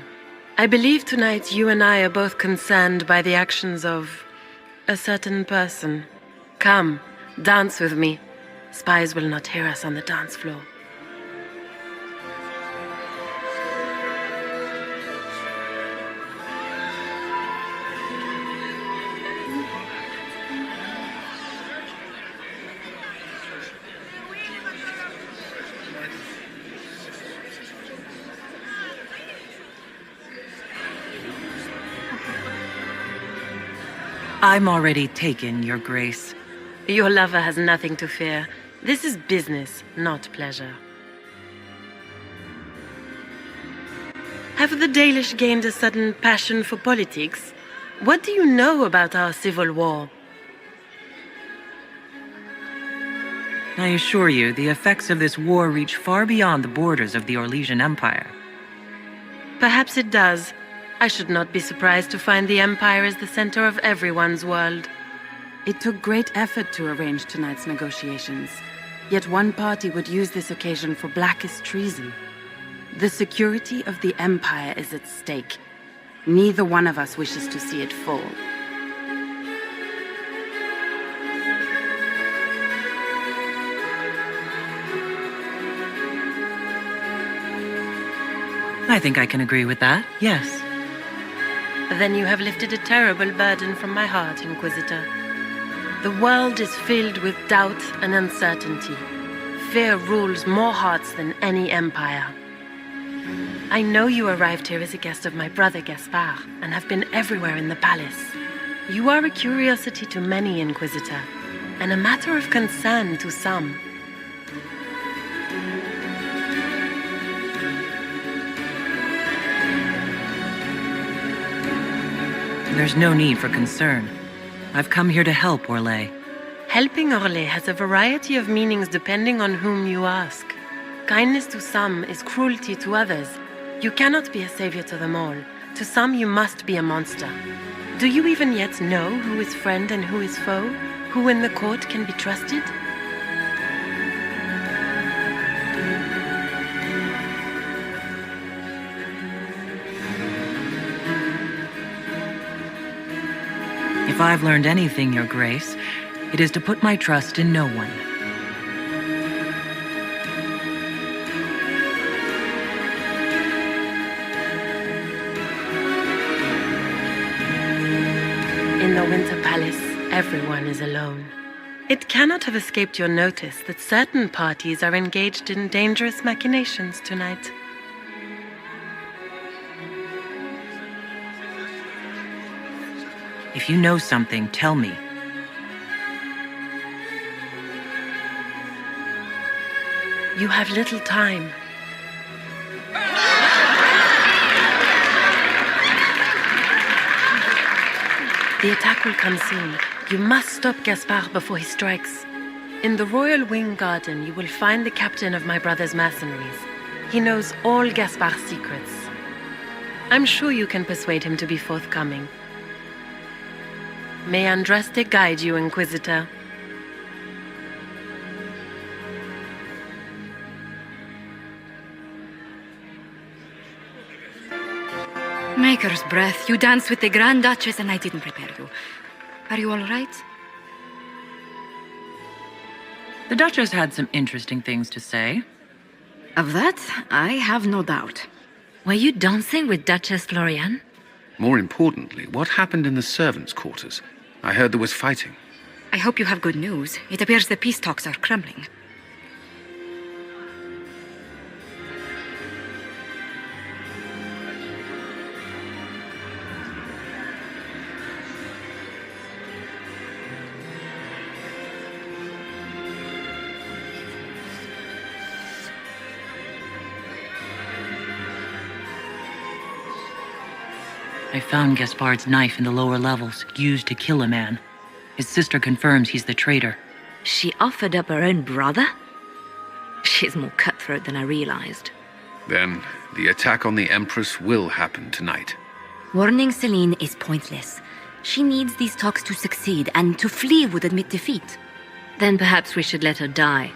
I believe tonight you and I are both concerned by the actions of a certain person. Come, dance with me. Spies will not hear us on the dance floor. I'm already taken, Your Grace. Your lover has nothing to fear. This is business, not pleasure. Have the Dalish gained a sudden passion for politics? What do you know about our civil war? I assure you, the effects of this war reach far beyond the borders of the Orlesian Empire. Perhaps it does. I should not be surprised to find the Empire is the center of everyone's world. It took great effort to arrange tonight's negotiations, yet one party would use this occasion for blackest treason. The security of the Empire is at stake. Neither one of us wishes to see it fall. I think I can agree with that, yes. Then you have lifted a terrible burden from my heart, Inquisitor. The world is filled with doubt and uncertainty. Fear rules more hearts than any empire. I know you arrived here as a guest of my brother Gaspard, and have been everywhere in the palace. You are a curiosity to many, Inquisitor, and a matter of concern to some. There's no need for concern. I've come here to help Orlais. Helping Orlais has a variety of meanings depending on whom you ask. Kindness to some is cruelty to others. You cannot be a savior to them all. To some you must be a monster. Do you even yet know who is friend and who is foe? Who in the court can be trusted? If I've learned anything, Your Grace, it is to put my trust in no one. In the Winter Palace, everyone is alone. It cannot have escaped your notice that certain parties are engaged in dangerous machinations tonight. If you know something, tell me. You have little time. The attack will come soon. You must stop Gaspard before he strikes. In the Royal Wing Garden, you will find the captain of my brother's mercenaries. He knows all Gaspard's secrets. I'm sure you can persuade him to be forthcoming. May Andraste guide you, Inquisitor. Maker's breath. You danced with the Grand Duchess and I didn't prepare you. Are you all right? The Duchess had some interesting things to say. Of that, I have no doubt. Were you dancing with Duchess Florian? More importantly, what happened in the servants' quarters? I heard there was fighting. I hope you have good news. It appears the peace talks are crumbling. I found Gaspard's knife in the lower levels, used to kill a man. His sister confirms he's the traitor. She offered up her own brother? She's more cutthroat than I realized. Then, the attack on the Empress will happen tonight. Warning Celine is pointless. She needs these talks to succeed, and to flee would admit defeat. Then perhaps we should let her die.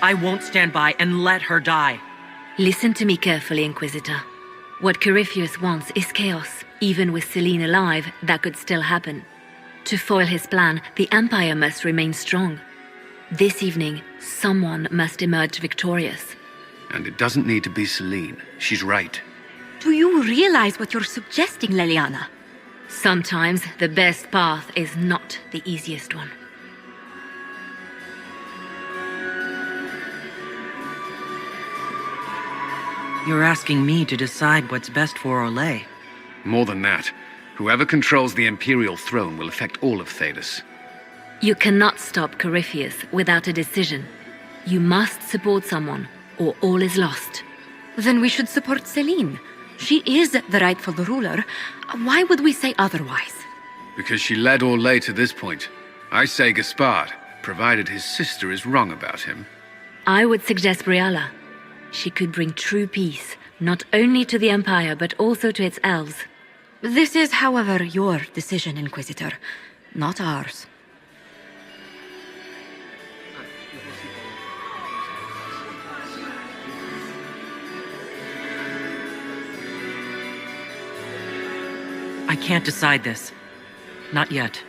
I won't stand by and let her die. Listen to me carefully, Inquisitor. What Corypheus wants is chaos. Even with Celine alive, that could still happen. To foil his plan, the Empire must remain strong. This evening, someone must emerge victorious. And it doesn't need to be Celine. She's right. Do you realize what you're suggesting, Leliana? Sometimes the best path is not the easiest one. You're asking me to decide what's best for Orlais. More than that, whoever controls the Imperial throne will affect all of Thedas. You cannot stop Corypheus without a decision. You must support someone, or all is lost. Then we should support Celine. She is the rightful ruler. Why would we say otherwise? Because she led Orlais to this point. I say Gaspard, provided his sister is wrong about him. I would suggest Briala. She could bring true peace, not only to the Empire, but also to its elves. This is, however, your decision, Inquisitor, not ours. I can't decide this. Not yet.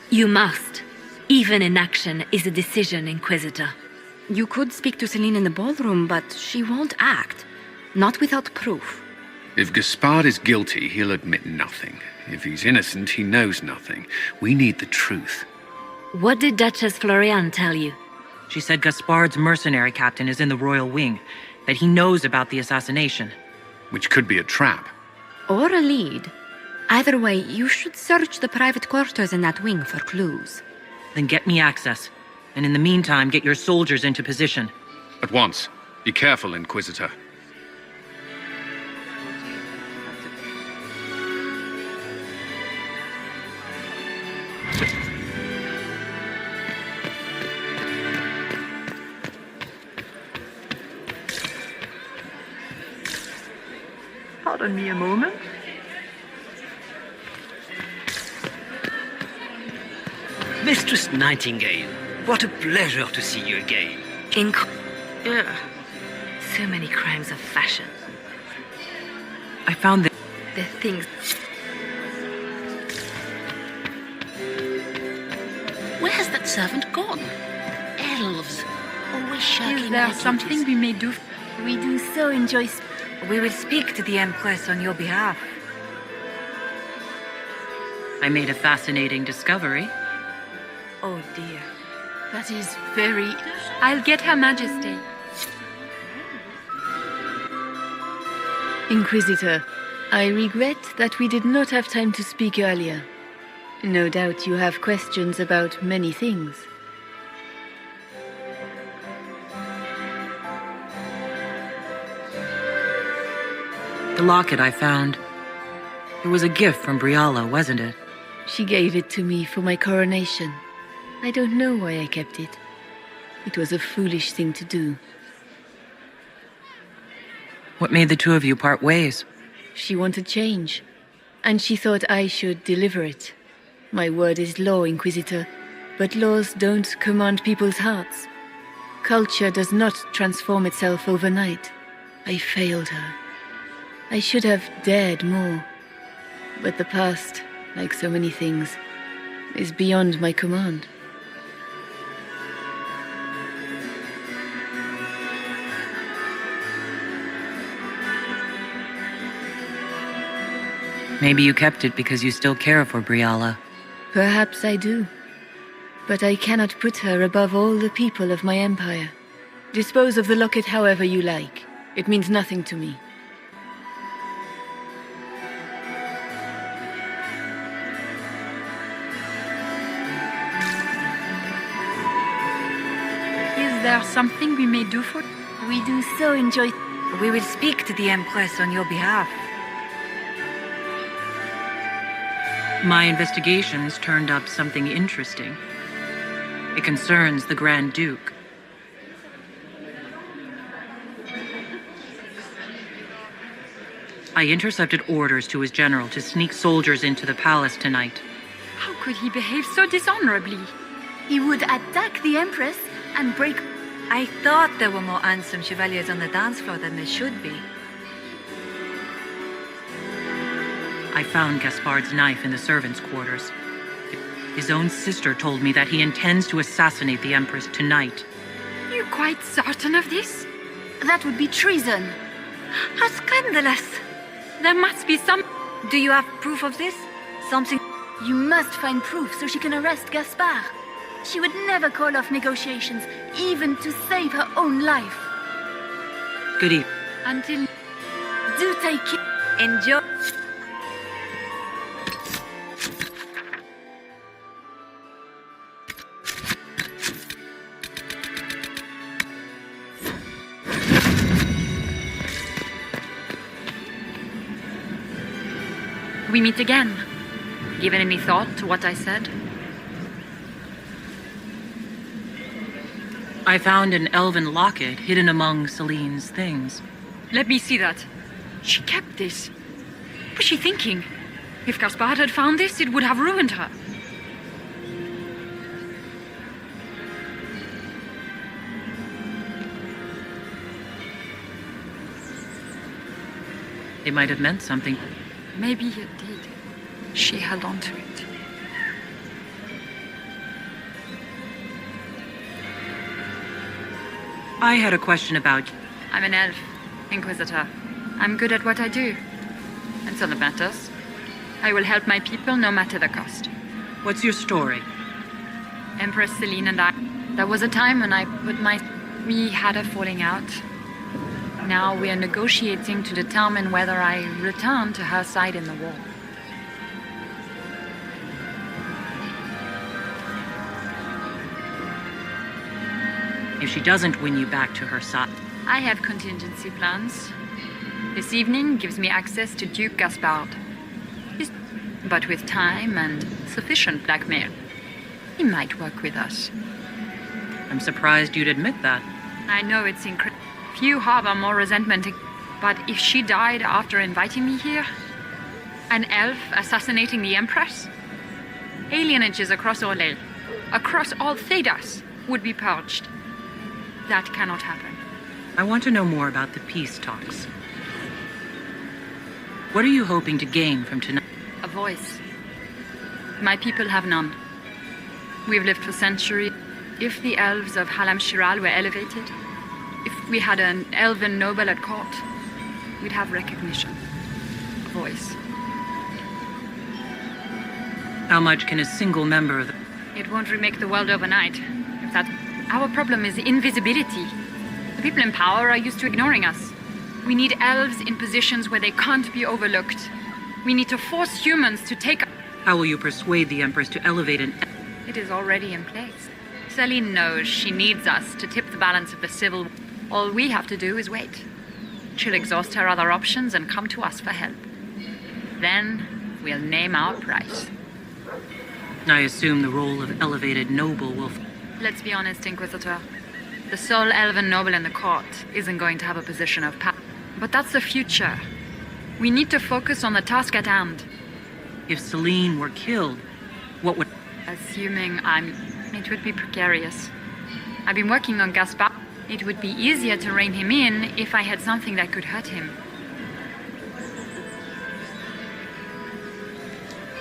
You must. Even inaction is a decision, Inquisitor. You could speak to Celine in the ballroom, but she won't act. Not without proof. If Gaspard is guilty, he'll admit nothing. If he's innocent, he knows nothing. We need the truth. What did Duchess Florian tell you? She said Gaspard's mercenary captain is in the royal wing, that he knows about the assassination. Which could be a trap. Or a lead. Either way, you should search the private quarters in that wing for clues. Then get me access. And in the meantime, get your soldiers into position. At once. Be careful, Inquisitor. Pardon me a moment. Mistress Nightingale, what a pleasure to see you again. Ugh. So many crimes of fashion. I found the things. Where's that servant gone? Elves. Always shirking Is their there something duties. we may do? We do so enjoy. We will speak to the Empress on your behalf. I made a fascinating discovery. Oh dear. That is very... I'll get Her Majesty. Inquisitor, I regret that we did not have time to speak earlier. No doubt you have questions about many things. The locket I found. It was a gift from Briala, wasn't it? She gave it to me for my coronation. I don't know why I kept it. It was a foolish thing to do. What made the two of you part ways? She wanted change, and she thought I should deliver it. My word is law, Inquisitor, but laws don't command people's hearts. Culture does not transform itself overnight. I failed her. I should have dared more. But the past, like so many things, is beyond my command. Maybe you kept it because you still care for Briala. Perhaps I do. But I cannot put her above all the people of my empire. Dispose of the locket however you like. It means nothing to me. Is there something we may do for... We do so enjoy... We will speak to the Empress on your behalf. My investigations turned up something interesting. It concerns the Grand Duke. I intercepted orders to his general to sneak soldiers into the palace tonight. How could he behave so dishonorably? He would attack the Empress and break... I thought there were more handsome chevaliers on the dance floor than there should be. I found Gaspard's knife in the servants' quarters. His own sister told me that he intends to assassinate the Empress tonight. You quite certain of this? That would be treason. How scandalous. There must be some... Do you have proof of this? Something... You must find proof so she can arrest Gaspard. She would never call off negotiations, even to save her own life. Good evening. Until... Do take it. Enjoy... We meet again. Given any thought to what I said? I found an elven locket hidden among Celine's things. Let me see that. She kept this. What was she thinking? If Gaspard had found this, it would have ruined her. It might have meant something. Maybe it did. She held on to it. I had a question about... I'm an elf, Inquisitor. I'm good at what I do. That's all that matters. I will help my people no matter the cost. What's your story? Empress Celine and I... There was a time when we had a falling out. Now we are negotiating to determine whether I return to her side in the war. If she doesn't win you back to her side... I have contingency plans. This evening gives me access to Duke Gaspard. But with time and sufficient blackmail, he might work with us. I'm surprised you'd admit that. I know it's incredible. Few harbor more resentment, but if she died after inviting me here, an elf assassinating the Empress, alienages across Orlais, across all Thedas, would be purged. That cannot happen. I want to know more about the peace talks. What are you hoping to gain from tonight? A voice. My people have none. We've lived for centuries. If the elves of Halam Shiral were elevated, if we had an elven noble at court, we'd have recognition. A voice. How much can a single member of the... It won't remake the world overnight. If that... Our problem is invisibility. The people in power are used to ignoring us. We need elves in positions where they can't be overlooked. We need to force humans to take... How will you persuade the Empress to elevate an... It is already in place. Celine knows she needs us to tip the balance of the civil war. All we have to do is wait. She'll exhaust her other options and come to us for help. Then we'll name our price. I assume the role of elevated noble will... Let's be honest, Inquisitor. The sole elven noble in the court isn't going to have a position of power. But that's the future. We need to focus on the task at hand. If Celine were killed, what would... Assuming it would be precarious. I've been working on Gaspard. It would be easier to rein him in if I had something that could hurt him.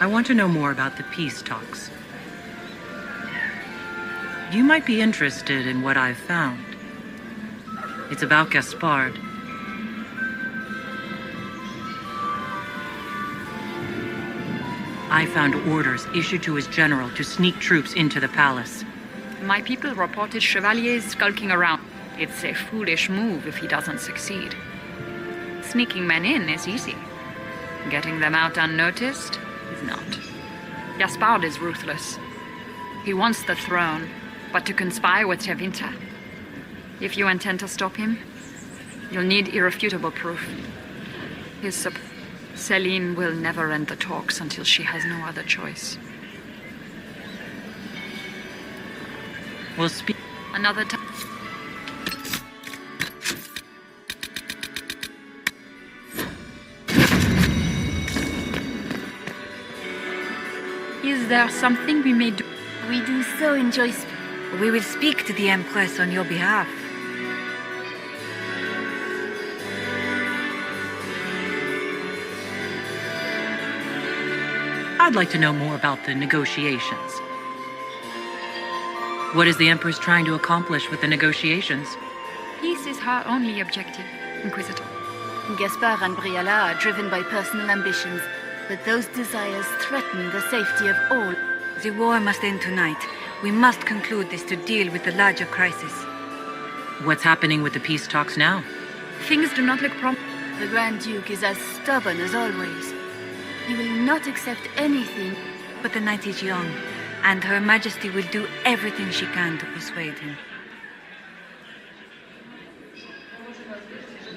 I want to know more about the peace talks. You might be interested in what I've found. It's about Gaspard. I found orders issued to his general to sneak troops into the palace. My people reported Chevaliers skulking around. It's a foolish move if he doesn't succeed. Sneaking men in is easy. Getting them out unnoticed is not. Gaspard is ruthless. He wants the throne, but to conspire with Tevinter. If you intend to stop him, you'll need irrefutable proof. Celine will never end the talks until she has no other choice. We'll speak another time. Is there something we may do? We do so enjoy We will speak to the Empress on your behalf. I'd like to know more about the negotiations. What is the Empress trying to accomplish with the negotiations? Peace is her only objective, Inquisitor. Gaspard and Briala are driven by personal ambitions, but those desires threaten the safety of all. The war must end tonight. We must conclude this to deal with the larger crisis. What's happening with the peace talks now? Things do not look promising. The Grand Duke is as stubborn as always. He will not accept anything. But the night is young, and Her Majesty will do everything she can to persuade him.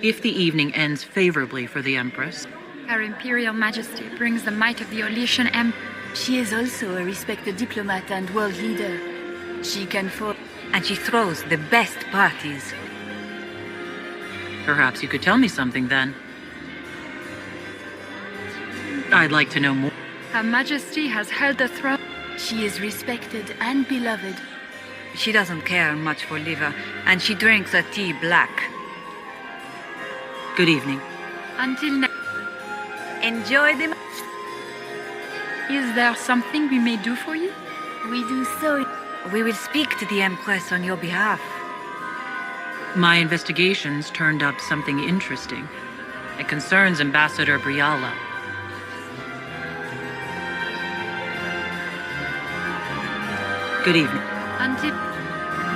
If the evening ends favorably for the Empress, Her Imperial Majesty brings the might of the Orlesian Empire. She is also a respected diplomat and world leader. She can fall. And she throws the best parties. Perhaps you could tell me something then. I'd like to know more. Her Majesty has held the throne. She is respected and beloved. She doesn't care much for liver, and she drinks her tea black. Good evening. Until next. Enjoy the... Is there something we may do for you? We do so. We will speak to the Empress on your behalf. My investigations turned up something interesting. It concerns Ambassador Briala. Good evening. Until...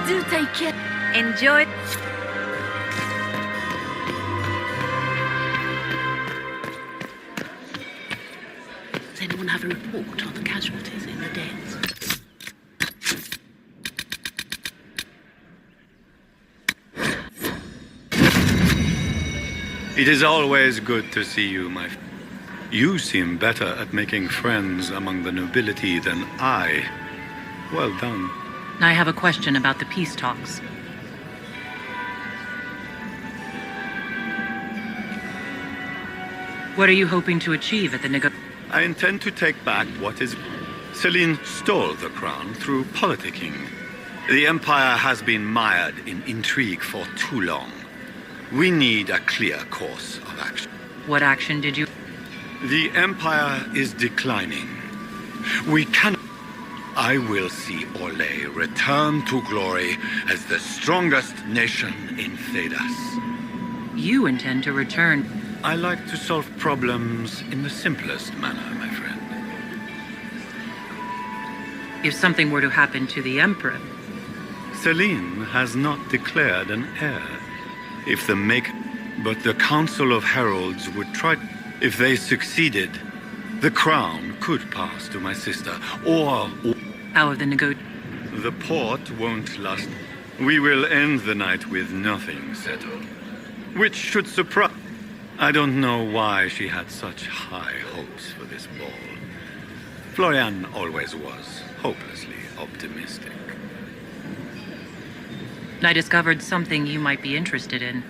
Do take care. Enjoy... Does anyone have a report on the casualties in the dens? It is always good to see you, my friend. You seem better at making friends among the nobility than I. Well done. I have a question about the peace talks. What are you hoping to achieve at the I intend to take back what is... Celine stole the crown through politicking. The Empire has been mired in intrigue for too long. We need a clear course of action. What action did you... The Empire is declining. We cannot... I will see Orlais return to glory as the strongest nation in Thedas. You intend to return... I like to solve problems in the simplest manner, my friend. If something were to happen to the Emperor... Celine has not declared an heir. But the Council of Heralds would try... If they succeeded, the crown could pass to my sister, or... How of the The port won't last. We will end the night with nothing settled. Which should surprise... I don't know why she had such high hopes for this ball. Florian always was hopelessly optimistic. I discovered something you might be interested in.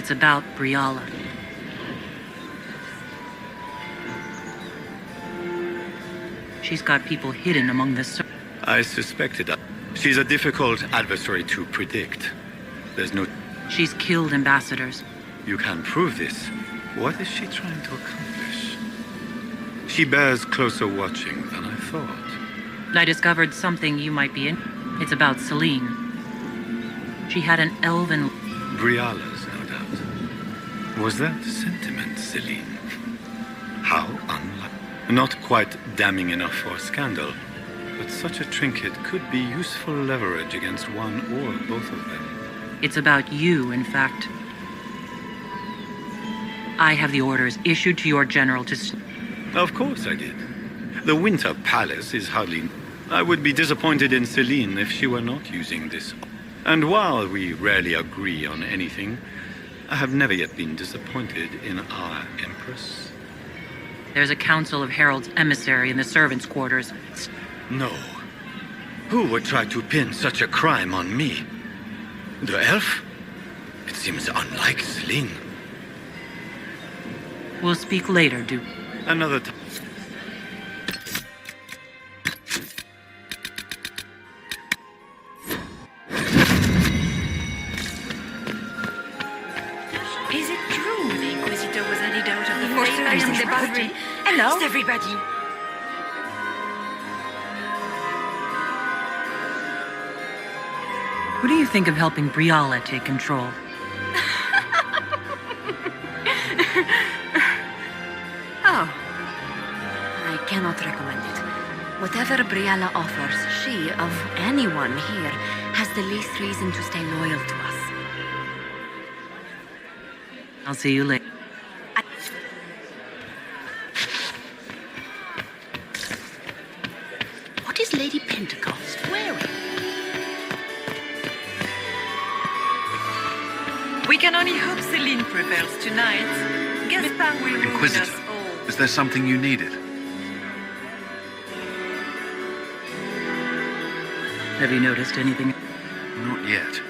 It's about Briala. She's got people hidden among the... I suspected that. She's a difficult adversary to predict. There's no... She's killed ambassadors. You can prove this. What is she trying to accomplish? She bears closer watching than I thought. I discovered something you might be in. It's about Celine. She had an elven... Briala's, no doubt. Was that sentiment, Celine? How unlike... Not quite damning enough for scandal, but such a trinket could be useful leverage against one or both of them. It's about you, in fact. I have the orders issued to your general to... Of course I did. The Winter Palace is hardly... I would be disappointed in Celine if she were not using this. And while we rarely agree on anything, I have never yet been disappointed in our Empress. There's a council of heralds emissary in the servants' quarters. No. Who would try to pin such a crime on me? The elf? It seems unlike Celine. We'll speak later, Duke. Another time. Is it true the Inquisitor was handed out of the I am the Bastard. Hello? How's everybody? What do you think of helping Briala take control? Oh. I cannot recommend it. Whatever Briala offers, she, of anyone here, has the least reason to stay loyal to us. I'll see you later. What is Lady Pentecost wearing? We can only hope Celine prevails tonight. Gaspard will ruin us Inquisitor, all. is there something you needed? Have you noticed anything? Not yet.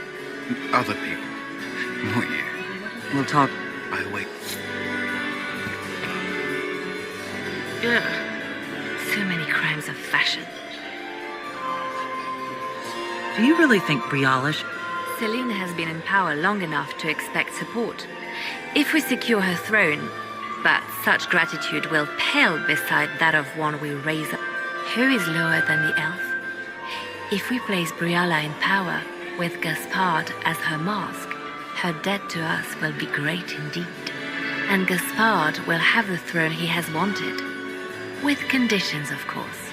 Other people. Not you. We'll talk. I wait. Ugh. So many crimes of fashion. Do you really think Briala... Celine has been in power long enough to expect support. If we secure her throne, but such gratitude will pale beside that of one we raise up. Who is lower than the elf? If we place Briala in power, with Gaspard as her mask, her debt to us will be great indeed. And Gaspard will have the throne he has wanted. With conditions, of course.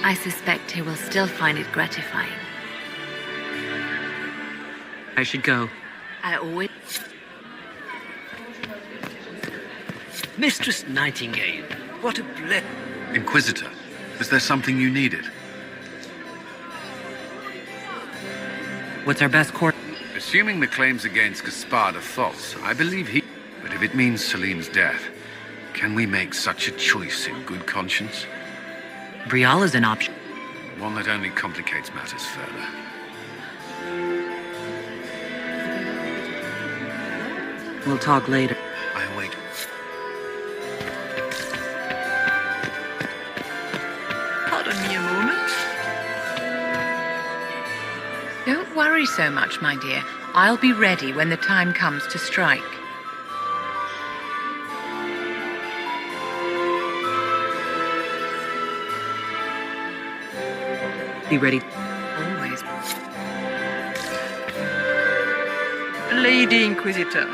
I suspect he will still find it gratifying. I should go. I always... Mistress Nightingale, what a blessing. Inquisitor, is there something you needed? What's our best course? Assuming the claims against Gaspard are false, I believe he... But if it means Celine's death, can we make such a choice in good conscience? Briala's an option. One that only complicates matters further. We'll talk later. I wait. Pardon me a moment. Don't worry so much, my dear. I'll be ready when the time comes to strike. Be ready. Always. Lady Inquisitor.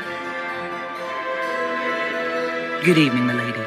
Good evening, milady.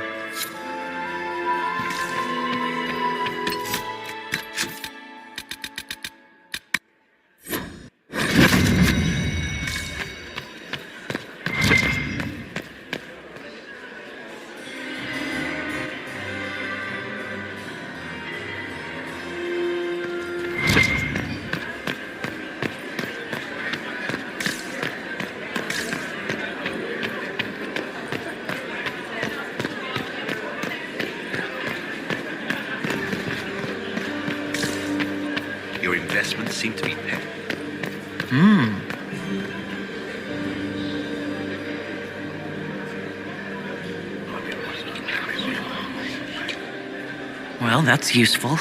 Your investments seem to be paid. Well, that's useful.